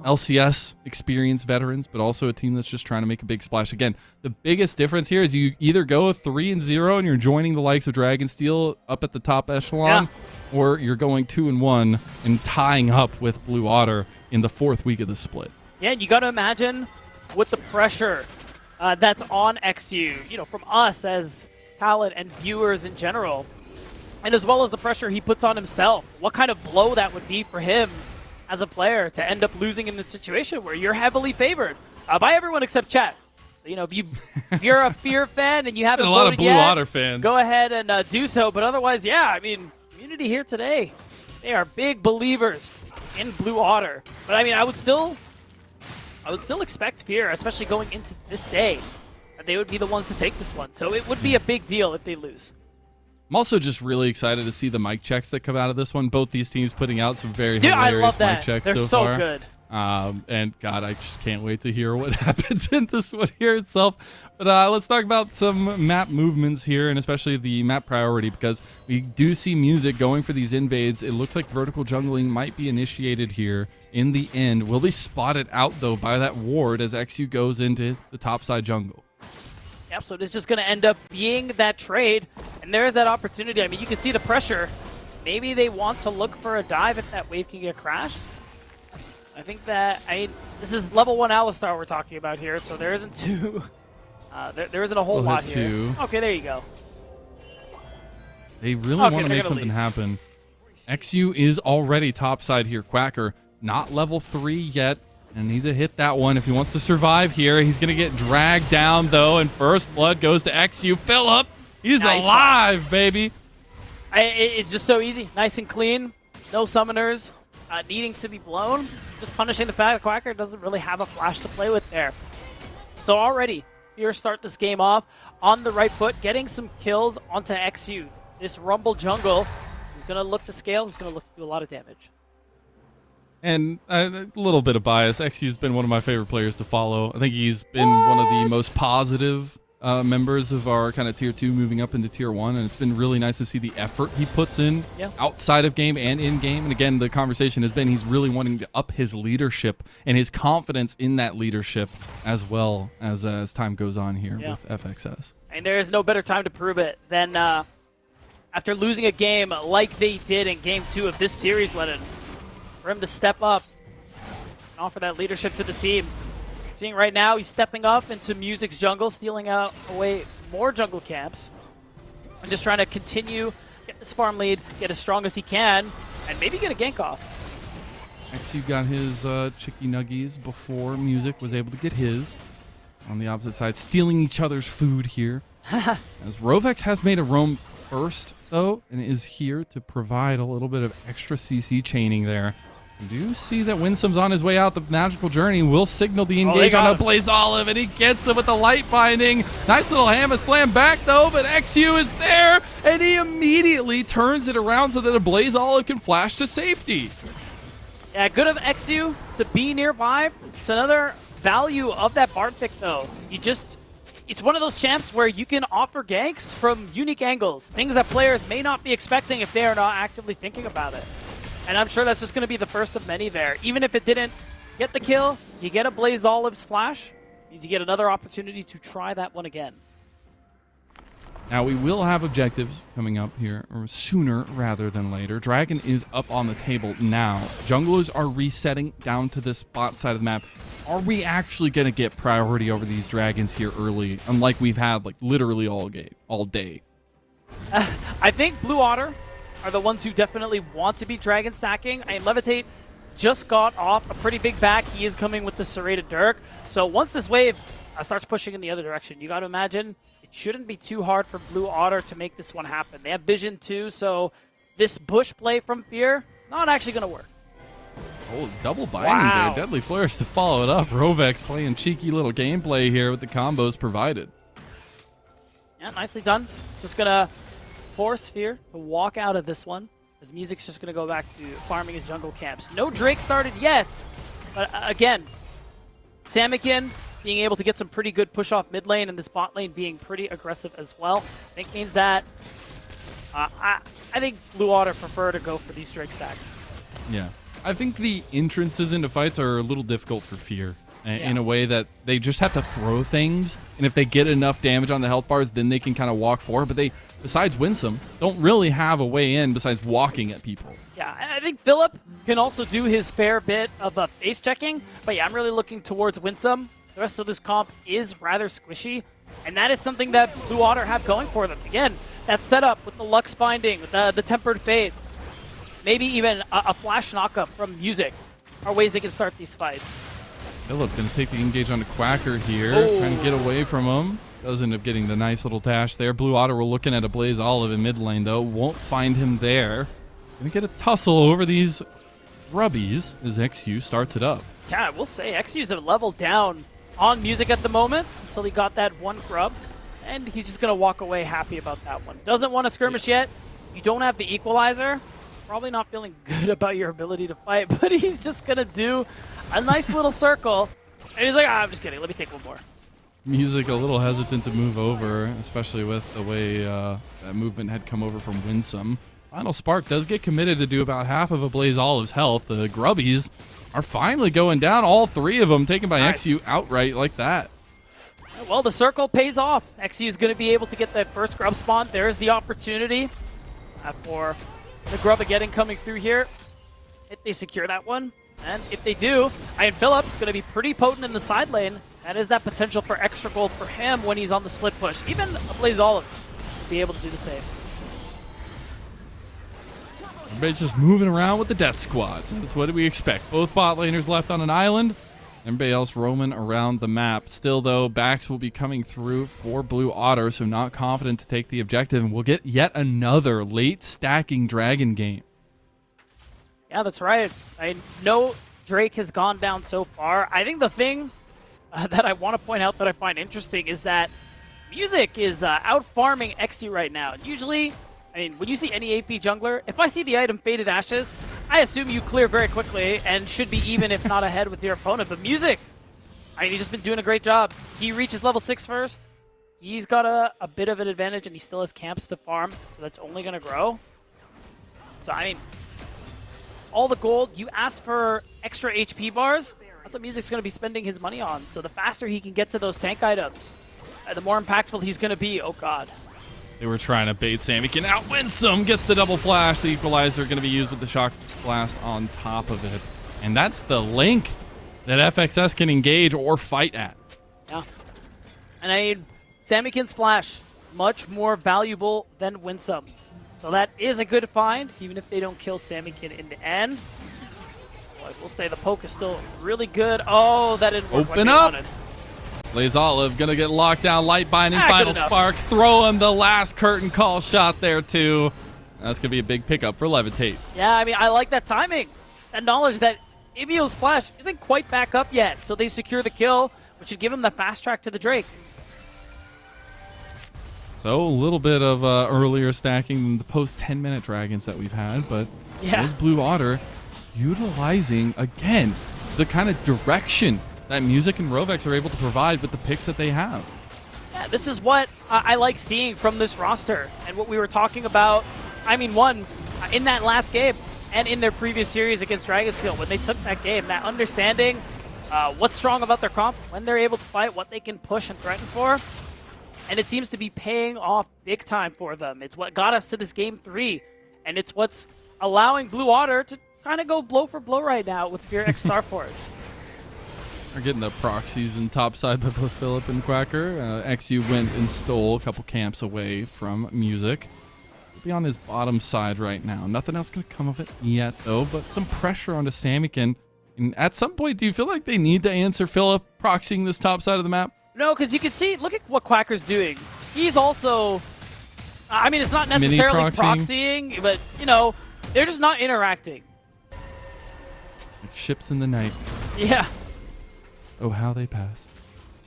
LCS experienced veterans, but also a team that's just trying to make a big splash. Again, the biggest difference here is you either go 3-0 and you're joining the likes of Dragonsteel up at the top echelon, or you're going 2-1 and tying up with Blue Otter in the 4th week of the split. Yeah, and you got to imagine with the pressure that's on XU, from us as talent and viewers in general, and as well as the pressure he puts on himself, what kind of blow that would be for him as a player to end up losing in this situation where you're heavily favored by everyone except chat. So, if you're a Fear fan and you haven't a lot voted of Blue yet, Otter fans, go ahead and do so. But otherwise, community here today, they are big believers in Blue Otter. But I would still expect Fear, especially going into this day, that they would be the ones to take this one. So it would be a big deal if they lose. I'm also just really excited to see the mic checks that come out of this one. Both these teams putting out some very hilarious mic checks They're so far. Good. And God, I just can't wait to hear what happens in this one here itself. But let's talk about some map movements here, and especially the map priority, because we do see music going for these invades. It looks like vertical jungling might be initiated here in the end. Will they spot it out, though, by that ward as XU goes into the topside jungle? Yep, so it's just going to end up being that trade, and there's that opportunity. You can see the pressure. Maybe they want to look for a dive if that wave can get crashed. I think that, this is level 1 Alistar we're talking about here, so there isn't too, there isn't a whole lot here. Okay, there you go. They really want to make something happen. XU is already topside here. Quacker, not level 3 yet, and needs to hit that one if he wants to survive here. He's going to get dragged down, though, and first blood goes to XU. Philip, he's alive, baby. It's just so easy. Nice and clean. No summoners needing to be blown. Just punishing the fact that Quacker doesn't really have a flash to play with there. So already, Fear start this game off on the right foot, getting some kills onto XU. This Rumble jungle is going to look to scale. He's going to look to do a lot of damage. And a little bit of bias. XU's been one of my favorite players to follow. I think he's been one of the most positive members of our kind of tier 2 moving up into tier 1, and it's been really nice to see the effort he puts in outside of game and in game. And again, the conversation has been he's really wanting to up his leadership and his confidence in that leadership as well as time goes on here with FXS. And there is no better time to prove it than after losing a game like they did in Game 2 of this series, Lennon, for him to step up and offer that leadership to the team. Seeing right now, he's stepping up into Music's jungle, stealing away more jungle camps, and just trying to continue, get this farm lead, get as strong as he can, and maybe get a gank off. XU got his chicky nuggies before Music was able to get his. On the opposite side, stealing each other's food here. As Rovex has made a roam first, though, and is here to provide a little bit of extra CC chaining there. You do see that Winsome's on his way out the magical journey. Will signal the engage on a Blaze Olive, and he gets it with the light binding. Nice little hammer slam back, though, but XU is there, and he immediately turns it around so that a Blaze Olive can flash to safety. Yeah, good of XU to be nearby. It's another value of that Bard pick, though. It's one of those champs where you can offer ganks from unique angles, things that players may not be expecting if they are not actively thinking about it. And I'm sure that's just going to be the first of many there. Even if it didn't get the kill, you get a Blaze Olive's flash, means you get another opportunity to try that one again. Now, we will have objectives coming up here, or sooner rather than later. Dragon is up on the table now. Junglers are resetting down to this bot side of the map. Are we actually going to get priority over these dragons here early, unlike we've had like literally all day? I think Blue Otter are the ones who definitely want to be dragon stacking. I mean, Levitate just got off a pretty big back. He is coming with the Serrated Dirk. So once this wave starts pushing in the other direction, you got to imagine it shouldn't be too hard for Blue Otter to make this one happen. They have vision too, so this bush play from Fear, not actually going to work. Oh, double binding there. Deadly Flourish to follow it up. Rovex playing cheeky little gameplay here with the combos provided. Yeah, nicely done. Just going to force Fear to walk out of this one, as Music's just going to go back to farming his jungle camps. No Drake started yet, but again, Samikin being able to get some pretty good push off mid lane and this bot lane being pretty aggressive as well. I think means that I think Blue Otter prefer to go for these Drake stacks. Yeah. I think the entrances into fights are a little difficult for Fear in a way that they just have to throw things, and if they get enough damage on the health bars, then they can kind of walk forward, but they, besides Winsome, don't really have a way in besides walking at people. Yeah, I think Philip can also do his fair bit of face checking, but yeah, I'm really looking towards Winsome. The rest of this comp is rather squishy, and that is something that Blue Otter have going for them. Again, that setup with the Lux binding, with the Tempered Fate, maybe even a flash knockup from Music are ways they can start these fights. Philip going to take the engage onto Quacker here, trying to get away from him. Does end up getting the nice little dash there. Blue Otter were looking at a Blaze Olive in mid lane, though. Won't find him there. Going to get a tussle over these grubbies as XU starts it up. Yeah, I will say XU's a level down on Music at the moment until he got that one grub, and he's just going to walk away happy about that one. Doesn't want to skirmish yet. You don't have the equalizer. Probably not feeling good about your ability to fight, but he's just going to do a nice little circle. And he's like, I'm just kidding. Let me take one more. Music a little hesitant to move over, especially with the way that movement had come over from Winsome. Final Spark does get committed to do about half of a Blaze Olive's health. The Grubbies are finally going down. All three of them taken by XU outright like that. Well, the circle pays off. XU is going to be able to get that first grub spawn. There's the opportunity for the Grubbageddon coming through here. If they secure that one, and if they do, Iron Phillip's going to be pretty potent in the side lane. That is that potential for extra gold for him when he's on the split push. Even a Blaze Olive will be able to do the same. Everybody's just moving around with the death squads. That's what we expect. Both bot laners left on an island. Everybody else roaming around the map. Still, though, backs will be coming through for Blue Otter, so not confident to take the objective. And we'll get yet another late stacking dragon game. Yeah, that's right. I know Drake has gone down so far. I think the thing that I want to point out that I find interesting is that Music is out farming XU right now. Usually, I mean, when you see any AP jungler, if I see the item Faded Ashes, I assume you clear very quickly and should be even, if not ahead, with your opponent. But Music, I mean, he's just been doing a great job. He reaches level 6 first. he's got a bit of an advantage, and he still has camps to farm, so that's only going to grow. So, I mean, all the gold, you asked for extra HP bars, that's what Music's going to be spending his money on. So the faster he can get to those tank items, the more impactful he's going to be. Oh, God. They were trying to bait Sammy. Out Winsome gets the double flash. The equalizer going to be used with the shock blast on top of it. And that's the length that FXS can engage or fight at. Yeah. And I mean, Sammykin's flash, much more valuable than Winsome. So that is a good find, even if they don't kill Sammykin in the end. But I will say the poke is still really good. Oh, that didn't work. Open up! Blaze Olive gonna get locked down. Light Binding, Final Spark. Throw him the last curtain call shot there, too. That's gonna be a big pickup for Levitate. Yeah, I mean, I like that timing. That knowledge that Emil's flash isn't quite back up yet. So they secure the kill, which should give him the fast track to the Drake. So a little bit of earlier stacking than the post 10-minute dragons that we've had, but those Blue Otter utilizing, again, the kind of direction that Music and Rovex are able to provide with the picks that they have. Yeah, this is what I like seeing from this roster and what we were talking about. I mean, in that last game and in their previous series against Dragonsteel, when they took that game, that understanding what's strong about their comp, when they're able to fight, what they can push and threaten for. And it seems to be paying off big time for them. It's what got us to this game 3. And it's what's allowing Blue Otter to kind of go blow for blow right now with Fear X Starforge. We're getting the proxies in topside by both Philip and Quacker. XU went and stole a couple camps away from Music. He'll be on his bottom side right now. Nothing else going to come of it yet, though, but some pressure onto Sammykin. And at some point, do you feel like they need to answer Philip proxying this top side of the map? No, because you can see, look at what Quacker's doing. He's also, I mean, it's not necessarily proxying, but, you know, they're just not interacting. Like ships in the night. Yeah. Oh, how they pass.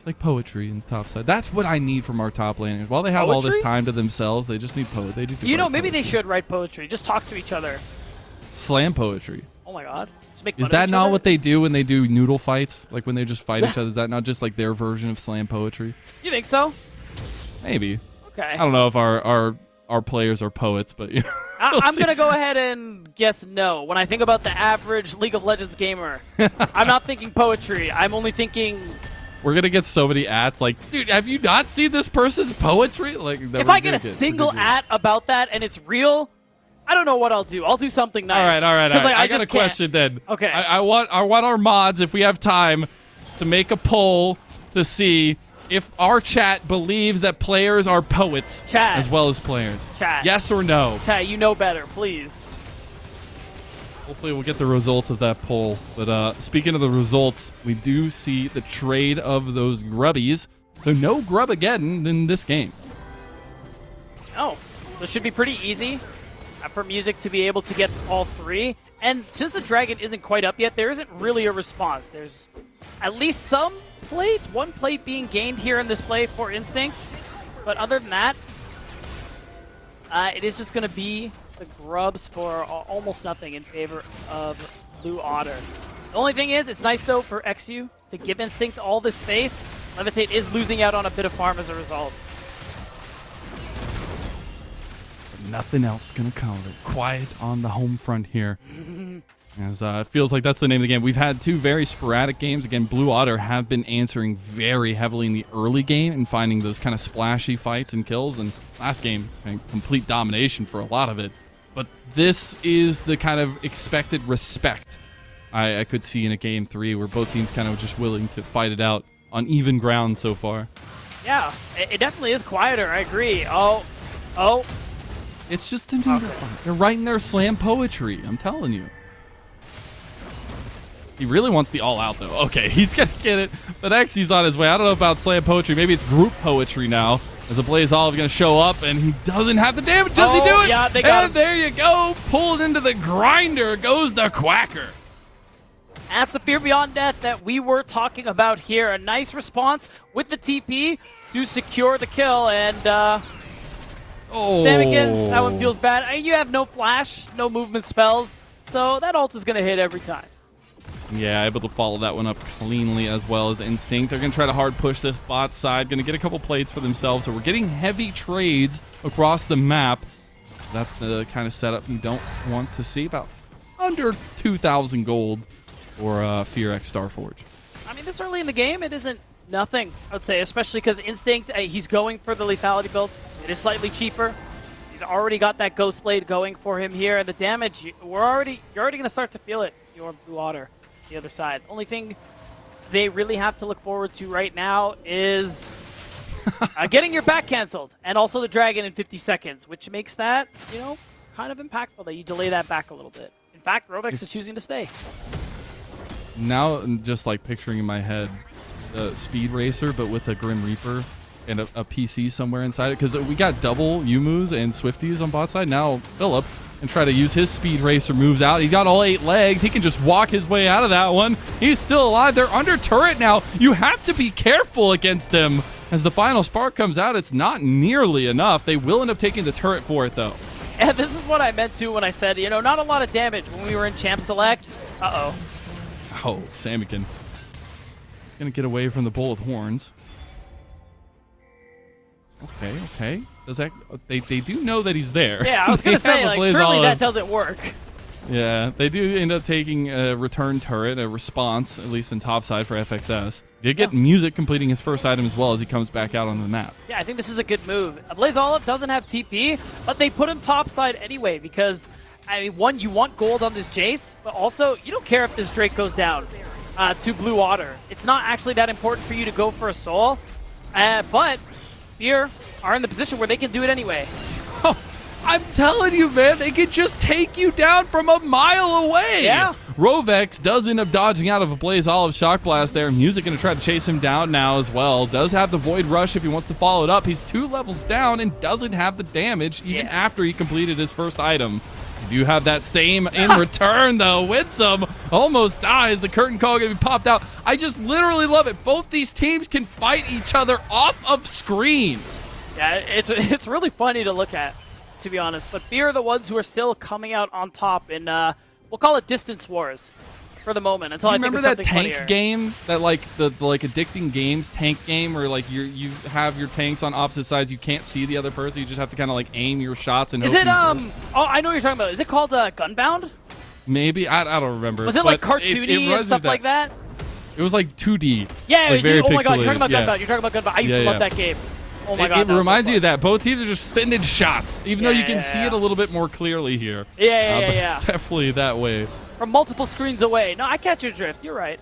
Like poetry in the top side. That's what I need from our top laners. While they have all this time to themselves, they just need poetry. You know, maybe they should write poetry. Just talk to each other. Slam poetry. Oh, my God. Is that not what they do when they do noodle fights? Like when they just fight each other? Is that not just like their version of slam poetry? You think so? Maybe. Okay. I don't know if our players are poets, but you know, I'm going to go ahead and guess no. When I think about the average League of Legends gamer, I'm not thinking poetry. I'm only thinking... We're going to get so many ats like, dude, have you not seen this person's poetry? Like, if I get a single at about that and it's real... I don't know what I'll do. I'll do something nice. All right. Like, I got a question then. Okay. I want our mods, if we have time, to make a poll to see if our chat believes that players are poets as well as players. Chat. Yes or no? Chat, you know better, please. Hopefully we'll get the results of that poll. But speaking of the results, we do see the trade of those grubbies. So no grub again in this game. Oh, this should be pretty easy for Music to be able to get all 3. And since the dragon isn't quite up yet, there isn't really a response. There's at least some plates, 1 plate being gained here in this play for Instinct. But other than that, it is just going to be the grubs for almost nothing in favor of Blue Otter. The only thing is, it's nice though for XU to give Instinct all this space. Levitate is losing out on a bit of farm as a result. Nothing else gonna come of it. Quiet on the home front here. As it feels like that's the name of the game. We've had 2 very sporadic games. Again, Blue Otter have been answering very heavily in the early game and finding those kind of splashy fights and kills. And last game, complete domination for a lot of it. But this is the kind of expected respect I could see in a game 3 where both teams kind of just willing to fight it out on even ground so far. Yeah, it definitely is quieter. I agree. Oh. It's just a noodle fight. They're writing their slam poetry. I'm telling you. He really wants the all out, though. Okay, he's going to get it. But Xy's on his way. I don't know about slam poetry. Maybe it's group poetry now. As a Blaze Olive going to show up, and he doesn't have the damage. Does he do it? Yeah, they got him. There you go. Pulled into the grinder goes the Quacker. That's the Fear Beyond Death that we were talking about here. A nice response with the TP to secure the kill. And Sammykin, that one feels bad. You have no flash, no movement spells, so that ult is going to hit every time. Yeah, able to follow that one up cleanly as well as Instinct. They're going to try to hard push this bot side. Going to get a couple plates for themselves. So we're getting heavy trades across the map. That's the kind of setup you don't want to see. About under 2,000 gold for Fear X Starforge. I mean, this early in the game, it isn't nothing, I would say, especially because Instinct, he's going for the lethality build. It is slightly cheaper. He's already got that Ghost Blade going for him here, and the damage, you're already going to start to feel it. Your Blue Water, the other side. Only thing they really have to look forward to right now is getting your back canceled, and also the dragon in 50 seconds, which makes that, you know, kind of impactful that you delay that back a little bit. In fact, Rovex is choosing to stay. Now, I'm just like picturing in my head the Speed Racer, but with a Grim Reaper and a PC somewhere inside it. Because we got double Yumus and Swifties on bot side. Now, Philip and try to use his Speed Racer moves out. He's got all 8 legs. He can just walk his way out of that one. He's still alive. They're under turret now. You have to be careful against them. As the final spark comes out, it's not nearly enough. They will end up taking the turret for it, though. And this is what I meant to when I said, you know, not a lot of damage when we were in Champ Select. Uh-oh. Oh, Samikin. He's going to get away from the Bull with Horns. Okay, okay. Does that, they do know that he's there. Yeah, I was going to say, like, surely that doesn't work. Yeah, they do end up taking a return turret, a response, at least in topside for FXS. You get Music completing his first item as well as he comes back out on the map. Yeah, I think this is a good move. Blaze Olive doesn't have TP, but they put him topside anyway because, I mean, one, you want gold on this Jace, but also you don't care if this Drake goes down to Blue Water. It's not actually that important for you to go for a soul, but Fear are in the position where they can do it anyway. Oh, I'm telling you, man, they could just take you down from a mile away. Yeah. Rovex does end up dodging out of a Blaze Olive Shock Blast there. Music going to try to chase him down now as well. Does have the Void Rush if he wants to follow it up. He's 2 levels down and doesn't have the damage even after he completed his first item. You do have that same in return, though. Winsome almost dies. The curtain call going to be popped out. I just literally love it. Both these teams can fight each other off of screen. Yeah, it's really funny to look at, to be honest. But Fear are the ones who are still coming out on top in, we'll call it distance wars for the moment. Until I think of something funnier. Remember that tank game, that like the addicting games tank game, where like you have your tanks on opposite sides, you can't see the other person, you just have to kind of like aim your shots and. Is it oh, I know what you're talking about. Is it called Gunbound? Maybe I don't remember. Was it like cartoony and stuff like that? It was like 2D. Yeah. Like very oh my god, you're pixelated. talking about Gunbound. You're talking about Gunbound. I used to love that game. Oh my god, it reminds you of that. Both teams are just sending shots, even though you can see it a little bit more clearly here. Yeah. It's definitely that way. From multiple screens away. No, I catch your drift. You're right.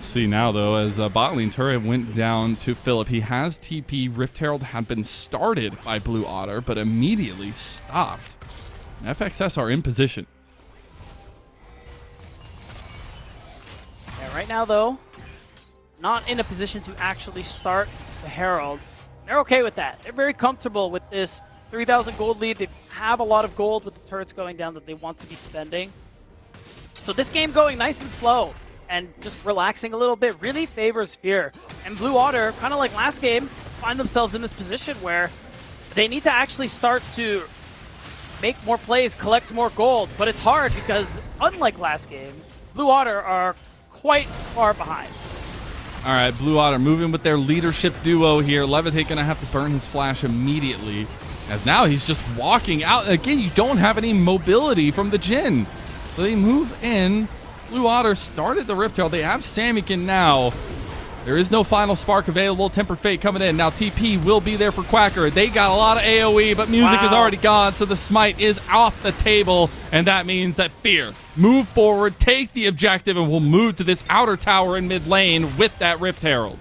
See now, though, as bot lane turret went down to Philip. He has TP. Rift Herald had been started by Blue Otter, but immediately stopped. FXS are in position. Yeah, right now, though, not in a position to actually start the Herald. They're okay with that. They're very comfortable with this 3,000 gold lead. They have a lot of gold with the turrets going down that they want to be spending. So this game going nice and slow and just relaxing a little bit really favors Fear. And Blue Water, kind of like last game, find themselves in this position where they need to actually start to make more plays, collect more gold. But it's hard because, unlike last game, Blue Water are quite far behind. All right, Blue Otter moving with their leadership duo here. Levitate going to have to burn his flash immediately, as now he's just walking out. Again, you don't have any mobility from the Jhin. So they move in. Blue Otter started the Rift Herald. They have Samikin now. There is no final spark available. Tempered Fate coming in. Now TP will be there for Quacker. They got a lot of AoE, but Music is already gone, so the smite is off the table, and that means that Fear move forward, take the objective, and will move to this outer tower in mid lane with that Rift Herald.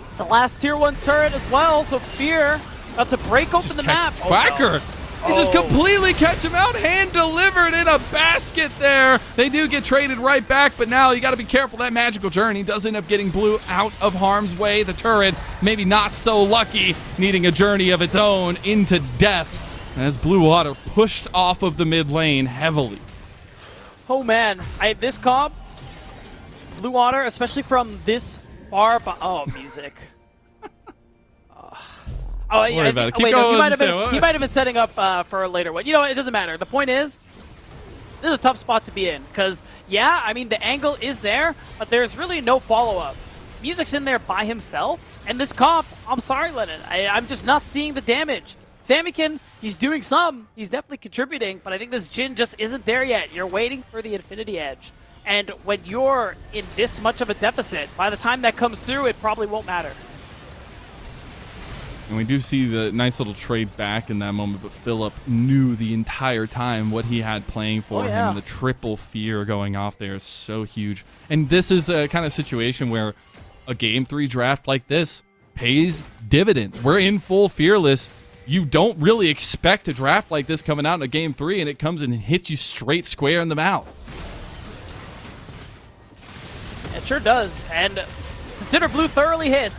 It's the last tier 1 turret as well, so Fear about to break open the map. Quacker! He just completely catch him out, hand delivered in a basket there. They do get traded right back, but now you got to be careful. That magical journey does end up getting Blue out of harm's way. The turret, maybe not so lucky, needing a journey of its own into death as Blue Water pushed off of the mid lane heavily. Oh man, this comp, Blue Water, especially from this far, Music. Don't worry about it. Keep going. He might have been setting up for a later one. You know, it doesn't matter. The point is, This is a tough spot to be in because, yeah, I mean, the angle is there, but there's really no follow-up. Music's in there by himself, and this comp, I'm sorry, Lennon, I'm just not seeing the damage. Samikin, he's doing some. He's definitely contributing, but I think this Jhin just isn't there yet. You're waiting for the Infinity Edge. And when you're in this much of a deficit, by the time that comes through, it probably won't matter. And we do see the nice little trade back in that moment, but Philip knew the entire time what he had playing for him. The triple fear going off there is so huge. And this is a kind of situation where a Game 3 draft like this pays dividends. We're in full Fearless. You don't really expect a draft like this coming out in a Game 3, and it comes and hits you straight square in the mouth. It sure does. And consider Blue thoroughly hit.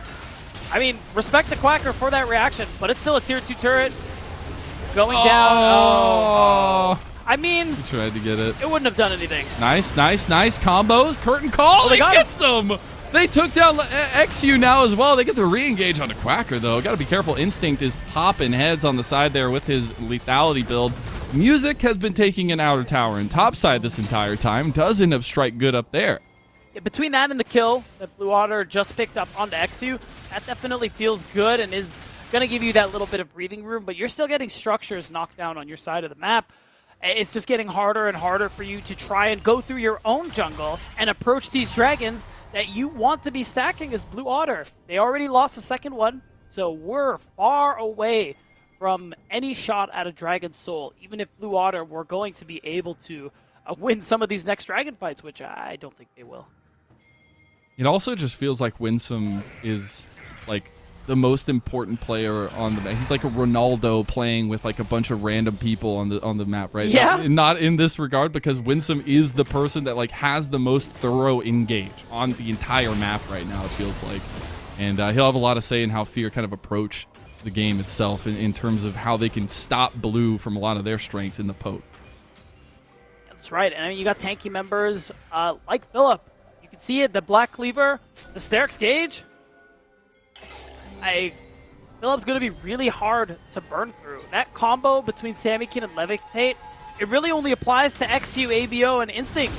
I mean, respect the Quacker for that reaction, but it's still a tier 2 turret. Going down. Oh. I mean, He tried to get it. It wouldn't have done anything. Nice combos. Curtain call. They gets him. They took down XU now as well. They get the re-engage on the Quacker, though. Got to be careful. Instinct is popping heads on the side there with his lethality build. Music has been taking an outer tower and topside this entire time. Does end up strike good up there. Yeah, between that and the kill that Blue Otter just picked up onto XU, that definitely feels good and is going to give you that little bit of breathing room, but you're still getting structures knocked down on your side of the map. It's just getting harder and harder for you to try and go through your own jungle and approach these dragons that you want to be stacking as Blue Otter. They already lost the second one, so we're far away from any shot at a Dragon Soul, even if Blue Otter were going to be able to win some of these next dragon fights, which I don't think they will. It also just feels like Winsome is like the most important player on the map. He's like a Ronaldo playing with like a bunch of random people on the map, right? Yeah. Not in this regard, because Winsome is the person that like has the most thorough engage on the entire map right now, it feels like. And he'll have a lot to say in how Fear kind of approach the game itself in terms of how they can stop Blue from a lot of their strengths in the poke. That's right. And I mean, you got tanky members like Philip. You can see it, the Black Cleaver, the Sterix Gauge. Philip's going to be really hard to burn through. That combo between Samikin and Levitate, it really only applies to XU, ABO, and Instinct.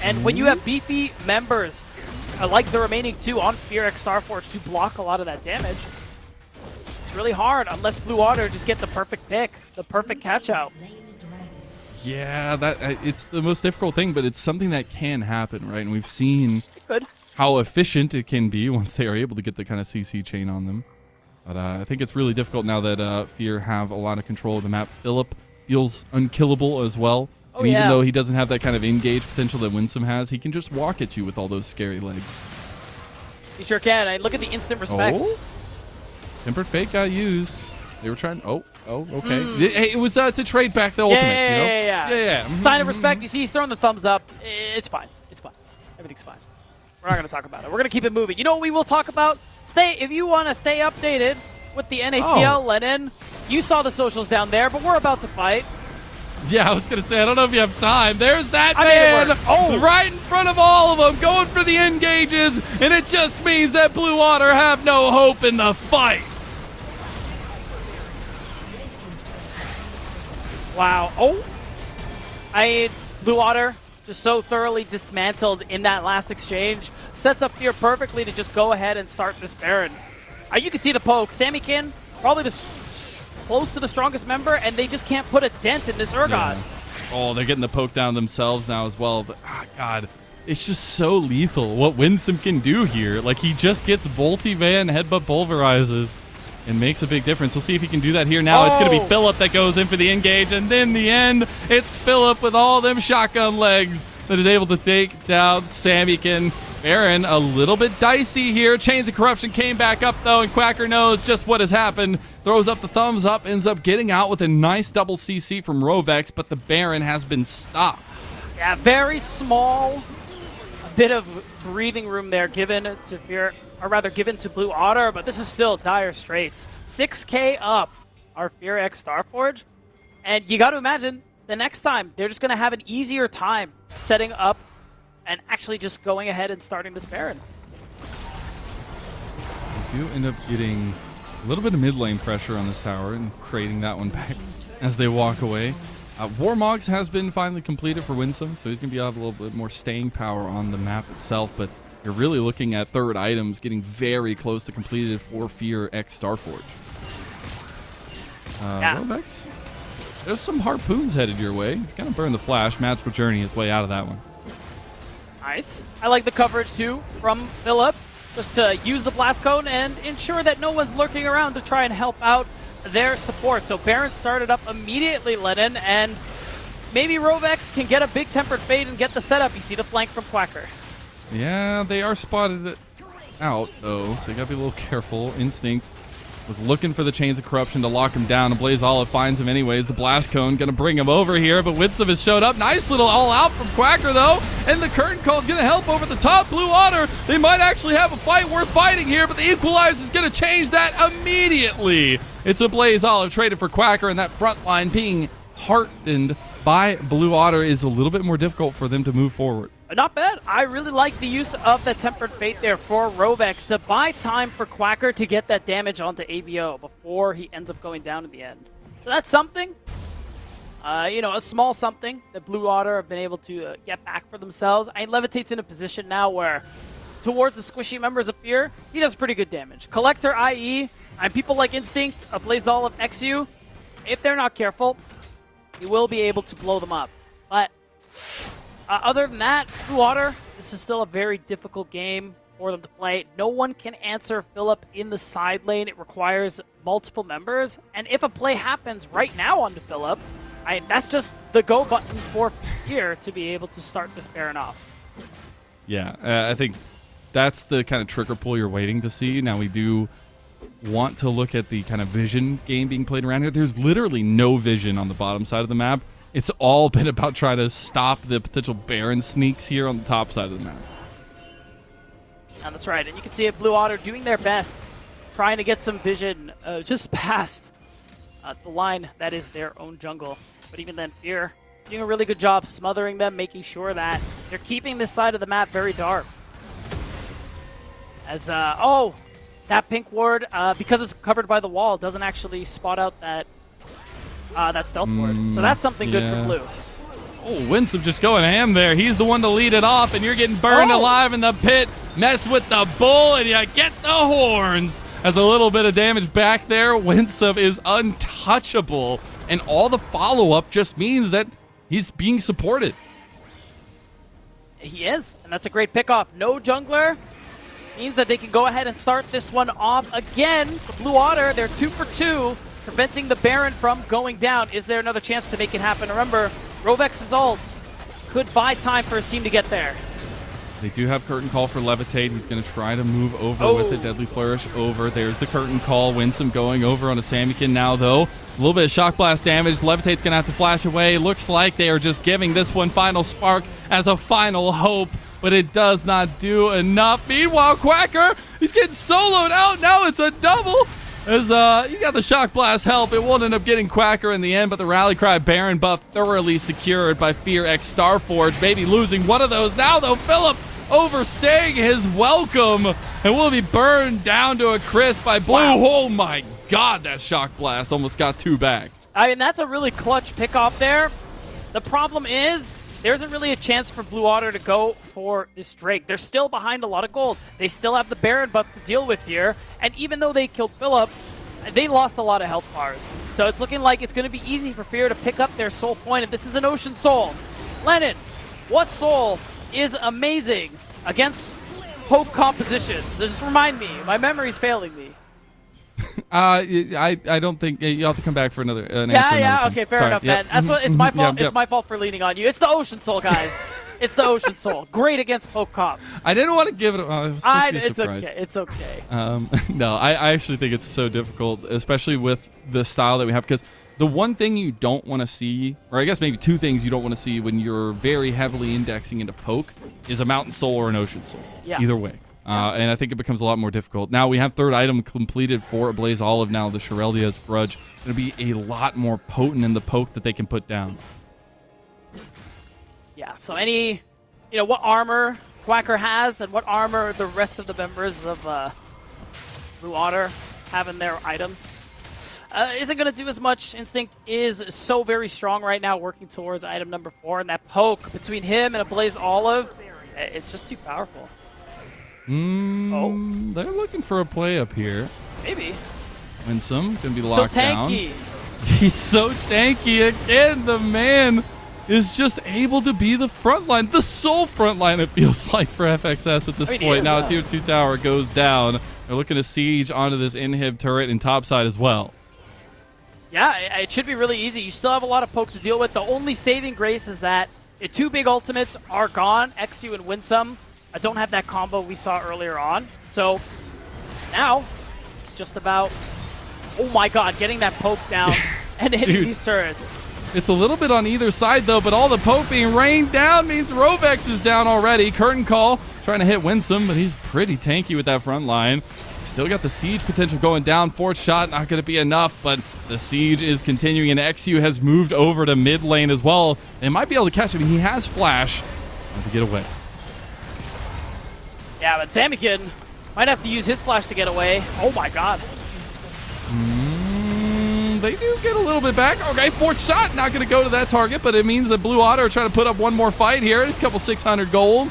And when you have beefy members, like the remaining two on Fear X Starforge, to block a lot of that damage, it's really hard unless Blue Otter just get the perfect pick, the perfect catch out. Yeah, it's the most difficult thing, but it's something that can happen, right? And we've seen how efficient it can be once they are able to get the kind of CC chain on them. But I think it's really difficult now that Fear have a lot of control of the map. Philip feels unkillable as well. And even though he doesn't have that kind of engage potential that Winsome has, he can just walk at you with all those scary legs. He sure can. I look at the instant respect. Oh. Tempered Fate got used. They were trying... Oh, okay. It was to trade back the ultimates, you know? Yeah. Sign of respect. You see he's throwing the thumbs up. It's fine. It's fine. Everything's fine. We're not going to talk about it. We're going to keep it moving. You know what we will talk about? If you want to stay updated with the NACL, Lennon, you saw the socials down there, but we're about to fight. Yeah, I was going to say, I don't know if you have time. There's that man right in front of all of them, going for the engages, and it just means that Blue Otter have no hope in the fight. Wow. Blue Otter just so thoroughly dismantled in that last exchange. Sets up Fear perfectly to just go ahead and start this Baron. You can see the poke. Samikin, probably close to the strongest member, and they just can't put a dent in this Urgot. Yeah. Oh, they're getting the poke down themselves now as well. But, God, it's just so lethal what Winsome can do here. Like, he just gets multi-man headbutt pulverizes and makes a big difference. We'll see if he can do that here now. It's going to be Philip that goes in for the engage, and then the end, it's Philip with all them shotgun legs that is able to take down Samikin. Baron a little bit dicey here. Chains of Corruption came back up, though, and Quacker knows just what has happened. Throws up the thumbs up, ends up getting out with a nice double CC from Rovex, but the Baron has been stopped. Yeah, very small. A bit of breathing room there given to Fear, or rather given to Blue Otter, but this is still dire straits. 6K up our Fear X Starforge, and you got to imagine the next time they're just going to have an easier time setting up and actually just going ahead and starting this Baron. They do end up getting a little bit of mid lane pressure on this tower and trading that one back as they walk away. Warmogs has been finally completed for Winsome, so he's going to be able to have a little bit more staying power on the map itself, but you're really looking at third items getting very close to completed for Fear X Starforge. Rovex, there's some harpoons headed your way. He's going to burn the flash. Magical Journey his way out of that one. Nice. I like the coverage too from Philip, just to use the blast cone and ensure that no one's lurking around to try and help out their support. So Baron started up immediately, Lennon, and maybe Rovex can get a big Tempered Fate and get the setup. You see the flank from Quacker. Yeah, they are spotted out, though, so you gotta be a little careful. Instinct was looking for the Chains of Corruption to lock him down, and Blaze Olive finds him anyways. The Blast Cone gonna bring him over here, but Winsome has showed up. Nice little all-out from Quacker, though, and the Curtain Call's gonna help over the top. Blue Otter, they might actually have a fight worth fighting here, but the Equalizer is gonna change that immediately. It's a Blaze Olive traded for Quacker, and that front line being heartened by Blue Otter is a little bit more difficult for them to move forward. Not bad. I really like the use of the Tempered Fate there for Rovex to buy time for Quacker to get that damage onto ABO before he ends up going down in the end. So that's something. A small something that Blue Otter have been able to get back for themselves. And Levitate's in a position now where, towards the squishy members of Fear, he does pretty good damage. Collector, IE, and people like Instinct, Blaze Olive, XU, if they're not careful, you will be able to blow them up. But other than that, Blue Otter, this is still a very difficult game for them to play. No one can answer Philip in the side lane. It requires multiple members. And if a play happens right now onto Philip, that's just the go button for Fear to be able to start this Baron off. Yeah, I think that's the kind of trigger pull you're waiting to see. Now, we do want to look at the kind of vision game being played around here. There's literally no vision on the bottom side of the map. It's all been about trying to stop the potential Baron sneaks here on the top side of the map. And that's right. And you can see Blue Otter doing their best, trying to get some vision just past the line that is their own jungle. But even then, Fear doing a really good job smothering them, making sure that they're keeping this side of the map very dark. As, that pink ward, because it's covered by the wall, doesn't actually spot out that stealth ward. So that's something good for Blue. Oh, Winsome just going ham there. He's the one to lead it off, and you're getting burned alive in the pit. Mess with the bull, and you get the horns. As a little bit of damage back there, Winsome is untouchable, and all the follow-up just means that he's being supported. He is, and that's a great pickoff. No jungler means that they can go ahead and start this one off again. For Blue Otter, they're 2 for 2. Preventing the Baron from going down. Is there another chance to make it happen? Remember, Rovex's ult could buy time for his team to get there. They do have Curtain Call for Levitate. He's going to try to move over with the Deadly Flourish over. There's the Curtain Call. Winsome going over on a Samykin now, though. A little bit of Shock Blast damage. Levitate's going to have to flash away. Looks like they are just giving this one final spark as a final hope, but it does not do enough. Meanwhile, Quacker, he's getting soloed out. Now it's a double. As you got the Shock Blast help, it won't end up getting Quacker in the end, but the Rally Cry Baron buff thoroughly secured by Fear X Starforge. Maybe losing one of those now, though. Philip overstaying his welcome and will be burned down to a crisp by Blue. Wow. Oh my God, that Shock Blast almost got 2 back. I mean, that's a really clutch pickoff there. The problem is, there isn't really a chance for Blue Otter to go for this Drake. They're still behind a lot of gold. They still have the Baron buff to deal with here. And even though they killed Philip, they lost a lot of health bars. So it's looking like it's going to be easy for Fear to pick up their soul point. If this is an Ocean Soul. Lennon, what soul is amazing against Poke compositions? Just remind me. My memory's failing me. I don't think you'll have to come back for another answer. Yeah, okay, fair enough, man. That's what it's my fault. It's my fault for leaning on you. It's the Ocean Soul, guys. It's the Ocean Soul. Great against poke comps. I didn't want to give it. It's okay. It's okay. No, I actually think it's so difficult, especially with the style that we have, because the one thing you don't want to see, or I guess maybe 2 things you don't want to see when you're very heavily indexing into poke, is a Mountain Soul or an Ocean Soul. Yeah. Either way. And I think it becomes a lot more difficult. Now we have 3rd item completed for Blaze Olive now, the Shireldia's Grudge. Going to be a lot more potent in the poke that they can put down. Yeah, so what armor Quacker has and what armor the rest of the members of Blue Otter have in their items. isn't going to do as much. Instinct is so very strong right now, working towards item number 4. And that poke between him and a Blaze Olive, it's just too powerful. They're looking for a play up here. Maybe. Winsome going to be locked down. So tanky. He's so tanky again. The man is just able to be the front line, the sole front line, it feels like, for FXS at this point. Now, Tier 2 tower goes down. They're looking to siege onto this inhib turret and topside as well. Yeah, it should be really easy. You still have a lot of poke to deal with. The only saving grace is that the 2 big ultimates are gone. XU and Winsome don't have that combo we saw earlier on. So now it's just about, oh my god, getting that poke down and hitting these turrets. It's a little bit on either side, though, but all the poke being rained down means Rovex is down already. Curtain Call trying to hit Winsome, but he's pretty tanky with that front line. Still got the siege potential going down. 4th shot, not going to be enough, but the siege is continuing, and XU has moved over to mid lane as well. They might be able to catch him. He has flash. Have to get away. Yeah, but Samikin might have to use his flash to get away. Oh my god. They do get a little bit back. Okay, 4th shot, not going to go to that target, but it means that Blue Otter are trying to put up one more fight here. A couple 600 gold.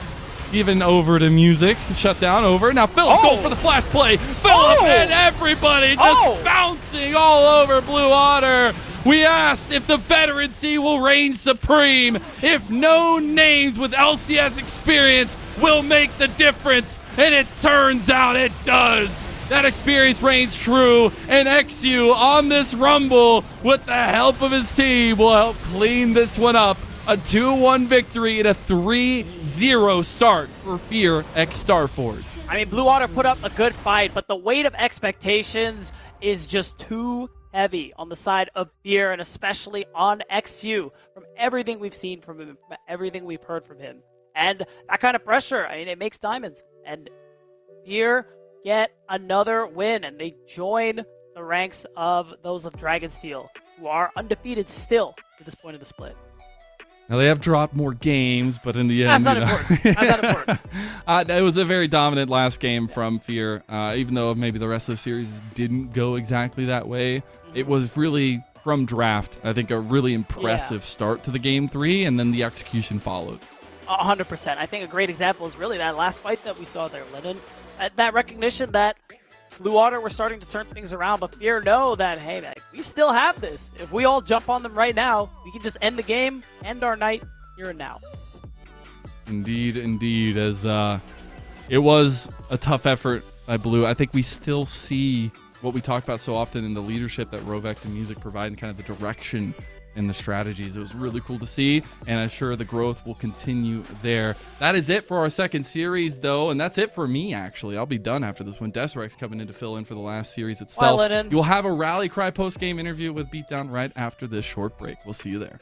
Even over to music. Shut down over. Now Philip go for the flash play. Philip and everybody just bouncing all over Blue Otter. We asked if the veterancy will reign supreme, if no names with LCS experience will make the difference, and it turns out it does. That experience reigns true, and XU on this rumble with the help of his team will help clean this one up. A 2-1 victory and a 3-0 start for Fear x Starforge. I mean, Blue Otter put up a good fight, but the weight of expectations is just too heavy on the side of Fear, and especially on XU, from everything we've seen from him, from everything we've heard from him. And that kind of pressure, I mean, it makes diamonds. And Fear get another win, and they join the ranks of those of Dragonsteel, who are undefeated still to this point of the split. Now, they have dropped more games, but in the end... That's not important. That's not important. It was a very dominant last game from Fear, even though maybe the rest of the series didn't go exactly that way. It was really, from draft, I think, a really impressive start to the Game 3, and then the execution followed. 100%. I think a great example is really that last fight that we saw there, Lennon. That recognition that Blue Otter were starting to turn things around, but Fear know that, hey, man, we still have this. If we all jump on them right now, we can just end the game, end our night here and now. Indeed, indeed. As it was a tough effort by Blue, I think we still see what we talk about so often in the leadership that Rovex and Music provide and kind of the direction and the strategies. It was really cool to see, and I'm sure the growth will continue there. That is it for our second series, though, and that's it for me, actually. I'll be done after this one. Deserex coming in to fill in for the last series itself. Well, you will have a Rally Cry post-game interview with Beatdown right after this short break. We'll see you there.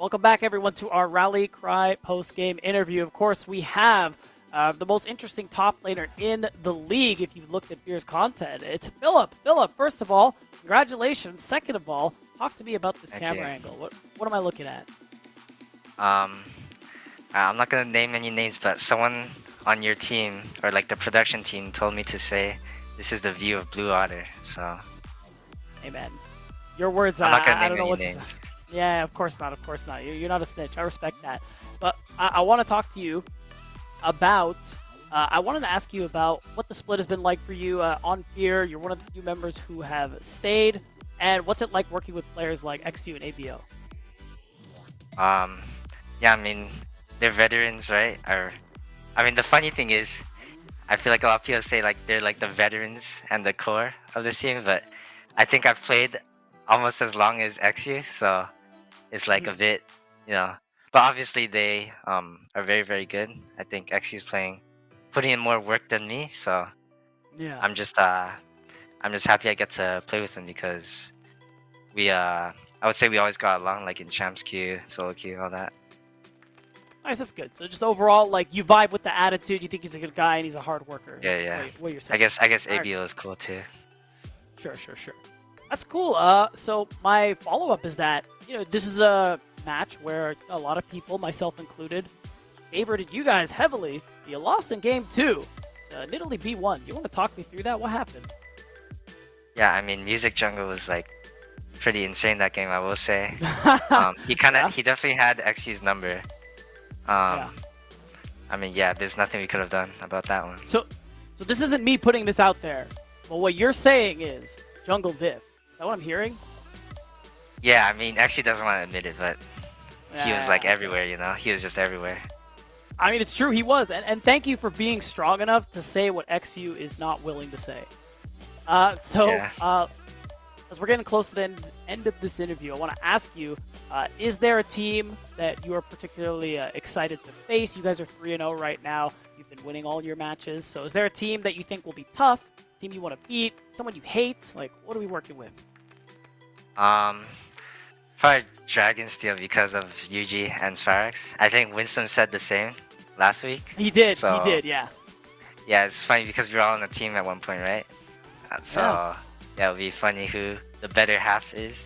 Welcome back, everyone, to our Rally Cry post-game interview. Of course, we have the most interesting top laner in the league, if you've looked at Beer's content. It's Philip. Philip, first of all, congratulations. Second of all, talk to me about this camera angle. What am I looking at? I'm not gonna name any names, but someone on your team, or like the production team, told me to say this is the view of Blue Otter, so... Amen. Your words, I'm not gonna I don't name know any what to names. say. Yeah, of course not, of course not. You're not a snitch. I respect that. But I want to talk to you about... I wanted to ask you about what the split has been like for you on Fear. You're one of the few members who have stayed. And what's it like working with players like XU and ABO? Yeah, I mean, they're veterans, right? I mean, the funny thing is, I feel like a lot of people say like they're like the veterans and the core of the team, but I think I've played almost as long as XU, so it's like a bit, you know. But obviously they are very, very good. I think XU's putting in more work than me, so Yeah. I'm just happy I get to play with them because I would say we always got along, like in champs queue, solo queue, all that. Nice, that's good. So just overall, like, you vibe with the attitude. You think he's a good guy and he's a hard worker. Yeah, yeah. What you're saying. I guess Alright. ABO is cool too. Sure. That's cool. So my follow-up is that, you know, this is a match where a lot of people, myself included, favorited you guys heavily. You lost in game 2 to Nidalee B1. You want to talk me through that? What happened? Yeah, I mean, Music Jungle was like pretty insane that game, I will say. He definitely had XU's number. Yeah. I mean, yeah, there's nothing we could have done about that one. So this isn't me putting this out there. But what you're saying is Jungle Div. Is that what I'm hearing? Yeah, I mean, XU doesn't want to admit it, but he was like Yeah. everywhere, you know? He was just everywhere. I mean, it's true, he was. And thank you for being strong enough to say what XU is not willing to say. As we're getting close to the end of this interview, I want to ask you, is there a team that you are particularly excited to face? You guys are 3-0 right now. You've been winning all your matches. So is there a team that you think will be tough, a team you want to beat, someone you hate? Like, what are we working with? Probably Dragonsteel because of Yuji and Sphyrax. I think Winston said the same last week. He did, So- yeah. Yeah, it's funny because we were all on a team at one point, right? Yeah, it'll be funny who the better half is.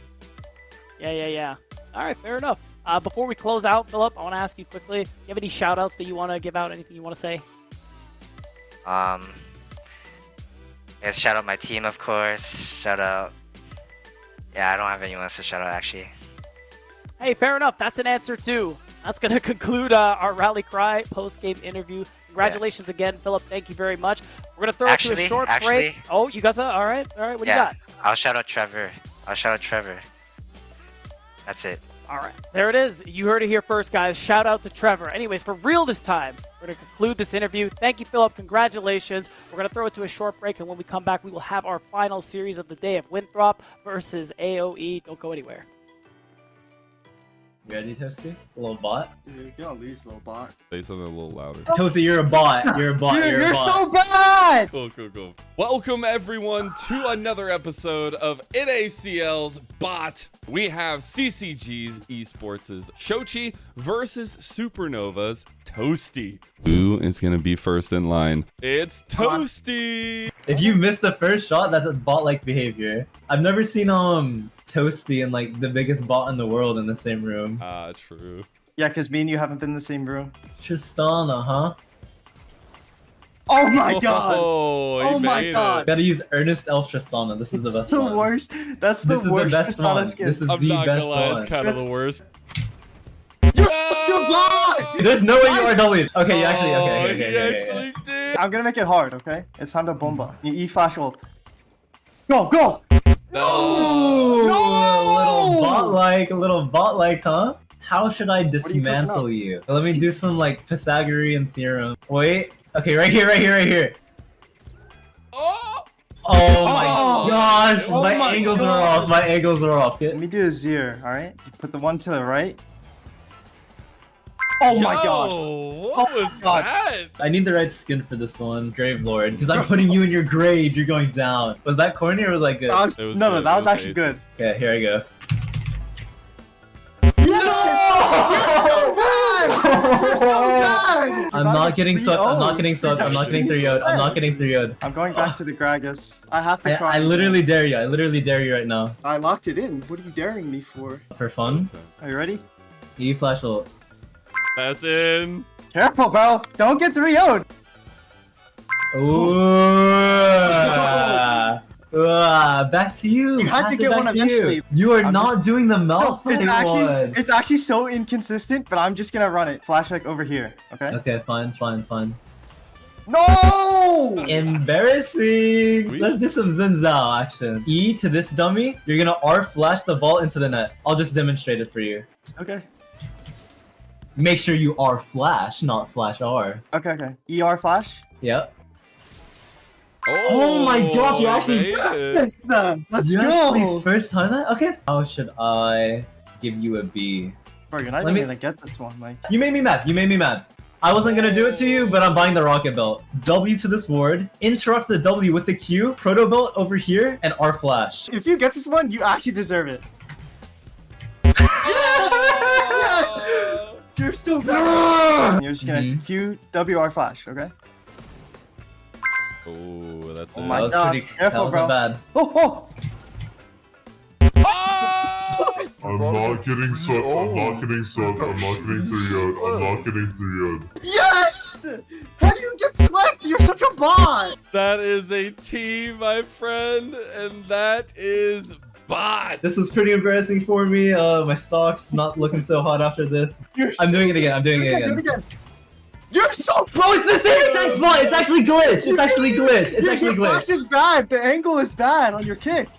Yeah. All right, fair enough. Before we close out, Philip, I want to ask you quickly, do you have any shout-outs that you want to give out? Anything you want to say? Yes, shout out my team, of course. Shout out... Yeah, I don't have anyone else to shout out, actually. Hey, fair enough. That's an answer, too. That's going to conclude our Rally Cry post-game interview. Congratulations again, Philip. Thank you very much. We're going to throw it to a short break. Oh, you guys are? All right. What do you got? I'll shout out Trevor. That's it. All right. There it is. You heard it here first, guys. Shout out to Trevor. Anyways, for real this time, we're going to conclude this interview. Thank you, Philip. Congratulations. We're going to throw it to a short break, and when we come back, we will have our final series of the day of Winthrop versus AOE. Don't go anywhere. You ready, Toasty? A little bot? Dude, get on these, little bot. Say something a little louder. Toasty, you're a bot. You're a bot. Dude, you're a you're bot. so bad! Cool. Welcome, everyone, to another episode of NACL's Bot. We have CCG's Esports' Shochi versus Supernova's Toasty. Who is going to be first in line? It's Toasty! If you miss the first shot, that's a bot-like behavior. I've never seen Toasty and like the biggest bot in the world in the same room. True. Yeah, because me and you haven't been in the same room. Tristana, huh? Oh my god! Oh my made God. it. Gotta use Earnest Elf Tristana. This is the It's best the one. worst. That's the This is worst the best Tristana one. skin. This is I'm the not best gonna lie, one. it's kind of That's- the worst. You're such a bot! There's no way you are W'd. Okay, you actually. Oh, Okay. he actually did. I'm gonna make it hard, okay? It's time to bomba. You E-flash ult. Go! No. A little bot-like, huh? How should I are you cooking dismantle up? you? Let me do some like Pythagorean theorem. Wait. Okay, right here. Oh! Oh my Oh. gosh, Oh my my angles are God. off. My angles are off. Let me do a zero, alright? You put the one to the right. Oh my god! What Oh was my God. that? I need the right skin for this one, Grave Lord, because I'm putting you in your grave. You're going down. Was that corny or was that good? It was No, good, that it was was actually tasty. good. Okay, here I go. No! You're so bad! I'm not getting swept. I'm not 3-0. getting swept. I'm not getting 3-0'd. I'm not getting 3-0'd. I'm going back to the Gragas. I have to try. I literally dare you. I literally dare you right now. I locked it in. What are you daring me for? For fun. Are you ready? E flash ult. Pass in. Careful, bro. Don't get 3-0'd. Back to you. You had to Pass it get back one to eventually. You are I'm not just- doing the No, Malphite one. it's actually so inconsistent, but I'm just gonna run it. Flash like over here, okay? Okay, fine. No! Embarrassing. Let's do some Xin Zhao action. E to this dummy. You're gonna R flash the ball into the net. I'll just demonstrate it for you. Okay. Make sure you R flash, not flash R. Okay. ER flash. Yep. Oh, my gosh, you actually- made it. Yes, let's You go! actually first time that? Okay. How should I give you a B? Bro, you're not Let even me- gonna get this one. Like, You made me mad. I wasn't gonna do it to you, but I'm buying the rocket belt. W to this ward, interrupt the W with the Q, proto belt over here, and R flash. if you get this one, you actually deserve it. Yes! You're so bad! You're just gonna Q WR flash, okay? Oh, that's Oh it. my That was God, pretty. careful, that wasn't bro. bad. Oh! I'm not getting swept. I'm not getting swept. I'm not getting 3-0'd. I'm not getting 3-0'd. Yes! How do you get swept? You're such a bot! That is a T, my friend, and that is bot. This was pretty embarrassing for me. My stock's not looking so hot after this. I'm doing it again. Do it again. You're so Bro, it's the same exact spot. It's actually glitch. It's actually glitch. It's actually Your flash glitch. is bad. The angle is bad on your kick.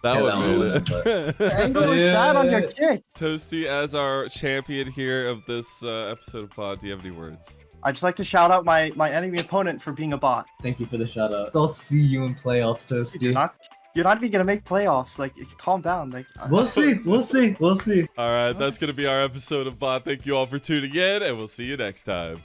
That Yeah, one that made one, it. The angle is bad on your kick. Toasty, as our champion here of this episode of Pod, do you have any words? I'd just like to shout out my enemy opponent for being a bot. Thank you for the shout out. I'll see you in playoffs, Toasty. You're not even gonna make playoffs. Like, calm down. Like, We'll see. We'll see. We'll see. All right, that's going to be our episode of Bot. Thank you all for tuning in, and we'll see you next time.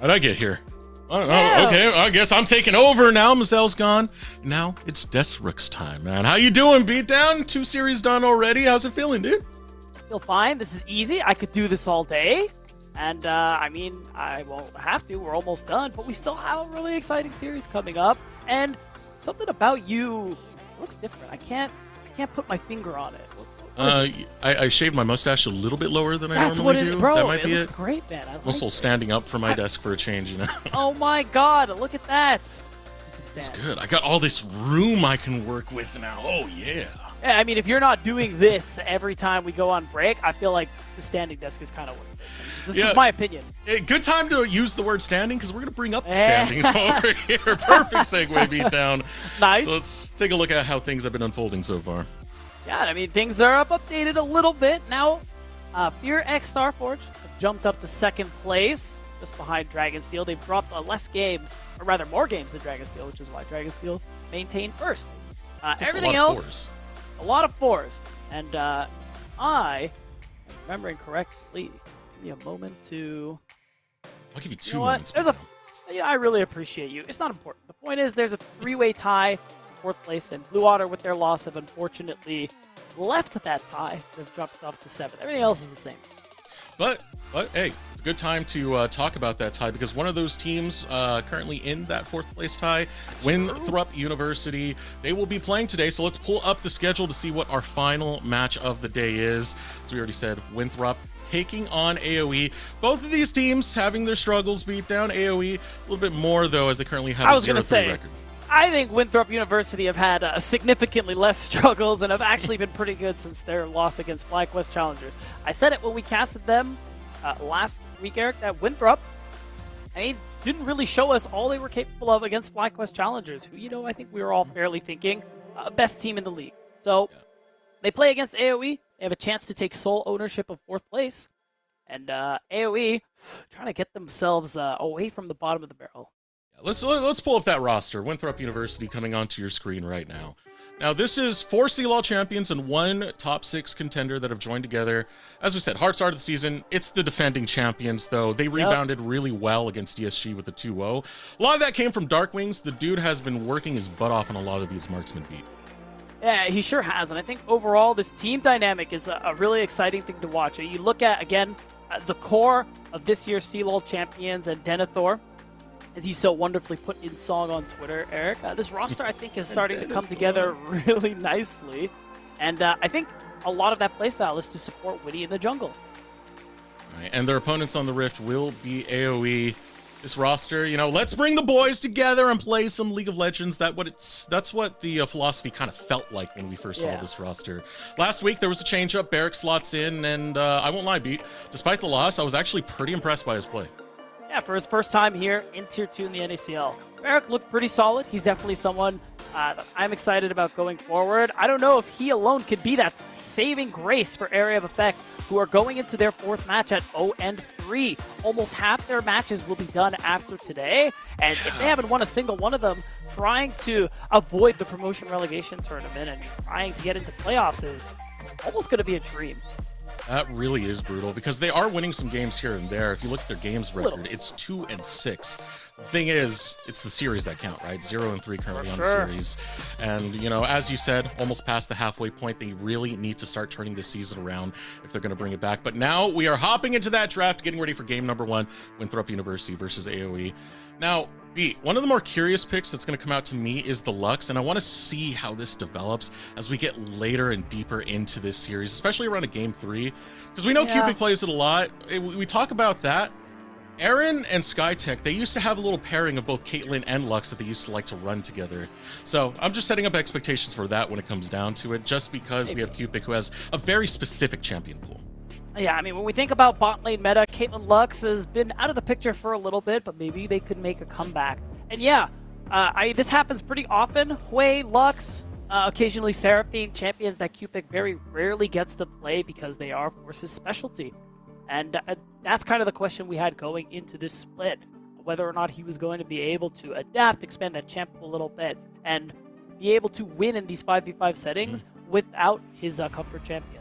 How'd I get here? Oh, Yeah. okay, I guess I'm taking over now. Mazel's gone. Now it's Desrook's time, man. How you doing, Beatdown? 2 series done already. How's it feeling, dude? Feel fine. This is easy. I could do this all day. And, I mean, I won't have to. We're almost done. But we still have a really exciting series coming up. And something about you looks different. I can't put my finger on it. I shaved my mustache a little bit lower than I That's normally what it do. bro, That might it be looks it. great, man. I I'm also like it. standing up from my desk for a change, you know. Oh my god, look at that. It's good. I got all this room I can work with now. Oh, yeah. Yeah, I mean, if you're not doing this every time we go on break, I feel like the standing desk is kind of worthless. This is my opinion. Hey, good time to use the word standing because we're going to bring up the standings over here. Perfect segue, Beatdown. Nice. So let's take a look at how things have been unfolding so far. Yeah, I mean, things are updated a little bit. Now, Fear X Starforge have jumped up to 2nd place, just behind Dragonsteel. They've dropped less games, or rather more games than Dragonsteel, which is why Dragonsteel maintained 1st. Everything else, a lot of 4s. And I, am remembering correctly, give me a moment to... I'll give you 2 You know what? moments. There's I really appreciate you. It's not important. The point is, there's a 3-way tie for 4th place, and Blue Otter, with their loss, have unfortunately left that tie. They've dropped off to 7th. Everything else is the same. But hey, it's a good time to talk about that tie because one of those teams currently in that 4th place tie, Winthrop University, they will be playing today. So let's pull up the schedule to see what our final match of the day is. As we already said, Winthrop taking on AoE. Both of these teams having their struggles beat down. AoE a little bit more though, as they currently have a 0-3 record. I think Winthrop University have had significantly less struggles and have actually been pretty good since their loss against FlyQuest Challengers. I said it when we casted them last week, Eric, that Winthrop, didn't really show us all they were capable of against FlyQuest Challengers, who, I think we were all fairly thinking best team in the league. So they play against AoE. They have a chance to take sole ownership of 4th place. And AoE trying to get themselves away from the bottom of the barrel. Let's pull up that roster. Winthrop University coming onto your screen right now. Now, this is 4 CLOL champions and 1 top 6 contender that have joined together. As we said, hard start of the season. It's the defending champions, though. They rebounded really well against DSG with a 2-0. A lot of that came from Darkwings. The dude has been working his butt off on a lot of these marksman beat. Yeah, he sure has. And I think overall, this team dynamic is a really exciting thing to watch. You look at, again, the core of this year's CLOL champions and Denethor, as you so wonderfully put in song on Twitter, Eric. This roster, I think, is starting to come together really nicely. And I think a lot of that playstyle is to support Witty in the jungle. Right, and their opponents on the Rift will be AoE. This roster, let's bring the boys together and play some League of Legends. That's what the philosophy kind of felt like when we first saw this roster. Last week, there was a change-up. Barrick slots in, and I won't lie, Beat. Despite the loss, I was actually pretty impressed by his play. Yeah, for his first time here in Tier 2 in the NACL. Barrick looked pretty solid. He's definitely someone that I'm excited about going forward. I don't know if he alone could be that saving grace for Area of Effect, who are going into their 4th match at 0-3. Almost half their matches will be done after today. And if they haven't won a single one of them, trying to avoid the promotion relegation tournament and trying to get into playoffs is almost going to be a dream. That really is brutal because they are winning some games here and there. If you look at their games record, it's 2-6. The thing is, it's the series that count, right? 0-3 currently on the series. And, as you said, almost past the halfway point, they really need to start turning this season around if they're going to bring it back. But now we are hopping into that draft, getting ready for game number 1, Winthrop University versus AoE. Now, B, one of the more curious picks that's going to come out to me is the Lux, and I want to see how this develops as we get later and deeper into this series, especially around a game 3, because we know Cupid plays it a lot. We talk about that. Aaron and Skytech, they used to have a little pairing of both Caitlyn and Lux that they used to like to run together. So I'm just setting up expectations for that when it comes down to it, just because we have Cupid, who has a very specific champion pool. Yeah, I mean, when we think about bot lane meta, Caitlyn Lux has been out of the picture for a little bit, but maybe they could make a comeback. And yeah, this happens pretty often. Hui, Lux, occasionally Seraphine, champions that Cupid very rarely gets to play because they are, of course, his specialty. And that's kind of the question we had going into this split, whether or not he was going to be able to adapt, expand that champ a little bit, and be able to win in these 5v5 settings without his comfort champions.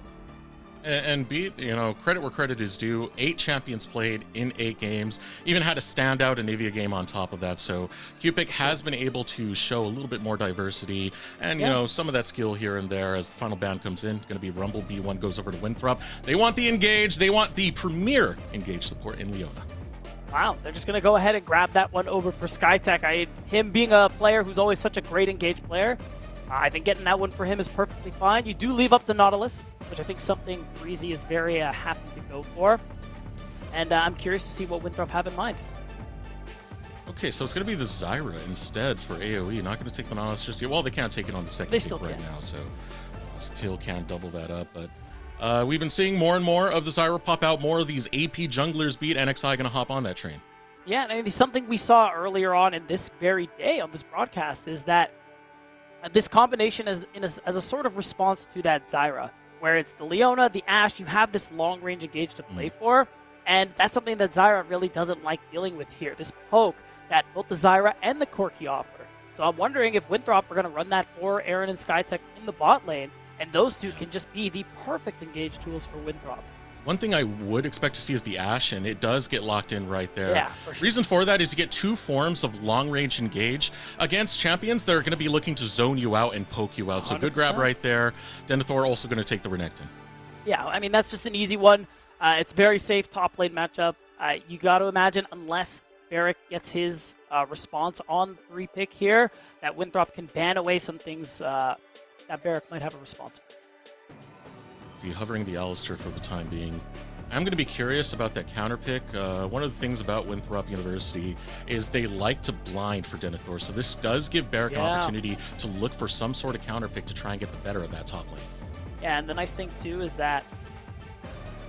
And Beat, credit where credit is due. 8 champions played in 8 games. Even had a standout Anivia game on top of that. So Cupic has been able to show a little bit more diversity and, some of that skill here and there as the final ban comes in. It's going to be Rumble. B1 goes over to Winthrop. They want the Engage. They want the premier Engage support in Leona. Wow, they're just going to go ahead and grab that one over for Skytech. Him being a player who's always such a great Engage player, I think getting that one for him is perfectly fine. You do leave up the Nautilus, which I think something Breezy is very happy to go for. And I'm curious to see what Winthrop have in mind. Okay, so it's going to be the Zyra instead for AoE. Not going to take the Nautilus just yet. Well, they can't take it on the second They pick still right can. now, so still can't double that up. But we've been seeing more and more of the Zyra pop out. More of these AP junglers Beat. NXI going to hop on that train. Yeah, and something we saw earlier on in this very day on this broadcast is that this combination as a sort of response to that Zyra, where it's the Leona, the Ashe, you have this long-range engage to play for, and that's something that Zyra really doesn't like dealing with here, this poke that both the Zyra and the Corki offer. So I'm wondering if Winthrop are going to run that for Aaron and Skytech in the bot lane, and those two can just be the perfect engage tools for Winthrop. One thing I would expect to see is the Ashe, and it does get locked in right there. Yeah, for sure. Reason for that is you get 2 forms of long-range engage against champions that are going to be looking to zone you out and poke you out. So good grab 100%. right there. Denethor also going to take the Renekton. Yeah, I mean, that's just an easy one. It's very safe top lane matchup. You got to imagine, unless Barrick gets his response on 3-pick here, that Winthrop can ban away some things that Barrick might have a response for. Hovering the Alistair for the time being. I'm going to be curious about that counter pick. One of the things about Winthrop University is they like to blind for Denethor, so this does give Barrick an opportunity to look for some sort of counter pick to try and get the better of that top lane. Yeah, and the nice thing too is that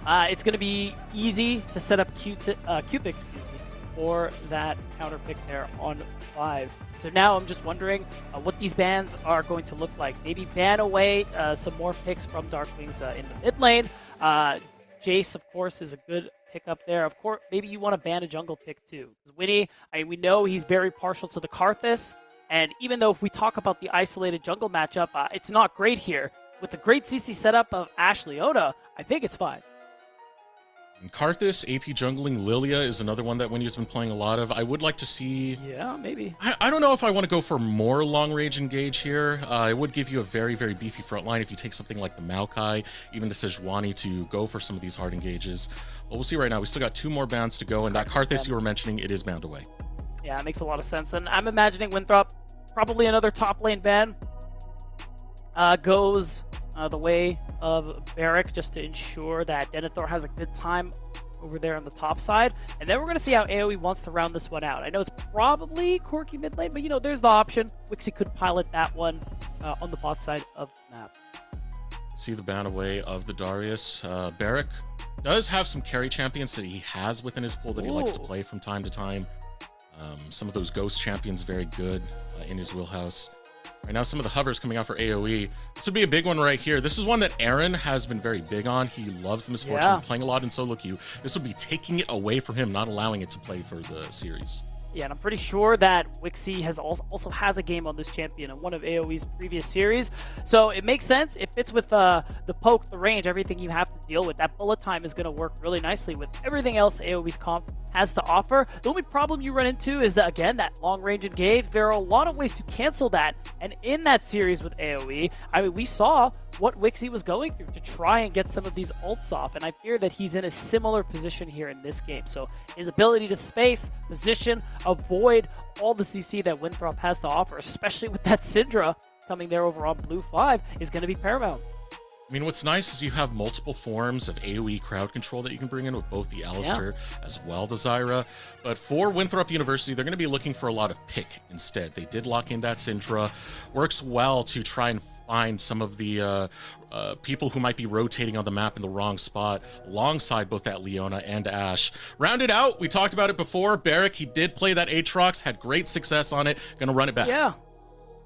it's going to be easy to set up Cupic for that counter pick there on 5. So now I'm just wondering what these bans are going to look like. Maybe ban away some more picks from Darkwings in the mid lane. Jace, of course, is a good pickup there. Of course, maybe you want to ban a jungle pick too. Because Winnie, we know he's very partial to the Karthus. And even though if we talk about the isolated jungle matchup, it's not great here. With the great CC setup of Ashe Leona, I think it's fine. And Karthus, AP jungling, Lilia is another one that Winnie's been playing a lot of. I would like to see... Yeah, maybe. I don't know if I want to go for more long-range engage here. It would give you a very, very beefy front line if you take something like the Maokai, even the Sejuani to go for some of these hard engages. But we'll see right now. We still got 2 more bans to go, and that Karthus you were mentioning, it is banned away. Yeah, it makes a lot of sense. And I'm imagining Winthrop, probably another top lane ban, goes the way of Barrick just to ensure that Denethor has a good time over there on the top side. And then we're going to see how AoE wants to round this one out. I know it's probably Corki mid lane, but there's the option. Wixie could pilot that one on the bot side of the map. See the ban away of the Darius. Barrick does have some carry champions that he has within his pool that he likes to play from time to time. Some of those ghost champions very good in his wheelhouse. Right now, some of the hovers coming out for AoE. This would be a big one right here. This is one that Aaron has been very big on. He loves the Misfortune, playing a lot in solo queue. This would be taking it away from him, not allowing it to play for the series. Yeah, and I'm pretty sure that Wixie has also has a game on this champion in one of AoE's previous series. So it makes sense. It fits with the poke, the range, everything you have to deal with. That bullet time is going to work really nicely with everything else AoE's comp has to offer. The only problem you run into is that, again, that long range engage. There are a lot of ways to cancel that. And in that series with AoE, we saw what Wixie was going through to try and get some of these ults off. And I fear that he's in a similar position here in this game. So his ability to space, position, avoid all the CC that Winthrop has to offer, especially with that Syndra coming there over on blue 5, is going to be paramount. I mean, what's nice is you have multiple forms of AoE crowd control that you can bring in with both the Alistair as well the Zyra. But for Winthrop University, they're going to be looking for a lot of pick instead. They did lock in that Syndra. Works well to try and find some of the people who might be rotating on the map in the wrong spot alongside both that Leona and Ashe. Rounded out, we talked about it before. Barrick, he did play that Aatrox, had great success on it. Going to run it back. Yeah,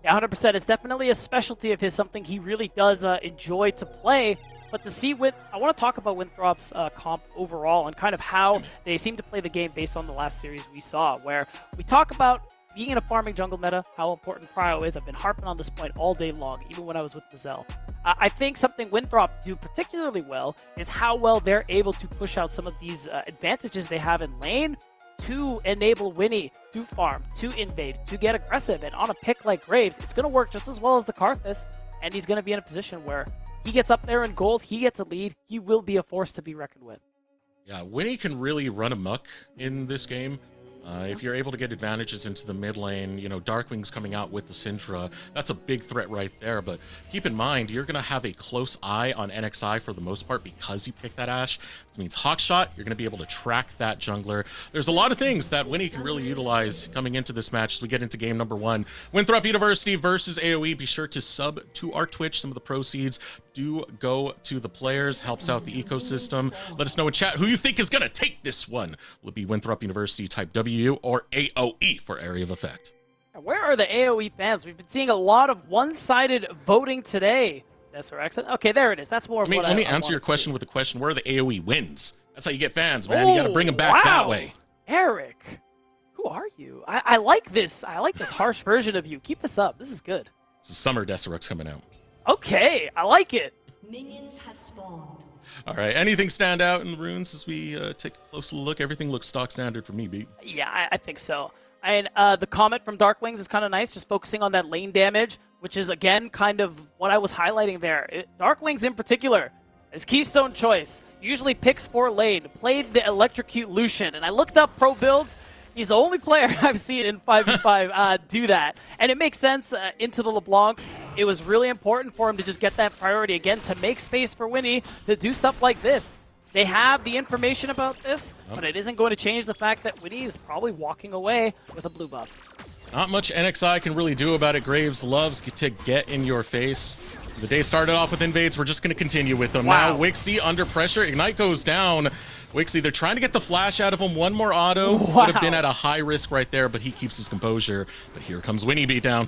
100%. It's definitely a specialty of his, something he really does enjoy to play. But to see I want to talk about Winthrop's comp overall and kind of how they seem to play the game based on the last series we saw, where we talk about being in a farming jungle meta, how important prio is. I've been harping on this point all day long, even when I was with Gazelle. I think something Winthrop do particularly well is how well they're able to push out some of these advantages they have in lane to enable Winnie to farm, to invade, to get aggressive. And on a pick like Graves, it's going to work just as well as the Karthus, and he's going to be in a position where he gets up there in gold, he gets a lead, he will be a force to be reckoned with. Yeah, Winnie can really run amok in this game. If you're able to get advantages into the mid lane, you know, Darkwing's coming out with the Syndra. That's a big threat right there. But keep in mind, you're going to have a close eye on NXI for the most part because you pick that Ashe. This means Hawkshot, you're going to be able to track that jungler. There's a lot of things that Winnie can really utilize coming into this match as we get into game number 1. Winthrop University versus AoE. Be sure to sub to our Twitch. Some of the proceeds do go to the players, helps out the ecosystem. Let us know in chat who you think is going to take this one. Will it be Winthrop University type W or AoE for Area of Effect? Where are the AoE fans? We've been seeing a lot of one-sided voting today. SRX. Okay, there it is. That's more of what Let me answer your question with a question. Where are the AoE wins? That's how you get fans, man. You got to bring them back that way. Eric, who are you? I like this. I like this harsh version of you. Keep this up. This is good. This is Summer Deserex coming out. Okay, I like it. Minions have spawned. All right, anything stand out in the runes as we take a closer look? Everything looks stock standard for me, B. Yeah, I think so. And the comment from Darkwings is kind of nice, just focusing on that lane damage, which is, again, kind of what I was highlighting there. Darkwings in particular, his keystone choice, usually picks for lane, played the Electrocute Lucian, and I looked up pro builds. He's the only player I've seen in 5v5 do that. And it makes sense into the LeBlanc. It was really important for him to just get that priority again, to make space for Winnie to do stuff like this. They have the information about this, but it isn't going to change the fact that Winnie is probably walking away with a blue buff. Not much NXI can really do about it. Graves loves to get in your face. The day started off with invades. We're just going to continue with them. Wow. Now Wixie under pressure. Ignite goes down. Wixie, they're trying to get the flash out of him. One more auto. Wow. Would have been at a high risk right there, but he keeps his composure. But here comes Winnie beatdown.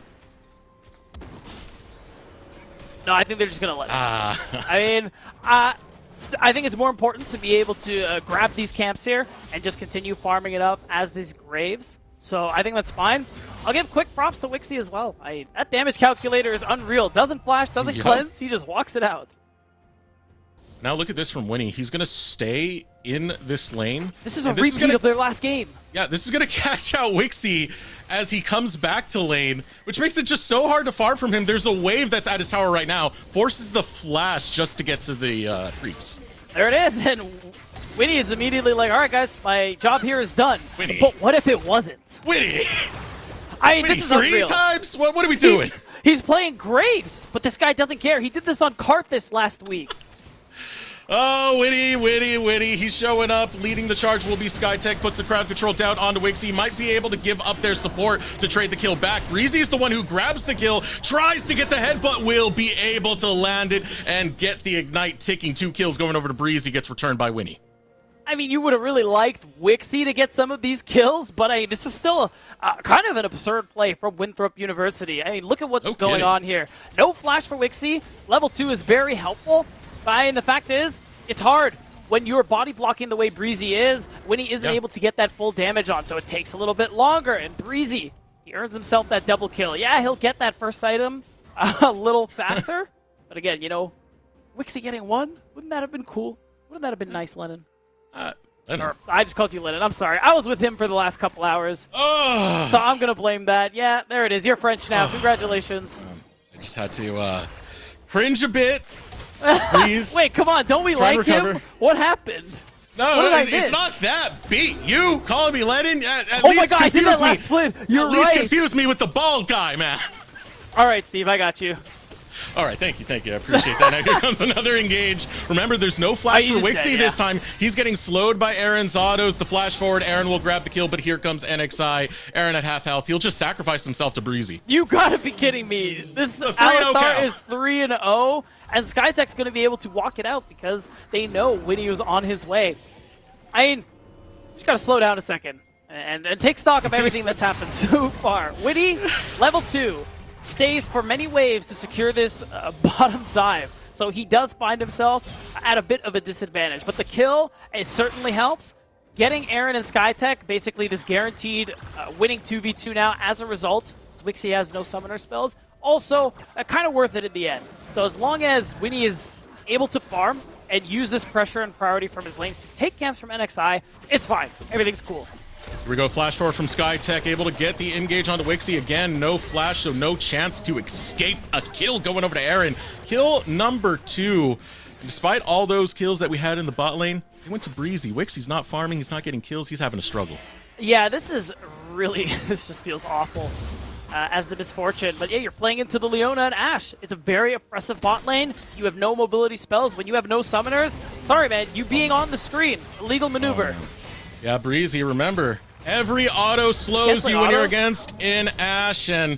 No, I think they're just going to let it. I mean, I think it's more important to be able to grab these camps here and just continue farming it up as these Graves. So I think that's fine. I'll give quick props to Wixie as well. That damage calculator is unreal. Doesn't flash, doesn't cleanse, he just walks it out. Now look at this from Winnie. He's going to stay in this lane. This is a repeat of their last game. Yeah, this is going to catch out Wixie as he comes back to lane, which makes it just so hard to farm from him. There's a wave that's at his tower right now. Forces the flash just to get to the creeps. There it is, and Winnie is immediately like, all right, guys, my job here is done. Winnie. But what if it wasn't? Winnie! Winnie, this is three times? What are we doing? He's playing Graves, but this guy doesn't care. He did this on Karthus last week. Oh, Winnie. He's showing up. Leading the charge will be Skytech. Puts the crowd control down onto Wixie. Might be able to give up their support to trade the kill back. Breezy is the one who grabs the kill, tries to get the head, but will be able to land it and get the Ignite ticking. 2 kills going over to Breezy. Gets returned by Winnie. I mean, you would have really liked Wixie to get some of these kills, but this is still kind of an absurd play from Winthrop University. I mean, look at what's going on here. No flash for Wixie. Level 2 is very helpful. And the fact is, it's hard when you're body blocking the way Breezy is, when he isn't able to get that full damage on, so it takes a little bit longer. And Breezy, he earns himself that double kill. Yeah, he'll get that first item a little faster. But again, you know, Wixie getting 1, wouldn't that have been cool? Wouldn't that have been nice, Lennon? Lennon. I just called you Lennon. I'm sorry. I was with him for the last couple hours. Oh. So I'm going to blame that. Yeah, there it is. You're French now. Congratulations. I just had to cringe a bit. Breathe. Wait, come on. Don't we like him? What happened? No, it's not that. Beat you calling me Lennon. At oh least my god, I did that last split. You're at least confuse me with the bald guy, man. All right, Steve, I got you. All right, thank you. I appreciate that. Now here comes another engage. Remember, there's no flash for Wixie this time. He's getting slowed by Aaron's autos. The flash forward, Aaron will grab the kill, but here comes NXI. Aaron at half health. He'll just sacrifice himself to Breezy. You gotta be kidding me. This Alistar is 3-0, and Skytech's gonna be able to walk it out because they know Winnie was on his way. I mean, you just gotta slow down a second and take stock of everything that's happened so far. Winnie, level 2. Stays for many waves to secure this bottom dive. So he does find himself at a bit of a disadvantage. But the kill, it certainly helps. Getting Aaron and Skytech, basically this guaranteed winning 2v2 now as a result. Wixie has no summoner spells. also kind of worth it in the end. So as long as Winnie is able to farm and use this pressure and priority from his lanes to take camps from NXI, it's fine. Everything's cool. Here we go, flash forward from SkyTech, able to get the engage onto Wixie again. No flash, so no chance to escape a kill going over to Aaron. Kill number 2. Despite all those kills that we had in the bot lane, he went to Breezy. Wixie's not farming, he's not getting kills, he's having a struggle. Yeah, this is really, this just feels awful as the misfortune. But yeah, you're playing into the Leona and Ashe. It's a very oppressive bot lane. You have no mobility spells. When you have no summoners, sorry man, you being on the screen, illegal maneuver. Oh, yeah, Breezy, remember, every auto slows you when you're against in Ashe, and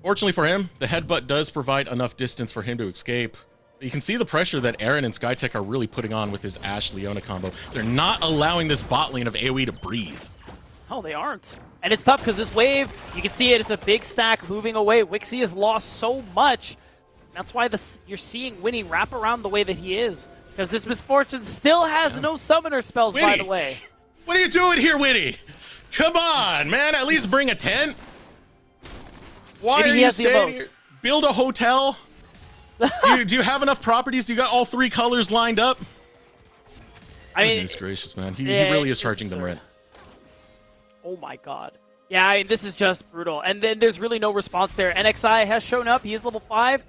fortunately for him, the headbutt does provide enough distance for him to escape. You can see the pressure that Aaron and SkyTech are really putting on with his Ashe-Leona combo. They're not allowing this bot lane of AoE to breathe. Oh, they aren't. And it's tough because this wave, you can see it, it's a big stack moving away. Wixie has lost so much. That's why you're seeing Winnie wrap around the way that he is. Because this misfortune still has no summoner spells, Winnie, by the way. What are you doing here, Winnie? Come on, man. At least bring a tent. Why are you staying here? Build a hotel. Do you have enough properties? Do you got all 3 colors lined up? I mean, goodness gracious, man. He really is charging them rent. Oh my god. Yeah, I mean, this is just brutal. And then there's really no response there. NXI has shown up. He is level 5.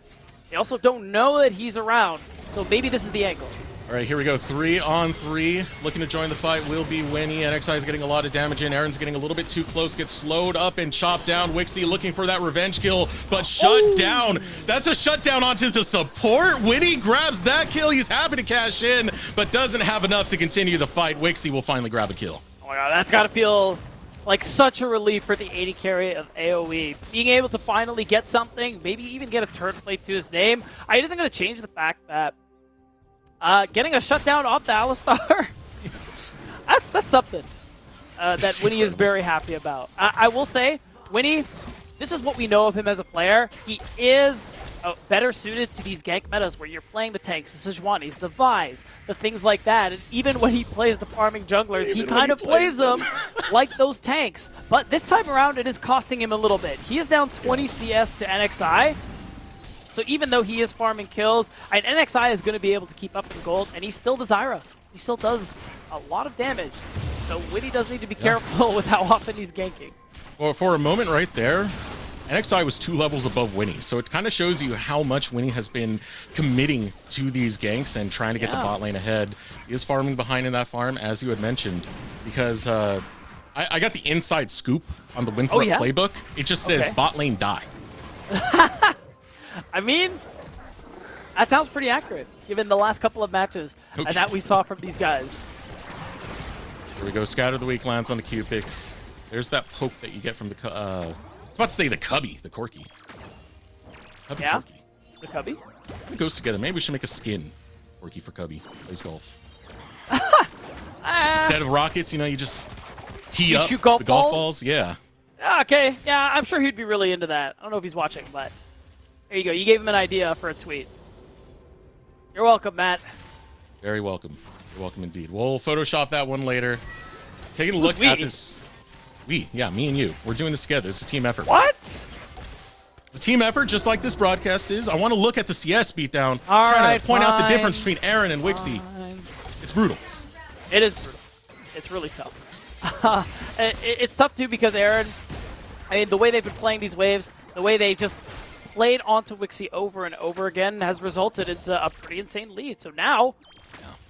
They also don't know that he's around. So maybe this is the angle. All right, here we go. 3-on-3. Looking to join the fight will be Winnie. NXI is getting a lot of damage in. Aaron's getting a little bit too close. Gets slowed up and chopped down. Wixie looking for that revenge kill, but shut down. That's a shutdown onto the support. Winnie grabs that kill. He's happy to cash in, but doesn't have enough to continue the fight. Wixie will finally grab a kill. Oh my god, that's got to feel like such a relief for the 80 carry of AoE. Being able to finally get something, maybe even get a turn plate to his name. It isn't going to change the fact that getting a shutdown off the Alistar, that's something that Winnie is very happy about. I will say, Winnie, this is what we know of him as a player. He is better suited to these gank metas where you're playing the tanks, the Sejuanis, the Vi's, the things like that. And even when he plays the farming junglers, he kind of plays them like those tanks. But this time around, it is costing him a little bit. He is down 20 CS to NXI. So even though he is farming kills, and NXI is going to be able to keep up the gold, and he still does Zyra. He still does a lot of damage. So Winnie does need to be careful with how often he's ganking. Well, for a moment right there, NXI was 2 levels above Winnie, so it kind of shows you how much Winnie has been committing to these ganks and trying to get the bot lane ahead. He is farming behind in that farm, as you had mentioned, because I got the inside scoop on the Winthrop playbook. It just says bot lane die. I mean, that sounds pretty accurate, given the last couple of matches that we saw from these guys. Here we go, Scatter the Weak lands on the Q pick. There's that poke that you get from the, I was about to say the Cubby, the Corky. Corky. The Cubby? It goes together. Maybe we should make a skin. Corky for Cubby. Plays golf. Instead of rockets, you just tee up shoot the golf balls. Yeah. Okay, yeah, I'm sure he'd be really into that. I don't know if he's watching, but there you go. You gave him an idea for a tweet. You're welcome, Matt. Very welcome. You're welcome indeed. We'll Photoshop that one later. Taking a look at this. Yeah, me and you. We're doing this together. It's a team effort. What? It's a team effort, just like this broadcast is. I want to look at the CS beatdown. All right, to point out the difference between Aaron and Wixie. It's brutal. It is brutal. It's really tough. It's tough, too, because Aaron, I mean, the way they've been playing these waves, the way they just played onto Wixie over and over again has resulted into a pretty insane lead. So now,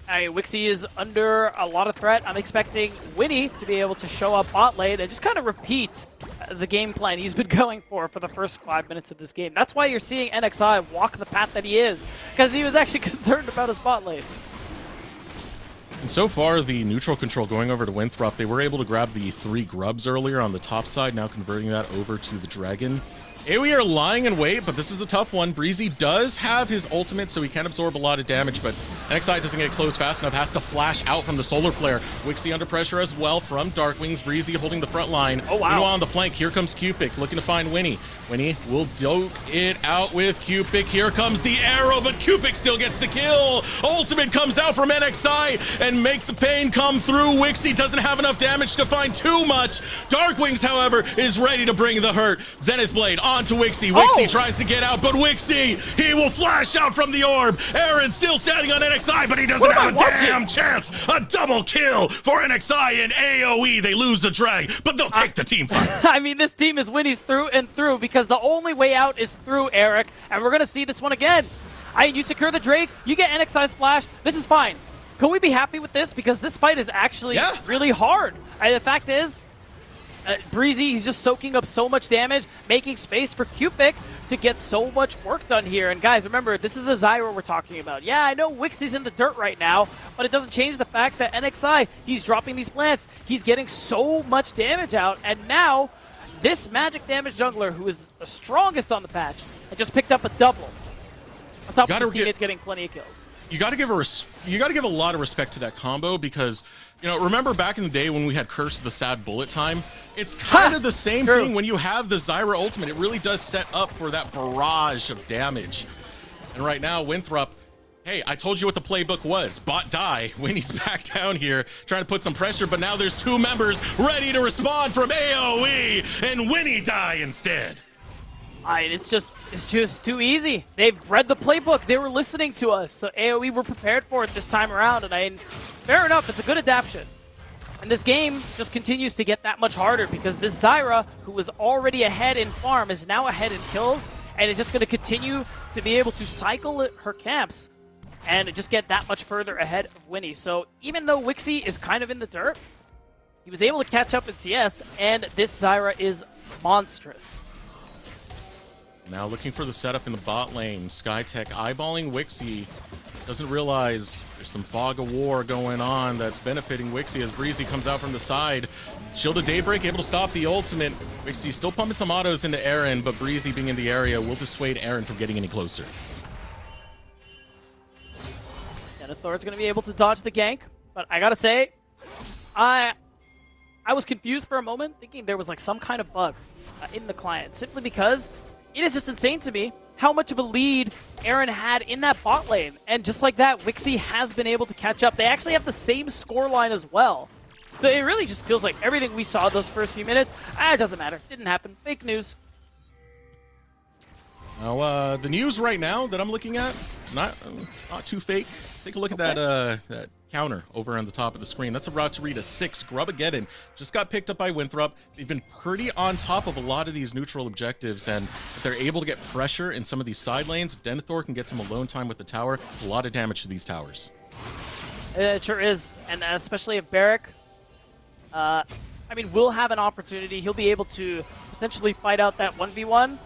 I mean, Wixie is under a lot of threat. I'm expecting Winnie to be able to show up bot lane and just kind of repeat the game plan he's been going for the first 5 minutes of this game. That's why you're seeing NXI walk the path that he is, because he was actually concerned about his bot lane. And so far, the neutral control going over to Winthrop, they were able to grab the 3 grubs earlier on the top side, now converting that over to the dragon. AoE are lying in wait, but this is a tough one. Breezy does have his ultimate, so he can absorb a lot of damage, but NXI doesn't get close fast enough, has to flash out from the solar flare. Wixie under pressure as well from Darkwings. Breezy holding the front line. Oh, wow. Meanwhile, on the flank, here comes Cupid looking to find Winnie. Winnie will doke it out with Cupid. Here comes the arrow, but Cupid still gets the kill. Ultimate comes out from NXI and make the pain come through. Wixie doesn't have enough damage to find too much. Darkwings, however, is ready to bring the hurt. Zenith Blade onto Wixie. Wixie tries to get out, but Wixie, he will flash out from the orb. Aaron still standing on NXI, but he doesn't have a damn chance. A double kill for NXI and AoE. They lose the drag, but they'll take the team fight. I mean, this team is Winnie's through and through because the only way out is through Eric, and we're going to see this one again. You secure the Drake, you get NXI's flash. This is fine. Can we be happy with this? Because this fight is actually really hard. The fact is, Breezy, he's just soaking up so much damage, making space for Cupid to get so much work done here. And guys, remember, this is a Zyra we're talking about. Yeah, I know Wixie's in the dirt right now, but it doesn't change the fact that NXI, he's dropping these plants. He's getting so much damage out, and now this magic damage jungler, who is the strongest on the patch, had just picked up a double. On top of his teammates getting plenty of kills. You got to give a lot of respect to that combo because, you know, remember back in the day when we had Curse of the Sad Bullet time? It's kind of the same thing when you have the Zyra ultimate. It really does set up for that barrage of damage. And right now, Winthrop, hey, I told you what the playbook was. Bot die. Winnie's back down here trying to put some pressure, but now there's two members ready to respond from AoE, and Winnie die instead. It's just too easy. They've read the playbook. They were listening to us. So AoE were prepared for it this time around. And fair enough, it's a good adaptation. And this game just continues to get that much harder because this Zyra, who was already ahead in farm, is now ahead in kills. And is just going to continue to be able to cycle her camps and just get that much further ahead of Winnie. So even though Wixie is kind of in the dirt, he was able to catch up in CS. And this Zyra is monstrous. Now looking for the setup in the bot lane. Skytech eyeballing Wixie. Doesn't realize there's some fog of war going on that's benefiting Wixie as Breezy comes out from the side. Shield of Daybreak able to stop the ultimate. Wixie still pumping some autos into Aaron, but Breezy being in the area will dissuade Aaron from getting any closer. Denethor's going to be able to dodge the gank, but I gotta say, I was confused for a moment, thinking there was like some kind of bug in the client, simply because it is just insane to me how much of a lead Aaron had in that bot lane. And just like that, Wixie has been able to catch up. They actually have the same scoreline as well. So it really just feels like everything we saw those first few minutes, it doesn't matter. Didn't happen. Fake news. Now, the news right now that I'm looking at, not too fake. Take a look at that counter over on the top of the screen. That's a route to read a 6. Grubageddon just got picked up by Winthrop. They've been pretty on top of a lot of these neutral objectives, and if they're able to get pressure in some of these side lanes, if Denethor can get some alone time with the tower, it's a lot of damage to these towers. It sure is, and especially if Barrack, I mean, will have an opportunity. He'll be able to potentially fight out that 1v1.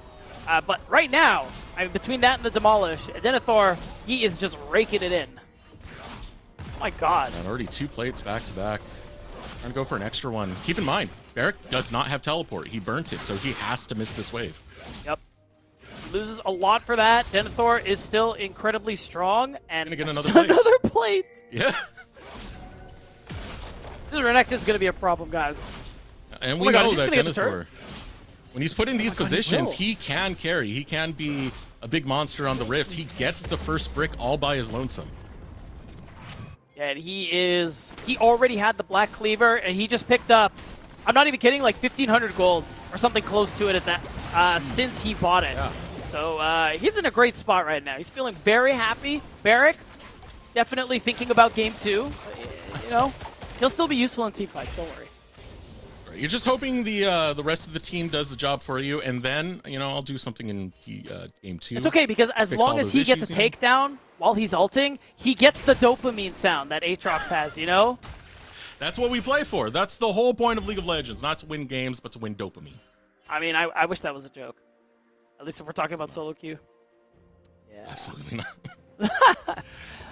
But right now, I mean, between that and the Demolish, Denethor, he is just raking it in. Oh my god. And already 2 plates back to back. Trying to go for an extra one. Keep in mind, Barrack does not have teleport. He burnt it, so he has to miss this wave. Yep. He loses a lot for that. Denethor is still incredibly strong, and gonna get another plate. Yeah. This Renekton's going to be a problem, guys. And we know that Denethor, when he's put in these positions, he can carry. He can be a big monster on the Rift. He gets the first brick all by his lonesome. Yeah, and he already had the Black Cleaver, and he just picked up, I'm not even kidding, like 1,500 gold or something close to it at that since he bought it. Yeah. So he's in a great spot right now. He's feeling very happy. Barrack, definitely thinking about game 2. You know, he'll still be useful in teamfights, don't worry. You're just hoping the rest of the team does the job for you, and then, you know, I'll do something in game 2. It's okay, because as long as he gets a takedown while he's ulting, he gets the dopamine sound that Aatrox has, you know? That's what we play for. That's the whole point of League of Legends, not to win games, but to win dopamine. I mean, I wish that was a joke. At least if we're talking about solo queue. Yeah. Absolutely not.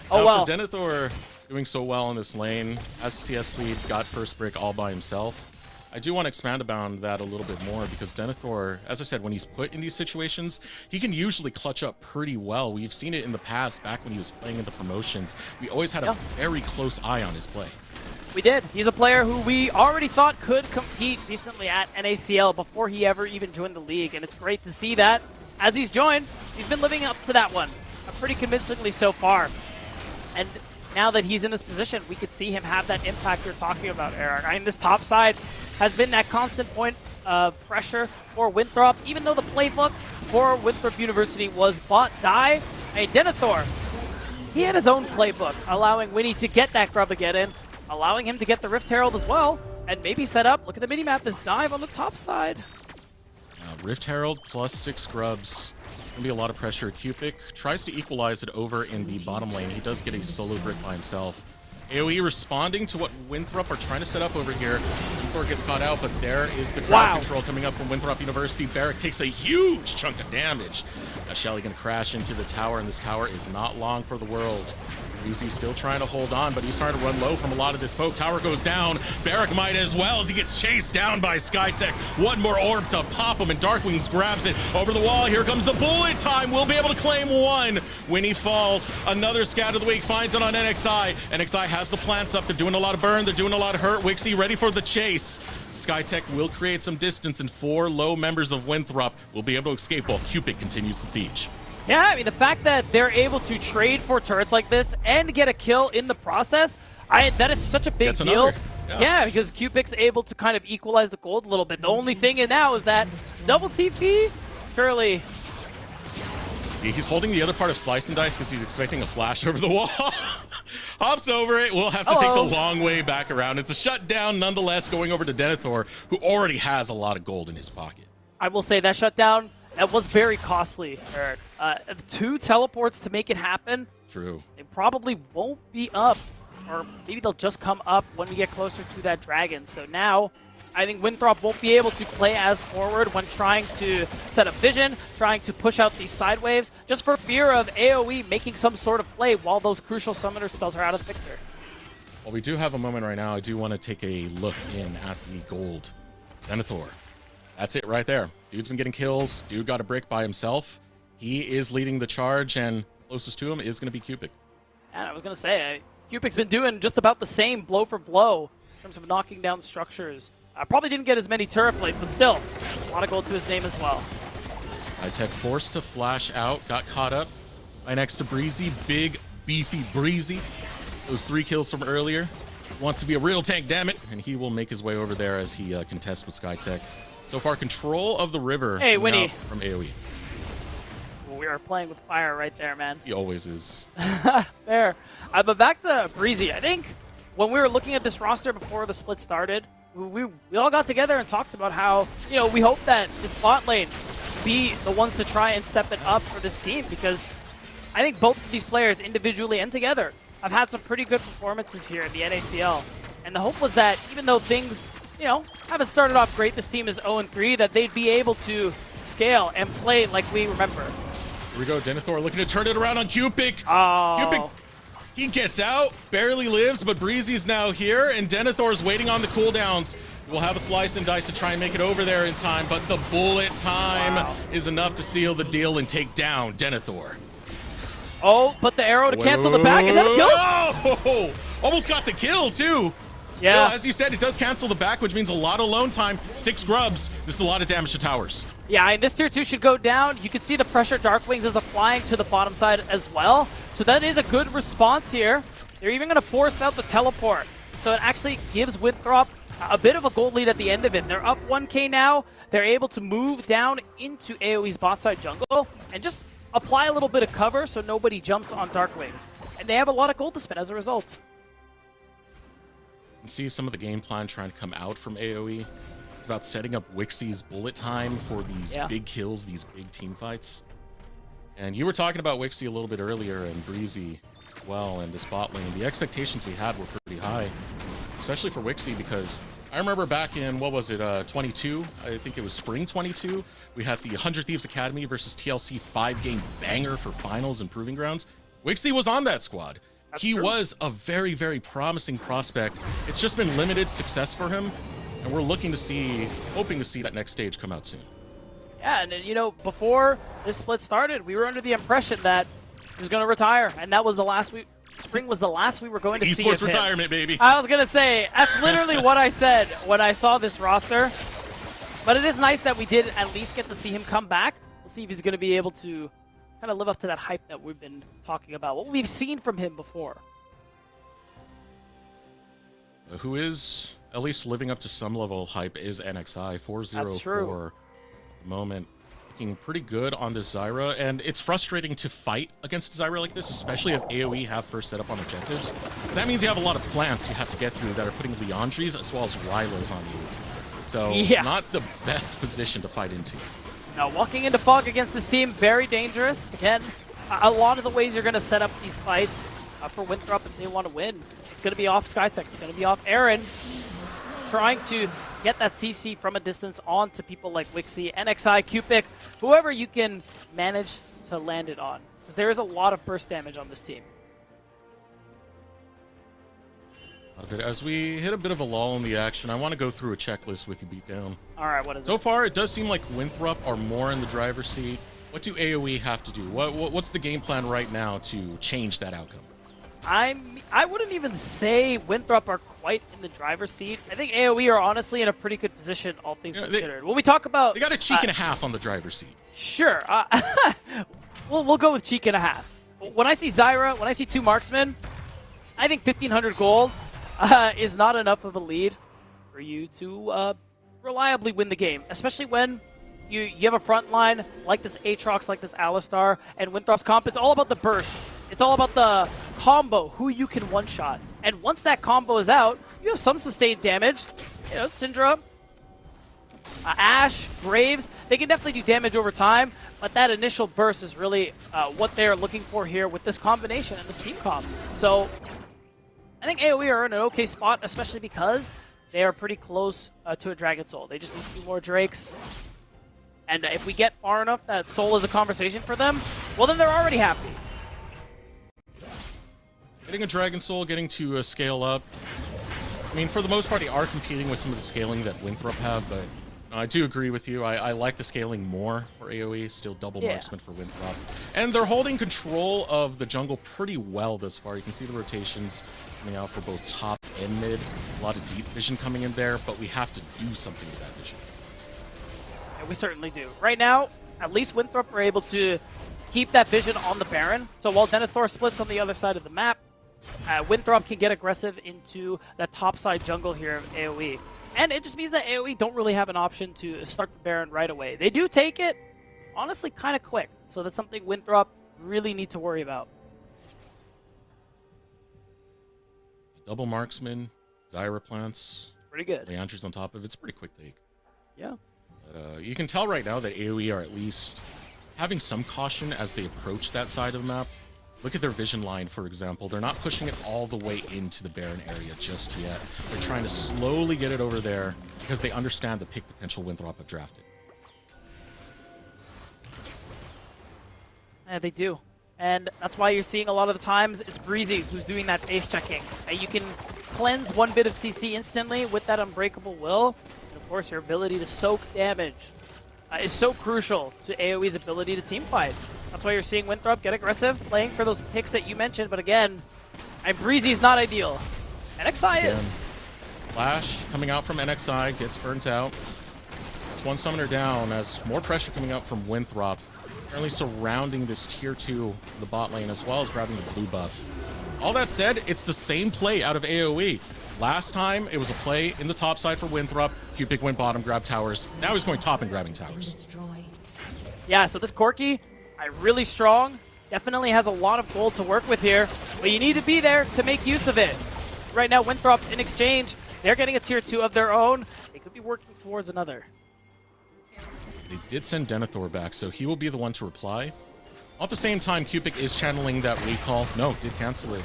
Oh, well. For Denethor doing so well in this lane, as CS lead, got first brick all by himself. I do want to expand upon that a little bit more because Denethor, as I said, when he's put in these situations, he can usually clutch up pretty well. We've seen it in the past, back when he was playing in the promotions. We always had a very close eye on his play. We did. He's a player who we already thought could compete decently at NACL before he ever even joined the league, and it's great to see that as he's joined, he's been living up to that one pretty convincingly so far. And now that he's in this position, we could see him have that impact you're talking about, Eric. I mean, this top side has been that constant point of pressure for Winthrop, even though the playbook for Winthrop University was bot die. Hey, Denethor, he had his own playbook, allowing Winnie to get that grub again in, allowing him to get the Rift Herald as well, and maybe set up, look at the minimap, this dive on the top side. Rift Herald plus 6 grubs. Gonna be a lot of pressure. Cupik tries to equalize it over in the bottom lane. He does get a solo brick by himself. AoE responding to what Winthrop are trying to set up over here. Winthrop gets caught out, but there is the crowd control coming up from Winthrop University. Barrack takes a huge chunk of damage. Shelly gonna crash into the tower, and this tower is not long for the world. Breezy still trying to hold on, but he's starting to run low from a lot of this poke. Tower goes down. Barrack might as well as he gets chased down by Skytech. One more orb to pop him, and Darkwings grabs it over the wall. Here comes the bullet time. We'll be able to claim one. Winnie falls. Another scout of the week finds it on NXI. NXI has the plants up. They're doing a lot of burn. They're doing a lot of hurt. Wixie ready for the chase. Skytech will create some distance, and 4 low members of Winthrop will be able to escape while Cupid continues the siege. Yeah, I mean, the fact that they're able to trade for turrets like this and get a kill in the process, that is such a big deal. Yeah, because Cupid's able to kind of equalize the gold a little bit. The only thing now is that double TP, surely. He's holding the other part of Slice and Dice because he's expecting a flash over the wall. Hops over it. We'll have to take the long way back around. It's a shutdown nonetheless, going over to Denethor, who already has a lot of gold in his pocket. I will say that shutdown, that was very costly, Eric. 2 teleports to make it happen. True. They probably won't be up, or maybe they'll just come up when we get closer to that dragon. So now, I think Winthrop won't be able to play as forward when trying to set up vision, trying to push out these side waves, just for fear of AoE making some sort of play while those crucial summoner spells are out of the picture. Well, we do have a moment right now. I do want to take a look in at the gold. Denethor. That's it right there. Dude's been getting kills. Dude got a brick by himself. He is leading the charge, and closest to him is going to be Cupid. And I was going to say, Cupid's been doing just about the same blow for blow in terms of knocking down structures. Probably didn't get as many turret plates, but still, a lot of gold to his name as well. Tech forced to flash out, got caught up right next to Breezy. Big, beefy Breezy. Those 3 kills from earlier. Wants to be a real tank, damn it. And he will make his way over there as he contests with Skytech. So far, control of the river Winnie. From AoE. We are playing with fire right there, man. He always is. Fair. But back to Breezy. I think when we were looking at this roster before the split started, we all got together and talked about how, we hope that this bot lane be the ones to try and step it up for this team, because I think both of these players, individually and together, have had some pretty good performances here in the NACL. And the hope was that even though things, haven't started off great, this team is 0-3, that they'd be able to scale and play like we remember. Here we go, Denethor looking to turn it around on Cupid. Oh. Cupid, he gets out, barely lives, but Breezy's now here, and Denethor's waiting on the cooldowns. We'll have a slice and dice to try and make it over there in time, but the bullet time is enough to seal the deal and take down Denethor. Oh, but the arrow to cancel the back. Is that a kill? Oh, almost got the kill, too. Yeah. As you said, it does cancel the back, which means a lot of lone time. 6 grubs. This is a lot of damage to towers. Yeah, and this tier 2 should go down. You can see the pressure Darkwings is applying to the bottom side as well. So that is a good response here. They're even going to force out the teleport. So it actually gives Winthrop a bit of a gold lead at the end of it. They're up 1k now. They're able to move down into AoE's bot side jungle and just apply a little bit of cover so nobody jumps on Darkwings. And they have a lot of gold to spend as a result. See some of the game plan trying to come out from AoE. It's about setting up Wixie's bullet time for these big kills, these big team fights. And you were talking about Wixie a little bit earlier, and Breezy as well, and this bot lane. The expectations we had were pretty high, especially for Wixie, because I remember back in, 22? I think it was spring 22. We had the 100 Thieves Academy versus TLC 5-game banger for finals and proving grounds. Wixie was on that squad. He was a very, very promising prospect. It's just been limited success for him. And we're hoping to see that next stage come out soon. Yeah, and you know, before this split started, we were under the impression that he was going to retire, and that was the last spring was the last we were going to see of Esports him. retirement, baby. I was going to say, that's literally what I said when I saw this roster. But it is nice that we did at least get to see him come back. We'll see if he's going to be able to kind of live up to that hype that we've been talking about, what we've seen from him before. Who is at least living up to some level of hype is NXI 404 at the moment. Looking pretty good on this Zyra, and it's frustrating to fight against Zyra like this, especially if AoE have first set up on objectives. That means you have a lot of plants you have to get through that are putting Leandries as well as Rylas on you. So not the best position to fight into. Now, walking into Fog against this team, very dangerous. Again, a lot of the ways you're going to set up these fights for Winthrop if they want to win. It's going to be off Skytech, it's going to be off Aaron, trying to get that CC from a distance onto people like Wixie, NXI, Cupic, whoever you can manage to land it on. Because there is a lot of burst damage on this team. As we hit a bit of a lull in the action, I want to go through a checklist with you, Beatdown. All right, what is it? So far, it does seem like Winthrop are more in the driver's seat. What do AoE have to do? What's the game plan right now to change that outcome? I wouldn't even say Winthrop are quite in the driver's seat. I think AoE are honestly in a pretty good position, all things considered. When we talk about... They got a cheek and a half on the driver's seat. Sure. We'll go with cheek and a half. When I see Zyra, when I see two marksmen, I think 1,500 gold is not enough of a lead for you to reliably win the game, especially when you have a front line like this Aatrox, like this Alistar, and Winthrop's comp. It's all about the burst. It's all about the combo, who you can one-shot. And once that combo is out, you have some sustained damage. You know, Syndra, Ashe, Graves, they can definitely do damage over time, but that initial burst is really what they're looking for here with this combination and this team comp. So I think AoE are in an okay spot, especially because they are pretty close to a Dragon Soul. They just need a few more Drakes. And if we get far enough that Soul is a conversation for them, well, then they're already happy. Getting a Dragon Soul, getting to scale up. I mean, for the most part, they are competing with some of the scaling that Winthrop have, but I do agree with you. I like the scaling more for AoE, still double marksman for Winthrop. And they're holding control of the jungle pretty well thus far. You can see the rotations coming out for both top and mid. A lot of deep vision coming in there, but we have to do something with that vision. Yeah, we certainly do. Right now, at least Winthrop are able to keep that vision on the Baron. So while Denethor splits on the other side of the map, Winthrop can get aggressive into that topside jungle here of AoE. And it just means that AoE don't really have an option to start the Baron right away. They do take it, honestly, kind of quick. So that's something Winthrop really need to worry about. Double marksman, Zyra plants. Pretty good. Leandry's on top of it. It's a pretty quick take. Yeah. But, you can tell right now that AoE are at least having some caution as they approach that side of the map. Look at their vision line, for example. They're not pushing it all the way into the Baron area just yet. They're trying to slowly get it over there because they understand the pick potential Winthrop have drafted. Yeah, they do. And that's why you're seeing a lot of the times it's Breezy who's doing that base checking. You can cleanse one bit of CC instantly with that Unbreakable Will. And of course, your ability to soak damage is so crucial to AoE's ability to teamfight. That's why you're seeing Winthrop get aggressive, playing for those picks that you mentioned. But again, Breezy's not ideal. NXI is. Flash coming out from NXI, gets burnt out. It's one summoner down as more pressure coming out from Winthrop. Currently surrounding this tier 2 of the bot lane as well as grabbing the blue buff. All that said, it's the same play out of AoE. Last time, it was a play in the top side for Winthrop. Cupic went bottom, grabbed towers. Now he's going top and grabbing towers. Yeah, so this Corki, really strong. Definitely has a lot of gold to work with here. But you need to be there to make use of it. Right now, Winthrop, in exchange, they're getting a tier 2 of their own. They could be working towards another. They did send Denethor back, so he will be the one to reply. At the same time, Cupic is channeling that recall. No, did cancel it.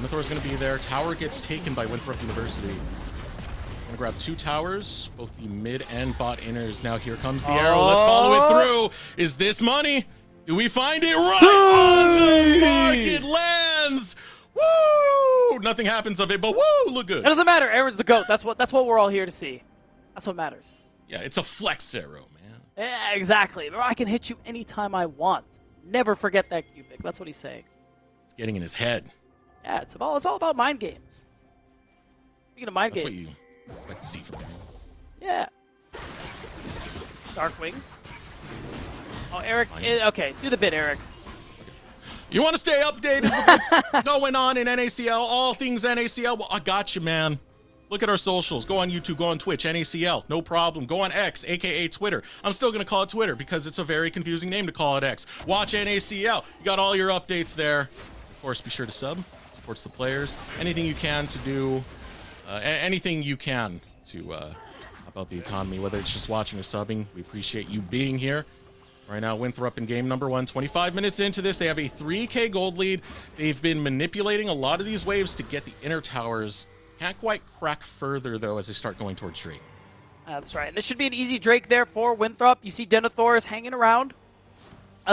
Denethor is going to be there. Tower gets taken by Winthrop University. Going to grab 2 towers, both the mid and bot inners. Now here comes the arrow. Let's follow it through. Is this money? Do we find it right on the mark? It lands. Woo! whoa, nothing happens of it, but whoa, look good. It doesn't matter. Aaron's the GOAT. That's what we're all here to see. That's what matters. Yeah, it's a flex arrow, man. Yeah, exactly. I can hit you anytime I want. Never forget that, Cubic. That's what he's saying. It's getting in his head. Yeah, it's all about mind games. Speaking of mind That's games. what you expect to see from him. Yeah. Dark Wings. Oh, Eric. Okay, do the bit, Eric. You want to stay updated with what's going on in NACL, all things NACL? Well, I got you, man. Look at our socials. Go on YouTube, go on Twitch, NACL, no problem. Go on X, aka Twitter. I'm still going to call it Twitter because it's a very confusing name to call it X. Watch NACL. You got all your updates there. Of course, be sure to sub. Supports the players. Anything you can to do, anything you can to help out the economy, whether it's just watching or subbing. We appreciate you being here. Right now, Winthrop in game number 1. 25 minutes into this, they have a 3K gold lead. They've been manipulating a lot of these waves to get the inner towers. Can't quite crack further, though, as they start going towards Drake. That's right. And this should be an easy Drake there for Winthrop. You see Denethor is hanging around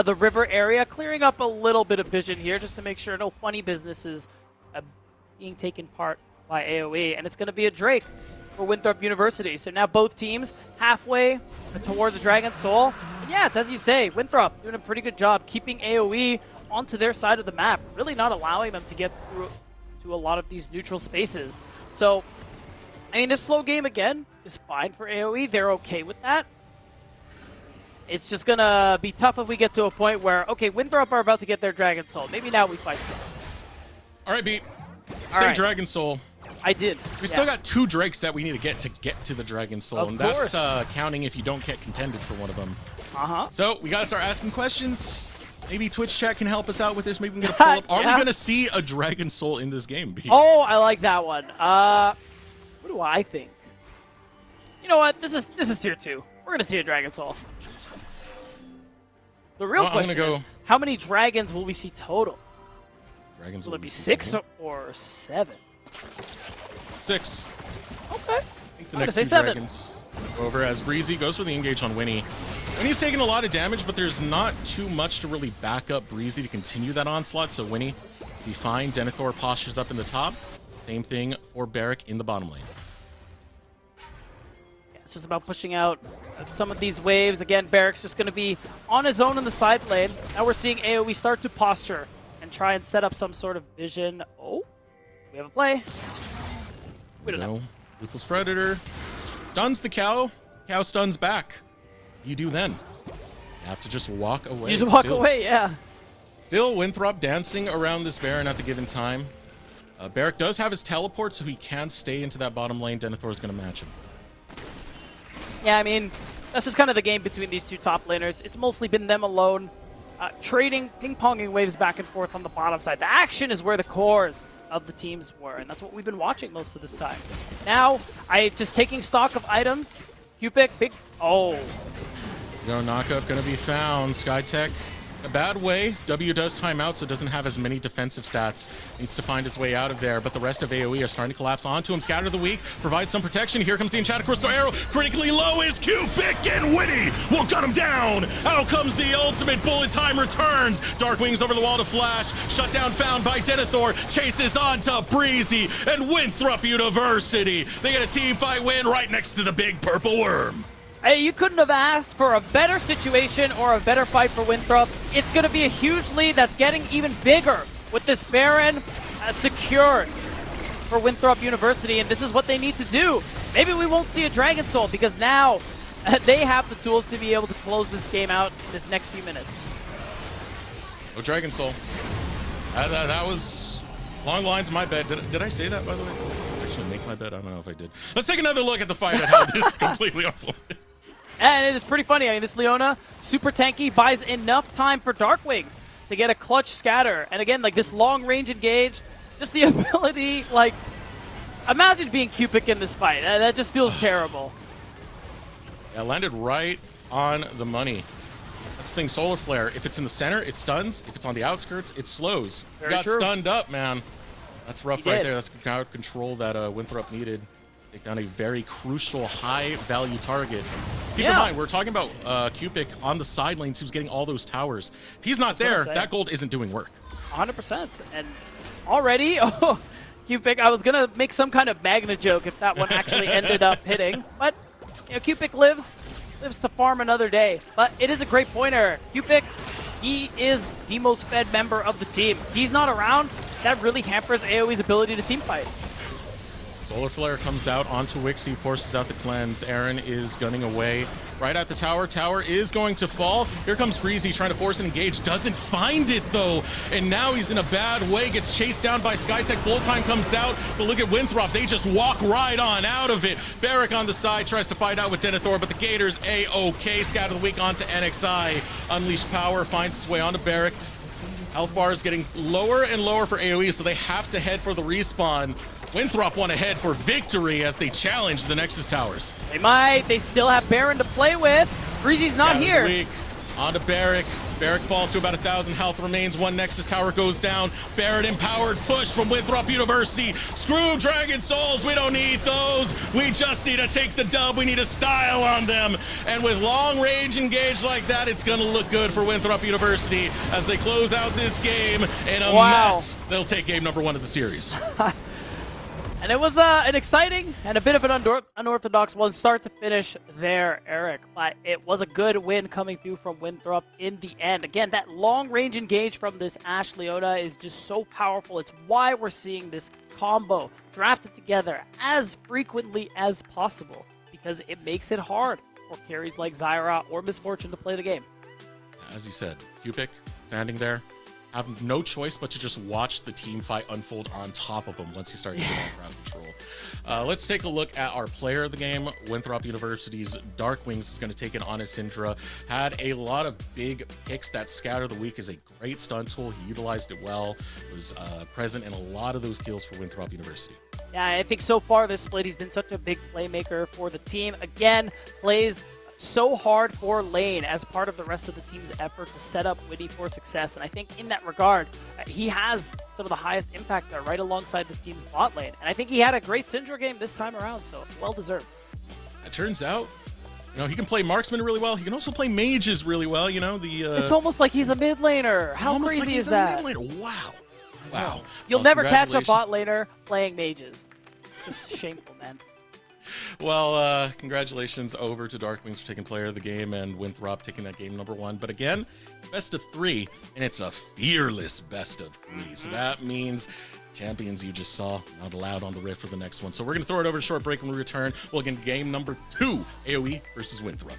the river area, clearing up a little bit of vision here just to make sure no funny business is being taken part by AoE. And it's going to be a Drake for Winthrop University. So now both teams halfway towards the Dragon Soul. And yeah, it's as you say, Winthrop doing a pretty good job keeping AoE onto their side of the map, really not allowing them to get through to a lot of these neutral spaces. So, I mean, this slow game again is fine for AoE. They're okay with that. It's just going to be tough if we get to a point where, okay, Winthrop are about to get their Dragon Soul. Maybe now we fight them. All right, Beat. All Say right. Dragon Soul. I did. We still got 2 Drakes that we need to get to the Dragon Soul. Of and course. that's counting if you don't get contended for one of them. Uh-huh. So we got to start asking questions. Maybe Twitch chat can help us out with this. Maybe we can get a pull up. Are we going to see a Dragon Soul in this game, Beat? Oh, I like that one. What do I think? You know what? This is tier 2. We're going to see a Dragon Soul. The real question is, how many dragons will we see total? Dragons will it be 6 or 7? 6. Okay. The next say 2 7. dragons over as Breezy goes for the engage on Winnie. Winnie's taking a lot of damage, but there's not too much to really back up Breezy to continue that onslaught, so Winnie be fine. Denethor postures up in the top. Same thing for Barrack in the bottom lane. Yeah, it's just about pushing out some of these waves. Again, Barrack's just going to be on his own in the side lane. Now we're seeing AoE start to posture and try and set up some sort of vision. Oh, we have a play. We don't know. Ruthless Predator stuns the cow. Cow stuns back. You do then. You have to just walk away. You just walk away, yeah. Still, Winthrop dancing around this Baron at the given time. Barrack does have his teleport, so he can stay into that bottom lane. Denethor is going to match him. Yeah, I mean, that's just kind of the game between these two top laners. It's mostly been them alone, trading, ping-ponging waves back and forth on the bottom side. The action is where the cores of the teams were, and that's what we've been watching most of this time. Now, just taking stock of items. Cupic, big... Oh. No knockup going to be found. Skytech, a bad way. W does time out, so it doesn't have as many defensive stats. Needs to find his way out of there, but the rest of AoE are starting to collapse onto him. Scatter the weak, provide some protection. Here comes the enchanted crystal arrow. Critically low is Cupic, and Winnie will cut him down. Out comes the ultimate bullet time returns. Dark Wings over the wall to flash. Shutdown found by Denethor. Chases on to Breezy and Winthrop University. They get a team fight win right next to the big purple worm. Hey, you couldn't have asked for a better situation or a better fight for Winthrop. It's going to be a huge lead that's getting even bigger with this Baron secured for Winthrop University, and this is what they need to do. Maybe we won't see a Dragon Soul because now they have the tools to be able to close this game out in this next few minutes. Oh, Dragon Soul. That was along the lines of my bet. Did I say that, by the way? Did I actually make my bet? I don't know if I did. Let's take another look at the fight and how this completely unfolded. And it is pretty funny. I mean, this Leona, super tanky, buys enough time for Dark Wings to get a clutch scatter. And again, like this long range engage, just the ability, like, imagine being Cupic in this fight. That just feels terrible. Yeah, landed right on the money. That's the thing, Solar Flare. If it's in the center, it stuns. If it's on the outskirts, it slows. Very got true. stunned up, man. That's rough He right did. there. That's the crowd control that Winthrop needed. Take down a very crucial high-value target. Keep in mind, we're talking about Cupic on the side lanes who's getting all those towers. If he's not there, that gold isn't doing work. 100%. And already, Cupic. I was gonna make some kind of Magna joke if that one actually ended up hitting, but you know, Cupic lives to farm another day. But it is a great pointer. Cupic, he is the most fed member of the team. He's not around. That really hampers AoE's ability to team fight. Solar Flare comes out onto Wixie, forces out the cleanse. Aaron is gunning away right at the tower. Tower is going to fall. Here comes Breezy trying to force an engage. Doesn't find it though. And now he's in a bad way. Gets chased down by Skytech. Blow time comes out. But look at Winthrop. They just walk right on out of it. Barrick on the side tries to fight out with Denethor, but the Gators A-OK. Scatter the weak onto NXI. Unleashed Power finds its way onto Barrick. Health bar is getting lower and lower for AoE, so they have to head for the respawn. Winthrop want to head for victory as they challenge the Nexus Towers. They might. They still have Baron to play with. Breezy's not here. Weak. Onto Barrick. Barrick falls to about 1,000 health remains. One Nexus Tower goes down. Barrett empowered push from Winthrop University. Screw Dragon Souls. We don't need those. We just need to take the dub. We need a style on them. And with long range engage like that, it's going to look good for Winthrop University as they close out this game in a mess. They'll take game number 1 of the series. And it was an exciting and a bit of an unorthodox one start to finish there, Eric. But it was a good win coming through from Winthrop in the end. Again, that long-range engage from this Ashe Leona is just so powerful. It's why we're seeing this combo drafted together as frequently as possible, because it makes it hard for carries like Zyra or Misfortune to play the game. As you said, Cupic standing there, have no choice but to just watch the team fight unfold on top of them once you start getting ground control. Let's take a look at our player of the game. Winthrop University's Darkwings is going to take it on as Syndra. Had a lot of big picks. That Scatter the Weak is a great stun tool. He utilized it well. Was present in a lot of those kills for Winthrop University. Yeah, I think so far this split, he's been such a big playmaker for the team. Again, plays so hard for lane as part of the rest of the team's effort to set up Winnie for success. And I think in that regard, he has some of the highest impact there right alongside this team's bot lane. And I think he had a great Syndra game this time around, so well-deserved. It turns out, you know, he can play marksman really well. He can also play mages really well, you know. It's almost like he's a mid laner. How crazy is that? Wow. Wow. You'll never catch a bot laner playing mages. It's just shameful, man. Well, congratulations over to Darkwings for taking player of the game and Winthrop taking that game number 1. But again, best of 3, and it's a fearless best of 3. So that means champions you just saw not allowed on the Rift for the next one. So we're going to throw it over to short break. When we return, we'll get game number 2, AoE versus Winthrop.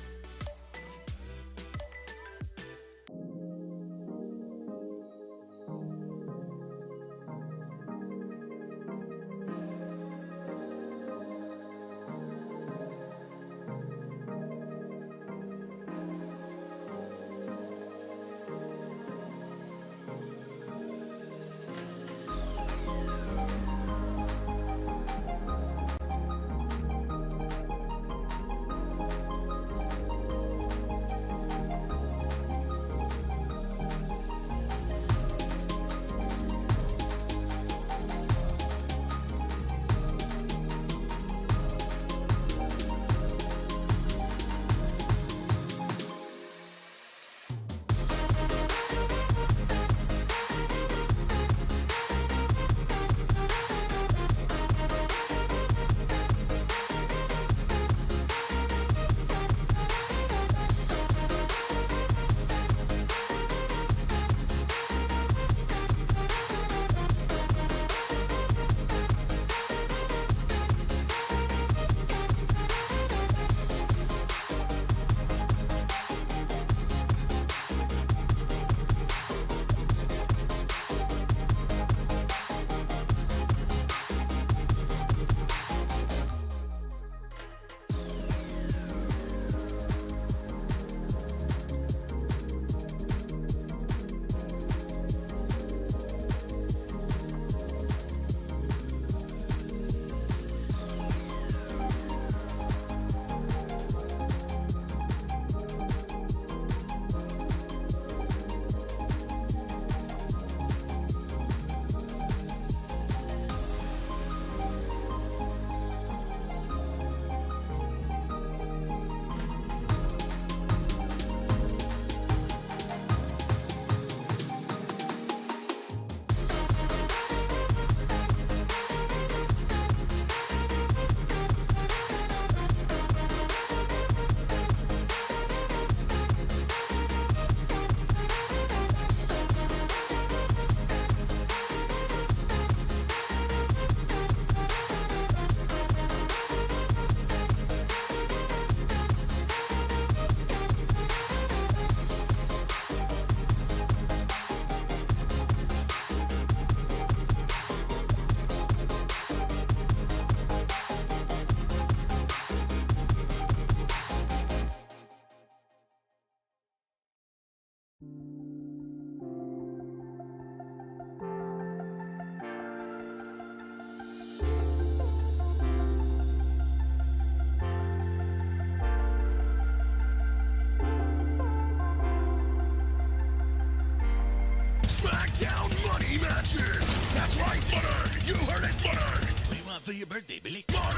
right, Butter! You heard it, Butter! What do you want for your birthday, Billy? Butter!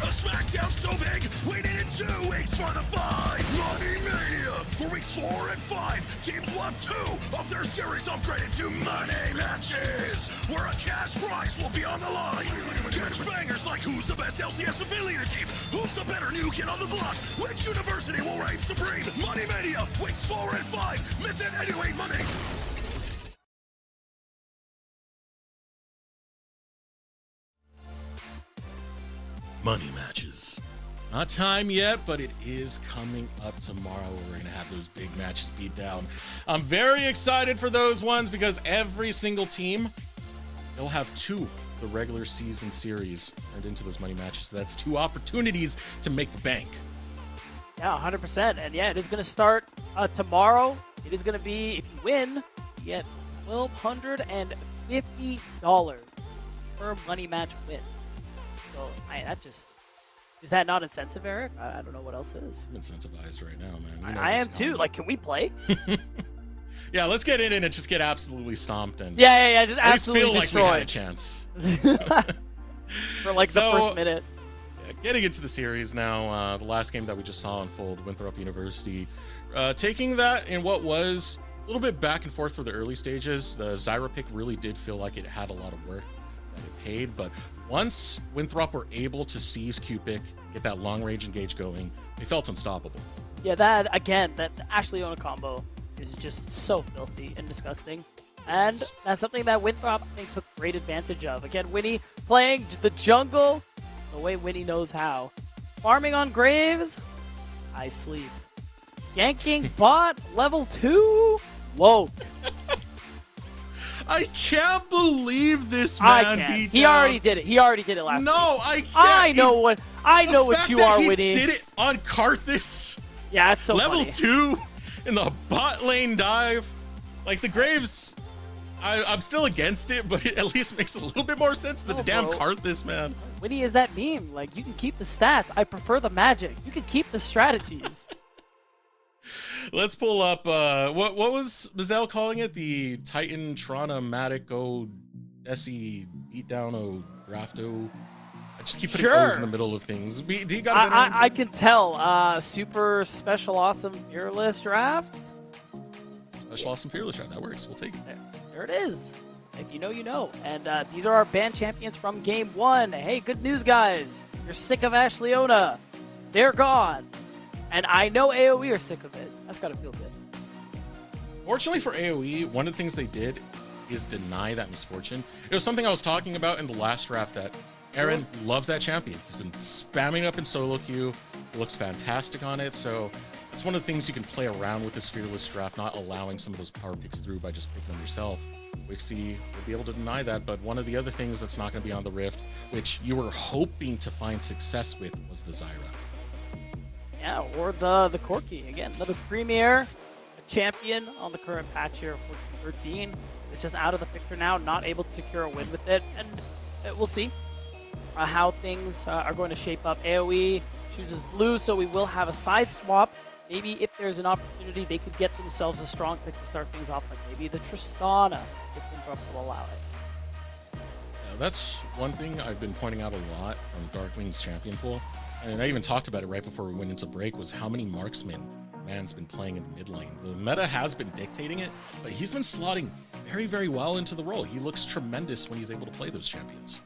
A SmackDown so big, we needed 2 weeks for the fight! Money Mania! For weeks 4 and 5, teams will have 2 of their series upgraded to Money Matches! Where a cash prize will be on the line! Catch bangers like who's the best LCS affiliated team? Who's the better new kid on the block? Which university will reign supreme? Money Mania! Weeks 4 and 5! Miss it anyway, money! Money matches. Not time yet, but it is coming up tomorrow. We're going to have those big matches beat down. I'm very excited for those ones because every single team, they'll have 2 of the regular season series turned into those money matches. So that's 2 opportunities to make the bank. Yeah, 100%. And yeah, it is going to start tomorrow. It is going to be, if you win, you get $1,250 per money match win. So, that just... Is that not incentive, Eric? I don't know what else is. I'm incentivized right now, man. I am too. Like, can we play? Yeah, let's get in and just get absolutely stomped and Yeah. Just at least absolutely feel destroyed. like we had a chance. For like the first minute. Yeah, getting into the series now, the last game that we just saw unfold, Winthrop University, taking that in what was a little bit back and forth for the early stages. The Zyra pick really did feel like it had a lot of work that it paid, but once Winthrop were able to seize Cupic, get that long-range engage going, they felt unstoppable. Yeah, that Ashley Ona combo is just so filthy and disgusting. And that's something that Winthrop, I think, took great advantage of. Again, Winnie playing the jungle the way Winnie knows how. Farming on Graves, I sleep. Yanking bot, level 2? Whoa. I can't believe this man beat He down. already did it. He already did it last week. No, I can't. I know what you are, he Winnie. Did it on Karthus. Yeah, it's so Level funny. 2 in the bot lane dive. Like the Graves, I'm still against it, but it at least makes a little bit more sense than the damn Karthus, man. Winnie is that meme. Like, you can keep the stats. I prefer the magic. You can keep the strategies. Let's pull up, what was Mazel calling it? The Titan Traumatic O Desi Beatdown O Grafto. I just keep putting O's in the middle of things. Do you got it? I can tell. Super special, awesome, fearless draft. Special awesome fearless draft. That works. We'll take it. There it is. If you know, you know. And these are our band champions from Game 1. Hey, good news, guys. You're sick of Ashley Ona. They're gone. And I know AoE are sick of it. That's got to feel good. Fortunately for AoE, one of the things they did is deny that misfortune. It was something I was talking about in the last draft that Aaron loves that champion. He's been spamming it up in solo queue. It looks fantastic on it. So it's one of the things you can play around with this fearless draft, not allowing some of those power picks through by just picking them yourself. Wixie will be able to deny that, but one of the other things that's not going to be on the Rift, which you were hoping to find success with, was the Zyra. Yeah, or the Corki. Again, another premier, a champion on the current patch here for 13. It's just out of the picture now, not able to secure a win with it. And we'll see how things are going to shape up. AoE chooses blue, so we will have a side swap. Maybe if there's an opportunity, they could get themselves a strong pick to start things off, like maybe the Tristana, if Winthrop will allow it. Yeah, that's one thing I've been pointing out a lot from Darkwing's champion pool. And I even talked about it right before we went into break, was how many marksmen man's been playing in the mid lane. The meta has been dictating it, but he's been slotting very, very well into the role. He looks tremendous when he's able to play those champions.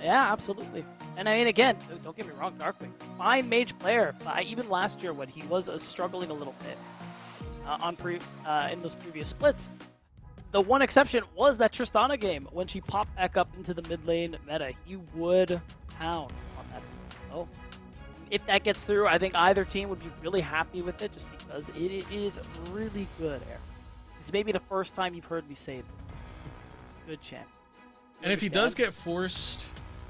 Yeah, absolutely. And I mean, again, don't get me wrong, Darkwing's fine mage player. Even last year when he was struggling a little bit in those previous splits, the one exception was that Tristana game. When she popped back up into the mid lane meta, he would pound on that. So if that gets through, I think either team would be really happy with it, just because it is really good, Eric. This is maybe the first time you've heard me say this. Good champ. And if he does get forced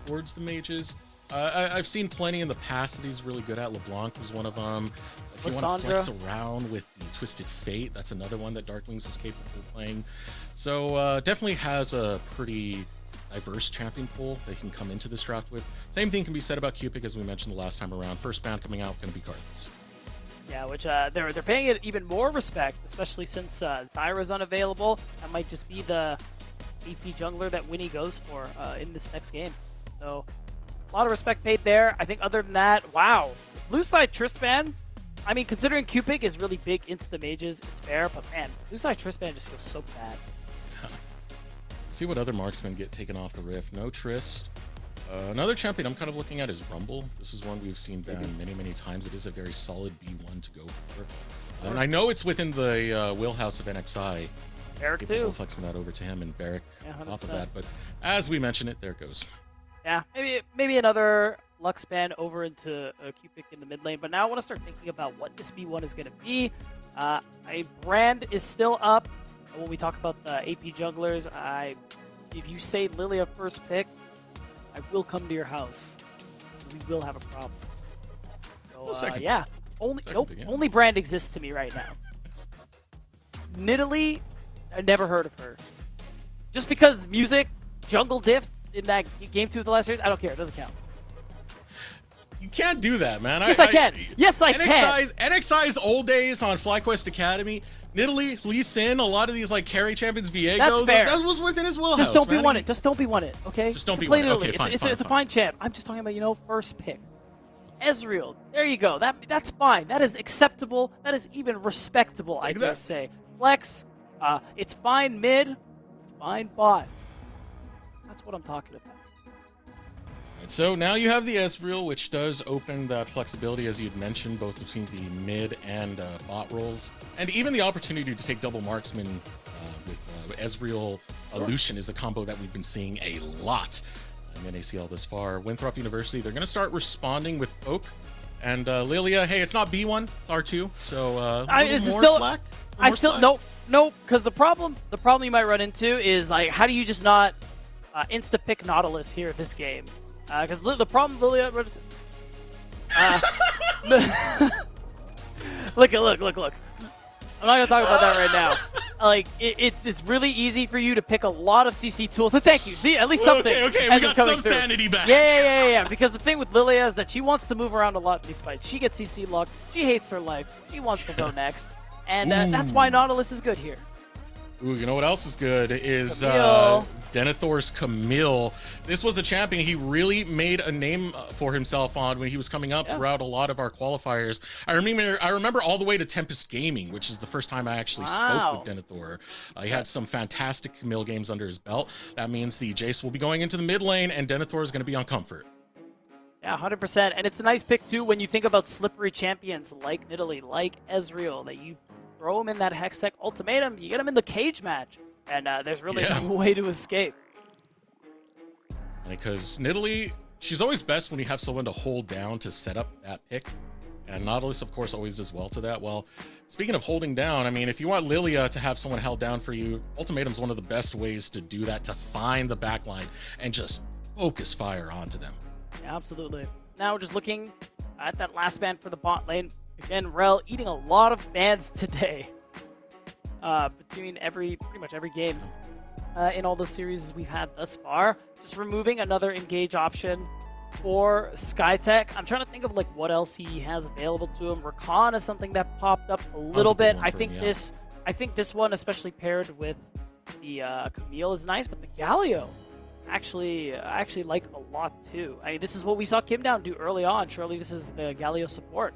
towards the mages, I've seen plenty in the past that he's really good at. LeBlanc was one of them. If you want to flex around with the Twisted Fate, that's another one that Darkwings is capable of playing. So definitely has a pretty diverse champion pool they can come into this draft with. Same thing can be said about Cupic, as we mentioned the last time around. First bound coming out, going to be Karthus. Yeah, which they're paying it even more respect, especially since Zyra's unavailable. That might just be the AP jungler that Winnie goes for in this next game. So a lot of respect paid there. I think other than that, wow. Blue side Tristan, I mean, considering Cupid is really big into the mages, it's fair, but man, blue side Tristan just feels so bad. See what other marksmen get taken off the rift. No Trist. Another champion I'm kind of looking at is Rumble. This is one we've seen banned many times. It is a very solid B1 to go for. And I know it's within the wheelhouse of NXI. Barrick Capable too. Flexing that over to him and Barrick on top of 100%. that. But as we mentioned it, there it goes. Yeah, maybe another Lux ban over into Cupid in the mid lane. But now I want to start thinking about what this B1 is going to be. A brand is still up. When we talk about the AP junglers, if you say Lilia first pick, I will come to your house. We will have a problem. So yeah, only brand exists to me right now. Nidalee, I never heard of her. Just because music, jungle diff in that game 2 of the last series, I don't care. It doesn't count. You can't do that, man. Yes, I can. Yes, I can. NXI's old days on FlyQuest Academy, Nidalee, Lee Sin, a lot of these like carry champions, Viego. That's fair. That was within his wheelhouse. Just don't be man. one it. Just don't be one it. Okay. Just don't be Play one it. Okay, Nidalee. fine, It's fine, a fine champ. I'm just talking about first pick. Ezreal. There you go. That's fine. That is acceptable. That is even respectable. I dare say. Flex. It's fine mid. It's fine bot. That's what I'm talking about. And so now you have the Ezreal, which does open that flexibility, as you'd mentioned, both between the mid and bot roles, and even the opportunity to take double marksman with Ezreal. Lucian is a combo that we've been seeing a lot in NACL this far. Winthrop University, they're going to start responding with Oak and Lilia. Hey, it's not B1, it's R2, so nope. Because the problem you might run into is like, how do you just not insta pick Nautilus here this game? Because the problem Lilia runs into. Look. I'm not gonna talk about that right now. Like it's really easy for you to pick a lot of CC tools. Thank you. See, at least something. Okay, we got some sanity back. Yeah. Because the thing with Lilia is that she wants to move around a lot in these fights. She gets CC locked. She hates her life. She wants to go next, and that's why Nautilus is good here. Ooh, you know what else is good is Camille. Denethor's Camille. This was a champion he really made a name for himself on when he was coming up throughout a lot of our qualifiers. I remember all the way to Tempest Gaming, which is the first time I actually spoke with Denethor. He had some fantastic Camille games under his belt. That means the Jace will be going into the mid lane, and Denethor is going to be on comfort. Yeah, 100%. And it's a nice pick, too, when you think about slippery champions like Nidalee, like Ezreal, that you throw him in that Hextech ultimatum, you get him in the cage match, and there's really no way to escape. Because Nidalee, she's always best when you have someone to hold down to set up that pick. And Nautilus, of course, always does well to that. Well, speaking of holding down, I mean, if you want Lilia to have someone held down for you, Ultimatum's one of the best ways to do that, to find the backline and just focus fire onto them. Yeah, absolutely. Now just looking at that last ban for the bot lane. Again, Rel eating a lot of bans today. Between pretty much every game in all the series we've had thus far. Just removing another engage option for Skytech. I'm trying to think of like what else he has available to him. Rakan is something that popped up a little bit. I think this one, especially paired with the Camille, is nice, but the Galio I actually like a lot too. I mean, this is what we saw Kim Down do early on. Surely this is the Galio support.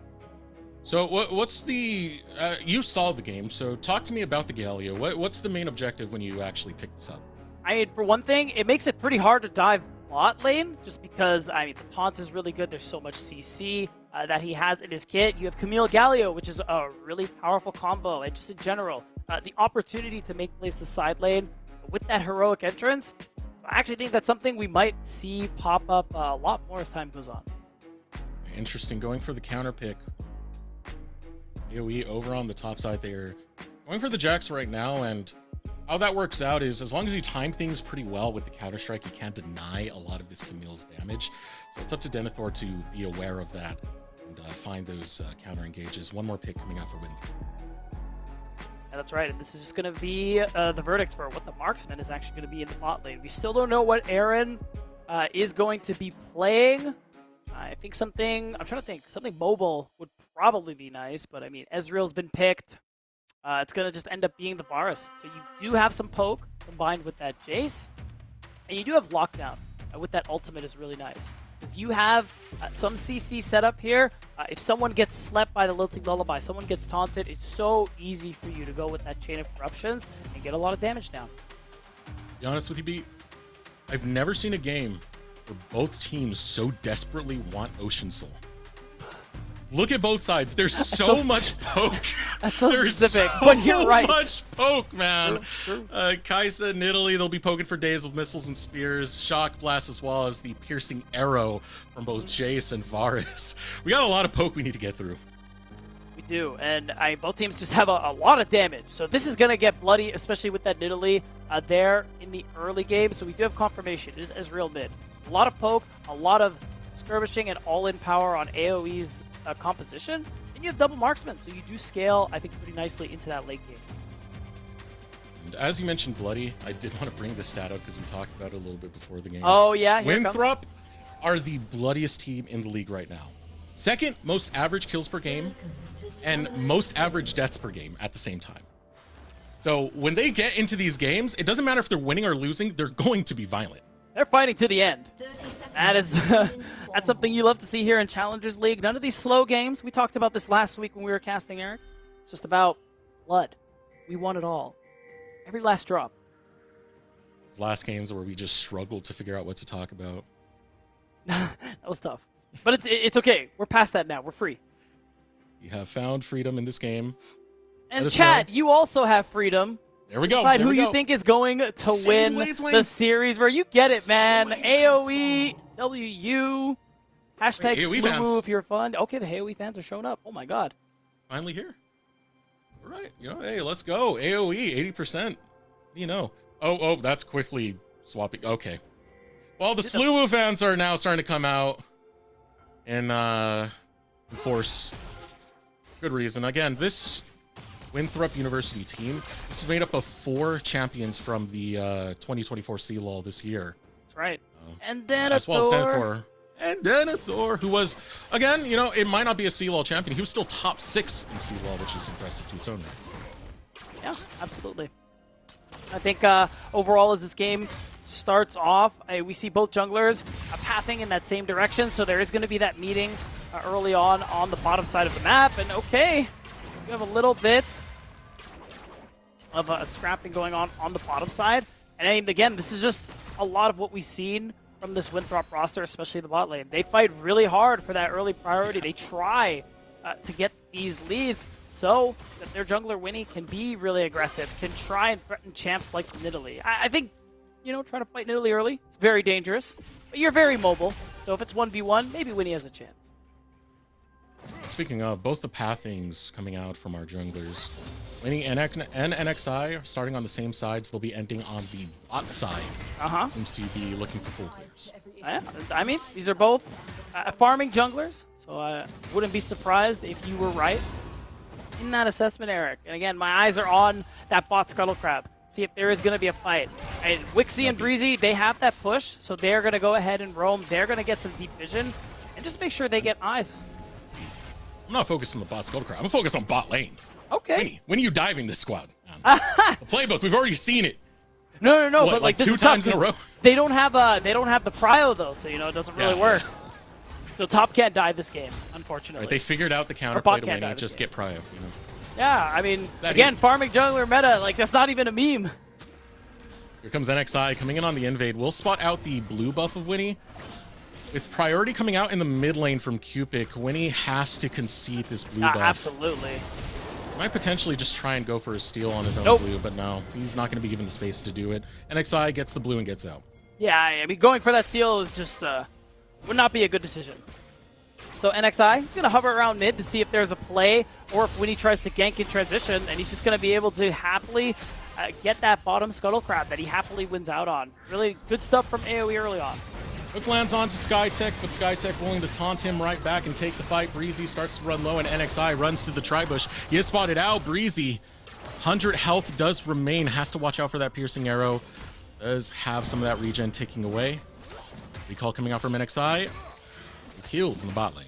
So what's the you saw the game, so talk to me about the Galio. What's the main objective when you actually pick this up? I mean, for one thing, it makes it pretty hard to dive bot lane, just because, I mean, the taunt is really good. There's so much CC that he has in his kit. You have Camille Galio, which is a really powerful combo, and just in general, the opportunity to make plays the side lane with that heroic entrance, I actually think that's something we might see pop up a lot more as time goes on. Interesting, going for the counter pick. AoE over on the top side there. Going for the Jax right now, and how that works out is as long as you time things pretty well with the counter-strike, you can't deny a lot of this Camille's damage. So it's up to Denethor to be aware of that and find those counter-engages. One more pick coming out for Winthrop. Yeah, that's right, and this is just going to be the verdict for what the marksman is actually going to be in the bot lane. We still don't know what Aaron is going to be playing. I think something mobile would probably be nice, but I mean, Ezreal's been picked. it's going to just end up being the Varus. So you do have some poke combined with that Jace, and you do have lockdown with that ultimate is really nice. Because you have some CC set up here. If someone gets slept by the Lilting Lullaby, someone gets taunted, it's so easy for you to go with that Chain of Corruptions and get a lot of damage down. To be honest with you, B, I've never seen a game where both teams so desperately want Ocean Soul. Look at both sides. There's so much poke. That's so There's specific, so but you're right. much poke, man. True. Kaisa and Italy, they'll be poking for days with missiles and spears, shock blast, as well as the piercing arrow from both Jace and Varus. We got a lot of poke we need to get through. We do, and both teams just have a lot of damage. So this is going to get bloody, especially with that Nidalee there in the early game. So we do have confirmation. It is real mid. A lot of poke, a lot of skirmishing, and all-in power on AoE's composition. And you have double marksman, so you do scale, I think, pretty nicely into that late game. And as you mentioned, bloody, I did want to bring this stat up because we talked about it a little bit before the game. Oh, yeah, here it comes. Winthrop are the bloodiest team in the league right now. Second most average kills per game and most average deaths per game at the same time. So when they get into these games, it doesn't matter if they're winning or losing, they're going to be violent. They're fighting to the end. That is that's something you love to see here in Challengers League. None of these slow games. We talked about this last week when we were casting Eric. It's just about blood. We want it all. Every last drop. Those last games where we just struggled to figure out what to talk about. That was tough. But it's okay. We're past that now. We're free. You have found freedom in this game. And Chad, you also have freedom. There we go. Decide there who we you go. think is going to win the series where you get it, man. AOE, WU, hashtag AOE Slumu fans. if you're fun. Okay, the AOE fans are showing up. Oh my god. Finally here. All right. Hey, let's go. AOE, 80%. You know. Oh, that's quickly swapping. Okay. Well, the Slumu fans are now starting to come out and enforce. Good reason. Again, this Winthrop University team, this is made up of 4 champions from the 2024 CLOL this year. That's right. And then as well as Denethor. And Denethor, who was, again, it might not be a CLOL champion. He was still top 6 in CLOL, which is impressive to its own right. Yeah, absolutely. I think overall as this game starts off, we see both junglers pathing in that same direction, so there is going to be that meeting early on the bottom side of the map, and okay, you have a little bit of scrapping going on the bottom side. And again, this is just a lot of what we've seen from this Winthrop roster, especially the bot lane. They fight really hard for that early priority. They try to get these leads so that their jungler Winnie can be really aggressive, can try and threaten champs like Nidalee. I think, trying to fight Nidalee early, it's very dangerous, but you're very mobile. So if it's 1v1, maybe Winnie has a chance. Speaking of, both the pathings coming out from our junglers, Winnie and NXI are starting on the same sides. They'll be ending on the bot side. Seems to be looking for full clears. Yeah, I mean, these are both farming junglers, so I wouldn't be surprised if you were right in that assessment, Eric. And again, my eyes are on that bot Scuttle Crab. See if there is going to be a fight. And Wixie and Breezy, they have that push, so they're going to go ahead and roam. They're going to get some deep vision and just make sure they get eyes. I'm not focused on the bot Scuttle Crab. I'm focused on bot lane. Okay. Winnie, when are you diving this squad? The playbook, we've already seen it. No, What, but like this 2 is tough times in a row? They don't have the prio though, so it doesn't really work. So top can't die this game, unfortunately. Right, they figured out the bot counterplay to can't Winnie, die this just game. get prio. Yeah, I mean, That again, easy. farming jungler meta, like that's not even a meme. Here comes NXI coming in on the invade. We'll spot out the blue buff of Winnie. With priority coming out in the mid lane from Cupid, Winnie has to concede this blue buff. Absolutely. Might potentially just try and go for a steal on his own blue, but no, he's not going to be given the space to do it. NXI gets the blue and gets out. Yeah, I mean, going for that steal is just would not be a good decision. So NXI, he's going to hover around mid to see if there's a play or if Winnie tries to gank in transition, and he's just going to be able to happily get that bottom Scuttle Crab that he happily wins out on. Really good stuff from AoE early on. Hook lands onto Skytech, but Skytech willing to taunt him right back and take the fight. Breezy starts to run low, and NXI runs to the Tribush. He is spotted out. Breezy, 100 health does remain. Has to watch out for that piercing arrow. Does have some of that regen taking away. Recall coming out from NXI. Kills in the bot lane.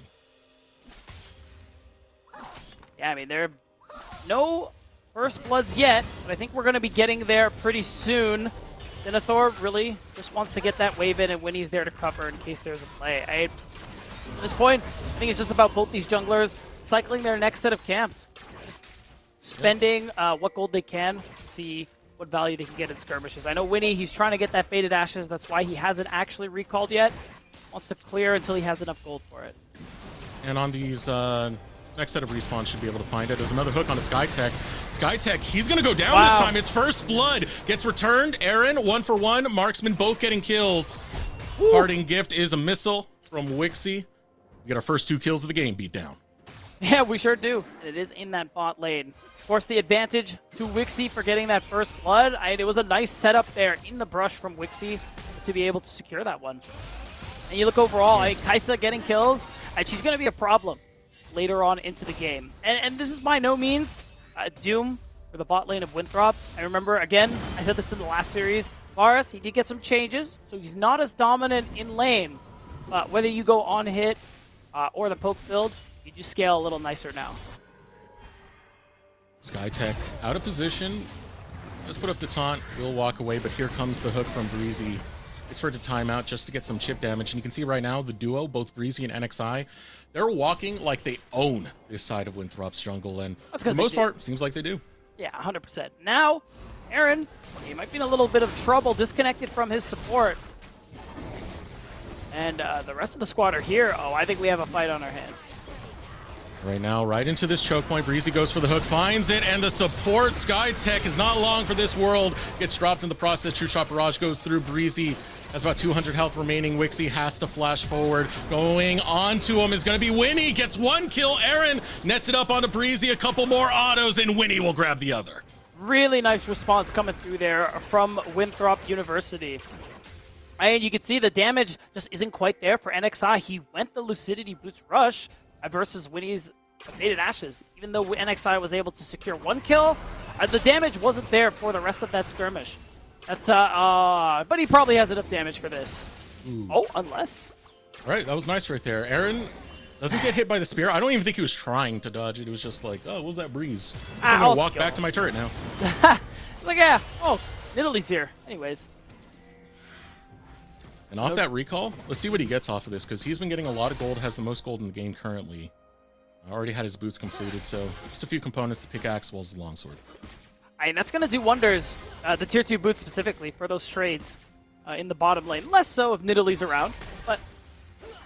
Yeah, I mean, there are no first bloods yet, but I think we're going to be getting there pretty soon. Denethor really just wants to get that wave in, and Winnie's there to cover in case there's a play. At this point, I think it's just about both these junglers cycling their next set of camps. Just spending what gold they can to see what value they can get in skirmishes. I know Winnie, he's trying to get that Faded Ashes. That's why he hasn't actually recalled yet. Wants to clear until he has enough gold for it. And on these next set of respawns, should be able to find it. There's another hook on a SkyTech. SkyTech, he's going to go down this time. It's first blood. Gets returned. Aaron, 1-for-1. Marksman both getting kills. Parting gift is a missile from Wixie. We get our first 2 kills of the game beat down. Yeah, we sure do. It is in that bot lane. Of course, the advantage to Wixie for getting that first blood. It was a nice setup there in the brush from Wixie to be able to secure that one. And you look overall, Kaisa getting kills, and she's going to be a problem later on into the game. And this is by no means doom for the bot lane of Winthrop. I remember, again, I said this in the last series, Varus, he did get some changes, so he's not as dominant in lane. But whether you go on hit or the poke build, you do scale a little nicer now. SkyTech out of position. Let's put up the taunt. We'll walk away, but here comes the hook from Breezy. It's for the timeout just to get some chip damage. And you can see right now the duo, both Breezy and NXI, they're walking like they own this side of Winthrop's jungle. And for the most part, seems like they do. Yeah, 100%. Now, Aaron, he might be in a little bit of trouble, disconnected from his support. And the rest of the squad are here. Oh, I think we have a fight on our hands. Right now, right into this choke point. Breezy goes for the hook, finds it, and the support, SkyTech, is not long for this world. Gets dropped in the process. True Shot Barrage goes through. Breezy has about 200 health remaining. Wixie has to flash forward. Going on to him is going to be Winnie. Gets 1 kill. Aaron nets it up onto Breezy. A couple more autos, and Winnie will grab the other. Really nice response coming through there from Winthrop University. And you can see the damage just isn't quite there for NXI. He went the Lucidity Boots Rush versus Winnie's Faded Ashes. Even though NXI was able to secure 1 kill, the damage wasn't there for the rest of that skirmish. That's but he probably has enough damage for this. Ooh. Oh, unless. All right, that was nice right there. Aaron doesn't get hit by the spear. I don't even think he was trying to dodge it. It was just like, oh, what was that breeze? I'm gonna walk back to my turret now. It's like, yeah, oh, Nidalee here. Anyways. And off that recall, let's see what he gets off of this, because he's been getting a lot of gold, has the most gold in the game currently. Already had his boots completed, so just a few components, the pickaxe as well as the longsword. And that's going to do wonders, the tier 2 boots specifically, for those trades in the bottom lane. Less so if Nidalee's around, but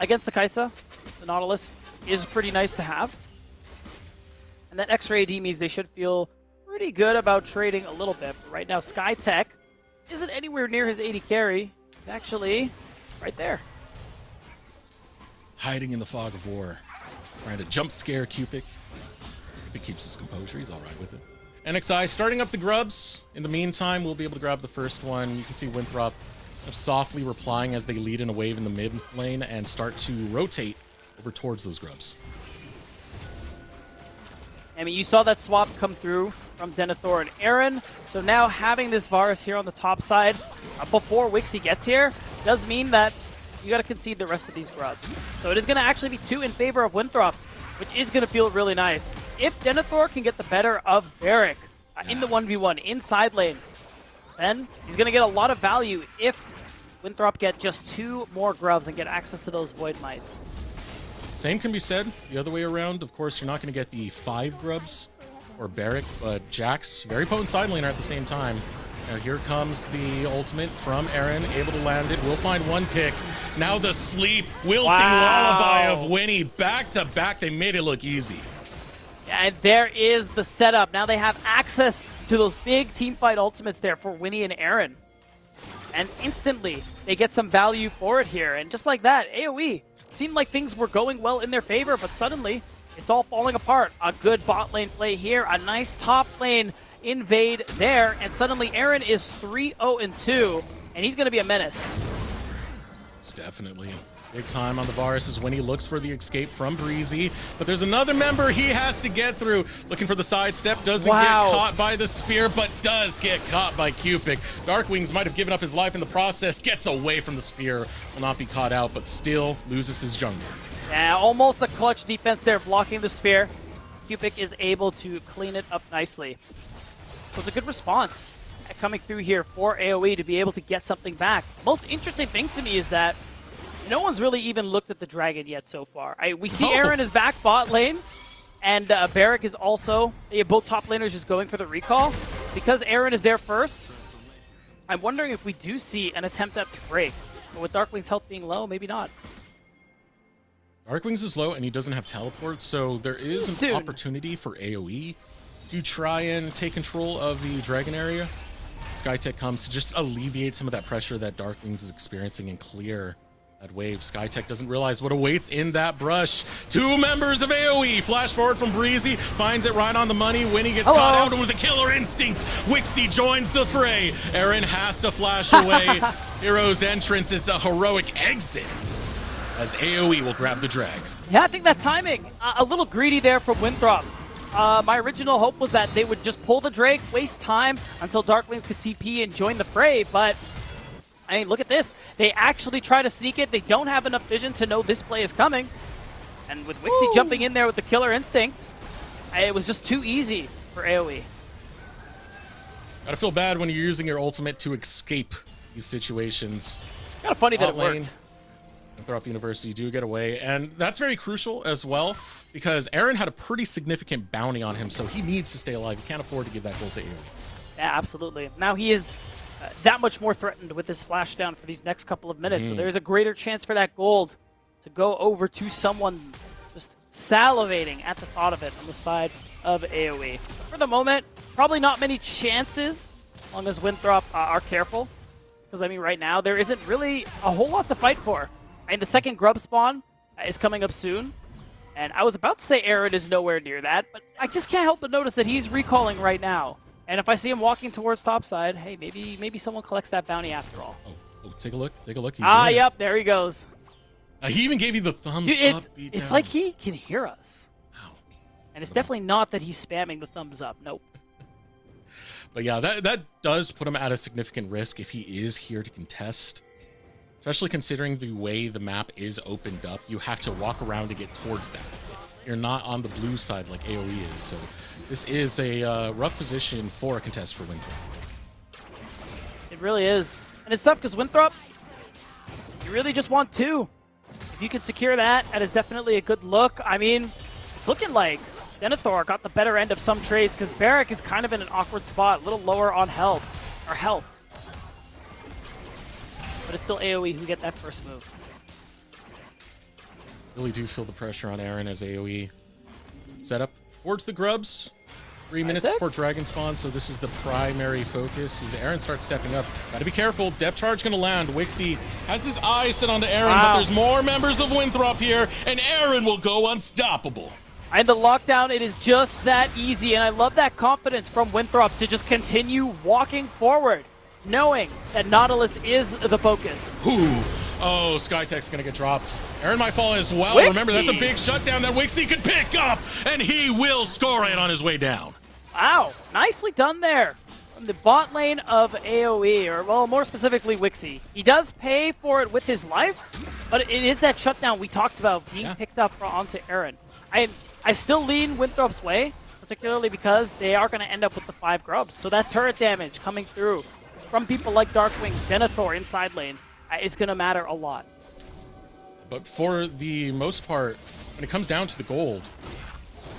against the Kaisa, the Nautilus is pretty nice to have. And that extra AD means they should feel pretty good about trading a little bit. But right now, SkyTech isn't anywhere near his 80 carry. He's actually right there. Hiding in the fog of war. Trying to jump scare Cupid. Cupid keeps his composure. He's all right with it. NXI starting up the grubs. In the meantime, we'll be able to grab the first one. You can see Winthrop softly replying as they lead in a wave in the mid lane and start to rotate over towards those grubs. I mean, you saw that swap come through from Denethor and Aaron. So now having this Varus here on the top side before Wixie gets here does mean that you got to concede the rest of these grubs. So it is going to actually be 2 in favor of Winthrop, which is going to feel really nice. If Denethor can get the better of Varric in the 1v1 inside lane, then he's going to get a lot of value if Winthrop get just 2 more grubs and get access to those Void Mites. Same can be said the other way around. Of course, you're not going to get the 5 grubs or Barrick, but Jax, very potent side laner at the same time. Now here comes the ultimate from Aaron, able to land it. We'll find 1 pick. Now the sleep, wilting lullaby of Winnie. Back to back, they made it look easy. And there is the setup. Now they have access to those big teamfight ultimates there for Winnie and Aaron. And instantly, they get some value for it here. And just like that, AoE. Seemed like things were going well in their favor, but suddenly, it's all falling apart. A good bot lane play here, a nice top lane invade there, and suddenly Aaron is 3-0-2, and he's going to be a menace. It's definitely big time on the Varus as Winnie looks for the escape from Breezy, but there's another member he has to get through. Looking for the sidestep, doesn't get caught by the spear, but does get caught by Cupid. Darkwings might have given up his life in the process, gets away from the spear, will not be caught out, but still loses his jungle. Yeah, almost a clutch defense there, blocking the spear. Cupid is able to clean it up nicely. was a good response coming through here for AoE to be able to get something back. Most interesting thing to me is that no one's really even looked at the dragon yet so far. We see Aaron is back bot lane, and Barrack is also, both top laners just going for the recall. Because Aaron is there first, I'm wondering if we do see an attempt at the break. But with Darkwing's health being low, maybe not. Darkwing's is low and he doesn't have teleport, so there is an opportunity for AoE to try and take control of the dragon area. Skytech comes to just alleviate some of that pressure that Darkwings is experiencing and clear that wave. Skytech doesn't realize what awaits in that brush. 2 members of AoE flash forward from Breezy, finds it right on the money. Winnie gets caught out, and with a killer instinct, Wixie joins the fray. Aaron has to flash away. Hero's entrance is a heroic exit as AoE will grab the drag. Yeah, I think that timing, a little greedy there from Winthrop. My original hope was that they would just pull the Drake, waste time until Darkwings could TP and join the fray, but I mean, look at this. They actually try to sneak it. They don't have enough vision to know this play is coming. And with Wixie jumping in there with the killer instinct, it was just too easy for AoE. Gotta feel bad when you're using your ultimate to escape these situations. Kind of funny that it worked. Winthrop University do get away, and that's very crucial as well because Aaron had a pretty significant bounty on him, so he needs to stay alive. He can't afford to give that gold to AoE. Yeah, absolutely. Now he is that much more threatened with this flash down for these next couple of minutes, so there's a greater chance for that gold to go over to someone just salivating at the thought of it on the side of AoE. But for the moment, probably not many chances as long as Winthrop are careful, because I mean right now there isn't really a whole lot to fight for. I mean, the second grub spawn is coming up soon, and I was about to say Aaron is nowhere near that, but I just can't help but notice that he's recalling right now. And if I see him walking towards topside, hey, maybe someone collects that bounty after all. Oh, take a look. Take a look. He's yep, there he goes. He even gave you the thumbs up. It's like he can hear us. Wow. And it's definitely not that he's spamming the thumbs up. Nope. But yeah, that does put him at a significant risk if he is here to contest. Especially considering the way the map is opened up, you have to walk around to get towards that. You're not on the blue side like AoE is, so this is a rough position for a contest for Winthrop. It really is. And it's tough because Winthrop, you really just want 2. If you can secure that, that is definitely a good look. I mean, it's looking like Denethor got the better end of some trades because Barrack is kind of in an awkward spot, a little lower on health. But it's still AoE who get that first move. Really do feel the pressure on Aaron as AoE set up towards the grubs. 3 minutes before dragon spawn, so this is the primary focus as Aaron starts stepping up. Gotta be careful, depth charge gonna land. Wixie has his eyes set onto Aaron, but there's more members of Winthrop here, and Aaron will go unstoppable. And the lockdown, it is just that easy, and I love that confidence from Winthrop to just continue walking forward, knowing that Nautilus is the focus. Ooh. Oh, Skytech's gonna get dropped. Aaron might fall as well. Wixie. Remember, that's a big shutdown that Wixie could pick up, and he will score it on his way down. Wow, nicely done there. From the bot lane of AoE, or well, more specifically Wixie. He does pay for it with his life, but it is that shutdown we talked about being picked up onto Aaron. I still lean Winthrop's way, particularly because they are going to end up with the 5 grubs. So that turret damage coming through from people like Darkwings, Denethor inside lane is going to matter a lot. But for the most part, when it comes down to the gold,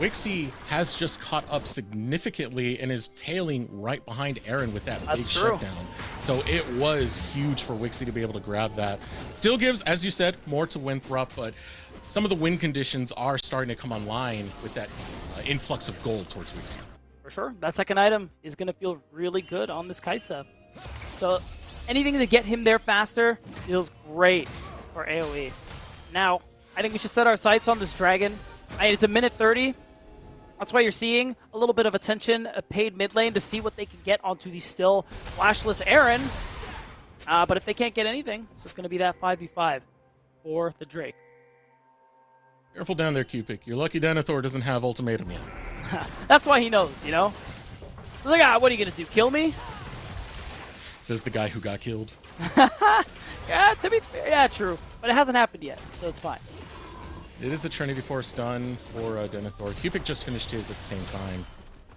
Wixie has just caught up significantly and is tailing right behind Aaron with that big shutdown. So it was huge for Wixie to be able to grab that. Still gives, as you said, more to Winthrop, but some of the win conditions are starting to come online with that influx of gold towards Wixie. For sure. That second item is going to feel really good on this Kaisa. So anything to get him there faster feels great for AoE. Now, I think we should set our sights on this dragon. It's a minute 30. That's why you're seeing a little bit of attention paid mid lane to see what they can get onto the still flashless Aaron. But if they can't get anything, it's just going to be that 5v5 for the Drake. Careful down there, Cupid. You're lucky Denethor doesn't have ultimatum yet. That's why he knows, you know? He's like, what are you going to do, kill me? Says the guy who got killed. Yeah, to be fair, yeah, true. But it hasn't happened yet, so it's fine. It is a Trinity Force done for Denethor. Cupid just finished his at the same time.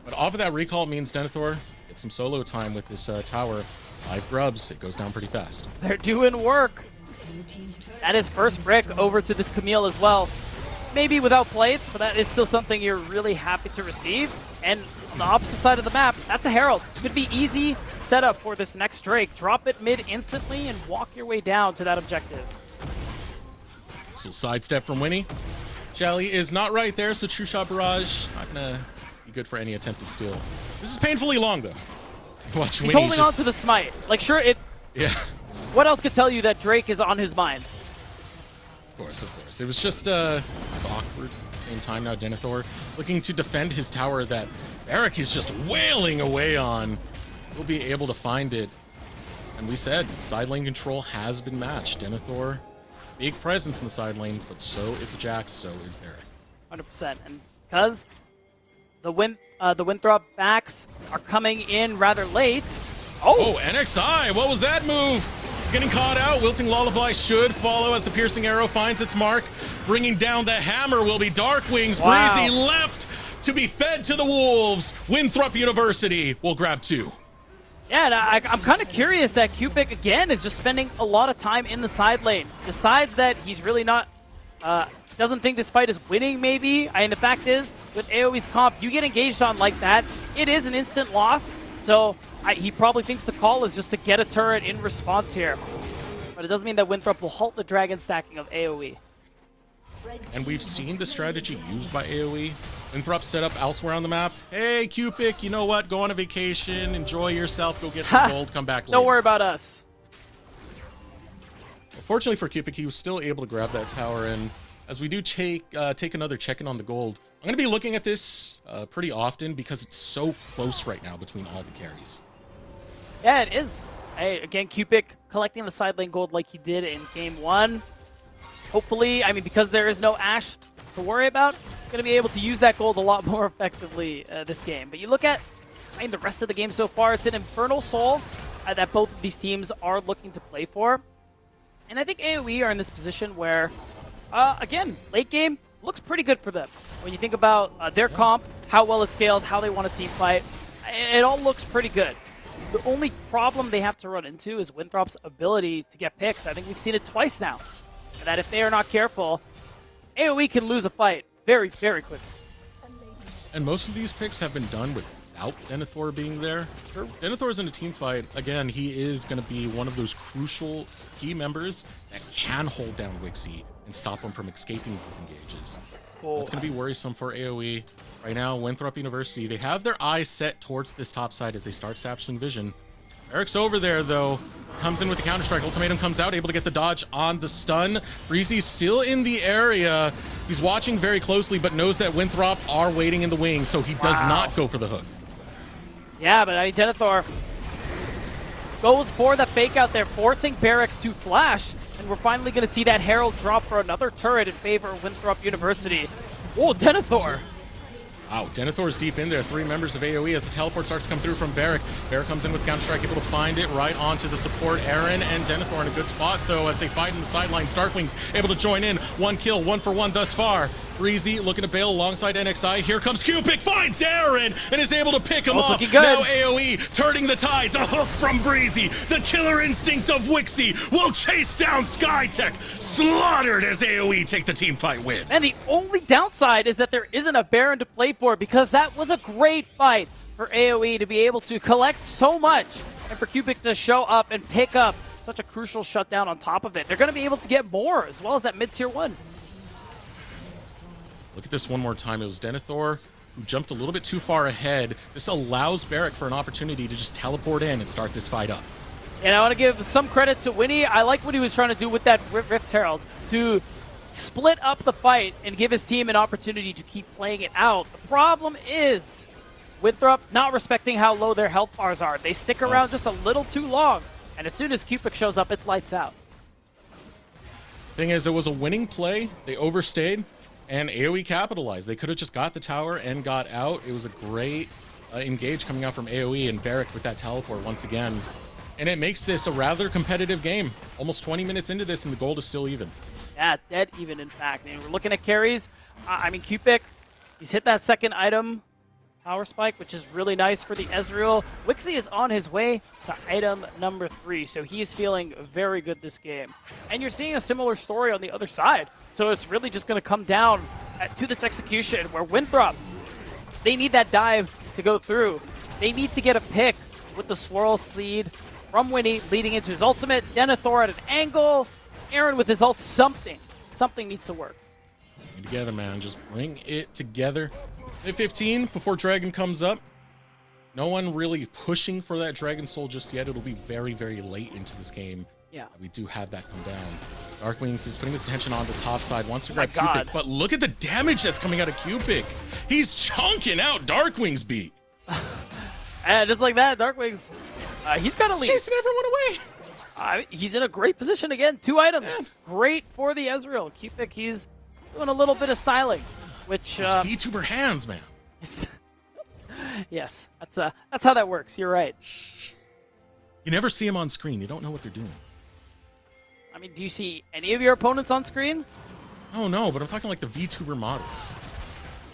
But off of that recall, it means Denethor gets get some solo time with this tower. 5 grubs, it goes down pretty fast. They're doing work. That is first brick over to this Camille as well. Maybe without plates, but that is still something you're really happy to receive. And on the opposite side of the map, that's a Herald. Could be easy setup for this next Drake. Drop it mid instantly and walk your way down to that objective. So sidestep from Winnie. Jelly is not right there, so True Shot Barrage not gonna be good for any attempted steal. This is painfully long though. Watch He's Winnie holding on to the smite. Like, sure, Yeah. What else could tell you that Drake is on his mind? Of course, of course. It was just awkward. Same time now, Denethor looking to defend his tower that Eric is just wailing away on. Will be able to find it. And we said side lane control has been matched. Denethor, big presence in the side lanes, but so is Jax, so is Barrick. 100%. And because the Winthrop backs are coming in rather late. Oh, NXI, what was that move? Getting caught out. Wilting Lullaby should follow as the piercing arrow finds its mark. Bringing down the hammer will be Darkwings. Wow. Breezy left to be fed to the wolves. Winthrop University will grab 2. Yeah, and I'm kind of curious that Cupic, again, is just spending a lot of time in the side lane. Decides that he's really not, doesn't think this fight is winning, maybe. And the fact is, with AoE's comp, you get engaged on like that, it is an instant loss. So he probably thinks the call is just to get a turret in response here. But it doesn't mean that Winthrop will halt the dragon stacking of AoE. And we've seen the strategy used by AoE. Winthrop set up elsewhere on the map. Hey, Cupic, you know what? Go on a vacation, enjoy yourself, go get some gold, come back later. Don't worry about us. Fortunately for Cupic, he was still able to grab that tower. And as we do take another check-in on the gold, I'm going to be looking at this pretty often because it's so close right now between all the carries. Yeah, it is. Hey, again, Cupic collecting the side lane gold like he did in game 1. Hopefully, I mean, because there is no Ashe to worry about, going to be able to use that gold a lot more effectively this game. But you look at, I mean, the rest of the game so far, it's an Infernal Soul that both of these teams are looking to play for. And I think AoE are in this position where, again, late game looks pretty good for them. When you think about their comp, how well it scales, how they want to team fight, it all looks pretty good. The only problem they have to run into is Winthrop's ability to get picks. I think we've seen it twice now. That if they are not careful, AoE can lose a fight very, very quickly. And most of these picks have been done without Denethor being there. Sure. Denethor's in a team fight. Again, he is going to be one of those crucial key members that can hold down Wixie and stop him from escaping these engages. Cool. That's going to be worrisome for AoE. Right now, Winthrop University, they have their eyes set towards this top side as they start sapling vision. Eric's over there, though. Comes in with the Counter-Strike. Ultimatum comes out, able to get the dodge on the stun. Breezy's still in the area. He's watching very closely, but knows that Winthrop are waiting in the wings, so he does not go for the hook. Yeah, but I mean, Denethor goes for the fake out there, forcing Barrick to flash. And we're finally going to see that Herald drop for another turret in favor of Winthrop University. Oh, Denethor! Wow, Denethor's deep in there. 3 members of AoE as the teleport starts to come through from Barrick. Barrick comes in with Counter-Strike, able to find it right onto the support. Aaron and Denethor in a good spot, though, as they fight in the sidelines. Darkwings able to join in. 1 kill, 1 for 1 thus far. Breezy looking to bail alongside NXI. Here comes Cupic, finds Aaron, and is able to pick him off. Now AoE turning the tides. A hook from Breezy. The killer instinct of Wixie will chase down Skytech. Slaughtered as AoE take the team fight win. And the only downside is that there isn't a Baron to play for, because that was a great fight for AoE to be able to collect so much and for Cupic to show up and pick up such a crucial shutdown on top of it. They're going to be able to get more as well as that mid-tier 1. Look at this one more time. It was Denethor who jumped a little bit too far ahead. This allows Barrick for an opportunity to just teleport in and start this fight up. And I want to give some credit to Winnie. I like what he was trying to do with that Rift Herald to split up the fight and give his team an opportunity to keep playing it out. The problem is Winthrop not respecting how low their health bars are. They stick around just a little too long. And as soon as Cupic shows up, it's lights out. Thing is, it was a winning play. They overstayed. And AoE capitalized. They could have just got the tower and got out. It was a great engage coming out from AoE, and Barrick with that teleport once again. And it makes this a rather competitive game. Almost 20 minutes into this, and the gold is still even. Yeah, dead even, in fact. And we're looking at carries. I mean, Cupic, he's hit that second item power spike, which is really nice for the Ezreal. Wixie is on his way to item number 3, so he's feeling very good this game. And you're seeing a similar story on the other side. So it's really just going to come down to this execution where Winthrop, they need that dive to go through. They need to get a pick with the Swirl Seed from Winnie leading into his ultimate. Denethor at an angle. Aaron with his ult, something needs to work. Together, man. Just bring it together. At 15 before Dragon comes up. No one really pushing for that Dragon Soul just yet. It'll be very, very late into this game. Yeah. We do have that come down. Darkwings is putting his attention on the top side. Wants to grab God. Cupid, but look at the damage that's coming out of Cupid. He's chunking out Darkwings beat. And just like that, Darkwings, he's got a lead. Chasing everyone away. He's in a great position again. 2 items. Man. Great for the Ezreal. Cupid, he's doing a little bit of styling, which VTuber hands, man. Yes, that's how that works. You're right. You never see them on screen. You don't know what they're doing. I mean, do you see any of your opponents on screen? Oh no, but I'm talking like the VTuber models.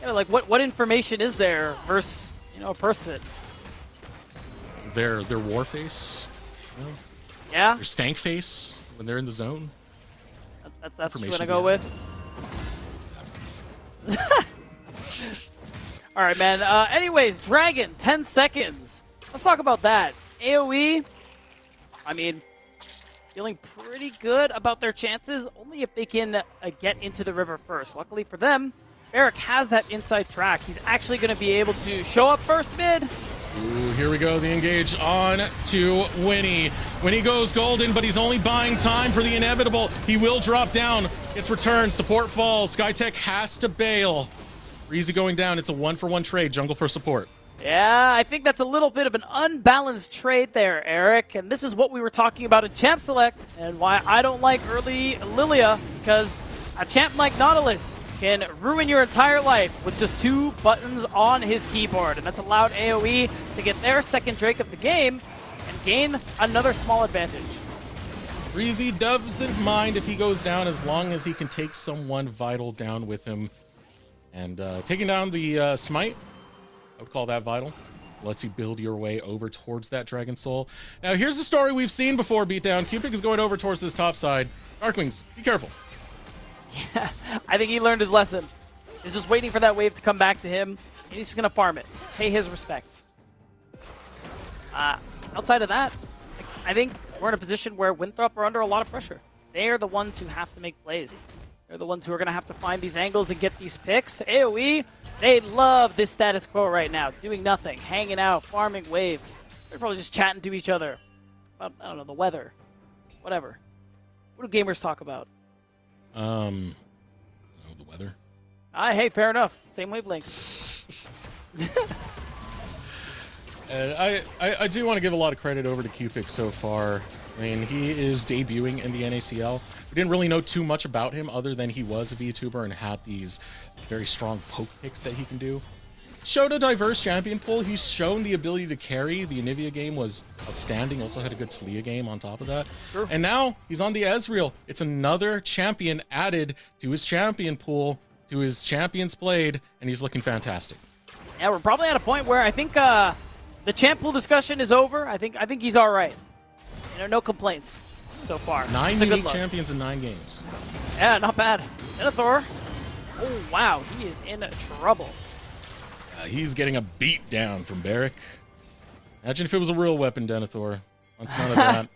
Yeah, like what information is there versus a person? Their war face. You know? Yeah. Their stank face when they're in the zone. That's what I'm gonna go with. All right, man. Anyways, Dragon, 10 seconds. Let's talk about that. AoE, I mean, feeling pretty good about their chances, only if they can get into the river first. Luckily for them, Eric has that inside track. He's actually going to be able to show up first mid. Ooh, here we go. The engage on to Winnie. Winnie goes golden, but he's only buying time for the inevitable. He will drop down. It's returned. Support falls. Skytech has to bail. Breezy going down. It's a 1-for-1 trade. Jungle for support. Yeah, I think that's a little bit of an unbalanced trade there, Eric. And this is what we were talking about in Champ Select and why I don't like early Lilia, because a champ like Nautilus can ruin your entire life with just 2 buttons on his keyboard. And that's allowed AoE to get their second Drake of the game and gain another small advantage. Breezy doesn't mind if he goes down as long as he can take someone vital down with him. And taking down the smite, I would call that vital. Lets you build your way over towards that Dragon Soul. Now here's the story we've seen before, Beatdown. Cupid is going over towards this top side. Darkwings, be careful. Yeah, I think he learned his lesson. He's just waiting for that wave to come back to him. And he's just going to farm it. Pay his respects. Outside of that, I think we're in a position where Winthrop are under a lot of pressure. They are the ones who have to make plays. They're the ones who are going to have to find these angles and get these picks. AoE, they love this status quo right now. Doing nothing, hanging out, farming waves. They're probably just chatting to each other about, I don't know, the weather. Whatever. What do gamers talk about? The weather. Hey, fair enough. Same wavelength. And I do want to give a lot of credit over to Cupid so far. I mean, he is debuting in the NACL. We didn't really know too much about him other than he was a VTuber and had these very strong poke picks that he can do. Showed a diverse champion pool. He's shown the ability to carry. The Anivia game was outstanding. Also had a good Talia game on top of that. Sure. And now he's on the Ezreal. It's another champion added to his champion pool, to his champions played, and he's looking fantastic. Yeah, we're probably at a point where I think the champ pool discussion is over. I think he's all right. No complaints so far. 9 unique champions in 9 games. Yeah, not bad. Denethor. Oh, wow. He is in trouble. He's getting a beat down from Barrick. Imagine if it was a real weapon, Denethor. Wants none of that.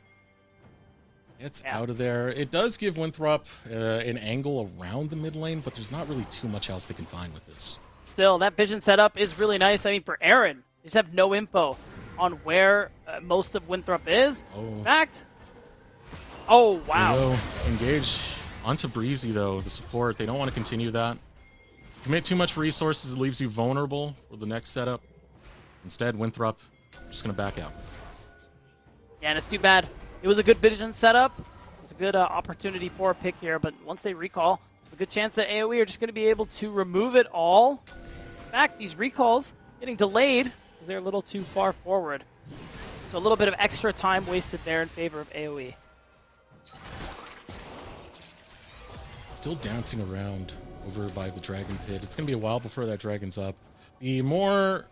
It's out of there. It does give Winthrop an angle around the mid lane, but there's not really too much else they can find with this. Still, that vision setup is really nice. I mean, for Aaron, they just have no info on where most of Winthrop is. In fact, oh, wow. Engage onto Breezy, though, the support. They don't want to continue that. Commit too much resources, it leaves you vulnerable for the next setup. Instead, Winthrop just going to back out. Yeah, and it's too bad. It was a good vision setup. It was a good opportunity for a pick here, but once they recall, there's a good chance that AoE are just going to be able to remove it all. In fact, these recalls getting delayed because they're a little too far forward. So a little bit of extra time wasted there in favor of AoE. Still dancing around over by the Dragon Pit. It's going to be a while before that Dragon's up. The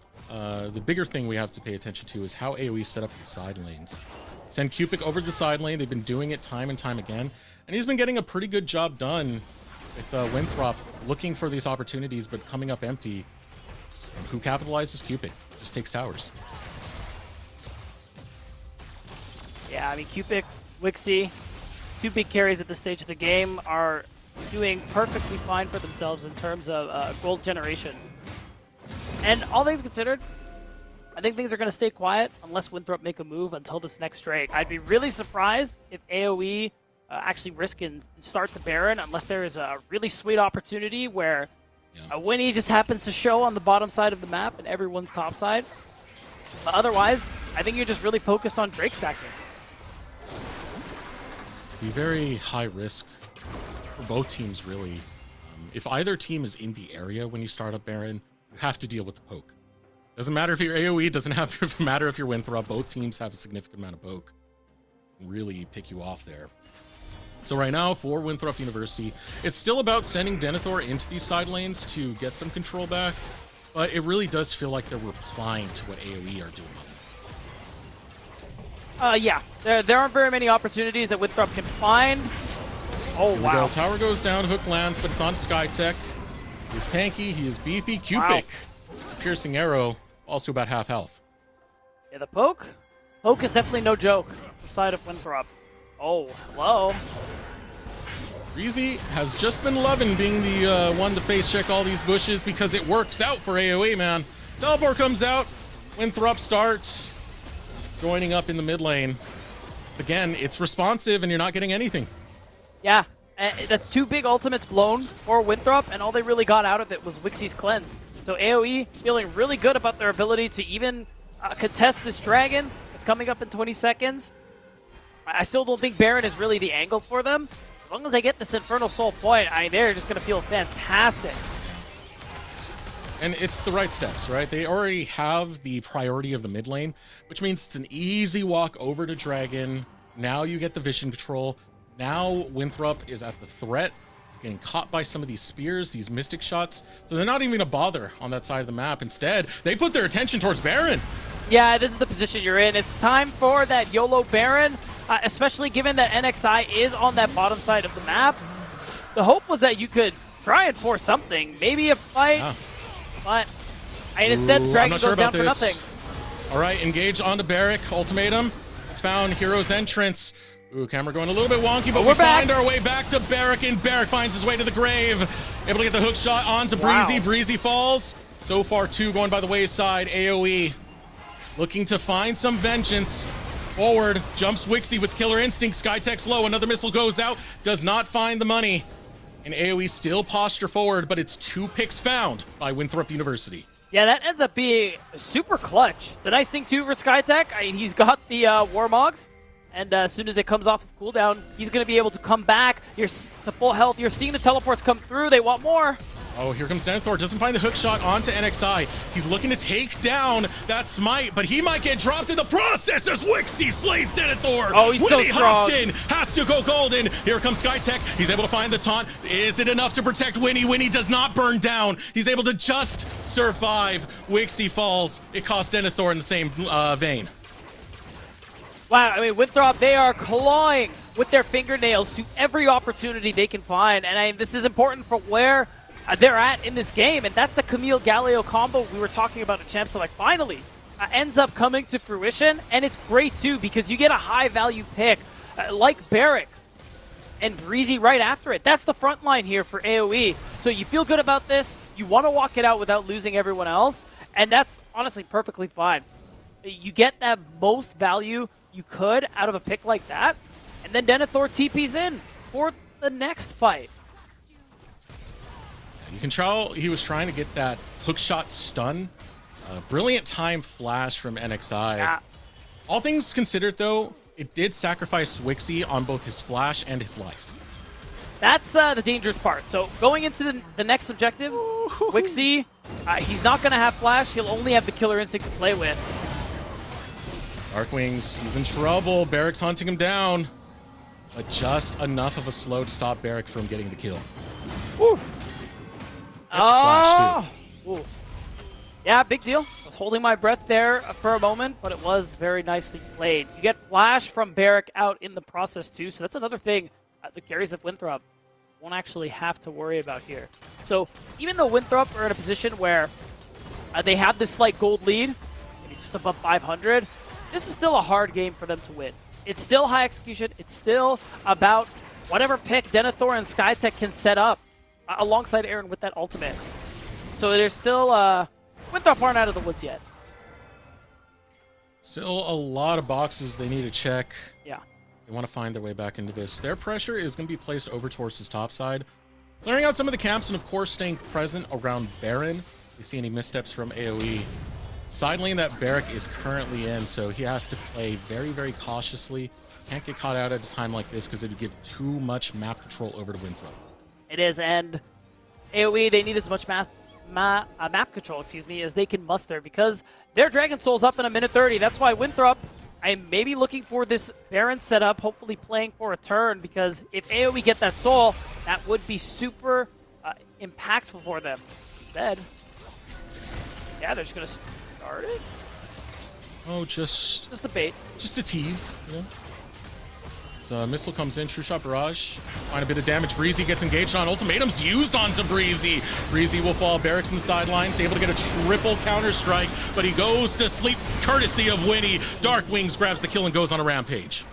bigger thing we have to pay attention to is how AoE set up the side lanes. Send Cupic over to the side lane. They've been doing it time and time again, and he's been getting a pretty good job done with Winthrop looking for these opportunities, but coming up empty. And who capitalizes? Cupic. Just takes towers. Yeah, I mean, Cupic, Wixie, two big carries at this stage of the game, are doing perfectly fine for themselves in terms of gold generation. And all things considered, I think things are going to stay quiet unless Winthrop make a move until this next Drake. I'd be really surprised if AoE actually risk and start the Baron unless there is a really sweet opportunity where a Winnie just happens to show on the bottom side of the map and everyone's top side. But otherwise, I think you're just really focused on Drake stacking. Be very high risk for both teams, really. If either team is in the area when you start up Baron, you have to deal with the poke. Doesn't matter if you're AoE, doesn't matter if you're Winthrop. Both teams have a significant amount of poke. Really pick you off there. So right now, for Winthrop University, it's still about sending Denethor into these side lanes to get some control back, but it really does feel like they're replying to what AoE are doing. Yeah, there aren't very many opportunities that Winthrop can find. Oh, Here we wow. go. Tower goes down, hook lands, but it's on Skytech. He's tanky, he is beefy. Cupic. It's a piercing arrow, also about half health. Yeah, the poke? Poke is definitely no joke. The side of Winthrop. Oh, hello. Breezy has just been loving being the one to face check all these bushes because it works out for AoE, man. Teleport comes out, Winthrop starts, joining up in the mid lane. Again, it's responsive and you're not getting anything. Yeah, that's two big ultimates blown for Winthrop, and all they really got out of it was Wixie's cleanse. So AoE feeling really good about their ability to even contest this dragon. It's coming up in 20 seconds. I still don't think Baron is really the angle for them. As long as they get this Infernal Soul point, they're just going to feel fantastic. And it's the right steps, right? They already have the priority of the mid lane, which means it's an easy walk over to Dragon. Now you get the vision control. Now Winthrop is at the threat, getting caught by some of these spears, these mystic shots. So they're not even gonna bother on that side of the map. Instead, they put their attention towards Baron. Yeah, this is the position you're in. It's time for that YOLO Baron, especially given that NXI is on that bottom side of the map. The hope was that you could try and force something, maybe a fight, but instead Dragon goes down for nothing. All right, engage onto Barrack, ultimatum. It's found Hero's Entrance. Ooh, camera going a little bit wonky, but we find our way back to Barrack, and Barrack finds his way to the grave. Able to get the hook shot onto Breezy. Breezy falls. So far, two going by the wayside. AoE looking to find some vengeance. Forward, jumps Wixie with Killer Instinct. Skytech's low, another missile goes out. Does not find the money. And AoE still posture forward, but it's 2 picks found by Winthrop University. Yeah, that ends up being super clutch. The nice thing, too, for Skytech, he's got the Warmogs. And as soon as it comes off of cooldown, he's going to be able to come back. You're to full health. You're seeing the teleports come through. They want more. Oh, here comes Denethor. Doesn't find the hook shot onto NXI. He's looking to take down that smite, but he might get dropped in the process as Wixie slays Denethor. Oh, he's Winnie so strong. hops in, has to go golden. Here comes Skytech. He's able to find the taunt. Is it enough to protect Winnie? Winnie does not burn down. He's able to just survive. Wixie falls. It cost Denethor in the same vein. Wow, I mean, Winthrop, they are clawing with their fingernails to every opportunity they can find. And this is important for where they're at in this game. And that's the Camille Galileo combo we were talking about at Champ Select finally ends up coming to fruition. And it's great, too, because you get a high-value pick like Barrack and Breezy right after it. That's the front line here for AoE. So you feel good about this. You want to walk it out without losing everyone else. And that's honestly perfectly fine. You get that most value you could out of a pick like that, and then Denethor TP's in for the next fight. You can tell he was trying to get that hookshot stun. Brilliant time flash from NXI. Yeah. All things considered, though, it did sacrifice Wixie on both his flash and his life. That's the dangerous part. So going into the next objective, Wixie, he's not going to have flash. He'll only have the Killer Instinct to play with. Darkwings, he's in trouble. Barrack's hunting him down. But just enough of a slow to stop Barrack from getting the kill. Woo. Splash, too. Ooh. Yeah, big deal. I was holding my breath there for a moment, but it was very nicely played. You get flash from Barrack out in the process too, so that's another thing the carries of Winthrop won't actually have to worry about here. So even though Winthrop are in a position where they have this slight gold lead, maybe just above 500, this is still a hard game for them to win. It's still high execution. It's still about whatever pick Denethor and Skytech can set up alongside Aaron with that ultimate. So there's still Winthrop aren't out of the woods yet. Still a lot of boxes they need to check. Yeah. They want to find their way back into this. Their pressure is going to be placed over towards his top side. Clearing out some of the camps and, of course, staying present around Baron. You see any missteps from AoE. Side lane that Barrack is currently in, so he has to play very, very cautiously. Can't get caught out at a time like this because it would give too much map control over to Winthrop. It is, and AoE, they need as much map control, as they can muster because their Dragon Soul's up in a minute 30. That's why Winthrop, I'm maybe looking for this Baron setup, hopefully playing for a turn, because if AoE get that Soul, that would be super impactful for them. Instead, yeah, they're just going to start it. Oh, just a bait. Just a tease, you know? So Missile comes in, True Shot Barrage. Find a bit of damage. Breezy gets engaged on. Ultimatum's used onto Breezy. Breezy will fall. Barrack's in the sidelines, able to get a triple counter strike, but he goes to sleep courtesy of Winnie. Dark Wings grabs the kill and goes on a rampage.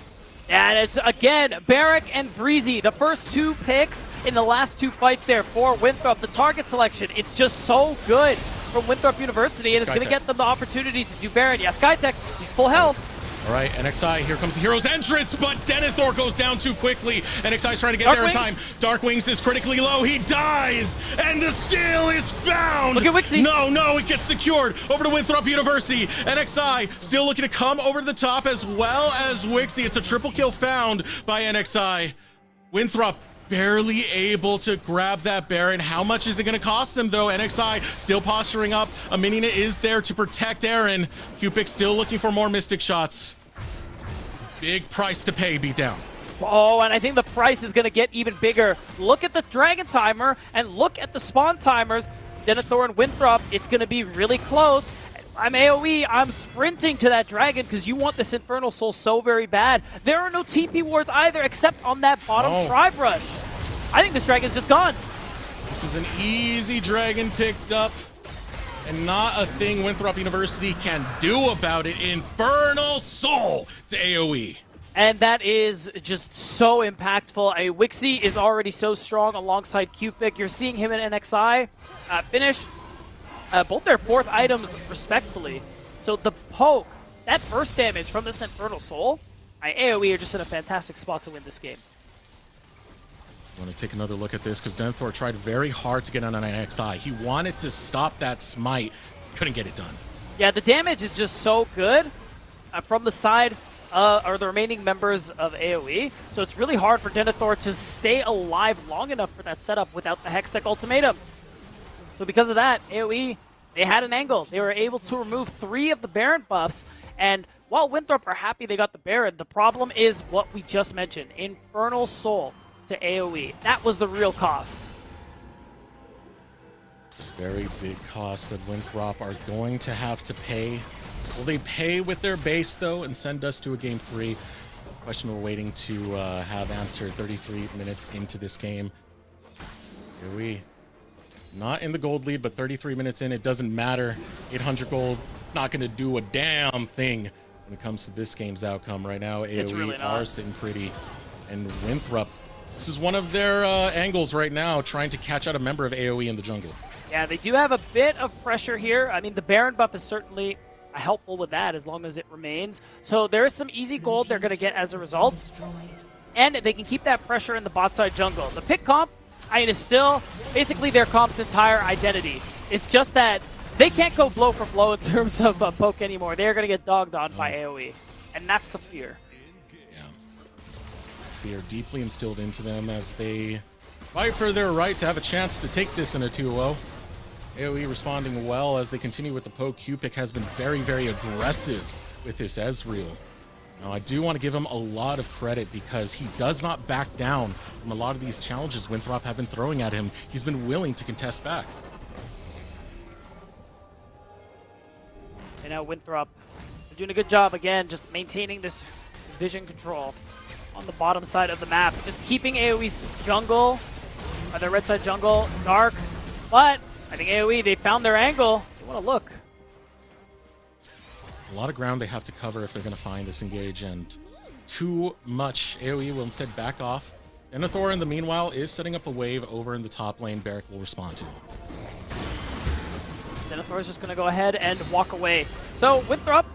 And it's, again, Barrack and Breezy, the first two picks in the last two fights there for Winthrop. The target selection, it's just so good from Winthrop University, and it's going to get them the opportunity to do Baron. Yeah, Skytech, he's full health. All right, NXI, here comes the hero's entrance, but Denethor goes down too quickly. NXI's trying to get there in time. Dark Wings is critically low. He dies, and the steal is found. Look at Wixie. No, it gets secured over to Winthrop University. NXI still looking to come over to the top as well as Wixie. It's a triple kill found by NXI. Winthrop barely able to grab that Baron. How much is it going to cost them, though? NXI still posturing up. Aminina is there to protect Aaron. Cupid still looking for more Mystic shots. Big price to pay, beat down. Oh, and I think the price is going to get even bigger. Look at the Dragon timer and look at the spawn timers. Denethor and Winthrop, it's going to be really close. I'm AoE, I'm sprinting to that Dragon because you want this Infernal Soul so very bad. There are no TP wards either except on that bottom Tri-Brush. I think this Dragon's just gone. This is an easy Dragon picked up, and not a thing Winthrop University can do about it. Infernal Soul to AoE. And that is just so impactful. Wixie is already so strong alongside Cupid. You're seeing him and NXI finish both their fourth items respectfully. So the poke, that burst damage from this Infernal Soul, AoE are just in a fantastic spot to win this game. I want to take another look at this because Denethor tried very hard to get on an NXI. He wanted to stop that smite, couldn't get it done. Yeah, the damage is just so good from the side or the remaining members of AoE. So it's really hard for Denethor to stay alive long enough for that setup without the Hextech Ultimatum. So because of that, AoE, they had an angle. They were able to remove 3 of the Baron buffs. And while Winthrop are happy they got the Baron, the problem is what we just mentioned. Infernal Soul to AoE. That was the real cost. It's a very big cost that Winthrop are going to have to pay. Will they pay with their base, though, and send us to a game 3? Question we're waiting to have answered 33 minutes into this game. AoE. Not in the gold lead, but 33 minutes in, it doesn't matter. 800 gold, it's not going to do a damn thing when it comes to this game's outcome right now. AoE really are sitting pretty, and Winthrop, this is one of their angles right now, trying to catch out a member of AoE in the jungle. Yeah, they do have a bit of pressure here. I mean, the Baron buff is certainly helpful with that as long as it remains. So there is some easy gold they're going to get as a result. And they can keep that pressure in the bot side jungle. The pick comp, is still basically their comp's entire identity. It's just that they can't go blow for blow in terms of poke anymore. They're going to get dogged on by AoE. And that's the fear. Yeah. Fear deeply instilled into them as they fight for their right to have a chance to take this in a 2-0. AoE responding well as they continue with the poke. Cupid has been very, very aggressive with this Ezreal. Now, I do want to give him a lot of credit because he does not back down from a lot of these challenges Winthrop have been throwing at him. He's been willing to contest back. now Winthrop, they're doing a good job again, just maintaining this vision control on the bottom side of the map. Just keeping AoE's jungle, or their red side jungle, dark. But I think AoE, they found their angle. They want to look. A lot of ground they have to cover if they're going to find this engage, and too much. AoE will instead back off. Denethor, in the meanwhile, is setting up a wave over in the top lane. Barrack will respond to. Denethor is just going to go ahead and walk away. So Winthrop,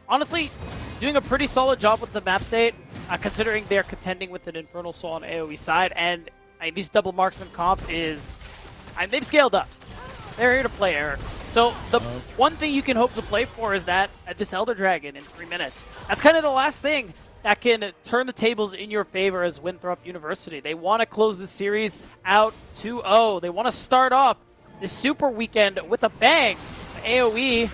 honestly, doing a pretty solid job with the map state, considering they're contending with an Infernal Soul on AoE side, and this double marksman comp is, they've scaled up. They're here to play, Eric. So the one thing you can hope to play for is that this Elder Dragon in 3 minutes. That's kind of the last thing that can turn the tables in your favor as Winthrop University. They want to close the series out 2-0. They want to start off this super weekend with a bang. AoE,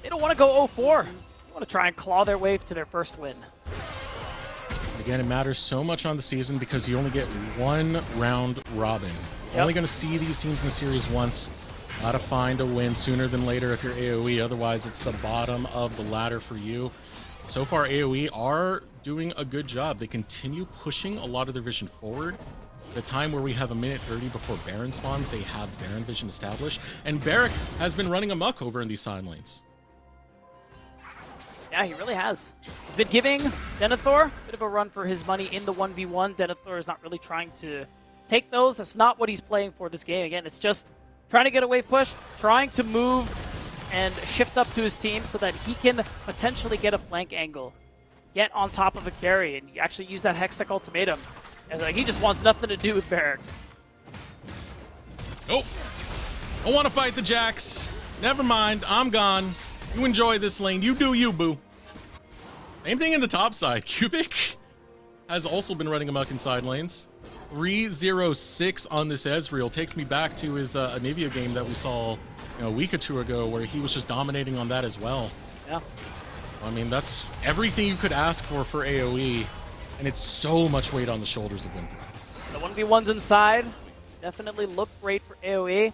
they don't want to go 0-4. They want to try and claw their way to their first win. Again, it matters so much on the season because you only get one round robin. You're only going to see these teams in the series once. Gotta find a win sooner than later if you're AoE, otherwise it's the bottom of the ladder for you. So far, AoE are doing a good job. They continue pushing a lot of their vision forward. The time where we have a minute 30 before Baron spawns, they have Baron vision established, and Barrack has been running amok over in these side lanes. Yeah, he really has. He's been giving Denethor a bit of a run for his money in the 1v1. Denethor is not really trying to take those. That's not what he's playing for this game. Again, it's just trying to get a wave push, trying to move and shift up to his team so that he can potentially get a flank angle, get on top of a carry, and actually use that Hextech ultimatum. And like, he just wants nothing to do with Barrack. Nope. I want to fight the Jacks. Never mind. I'm gone. You enjoy this lane. You do you, boo. Same thing in the top side. Cubic has also been running amok in side lanes. 3-0-6 on this Ezreal takes me back to his Anivia game that we saw a week or two ago where he was just dominating on that as well. Yeah. I mean, that's everything you could ask for AoE, and it's so much weight on the shoulders of Winthrop. The 1v1s inside definitely look great for AoE.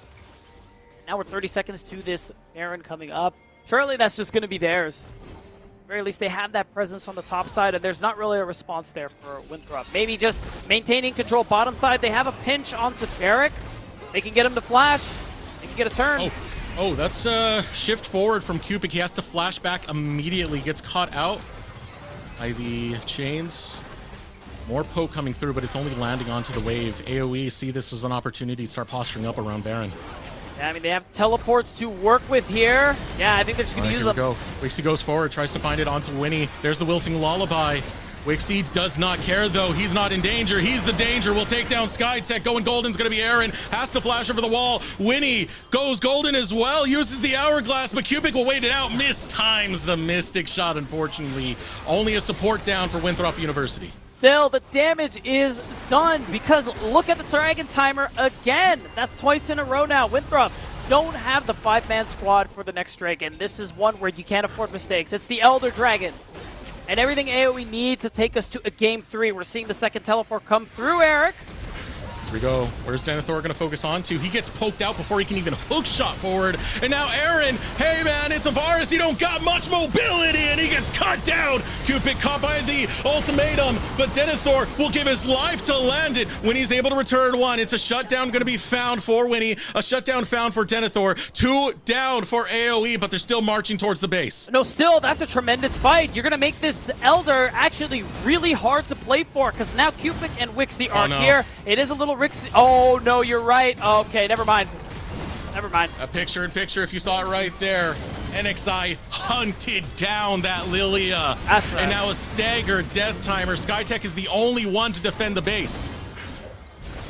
Now we're 30 seconds to this Baron coming up. Surely that's just going to be theirs. At the very least, they have that presence on the top side, and there's not really a response there for Winthrop. Maybe just maintaining control bottom side. They have a pinch onto Barrack. They can get him to flash. They can get a turn. Oh, that's a shift forward from Cupid. He has to flash back immediately. Gets caught out by the chains. More poke coming through, but it's only landing onto the wave. AoE see this as an opportunity to start posturing up around Baron. Yeah, I mean, they have teleports to work with here. Yeah, I think they're just going to use them. Here we go. Wixie goes forward, tries to find it onto Winnie. There's the wilting lullaby. Wixie does not care, though. He's not in danger. He's the danger. Will take down SkyTech. Going golden's going to be Aaron. Has to flash over the wall. Winnie goes golden as well. Uses the hourglass, but Cubic will wait it out. Mistimes the Mystic shot, unfortunately. Only a support down for Winthrop University. Still, the damage is done because look at the Dragon timer again. That's twice in a row now. Winthrop don't have the 5-man squad for the next Dragon. This is one where you can't afford mistakes. It's the Elder Dragon. And everything AoE need to take us to a game 3. We're seeing the second teleport come through, Eric. Here we go. Where's Denethor going to focus on to? He gets poked out before he can even hook shot forward. And now Aaron, hey man, it's a virus. He don't got much mobility and he gets cut down. Cupid caught by the ultimatum, but Denethor will give his life to land it when he's able to return one. It's a shutdown going to be found for Winnie. A shutdown found for Denethor. 2 down for AoE, but they're still marching towards the base. No, still, that's a tremendous fight. You're going to make this Elder actually really hard to play for because now Cupid and Wixie are here. It is a little Rixie. Oh, no, you're right. Okay, never mind. Never mind. A picture in picture, if you saw it right there. NXI hunted down that Lilia. That's right. And now a staggered death timer. SkyTech is the only one to defend the base.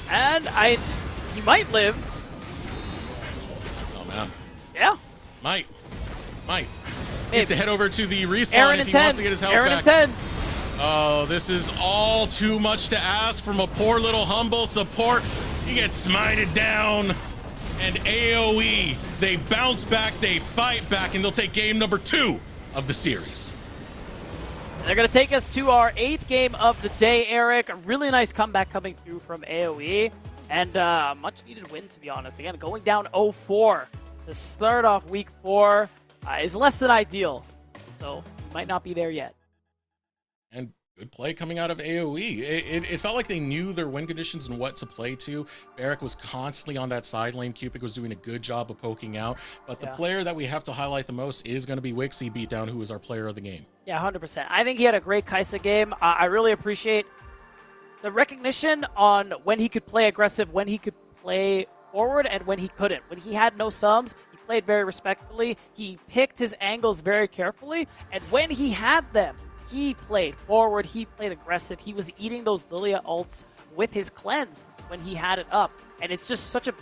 And he might live. Oh, man. Yeah. Might. Needs to head over to the respawn Aaron if he 10. wants to get his health Aaron back. and 10. Oh, this is all too much to ask from a poor little humble support. He gets smited down. And AoE, they bounce back, they fight back, and they'll take game number 2 of the series. They're going to take us to our 8th game of the day, Eric. A really nice comeback coming through from AoE. And a much-needed win, to be honest. Again, going down 0-4 to start off week 4. is less than ideal. So we might not be there yet. And good play coming out of AoE. It felt like they knew their win conditions and what to play to. Barrick was constantly on that side lane. Cupid was doing a good job of poking out. But the player that we have to highlight the most is going to be Wixie Beatdown, who is our player of the game. Yeah, 100%. I think he had a great Kaisa game. I really appreciate the recognition on when he could play aggressive, when he could play forward, and when he couldn't. When he had no sums, he played very respectfully. He picked his angles very carefully. And when he had them, he played forward. He played aggressive. He was eating those Lilia ults with his cleanse when he had it up. And it's just such a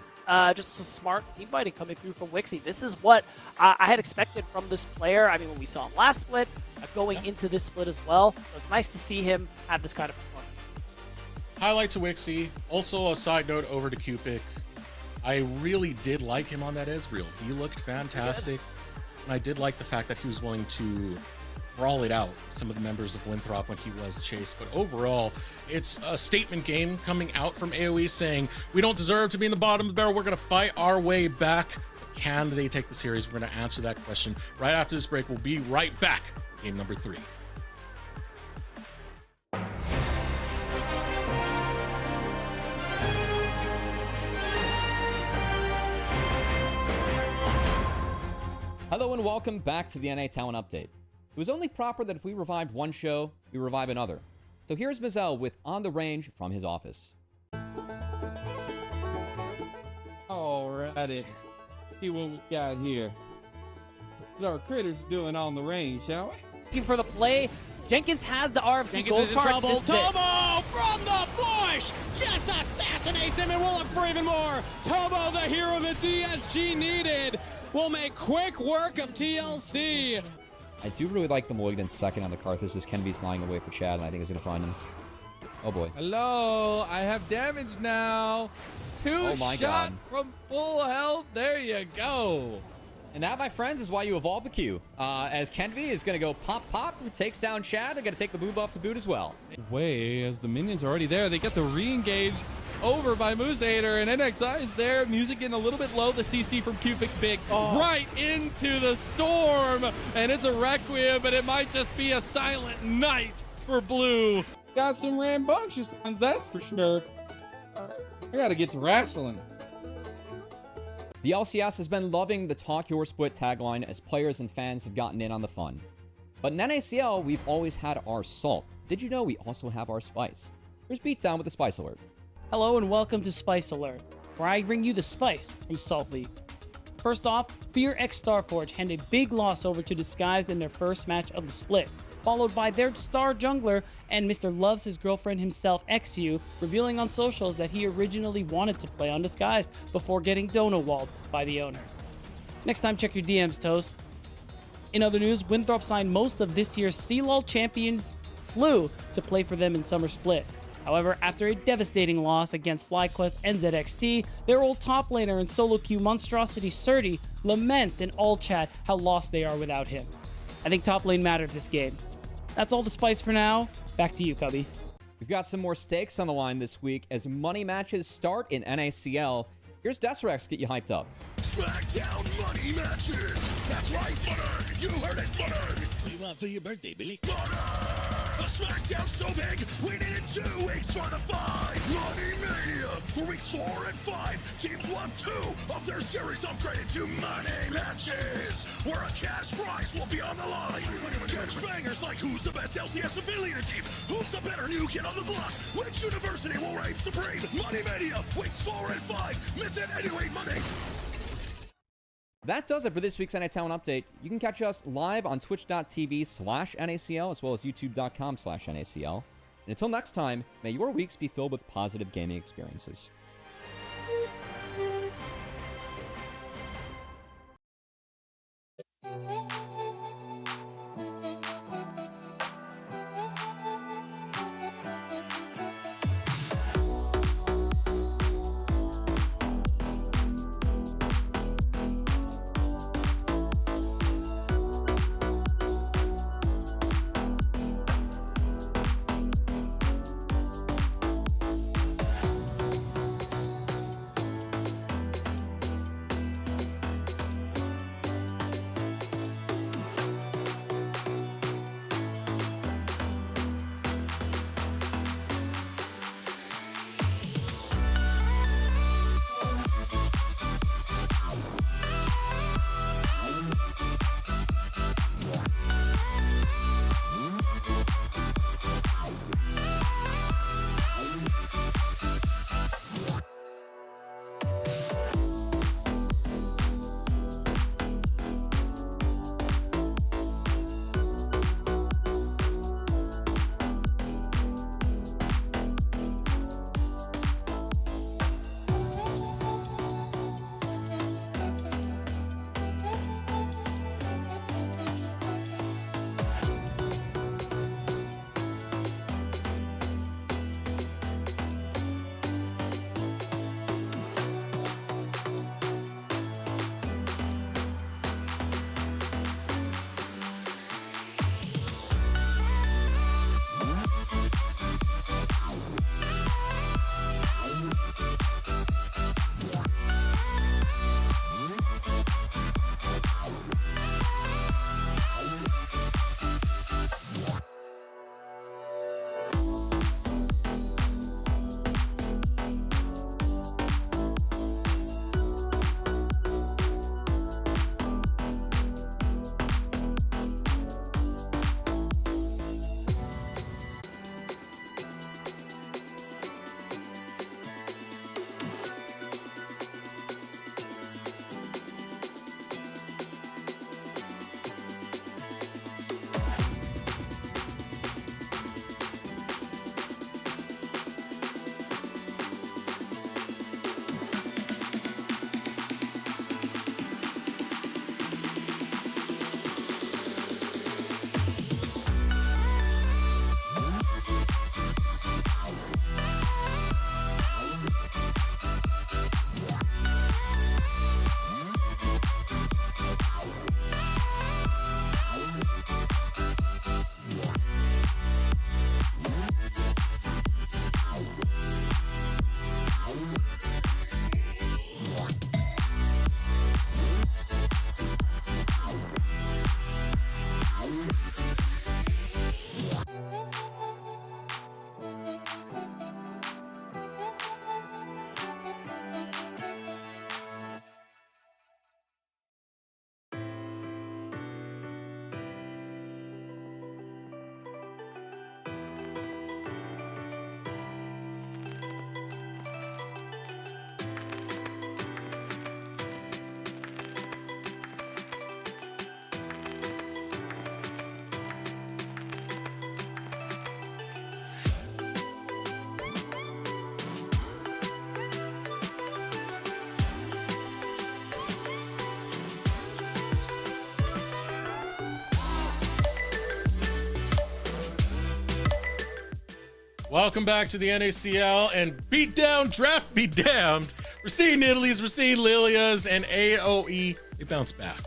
smart team fighting coming through from Wixie. This is what I had expected from this player. I mean, when we saw him last split, going into this split as well. So it's nice to see him have this kind of performance. Highlight to Wixie. Also, a side note over to Cupid. I really did like him on that Ezreal. He looked fantastic. And I did like the fact that he was willing to brawl it out with some of the members of Winthrop when he was chased. But overall, it's a statement game coming out from AoE saying, we don't deserve to be in the bottom of the barrel. We're going to fight our way back. Can they take the series? We're going to answer that question right after this break. We'll be right back. Game number 3. Hello and welcome back to the NA Talent Update. It was only proper that if we revived one show, we revive another. So here's Mazel with On the Range from his office. Alrighty. See what we got here. What our critters doing on the range, shall we? Looking for the play. Jenkins has the RFC gold card. Tobo from the bush just assassinates him, and will look for even more. Tobo, the hero that DSG needed, will make quick work of TLC. I do really like the Mulligan second on the Karthus as Kennedy's lying away for Chad, and I think he's going to find him. Oh boy. Hello, I have damage now. Two shot from full health. There you go. And that, my friends, is why you evolve the Q. As Kenvy is going to go pop, pop, takes down Chad. They're going to take the boob off the boot as well. Way, as the minions are already there, they get the re-engage over by Moosehater, and NXI is there. Music getting a little bit low. The CC from Cupid's big right into the storm, and it's a Requiem, but it might just be a silent night for Blue. Got some rambunctious ones, that's for sure. I got to get to wrestling. The LCS has been loving the Talk Your Split tagline as players and fans have gotten in on the fun. But in NACL, we've always had our salt. Did you know we also have our spice? Here's Beatdown with the Spice Alert. Hello and welcome to Spice Alert, where I bring you the spice from Salt League. First off, Fear X Starforge handed a big loss over to Disguised in their first match of the split, followed by their star jungler and Mr. Loves His Girlfriend himself, XU, revealing on socials that he originally wanted to play on Disguised before getting dono-walled by the owner. Next time, check your DMs, Toast. In other news, Winthrop signed most of this year's CLOL champions, Slew, to play for them in Summer Split. However, after a devastating loss against FlyQuest and ZXT, their old top laner and solo queue monstrosity Surdy laments in all chat how lost they are without him. I think top lane mattered this game. That's all the spice for now. Back to you, Cubby. We've got some more stakes on the line this week as money matches start in NACL. Here's Desrex get you hyped up. SmackDown money matches. That's right, Butter. You heard it, Butter. What do you want for your birthday, Billy? Butter. A SmackDown so big, we needed 2 weeks for the fight. Money Mania. For weeks 4 and 5, teams will have 2 of their series upgraded to money matches, where a cash prize will be on the line. Catch bangers like who's the best LCS affiliated team, who's the better new kid on the block, which university will reign supreme. Money Mania, weeks 4 and 5. Miss it anyway, Monday. That does it for this week's NA Talent Update. You can catch us live on twitch.tv/NACL as well as youtube.com/NACL. And until next time, may your weeks be filled with positive gaming experiences. Welcome back to the NACL and beat down, draft be damned. We're seeing Italy's, we're seeing Lilia's, and AOE, they bounce back.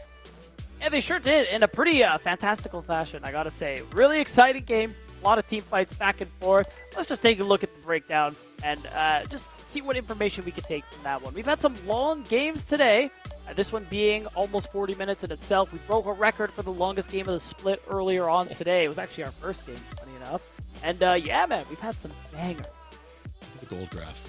Yeah, they sure did in a pretty fantastical fashion, I gotta say. Really exciting game. A lot of team fights back and forth. Let's just take a look at the breakdown and just see what information we can take from that one. We've had some long games today. This one being almost 40 minutes in itself. We broke a record for the longest game of the split earlier on today. It was actually our first game, funny enough. And yeah, man, we've had some bangers. The gold graph.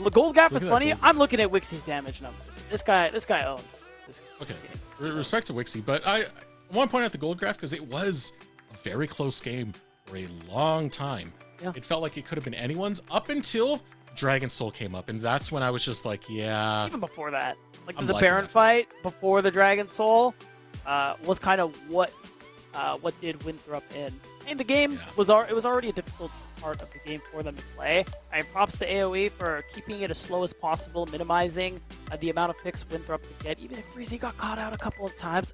The gold graph is funny. I'm looking at Wixie's damage numbers. This guy owned this game. Respect to Wixie, but I want to point out the gold graph because it was a very close game for a long time. Yeah. It felt like it could have been anyone's up until Dragon Soul came up, and that's when I was just like, yeah. Even before that, like I'm the liking Baron that. fight before the Dragon Soul was kind of what did Winthrop in. And the game was already a difficult part of the game for them to play. I mean, props to AoE for keeping it as slow as possible, minimizing the amount of picks Winthrop could get, even if Breezy got caught out a couple of times.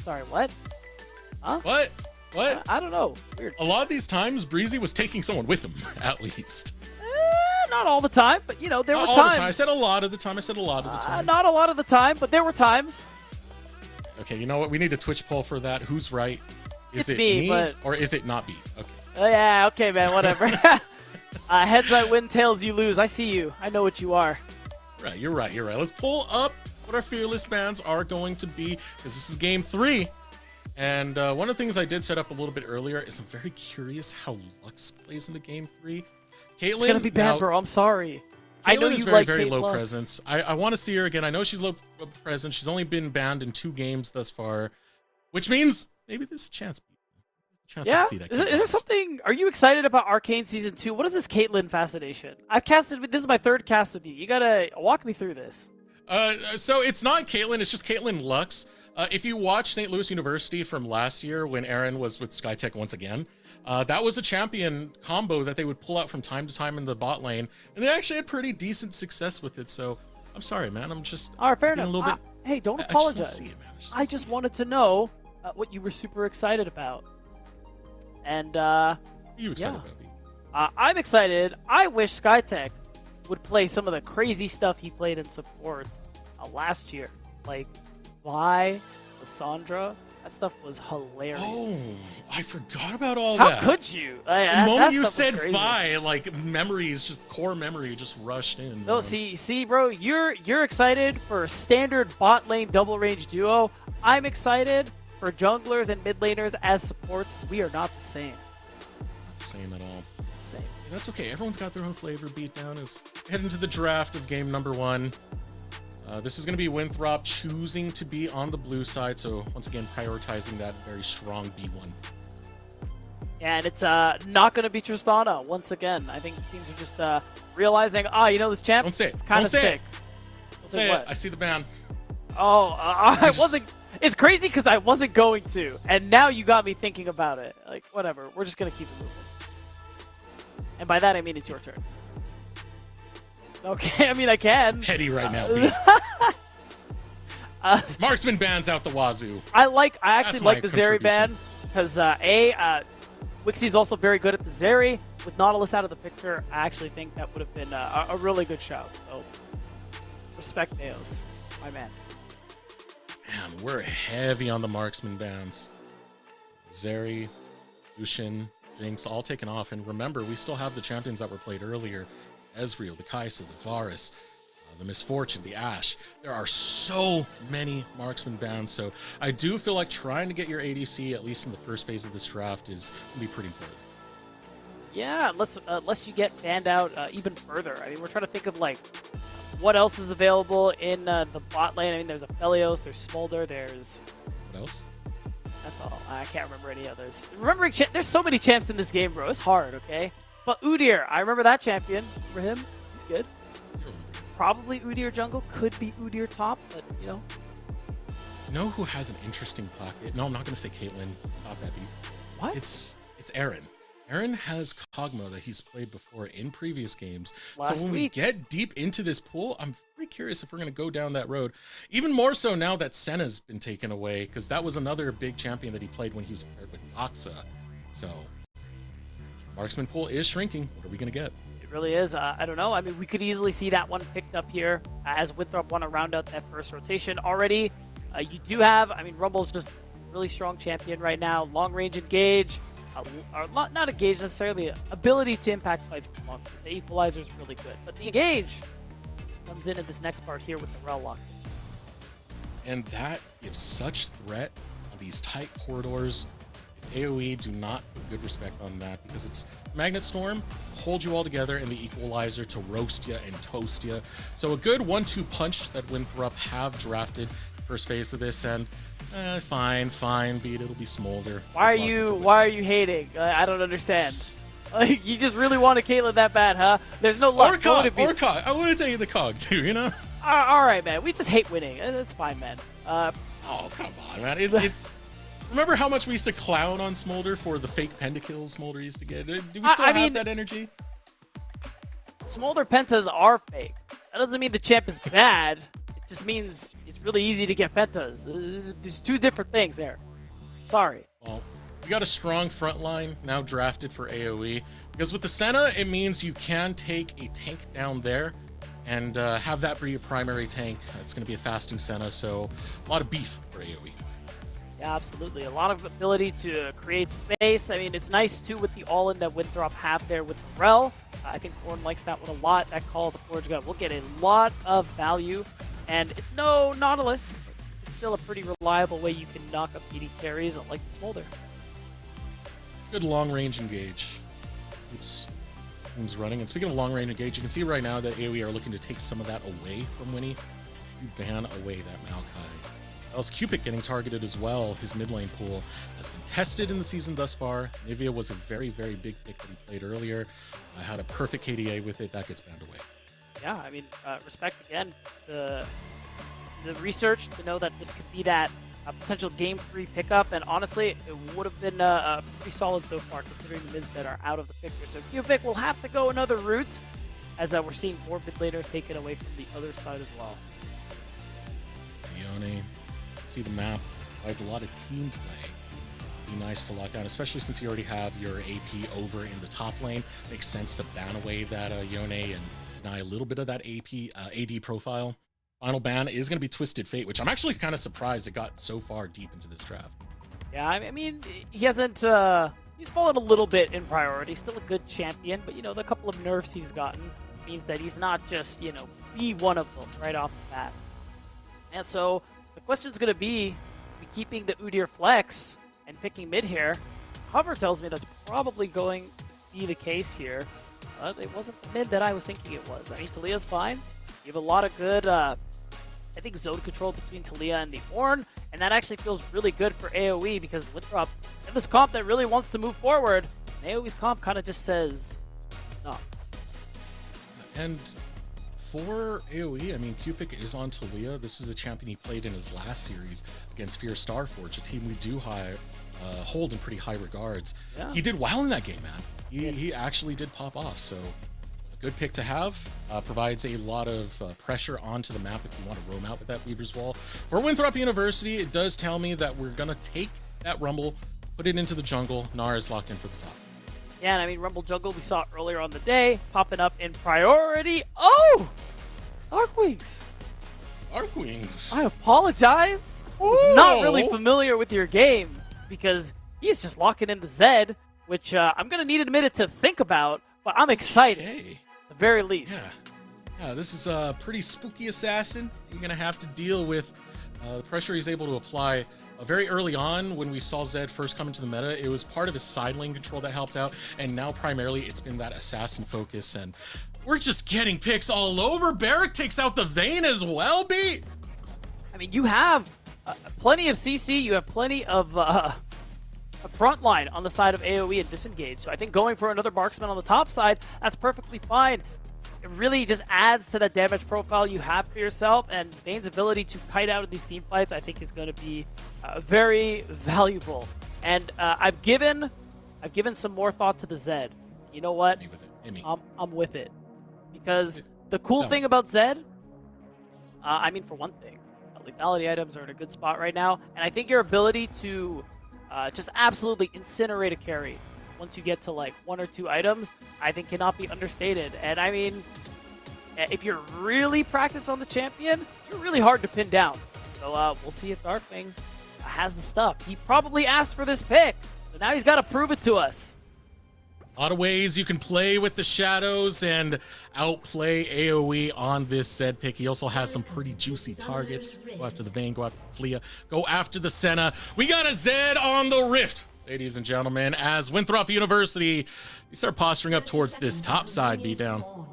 Sorry, what? Huh? What? I don't know. Weird. A lot of these times, Breezy was taking someone with him, at least. Not all the time, but you know, there were All times. the time. I said a lot of the time. Not a lot of the time, but there were times. Okay, you know what? We need a Twitch poll for that. Who's right? Is It's it me, but- or is it not me? Okay. Yeah, okay, man, whatever. Heads I win, tails you lose. I see you. I know what you are. Right, you're right. Let's pull up what our fearless bands are going to be, because this is game 3. And one of the things I did set up a little bit earlier is I'm very curious how Lux plays into game 3. Caitlyn, It's gonna be bad, bro. I'm sorry. I know Caitlyn is you very, like very Kate low Lux. presence. I want to see her again. I know she's low presence. She's only been banned in 2 games thus far, which means maybe there's a chance. Yeah? To see that Is there something? Are you excited about Arcane Season 2? What is this Caitlyn fascination? I've casted. This is my 3rd cast with you. You gotta walk me through this. So it's not Caitlyn, it's just Caitlyn Lux. If you watch St. Louis University from last year when Aaron was with SkyTech once again, that was a champion combo that they would pull out from time to time in the bot lane, and they actually had pretty decent success with it. So I'm sorry, man. I'm just All right, fair being enough. a little bit. Hey, don't I just wanna apologize. see it, man. I just wanted to know what you were super excited about. And What are you excited about, B? I'm excited. I wish SkyTech would play some of the crazy stuff he played in support last year, like Vi, Lissandra. That stuff was hilarious. Oh, I forgot about all How that. could you? The moment you said Vi, like memories, just core memory, just rushed in. No, man. see, bro, you're excited for a standard bot lane double range duo. I'm excited for junglers and mid laners as supports. We are not the same. Not the same at all. Same. That's okay. Everyone's got their own flavor. Beatdown is head into the draft of game number 1. This is going to be Winthrop choosing to be on the blue side, so once again prioritizing that very strong B1. And it's not going to be Tristana once again. I think teams are just realizing, you know this champ? Don't say it. It's kind of Don't say sick. it. Say Say what? it. I see the ban. I wasn't. It's crazy because I wasn't going to, and now you got me thinking about it. Like, whatever. We're just gonna keep it moving. And by that I mean it's your turn. Okay, I mean I can. Petty right now. B. Marksman bans out the wazoo. I actually That's like my the Zeri ban because Wixie's also very good at the Zeri. With Nautilus out of the picture, I actually think that would have been a really good shout. So respect Neos, my man. Man, we're heavy on the marksman bans. Zeri, Lucian, Jinx, all taken off. And remember, we still have the champions that were played earlier. Ezreal, the Kai'Sa, the Varus, the Misfortune, the Ashe. There are so many marksman bans. So I do feel like trying to get your ADC, at least in the first phase of this draft, is going to be pretty important. Yeah, unless you get banned out even further. I mean, we're trying to think of like what else is available in the bot lane. I mean, there's Aphelios, there's Smolder, there's... What else? That's all. I can't remember any others. Remembering there's so many champs in this game, bro. It's hard, okay? But Udyr, I remember that champion. Remember him? He's good. Probably Udyr jungle. Could be Udyr top, but, you know. You know who has an interesting pocket? No, I'm not going to say Caitlyn. Top heavy. What? It's Aaron. Aaron has Kog'Maw that he's played before in previous games. Last so when week. we get deep into this pool, I'm very curious if we're going to go down that road. Even more so now that Senna's been taken away, because that was another big champion that he played when he was paired with Noxa. So Marksman pool is shrinking. What are we going to get? It really is. I don't know. I mean, we could easily see that one picked up here as Winthrop want to round out that first rotation already. You do have, I mean, Rumble's just a really strong champion right now. Long range engage, or not engage necessarily, ability to impact fights from long. The equalizer is really good, but the engage comes in this next part here with the Rel lock. And that gives such threat on these tight corridors. If AoE do not put good respect on that, because it's Magnet Storm, hold you all together, and the Equalizer to roast you and toast you. So a good 1-2 punch that Winthrop have drafted first phase of this, and fine, beat, it'll be Smolder. Why are you hating? I don't understand. Like, you just really wanted Caitlyn that bad, huh? There's no luck. Or Cog. I want to tell you the Cog too, you know? All right, man. We just hate winning. It's fine, man. Oh, come on, man. It's remember how much we used to clown on Smolder for the fake pentakills Smolder used to get? Do we still have that energy? Smolder pentas are fake. That doesn't mean the champ is bad. It just means it's really easy to get pentas. There's two different things there. Sorry. Well, we got a strong front line now drafted for AoE, because with the Senna, it means you can take a tank down there and have that be your primary tank. It's going to be a fasting Senna, so a lot of beef for AoE. Yeah, absolutely. A lot of ability to create space. I mean, it's nice, too, with the all-in that Winthrop have there with the Rel. I think Horn likes that one a lot. That Call of the Forge gun will get a lot of value. And it's no Nautilus. It's still a pretty reliable way you can knock up beating carries like the Smolder. Good long-range engage. Oops. Team's running. And speaking of long-range engage, you can see right now that AoE are looking to take some of that away from Winnie. You ban away that Maokai. Else Cupid getting targeted as well. His mid lane pool has been tested in the season thus far. Nivea was a very, very big pick that he played earlier. Had a perfect KDA with it. That gets banned away. Yeah, I mean, respect again to the research to know that this could be that potential game 3 pickup. And honestly, it would have been pretty solid so far considering the mids that are out of the picture. So Cupid will have to go another route as we're seeing more mid laners taken away from the other side as well. Ione. See the map, provides a lot of team play. Be nice to lock down, especially since you already have your AP over in the top lane. Makes sense to ban away that Yone and deny a little bit of that AD profile. Final ban is going to be Twisted Fate, which I'm actually kind of surprised it got so far deep into this draft. Yeah, I mean, he hasn't, he's fallen a little bit in priority. Still a good champion, but, you know, the couple of nerfs he's gotten means that he's not just, you know, be one of them right off the bat. And so the question's going to be keeping the Udyr flex and picking mid here. Hover tells me that's probably going to be the case here. But it wasn't the mid that I was thinking it was. I mean, Talia's fine. You have a lot of good, I think, zone control between Talia and the Ornn. And that actually feels really good for AoE because Winthrop, in this comp that really wants to move forward, and AoE's comp kind of just says, stop. And for AoE, I mean, Cupid is on Talia. This is a champion he played in his last series against Fear Starforge, a team we do hold in pretty high regards. Yeah. He did well in that game, man. He actually did pop off, so a good pick to have. Provides a lot of pressure onto the map if you want to roam out with that Weaver's Wall. For Winthrop University, it does tell me that we're going to take that Rumble, put it into the jungle. Nara is locked in for the top. Yeah, and I mean, Rumble Jungle, we saw it earlier on the day, popping up in priority. Oh! Arkwings! Arkwings! I apologize. I was not really familiar with your game because he's just locking in the Zed, which I'm going to need a minute to think about, but I'm excited, at the very least. Yeah, this is a pretty spooky assassin. You're going to have to deal with the pressure he's able to apply. Very early on, when we saw Zed first come into the meta, it was part of his side lane control that helped out, and now primarily it's been that assassin focus, and we're just getting picks all over. Barrack takes out the Vayne as well, B. I mean, you have plenty of CC, you have plenty of a front line on the side of AoE and disengage, so I think going for another marksman on the top side, that's perfectly fine. It really just adds to that damage profile you have for yourself, and Vayne's ability to kite out of these team fights I think is going to be very valuable. And I've given some more thought to the Zed. You know what? I'm with it. Because the cool thing about Zed, I mean, for one thing, lethality items are in a good spot right now, and I think your ability to just absolutely incinerate a carry once you get to like 1 or 2 items, I think cannot be understated. And I mean, if you're really practiced on the champion, you're really hard to pin down. So we'll see if Darkwings has the stuff. He probably asked for this pick, so now he's got to prove it to us. A lot of ways you can play with the shadows and outplay AoE on this Zed pick. He also has some pretty juicy targets. Go after the Vayne, go after Flea, go after the Senna. We got a Zed on the Rift, ladies and gentlemen, as Winthrop University, they start posturing up towards this top side beatdown. All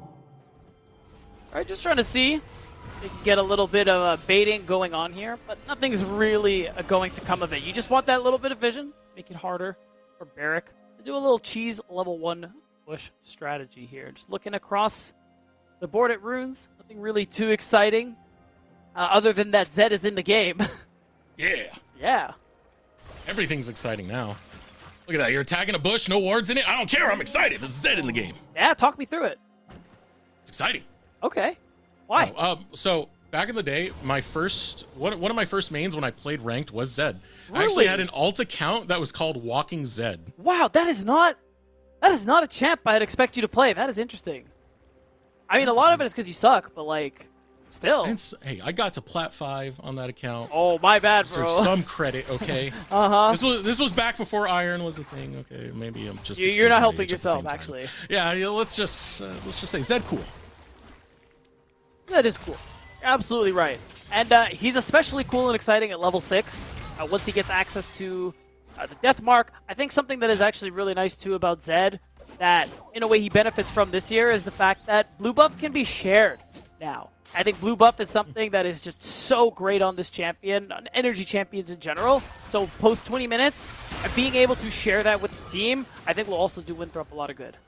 right, just trying to see if we can get a little bit of baiting going on here, but nothing's really going to come of it. You just want that little bit of vision, make it harder for Barrick to do a little cheese level 1 push strategy here. Just looking across the board at runes, nothing really too exciting, other than that Zed is in the game. Yeah. Yeah. Everything's exciting now. Look at that. You're attacking a bush, no wards in it. I don't care. I'm excited. There's Zed in the game. Yeah, talk me through it. It's exciting. Okay. Why? So back in the day, my first one of my first mains when I played ranked was Zed. Really? I actually had an alt account that was called Walking Zed. Wow, that is not a champ I'd expect you to play. That is interesting. I mean, a lot of it is because you suck, but like, still. Hey, I got to Plat 5 on that account. Oh, my bad, bro. So some credit, okay? This was back before Iron was a thing, okay? Maybe I'm just. You're not helping yourself, actually. Yeah, let's just say Zed cool. That is cool. You're absolutely right. And he's especially cool and exciting at level 6. Once he gets access to the Death Mark, I think something that is actually really nice too about Zed, that in a way he benefits from this year, is the fact that blue buff can be shared now. I think blue buff is something that is just so great on this champion, on energy champions in general. So post 20 minutes, being able to share that with the team, I think will also do Winthrop a lot of good.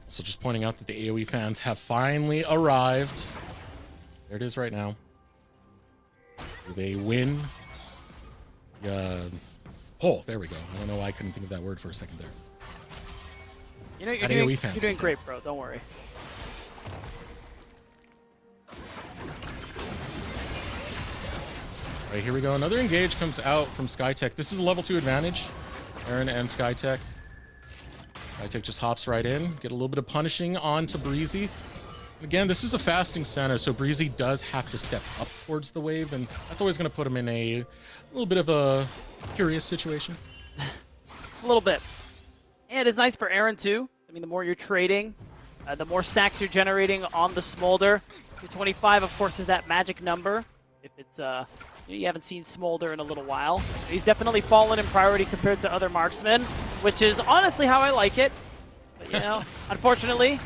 So just pointing out that the AoE fans have finally arrived. There it is right now. Do they win? There we go. I don't know why I couldn't think of that word for a second there. You know, you're doing great, bro. Don't worry. All right, here we go. Another engage comes out from Skytech. This is a level 2 advantage. Aaron and Skytech. Skytech just hops right in. Get a little bit of punishing onto Breezy. Again, this is a fasting Senna, so Breezy does have to step up towards the wave, and that's always going to put him in a little bit of a curious situation. Just a little bit. And it's nice for Aaron, too. I mean, the more you're trading, the more stacks you're generating on the Smolder. 225, of course, is that magic number. If it's, you haven't seen Smolder in a little while. He's definitely fallen in priority compared to other marksmen, which is honestly how I like it. But, you know, unfortunately,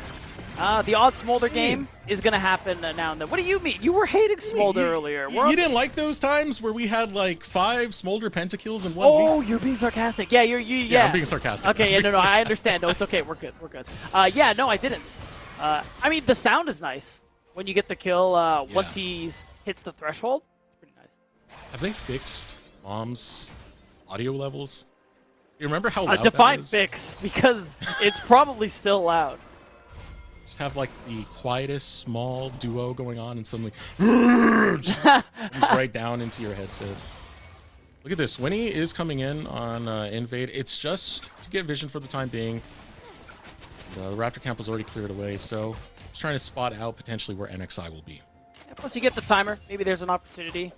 the odd Smolder game is going to happen now and then. What do you mean? You were hating Smolder earlier. You didn't like those times where we had like 5 Smolder pentakills in 1 week? Oh, you're being sarcastic. Yeah, Yeah, I'm being sarcastic. Okay, yeah, no, I understand. No, it's okay. We're good. We're good. Yeah, no, I didn't. I mean, the sound is nice when you get the kill once he hits the threshold. It's pretty nice. Have they fixed Mom's audio levels? You remember how loud define that is? fixed, because it's probably still loud. Just have like the quietest small duo going on and suddenly just right down into your headset. Look at this. Winnie is coming in on Invade. It's just to get vision for the time being. The Raptor camp was already cleared away, so just trying to spot out potentially where NXI will be. Yeah, plus you get the timer. Maybe there's an opportunity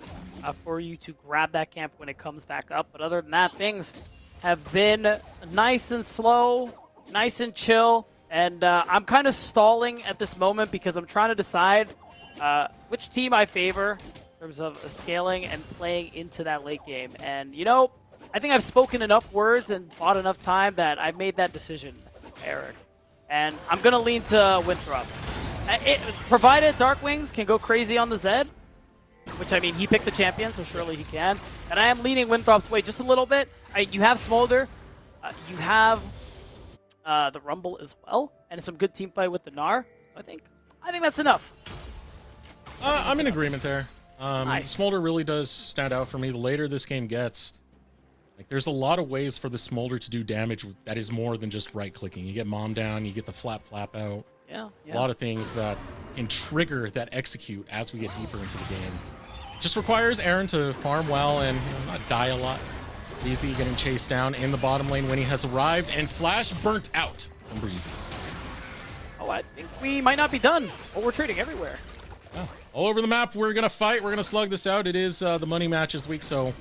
for you to grab that camp when it comes back up. But other than that, things have been nice and slow, nice and chill. And I'm kind of stalling at this moment because I'm trying to decide which team I favor in terms of scaling and playing into that late game. And, you know, I think I've spoken enough words and bought enough time that I've made that decision, Eric. And I'm going to lean to Winthrop. Provided Darkwings can go crazy on the Zed, which, I mean, he picked the champion, so surely he can. And I am leaning Winthrop's way just a little bit. You have Smolder. You have the Rumble as well, and some good team fight with the Gnar. I think that's enough. I'm in agreement there. Nice. Smolder really does stand out for me. The later this game gets, like, there's a lot of ways for the Smolder to do damage that is more than just right-clicking. You get Mom down, you get the flap out. Yeah. A lot of things that can trigger that execute as we get deeper into the game. Just requires Aaron to farm well and not die a lot. Breezy getting chased down in the bottom lane. Winnie has arrived, and Flash burnt out from Breezy. Oh, I think we might not be done. Oh, we're trading everywhere. Yeah. All over the map, we're going to fight. We're going to slug this out. It is the money matches week, so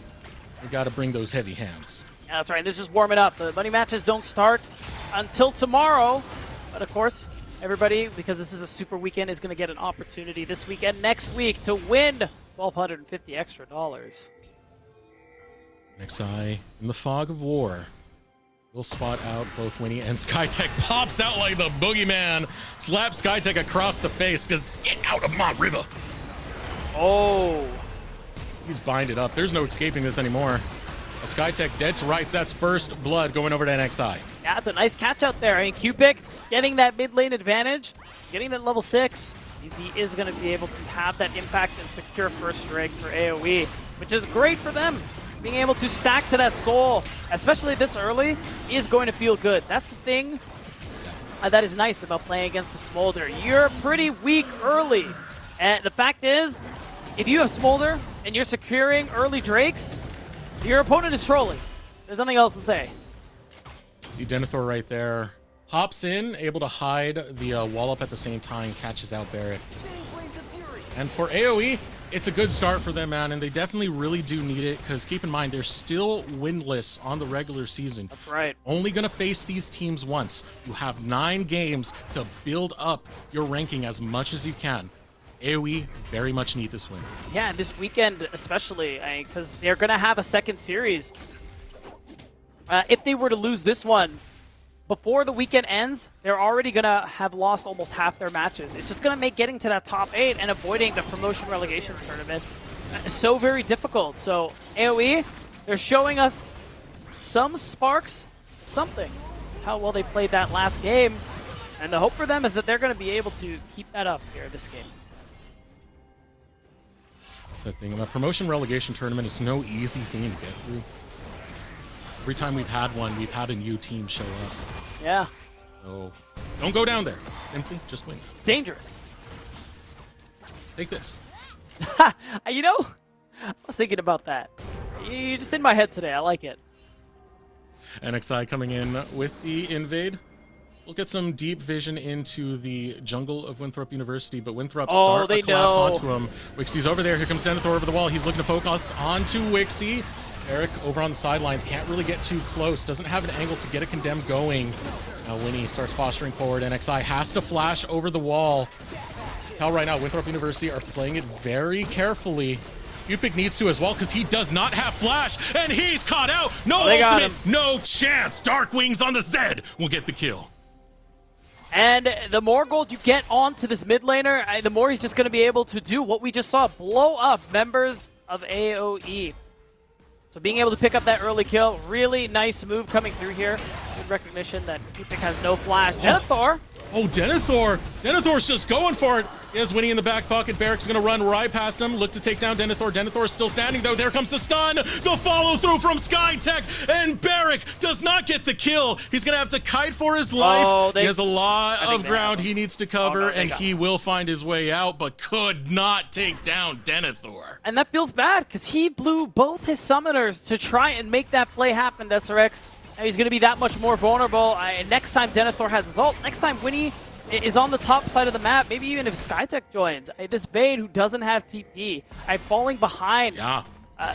we got to bring those heavy hands. Yeah, that's right. This is warming up. The money matches don't start until tomorrow. But of course, everybody, because this is a super weekend, is going to get an opportunity this weekend, next week, to win $1,250 extra dollars. NXI in the fog of war. We'll spot out both Winnie and Skytech. Pops out like the boogeyman. Slaps Skytech across the face because get out of my river. Oh. He's binded up. There's no escaping this anymore. A Skytech dead to rights. That's first blood going over to NXI. Yeah, that's a nice catch out there. I mean, Q-Pick getting that mid lane advantage, getting that level 6, means he is going to be able to have that impact and secure first strike for AoE, which is great for them. Being able to stack to that soul, especially this early, is going to feel good. That's the thing that is nice about playing against the Smolder. You're pretty weak early. And the fact is, if you have Smolder and you're securing early Drakes, your opponent is trolling. There's nothing else to say. The Denethor right there. Hops in, able to hide the wall up at the same time, catches out Barrett. And for AoE, it's a good start for them, man, and they definitely really do need it, because keep in mind, they're still winless on the regular season. That's right. Only going to face these teams once. You have 9 games to build up your ranking as much as you can. AoE very much need this win. Yeah, and this weekend especially, because they're going to have a second series. If they were to lose this one, before the weekend ends, they're already going to have lost almost half their matches. It's just going to make getting to that top 8 and avoiding the promotion relegation tournament so very difficult. So AoE, they're showing us some sparks, something, how well they played that last game. And the hope for them is that they're going to be able to keep that up here this game. That's the thing. The promotion relegation tournament is no easy thing to get through. Every time we've had one, we've had a new team show up. Yeah. So don't go down there. Simply just win. It's dangerous. Take this. You know, I was thinking about that. You're just in my head today. I like it. NXI coming in with the invade. We'll get some deep vision into the jungle of Winthrop University, but Winthrop start a collapse onto him. Wixie's over there. Here comes Denethor over the wall. He's looking to focus onto Wixie. Eric over on the sidelines can't really get too close. Doesn't have an angle to get a condemn going. Now Winnie starts posturing forward. NXI has to flash over the wall. Tell right now, Winthrop University are playing it very carefully. Upic needs to as well because he does not have flash, and he's caught out. No ultimate, no chance. Darkwings on the Zed will get the kill. And the more gold you get onto this mid laner, the more he's just going to be able to do what we just saw, blow up members of AoE. So being able to pick up that early kill, really nice move coming through here. Good recognition that Upic has no flash. Denethor! Oh, Denethor! Denethor's just going for it. He has Winnie in the back pocket. Barrick's going to run right past him. Look to take down Denethor. Denethor's still standing, though. There comes the stun. The follow-through from Skytech. And Barrick does not get the kill. He's going to have to kite for his life. He has a lot of ground he needs to cover, and he will find his way out, but could not take down Denethor. And that feels bad, because he blew both his summoners to try and make that play happen, SRX. Now he's going to be that much more vulnerable. Next time Denethor has his ult, next time Winnie is on the top side of the map, maybe even if Skytech joins. This Vayne who doesn't have TP, falling behind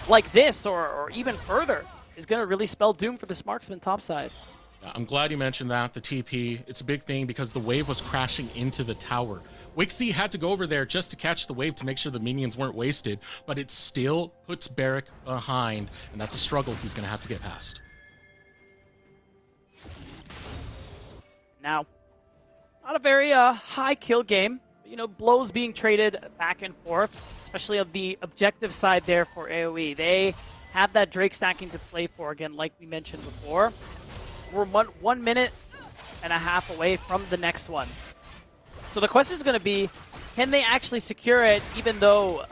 like this or even further is going to really spell doom for this marksman top side. I'm glad you mentioned that, the TP. It's a big thing because the wave was crashing into the tower. Wixie had to go over there just to catch the wave to make sure the minions weren't wasted, but it still puts Barrick behind, and that's a struggle he's going to have to get past. Now, not a very high kill game. You know, blows being traded back and forth, especially of the objective side there for AoE. They have that Drake stacking to play for, again, like we mentioned before. We're 1 minute and a half away from the next one. So the question is going to be, can they actually secure it, even though,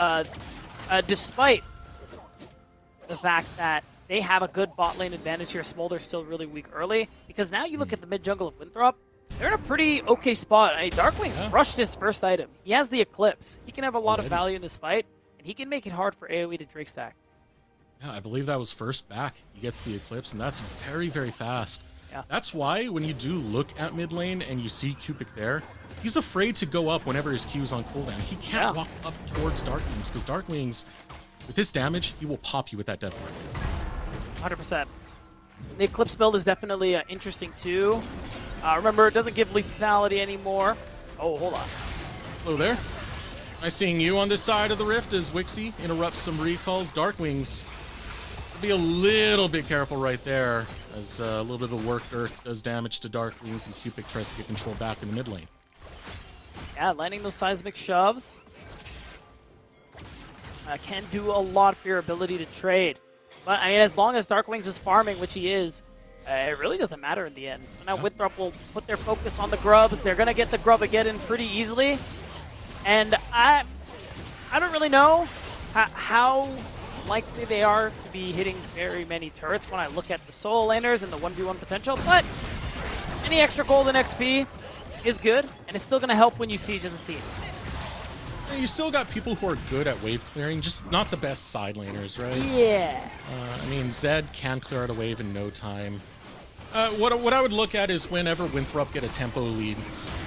despite the fact that they have a good bot lane advantage here, Smolder's still really weak early, because now you look at the mid jungle of Winthrop, they're in a pretty okay spot. Darkwing's rushed his first item. He has the Eclipse. He can have a lot of value in this fight, and he can make it hard for AoE to Drake stack. Yeah, I believe that was first back. He gets the Eclipse, and that's very, very fast. Yeah. That's why when you do look at mid lane and you see Cupic there, he's afraid to go up whenever his Q's on cooldown. He can't walk up towards Darklings, because Darklings, with his damage, he will pop you with that death ward. 100%. The Eclipse build is definitely interesting too. Remember, it doesn't give lethality anymore. Oh, hold on. Hello there. Nice seeing you on this side of the rift as Wixie interrupts some recalls. Darklings, be a little bit careful right there, as a little bit of Worked Earth does damage to Darklings, and Cupic tries to get control back in the mid lane. Yeah, landing those seismic shoves can do a lot for your ability to trade. But I mean, as long as Darkwings is farming, which he is, it really doesn't matter in the end. So now Winthrop will put their focus on the grubs. They're going to get the grub again in pretty easily. And I don't really know how likely they are to be hitting very many turrets when I look at the solo laners and the 1v1 potential, but any extra golden XP is good, and it's still going to help when you siege as a team. You still got people who are good at wave clearing, just not the best side laners, right? Yeah. I mean, Zed can clear out a wave in no time. What I would look at is whenever Winthrop get a tempo lead,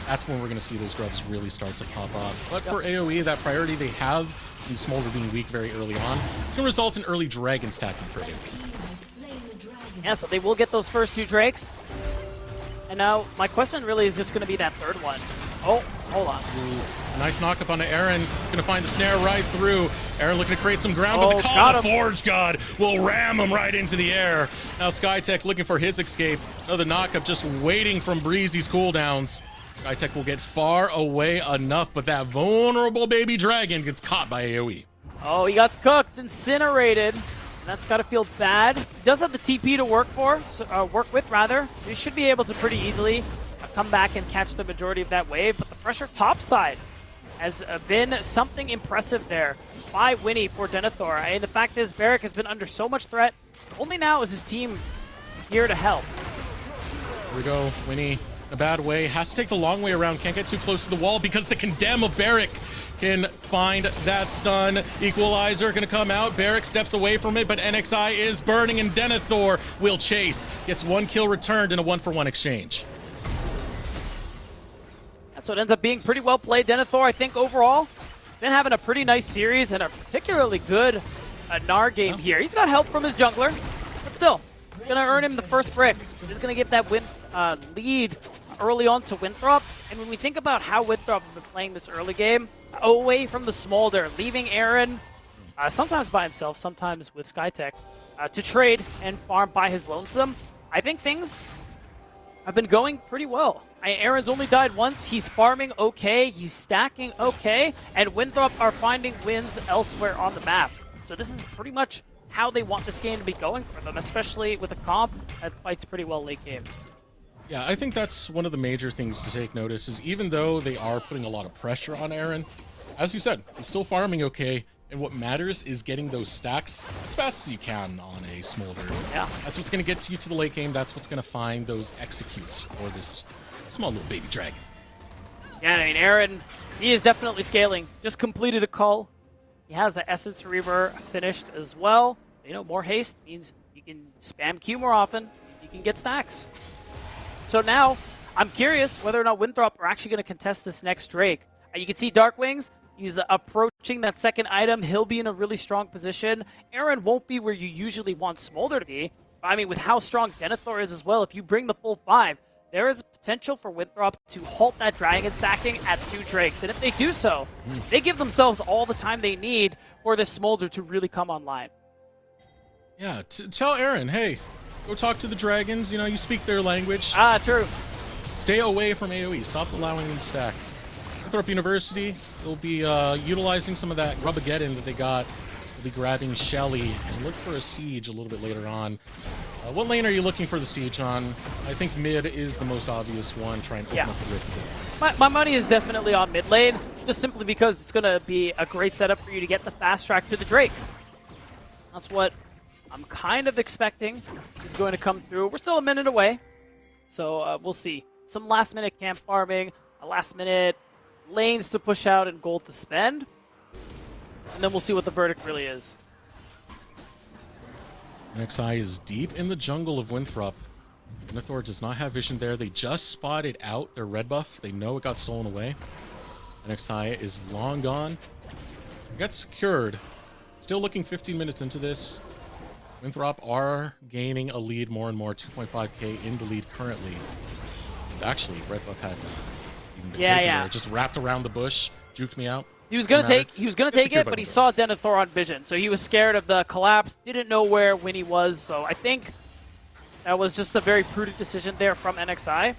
that's when we're going to see those grubs really start to pop off. But for AoE, that priority they have in Smolder being weak very early on, it's going to result in early dragon stacking for AoE. Yeah, so they will get those first 2 Drakes. And now my question really is just going to be that third one. Oh, hold on. Ooh, nice knock up on Aaron. Going to find the snare right through. Aaron looking to create some ground, but the Call of Forge God will ram him right into the air. Now Skytech looking for his escape. Another knock up, just waiting from Breezy's cooldowns. Skytech will get far away enough, but that vulnerable baby dragon gets caught by AoE. Oh, he got cooked, incinerated. That's got to feel bad. He does have the TP to work with, rather. So he should be able to pretty easily come back and catch the majority of that wave. But the pressure topside has been something impressive there by Winnie for Denethor. And the fact is, Barrack has been under so much threat. Only now is his team here to help. Here we go, Winnie. A bad way, has to take the long way around, can't get too close to the wall because the Condemn of Barrack can find that stun. Equalizer gonna come out, Barrack steps away from it, but NXI is burning and Denethor will chase. Gets 1 kill returned in a 1-for-1 exchange. So it ends up being pretty well played. Denethor, I think overall, been having a pretty nice series and a particularly good Gnar game here. He's got help from his jungler, but still, it's gonna earn him the first brick. He's gonna get that lead early on to Winthrop. And when we think about how Winthrop has been playing this early game, away from the Smolder, leaving Aaron sometimes by himself, sometimes with Skytech, to trade and farm by his lonesome, I think things have been going pretty well. Aaron's only died once, he's farming okay, he's stacking okay, and Winthrop are finding wins elsewhere on the map. So this is pretty much how they want this game to be going for them, especially with a comp that fights pretty well late game. Yeah, I think that's one of the major things to take notice is even though they are putting a lot of pressure on Aaron, as you said, he's still farming okay, and what matters is getting those stacks as fast as you can on a Smolder. Yeah. That's what's going to get you to the late game, that's what's going to find those executes for this small little baby dragon. Yeah, I mean, Aaron, he is definitely scaling. Just completed a call. He has the Essence Reaver finished as well. You know, more haste means you can spam Q more often, you can get stacks. So now, I'm curious whether or not Winthrop are actually going to contest this next Drake. You can see Darkwings, he's approaching that second item. He'll be in a really strong position. Aaron won't be where you usually want Smolder to be. I mean, with how strong Denethor is as well, if you bring the full 5, there is potential for Winthrop to halt that dragon stacking at 2 Drakes. And if they do so, they give themselves all the time they need for this Smolder to really come online. Yeah, tell Aaron, hey, go talk to the dragons, you know, you speak their language. Ah, true. Stay away from AoE, stop allowing them to stack. Winthrop University will be utilizing some of that Rubageddon that they got. They'll be grabbing Shelly and look for a siege a little bit later on. What lane are you looking for the siege on? I think mid is the most obvious one, try and open up the rift. My money is definitely on mid lane, just simply because it's going to be a great setup for you to get the fast track to the Drake. That's what I'm kind of expecting is going to come through. We're still a minute away, so we'll see. Some last-minute camp farming, a last-minute lanes to push out and gold to spend, and then we'll see what the verdict really is. NXI is deep in the jungle of Winthrop. Denethor does not have vision there. They just spotted out their red buff. They know it got stolen away. NXI is long gone. It got secured. Still looking 15 minutes into this. Winthrop are gaining a lead more and more. 2.5k in the lead currently. Actually, red buff had even been taken there. Just wrapped around the bush, juked me out. He was gonna take it, but he saw Denethor on vision, so he was scared of the collapse. Didn't know where Winnie was, so I think that was just a very prudent decision there from NXI,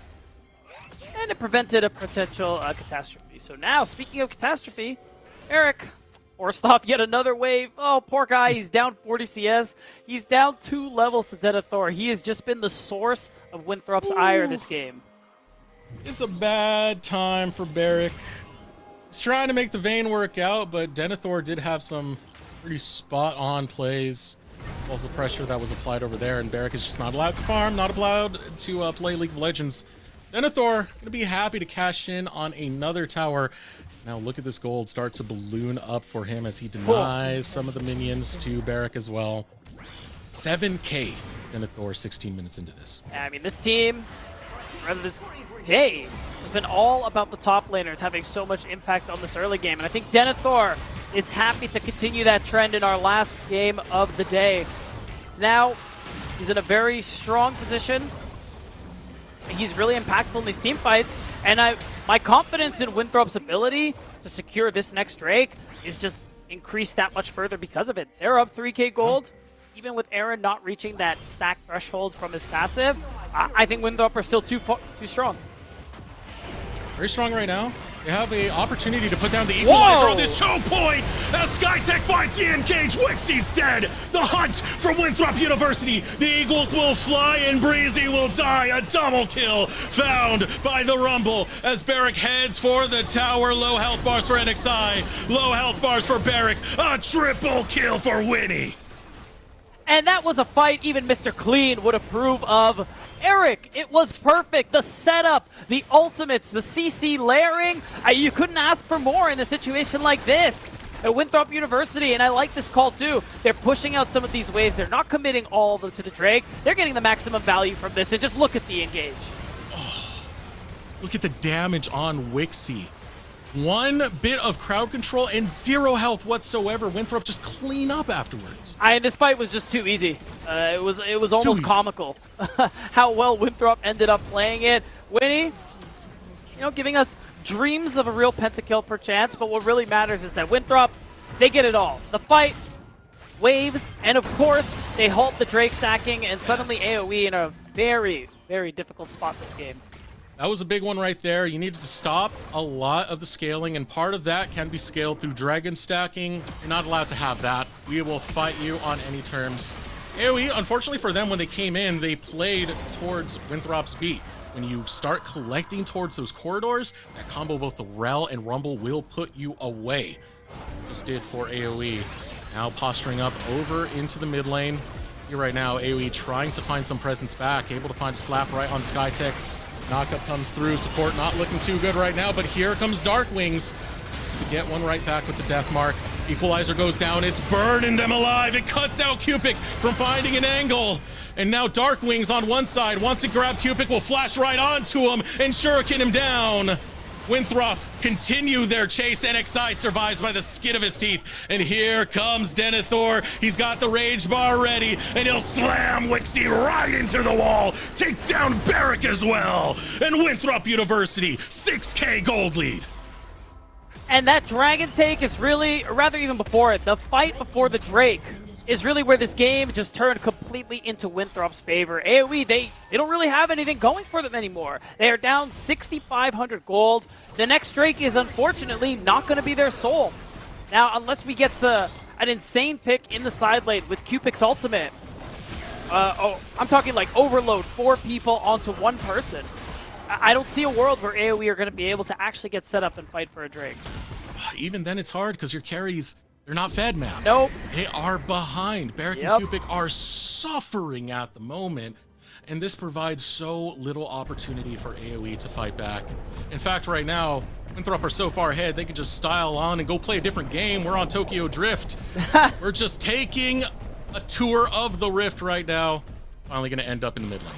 and it prevented a potential catastrophe. So now, speaking of catastrophe, Eric forced off yet another wave. Oh, poor guy, he's down 40 CS. He's down 2 levels to Denethor. He has just been the source of Winthrop's ire this game. It's a bad time for Barrick. He's trying to make the Vayne work out, but Denethor did have some pretty spot-on plays. Also, pressure that was applied over there, and Barrick is just not allowed to farm, not allowed to play League of Legends. Denethor gonna be happy to cash in on another tower. Now look at this gold start to balloon up for him as he denies some of the minions to Barrick as well. 7k Denethor 16 minutes into this. I mean, this team, rather this day, has been all about the top laners having so much impact on this early game. And I think Denethor is happy to continue that trend in our last game of the day. So now he's in a very strong position. He's really impactful in these team fights. And my confidence in Winthrop's ability to secure this next Drake is just increased that much further because of it. They're up 3k gold. Even with Aaron not reaching that stack threshold from his passive, I think Winthrop are still too strong. Very strong right now. They have an opportunity to put down the equalizer on this choke point as Skytech finds the engage. Wixie's dead. The hunt from Winthrop University. The Eagles will fly and Breezy will die. A double kill found by the Rumble as Barrick heads for the tower. Low health bars for NXI. Low health bars for Barrick. A triple kill for Winnie. And that was a fight even Mr. Clean would approve of. Eric, it was perfect. The setup, the ultimates, the CC layering. You couldn't ask for more in a situation like this. At Winthrop University, and I like this call too. They're pushing out some of these waves. They're not committing all of them to the Drake. They're getting the maximum value from this. And just look at the engage. Oh, look at the damage on Wixie. 1 bit of crowd control and 0 health whatsoever. Winthrop just clean up afterwards. This fight was just too easy. It was almost comical how well Winthrop ended up playing it. Winnie, giving us dreams of a real pentakill per chance, but what really matters is that Winthrop, they get it all. The fight, waves, and of course, they halt the Drake stacking, and suddenly AoE in a very, very difficult spot this game. That was a big one right there. You needed to stop a lot of the scaling, and part of that can be scaled through dragon stacking. You're not allowed to have that. We will fight you on any terms. AoE, unfortunately for them, when they came in, they played towards Winthrop's beat. When you start collecting towards those corridors, that combo, both the Rel and Rumble, will put you away. Just did for AoE. Now posturing up over into the mid lane. Here right now, AoE trying to find some presence back, able to find a slap right on Skytech. Knockup comes through, support not looking too good right now, but here comes Darkwings to get one right back with the death mark. Equalizer goes down, it's burning them alive. It cuts out Cupid from finding an angle. And now Darkwings on one side wants to grab Cupid, will flash right onto him and shuriken him down. Winthrop continue their chase. NXI survives by the skin of his teeth. And here comes Denethor. He's got the rage bar ready, and he'll slam Wixie right into the wall. Take down Barrick as well. And Winthrop University, 6k gold lead. And that dragon take is really, or rather even before it, the fight before the Drake is really where this game just turned completely into Winthrop's favor. AoE, they don't really have anything going for them anymore. They are down 6,500 gold. The next Drake is unfortunately not going to be their soul. Now, unless we get an insane pick in the side lane with Cupid's ultimate. I'm talking like overload 4 people onto 1 person. I don't see a world where AoE are going to be able to actually get set up and fight for a Drake. Even then it's hard because your carries, they're not fed, man. Nope. They are behind. Barrick and Cupid are suffering at the moment, and this provides so little opportunity for AoE to fight back. In fact, right now, Winthrop are so far ahead, they could just style on and go play a different game. We're on Tokyo Drift. We're just taking a tour of the Rift right now. Finally going to end up in the mid lane.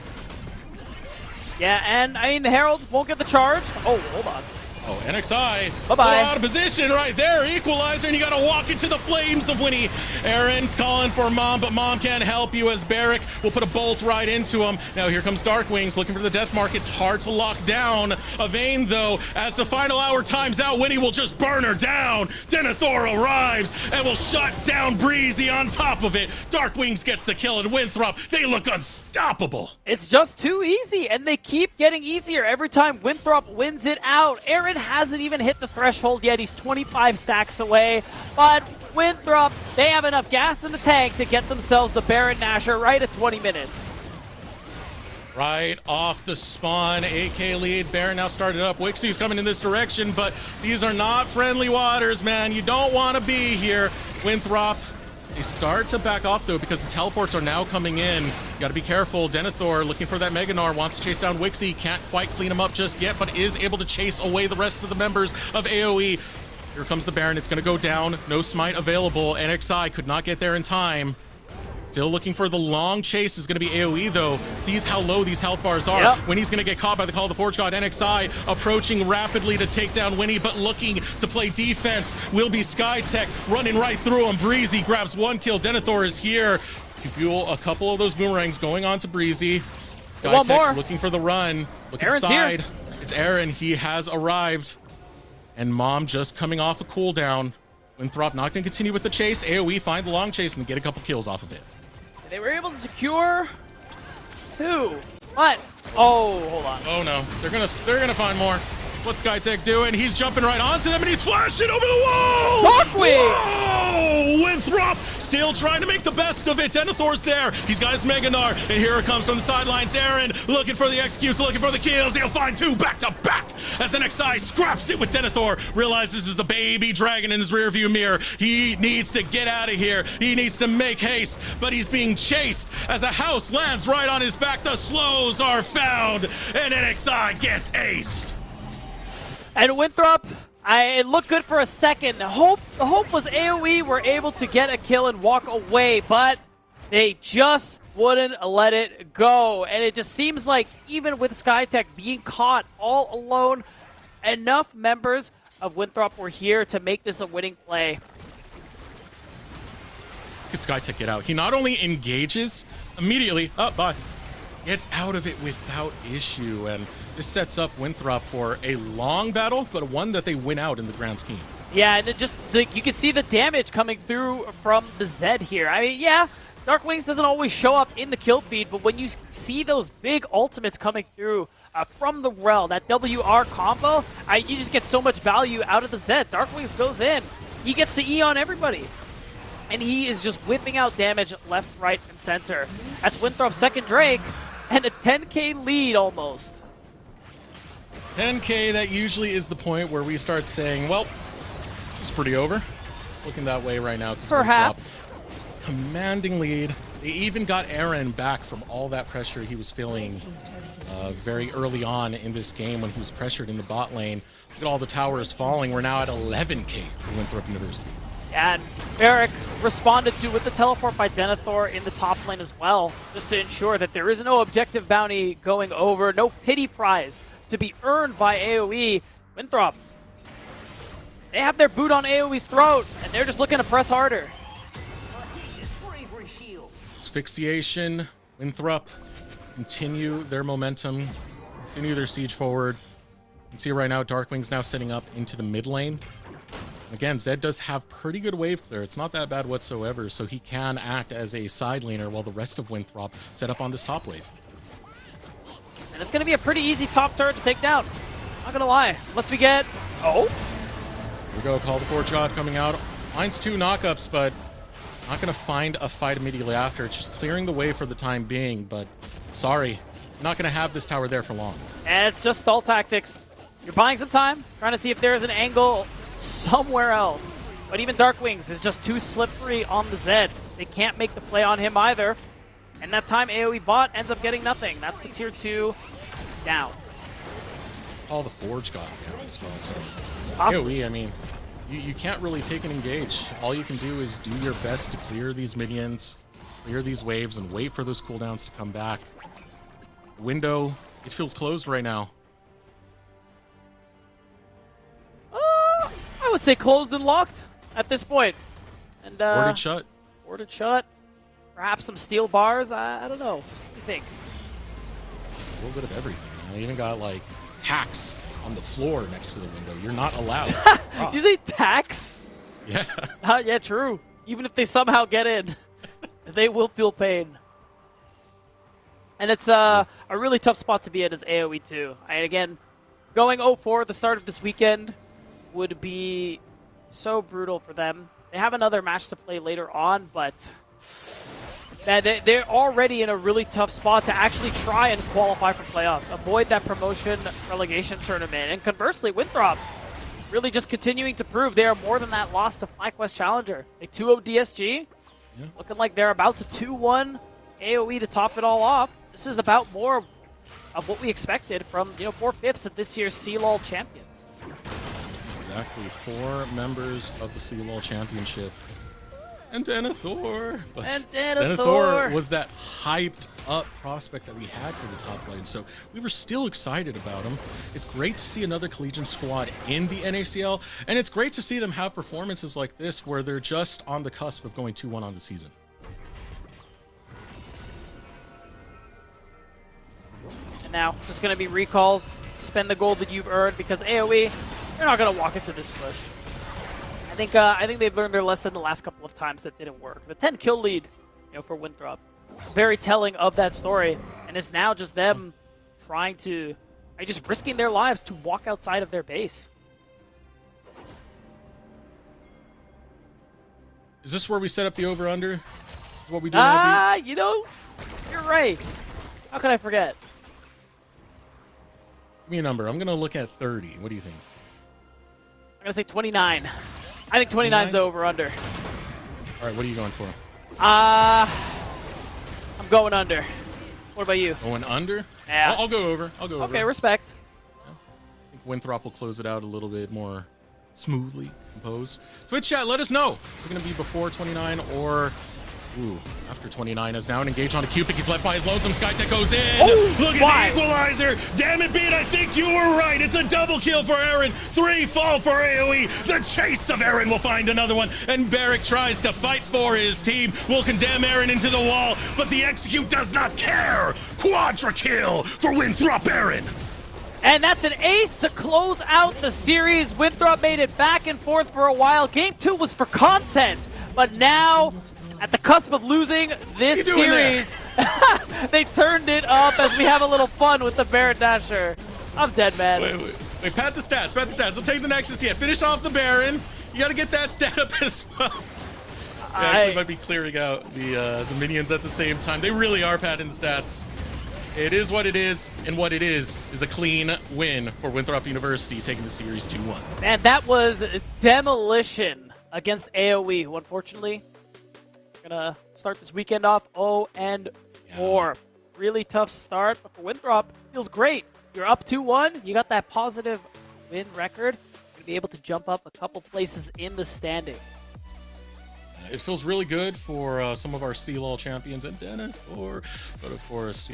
Yeah, and I mean, the Herald won't get the charge. Oh, hold on. Oh, NXI. Bye-bye. Out of position right there. Equalizer, and you got to walk into the flames of Winnie. Aaron's calling for Mom, but Mom can't help you as Barrick will put a bolt right into him. Now here comes Darkwings looking for the death mark. It's hard to lock down a Vayne, though. As the final hour times out, Winnie will just burn her down. Denethor arrives and will shut down Breezy on top of it. Darkwings gets the kill, and Winthrop, they look unstoppable. It's just too easy, and they keep getting easier every time Winthrop wins it out. Aaron hasn't even hit the threshold yet. He's 25 stacks away, but Winthrop, they have enough gas in the tank to get themselves the Baron Nashor right at 20 minutes. Right off the spawn, AK lead. Baron now started up. Wixie's coming in this direction, but these are not friendly waters, man. You don't want to be here. Winthrop, they start to back off, though, because the teleports are now coming in. You got to be careful. Denethor looking for that Meganar, wants to chase down Wixie. Can't quite clean him up just yet, but is able to chase away the rest of the members of AoE. Here comes the Baron. It's going to go down. No smite available. NXI could not get there in time. Still looking for the long chase is going to be AoE, though. Sees how low these health bars are. When he's going to get caught by the call of the Forge God. NXI approaching rapidly to take down Winnie, but looking to play defense will be Skytech running right through him. Breezy grabs one kill. Denethor is here. You fuel a couple of those boomerangs going on to Breezy. Skytech looking for the run. Look inside. It's Aaron. He has arrived. And Mom just coming off a cooldown. Winthrop not going to continue with the chase. AoE find the long chase and get a couple kills off of it. They were able to secure who? What? Oh, hold on. Oh no, they're gonna find more. What's Skytech doing? He's jumping right onto them and he's flashing over the wall! Darkwing! Whoa! Winthrop still trying to make the best of it. Denethor's there. He's got his Meganar, and here it comes from the sidelines. Aaron looking for the executes, looking for the kills. He'll find two back to back as NXI scraps it with Denethor. Realizes there's a baby dragon in his rearview mirror. He needs to get out of here. He needs to make haste, but he's being chased as a house lands right on his back. The slows are found, and NXI gets aced. And Winthrop, it looked good for a second. The hope was AoE were able to get a kill and walk away, but they just wouldn't let it go. And it just seems like even with Skytech being caught all alone, enough members of Winthrop were here to make this a winning play. Look at Skytech get out. He not only engages immediately, gets out of it without issue, and this sets up Winthrop for a long battle, but one that they win out in the grand scheme. Yeah, and you can see the damage coming through from the Zed here. I mean, yeah, Darkwings doesn't always show up in the kill feed, but when you see those big ultimates coming through from the Rel, that WR combo, you just get so much value out of the Zed. Darkwings goes in. He gets the E on everybody. And he is just whipping out damage left, right, and center. That's Winthrop's second Drake, and a 10k lead almost. 10k, that usually is the point where we start saying, well, it's pretty over. Looking that way right now. Perhaps. Commanding lead. They even got Aaron back from all that pressure he was feeling very early on in this game when he was pressured in the bot lane. Look at all the towers falling. We're now at 11k for Winthrop University. And Eric responded to with the teleport by Denethor in the top lane as well, just to ensure that there is no objective bounty going over, no pity prize to be earned by AoE. Winthrop, they have their boot on AoE's throat, and they're just looking to press harder. Asphyxiation, Winthrop continue their momentum, continue their siege forward. You can see right now Darkwing's now setting up into the mid lane. Again, Zed does have pretty good wave clear. It's not that bad whatsoever, so he can act as a side laner while the rest of Winthrop set up on this top wave. And it's going to be a pretty easy top turret to take down. Not going to lie. Unless we get... Oh? Here we go, Call the Forge God coming out. Finds two knockups, but not going to find a fight immediately after. It's just clearing the way for the time being, but sorry. Not going to have this tower there for long. And it's just stall tactics. You're buying some time, trying to see if there is an angle somewhere else. But even Darkwings is just too slippery on the Zed. They can't make the play on him either. And that time AoE bot ends up getting nothing. That's the tier 2 down. All the Forge God down as well. So Possibly. AoE, I mean, you can't really take an engage. All you can do is do your best to clear these minions, clear these waves and wait for those cooldowns to come back. Window, it feels closed right now. I would say closed and locked at this point. And Boarded shut. Boarded shut. Perhaps some steel bars. I don't know. What do you think? A little bit of everything. I even got like tacks on the floor next to the window. You're not allowed. Did you say tax? Yeah. Yeah, true. Even if they somehow get in, they will feel pain. And it's a really tough spot to be in as AoE too. And again, going 0-4 at the start of this weekend would be so brutal for them. They have another match to play later on, but they're already in a really tough spot to actually try and qualify for playoffs, avoid that promotion relegation tournament. And conversely, Winthrop really just continuing to prove they are more than that loss to FlyQuest Challenger. They 2-0 DSG, looking like they're about to 2-1 AoE to top it all off. This is about more of what we expected from 4/5 of this year's CLOL champions. Exactly, 4 members of the CLOL Championship. And Denethor. And Denethor was that hyped up prospect that we had for the top lane, so we were still excited about him. It's great to see another collegiate squad in the NACL, and it's great to see them have performances like this where they're just on the cusp of going 2-1 on the season. And now, just going to be recalls. Spend the gold that you've earned, because AoE, they're not going to walk into this push. I think they've learned their lesson the last couple of times that didn't work. The 10 kill lead, for Winthrop, very telling of that story, and it's now just them trying to, just risking their lives to walk outside of their base. Is this where we set up the over/under? Is what we do? You're right. How could I forget? Give me a number. I'm gonna look at 30. What do you think? I'm gonna say 29. I think 29 is the over/under. All right, what are you going for? I'm going under. What about you? Going under? Yeah. I'll go over. Okay, respect. I think Winthrop will close it out a little bit more smoothly, composed. Twitch chat, let us know. Is it going to be before 29 or after 29? As now an engage on a Cupid. He's left by his lonesome. Skytech goes in. Oh, look at the equalizer. Damn it, Beat. I think you were right. It's a double kill for Aaron. 3 fall for AoE. The chase of Aaron will find another one. And Barrick tries to fight for his team. Will condemn Aaron into the wall. But the execute does not care. Quadra kill for Winthrop Aaron. And that's an ace to close out the series. Winthrop made it back and forth for a while. Game 2 was for content. But now, at the cusp of losing this series, they turned it up as we have a little fun with the Baron Dasher. I'm dead, man. Wait, pat the stats. I'll take the Nexus yet. Finish off the Baron. You got to get that stat up as well. I actually might be clearing out the minions at the same time. They really are padding the stats. It is what it is, and what it is a clean win for Winthrop University, taking the series 2-1. Man, that was demolition against AoE, who unfortunately gonna start this weekend off 0-4. Really tough start, but for Winthrop, feels great. You're up 2-1. You got that positive win record. You're gonna be able to jump up a couple places in the standing. It feels really good for some of our CLOL champions and Denethor. But of course,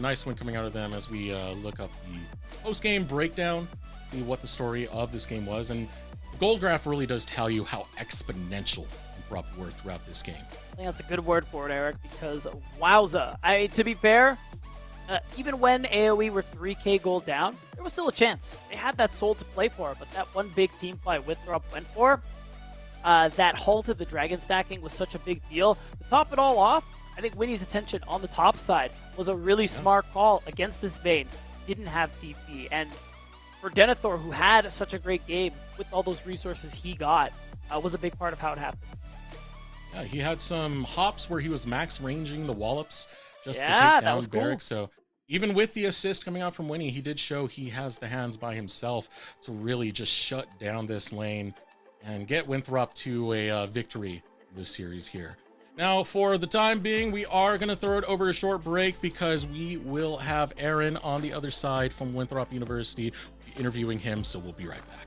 nice win coming out of them as we look up the post-game breakdown, see what the story of this game was. And the gold graph really does tell you how exponential Winthrop were throughout this game. I think that's a good word for it, Eric, because wowza. To be fair, even when AoE were 3k gold down, there was still a chance. They had that soul to play for, but that one big team fight Winthrop went for, that halted the dragon stacking was such a big deal. To top it all off, I think Winnie's attention on the top side was a really smart call against this Vayne. Didn't have TP, and for Denethor, who had such a great game with all those resources he got, was a big part of how it happened. Yeah, he had some hops where he was max ranging the wallops just to take down Barrick. So even with the assist coming out from Winnie, he did show he has the hands by himself to really just shut down this lane and get Winthrop to a victory in this series here. Now, for the time being, we are going to throw it over a short break because we will have Aaron on the other side from Winthrop University interviewing him, so we'll be right back.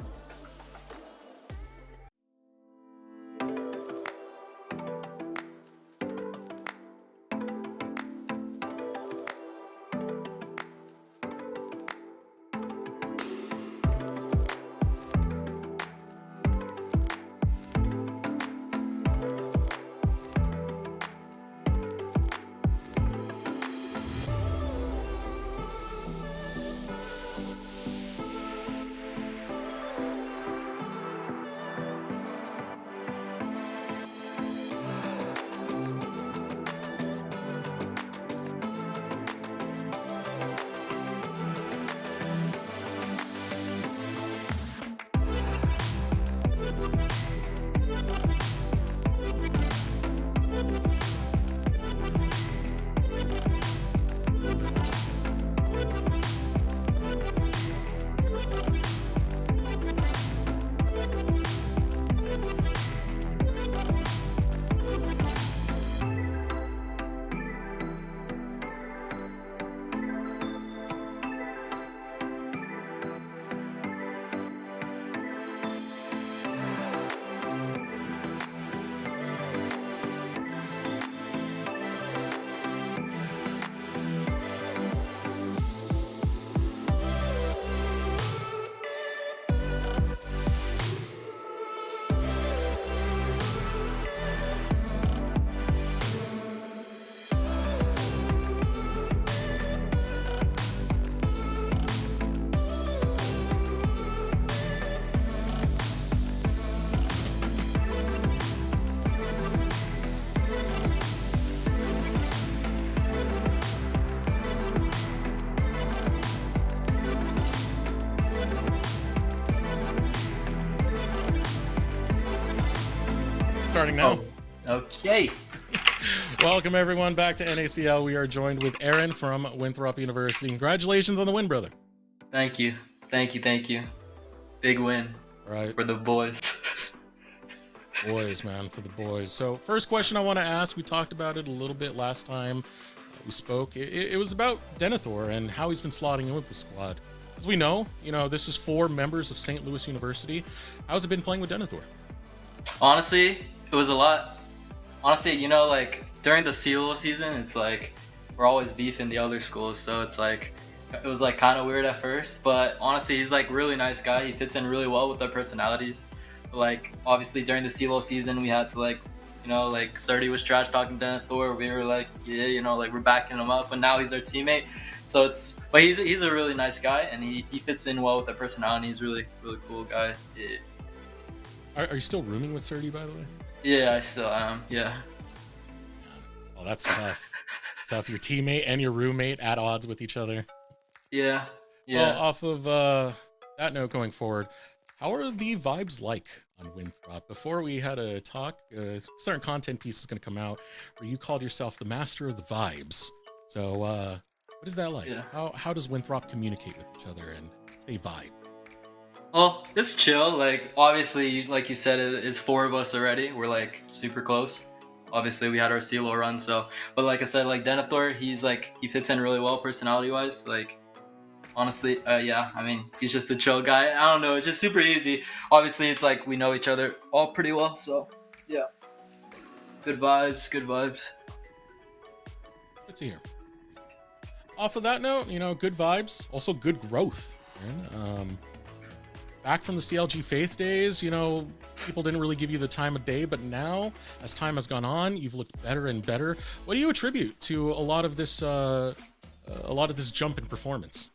starting now. Okay. Welcome everyone back to NACL. We are joined with Aaron from Winthrop University. Congratulations on the win, brother. Thank you. Big win. Right. For the boys. Boys, man, for the boys. So first question I want to ask, we talked about it a little bit last time we spoke. It was about Denethor and how he's been slotting in with the squad. As we know, this is 4 members of St. Louis University. How's it been playing with Denethor? Honestly, it was a lot. Honestly, like during the CLO season, it's like we're always beefing the other schools, so it's like it was like kind of weird at first, but honestly, he's like really nice guy. He fits in really well with our personalities. Like obviously during the CLO season, we had to like Surdy was trash talking Denethor. We were like, yeah, like we're backing him up, and now he's our teammate. So but he's a really nice guy, and he fits in well with our personality. He's really cool guy. Yeah. Are you still rooming with Surdy, by the way? Yeah, I still am. Yeah. Oh, that's tough. It's tough. Your teammate and your roommate at odds with each other. Yeah. Well, off of that note, going forward, how are the vibes like on Winthrop? Before we had a talk, certain content piece is going to come out where you called yourself the master of the vibes. So, what is that like? Yeah. How does Winthrop communicate with each other and stay vibe? Well, it's chill. Like obviously, like you said, it's 4 of us already. We're like super close. Obviously, we had our CLO run, so. But like I said, like Denethor, he fits in really well personality-wise. Like. Honestly, yeah, I mean, he's just a chill guy. I don't know, it's just super easy. Obviously, it's like we know each other all pretty well, so yeah. Good vibes. Good to hear. Off of that note, good vibes, also good growth. Back from the CLG Faith days, people didn't really give you the time of day, but now, as time has gone on, you've looked better and better. What do you attribute to a lot of this jump in performance?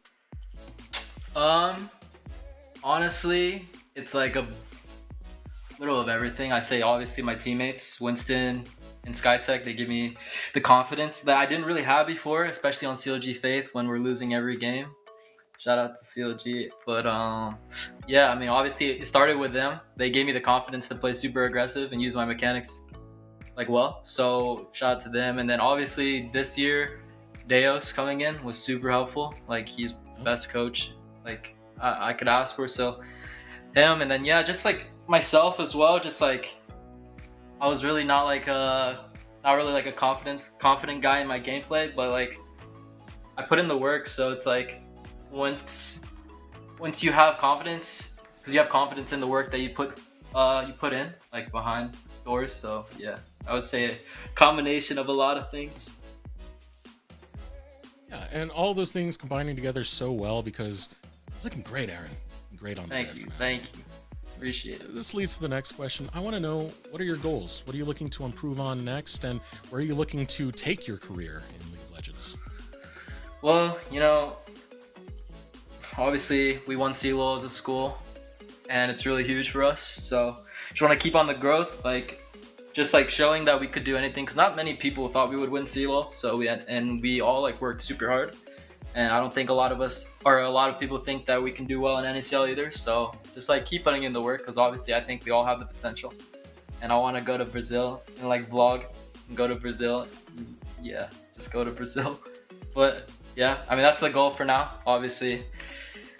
Honestly, it's like a little of everything. I'd say obviously my teammates, Winston and SkyTech, they give me the confidence that I didn't really have before, especially on CLG Faith when we're losing every game. Shout out to CLG. But yeah, I mean, obviously it started with them. They gave me the confidence to play super aggressive and use my mechanics like well. So shout out to them. And then obviously this year, Deos coming in was super helpful. Like he's best coach like I could ask for, so him. And then yeah, just like myself as well, just like I was really not really like a confident guy in my gameplay, but like I put in the work. So it's like once you have confidence, because you have confidence in the work that you put in like behind doors. So yeah, I would say a combination of a lot of things. Yeah, and all those things combining together so well, because looking great, Aaron. Great on the Thank you. Appreciate it. This leads to the next question. I want to know, what are your goals? What are you looking to improve on next, and where are you looking to take your career in League of Legends? Well, obviously we won CLO as a school, and it's really huge for us. So just want to keep on the growth, just showing that we could do anything, because not many people thought we would win CLO. So we all worked super hard. And I don't think a lot of people think that we can do well in NACL either. So just keep putting in the work, because obviously I think we all have the potential. And I want to go to Brazil and vlog and go to Brazil. Yeah, just go to Brazil. But yeah, I mean, that's the goal for now. Obviously,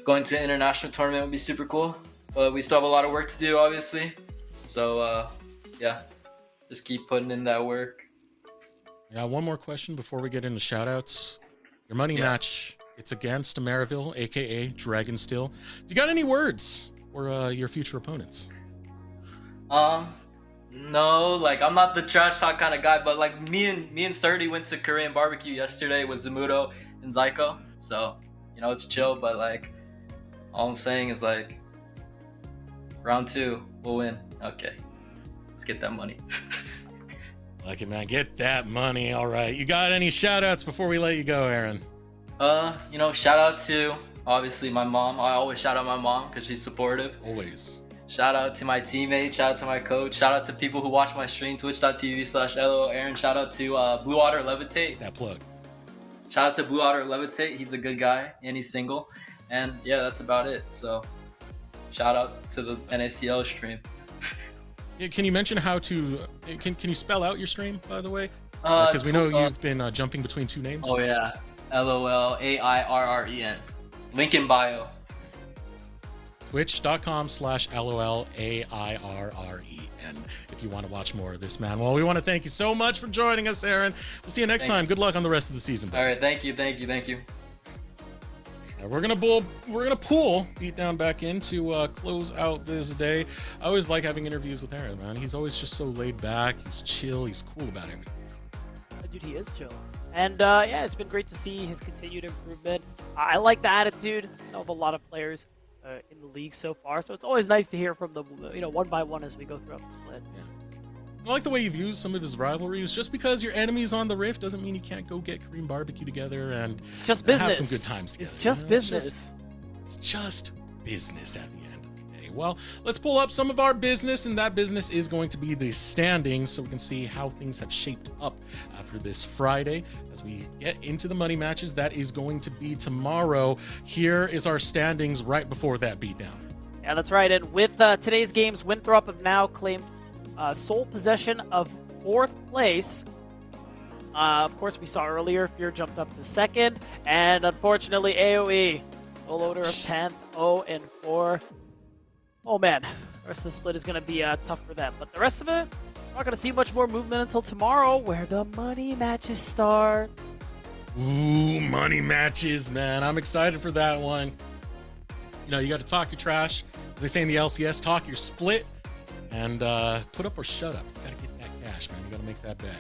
going to an international tournament would be super cool. But we still have a lot of work to do, obviously. So yeah, just keep putting in that work. Yeah, one more question before we get into shoutouts. Your money match, it's against Maryville, aka Dragonsteel. Do you got any words for your future opponents? No, I'm not the trash talk kind of guy, but me and Surdy went to Korean barbecue yesterday with Zamudo and Zyko. So, it's chill, but all I'm saying is round 2, we'll win. Okay. Let's get that money. Like it, man. Get that money. All right. You got any shout outs before we let you go, Aaron? Shout out to obviously my mom. I always shout out my mom because she's supportive. Always. Shout out to my teammates. Shout out to my coach. Shout out to people who watch my stream, twitch.tv/LOAron. Shout out to Blue Otter Levitate. That plug. Shout out to Blue Otter Levitate. He's a good guy and he's single. And yeah, that's about it. So shout out to the NACL stream. Can you mention how to? Can you spell out your stream, by the way? Because we know you've been jumping between two names. Oh yeah, LOLAIRREN. Link in bio. Twitch.com/LOLAIRREN if you want to watch more of this man. Well, we want to thank you so much for joining us, Aaron. We'll see you next time. Good luck on the rest of the season. All right, thank you. Now we're gonna pull Beatdown back in to close out this day. I always like having interviews with Aaron, man. He's always just so laid back. He's chill. He's cool about everything. Dude, he is chill. And yeah, it's been great to see his continued improvement. I like the attitude of a lot of players in the league so far. So it's always nice to hear from them, one by one as we go throughout the split. Yeah. I like the way you've used some of his rivalries. Just because your enemy's on the Rift doesn't mean you can't go get Korean barbecue together and it's just business. Have some good times together. It's just business. It's just business at the end of the day. Well, let's pull up some of our business, and that business is going to be the standings, so we can see how things have shaped up after this Friday as we get into the money matches. That is going to be tomorrow. Here is our standings right before that beatdown. Yeah, that's right. And with today's games, Winthrop have now claimed sole possession of 4th place. Of course, we saw earlier Fear jumped up to 2nd, and unfortunately AoE, sole owner of 10th, 0-4. Oh man, the rest of the split is going to be tough for them. But the rest of it, we're not going to see much more movement until tomorrow, where the money matches start. Ooh, money matches, man. I'm excited for that one. You got to talk your trash. As they say in the LCS, talk your split. And put up or shut up. You gotta get that cash, man. You gotta make that bag.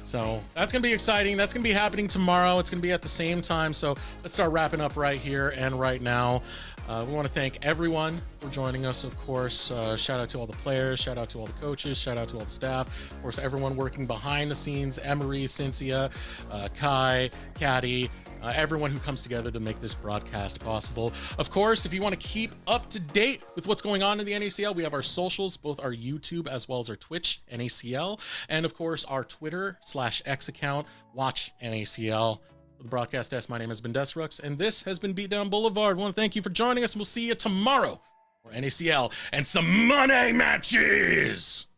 So that's gonna be exciting. That's gonna be happening tomorrow. It's gonna be at the same time. So let's start wrapping up right here and right now. We want to thank everyone for joining us, of course. Shout out to all the players. Shout out to all the coaches. Shout out to all the staff. Of course, everyone working behind the scenes. Emery, Cynthia, Kai, Caddy. Everyone who comes together to make this broadcast possible. Of course, if you want to keep up to date with what's going on in the NACL, we have our socials, both our YouTube as well as our Twitch, NACL, and of course, our Twitter/X account, Watch NACL. For the broadcast desk, my name has been Desrux, and this has been Beatdown Boulevard. I want to thank you for joining us, and we'll see you tomorrow for NACL and some money matches!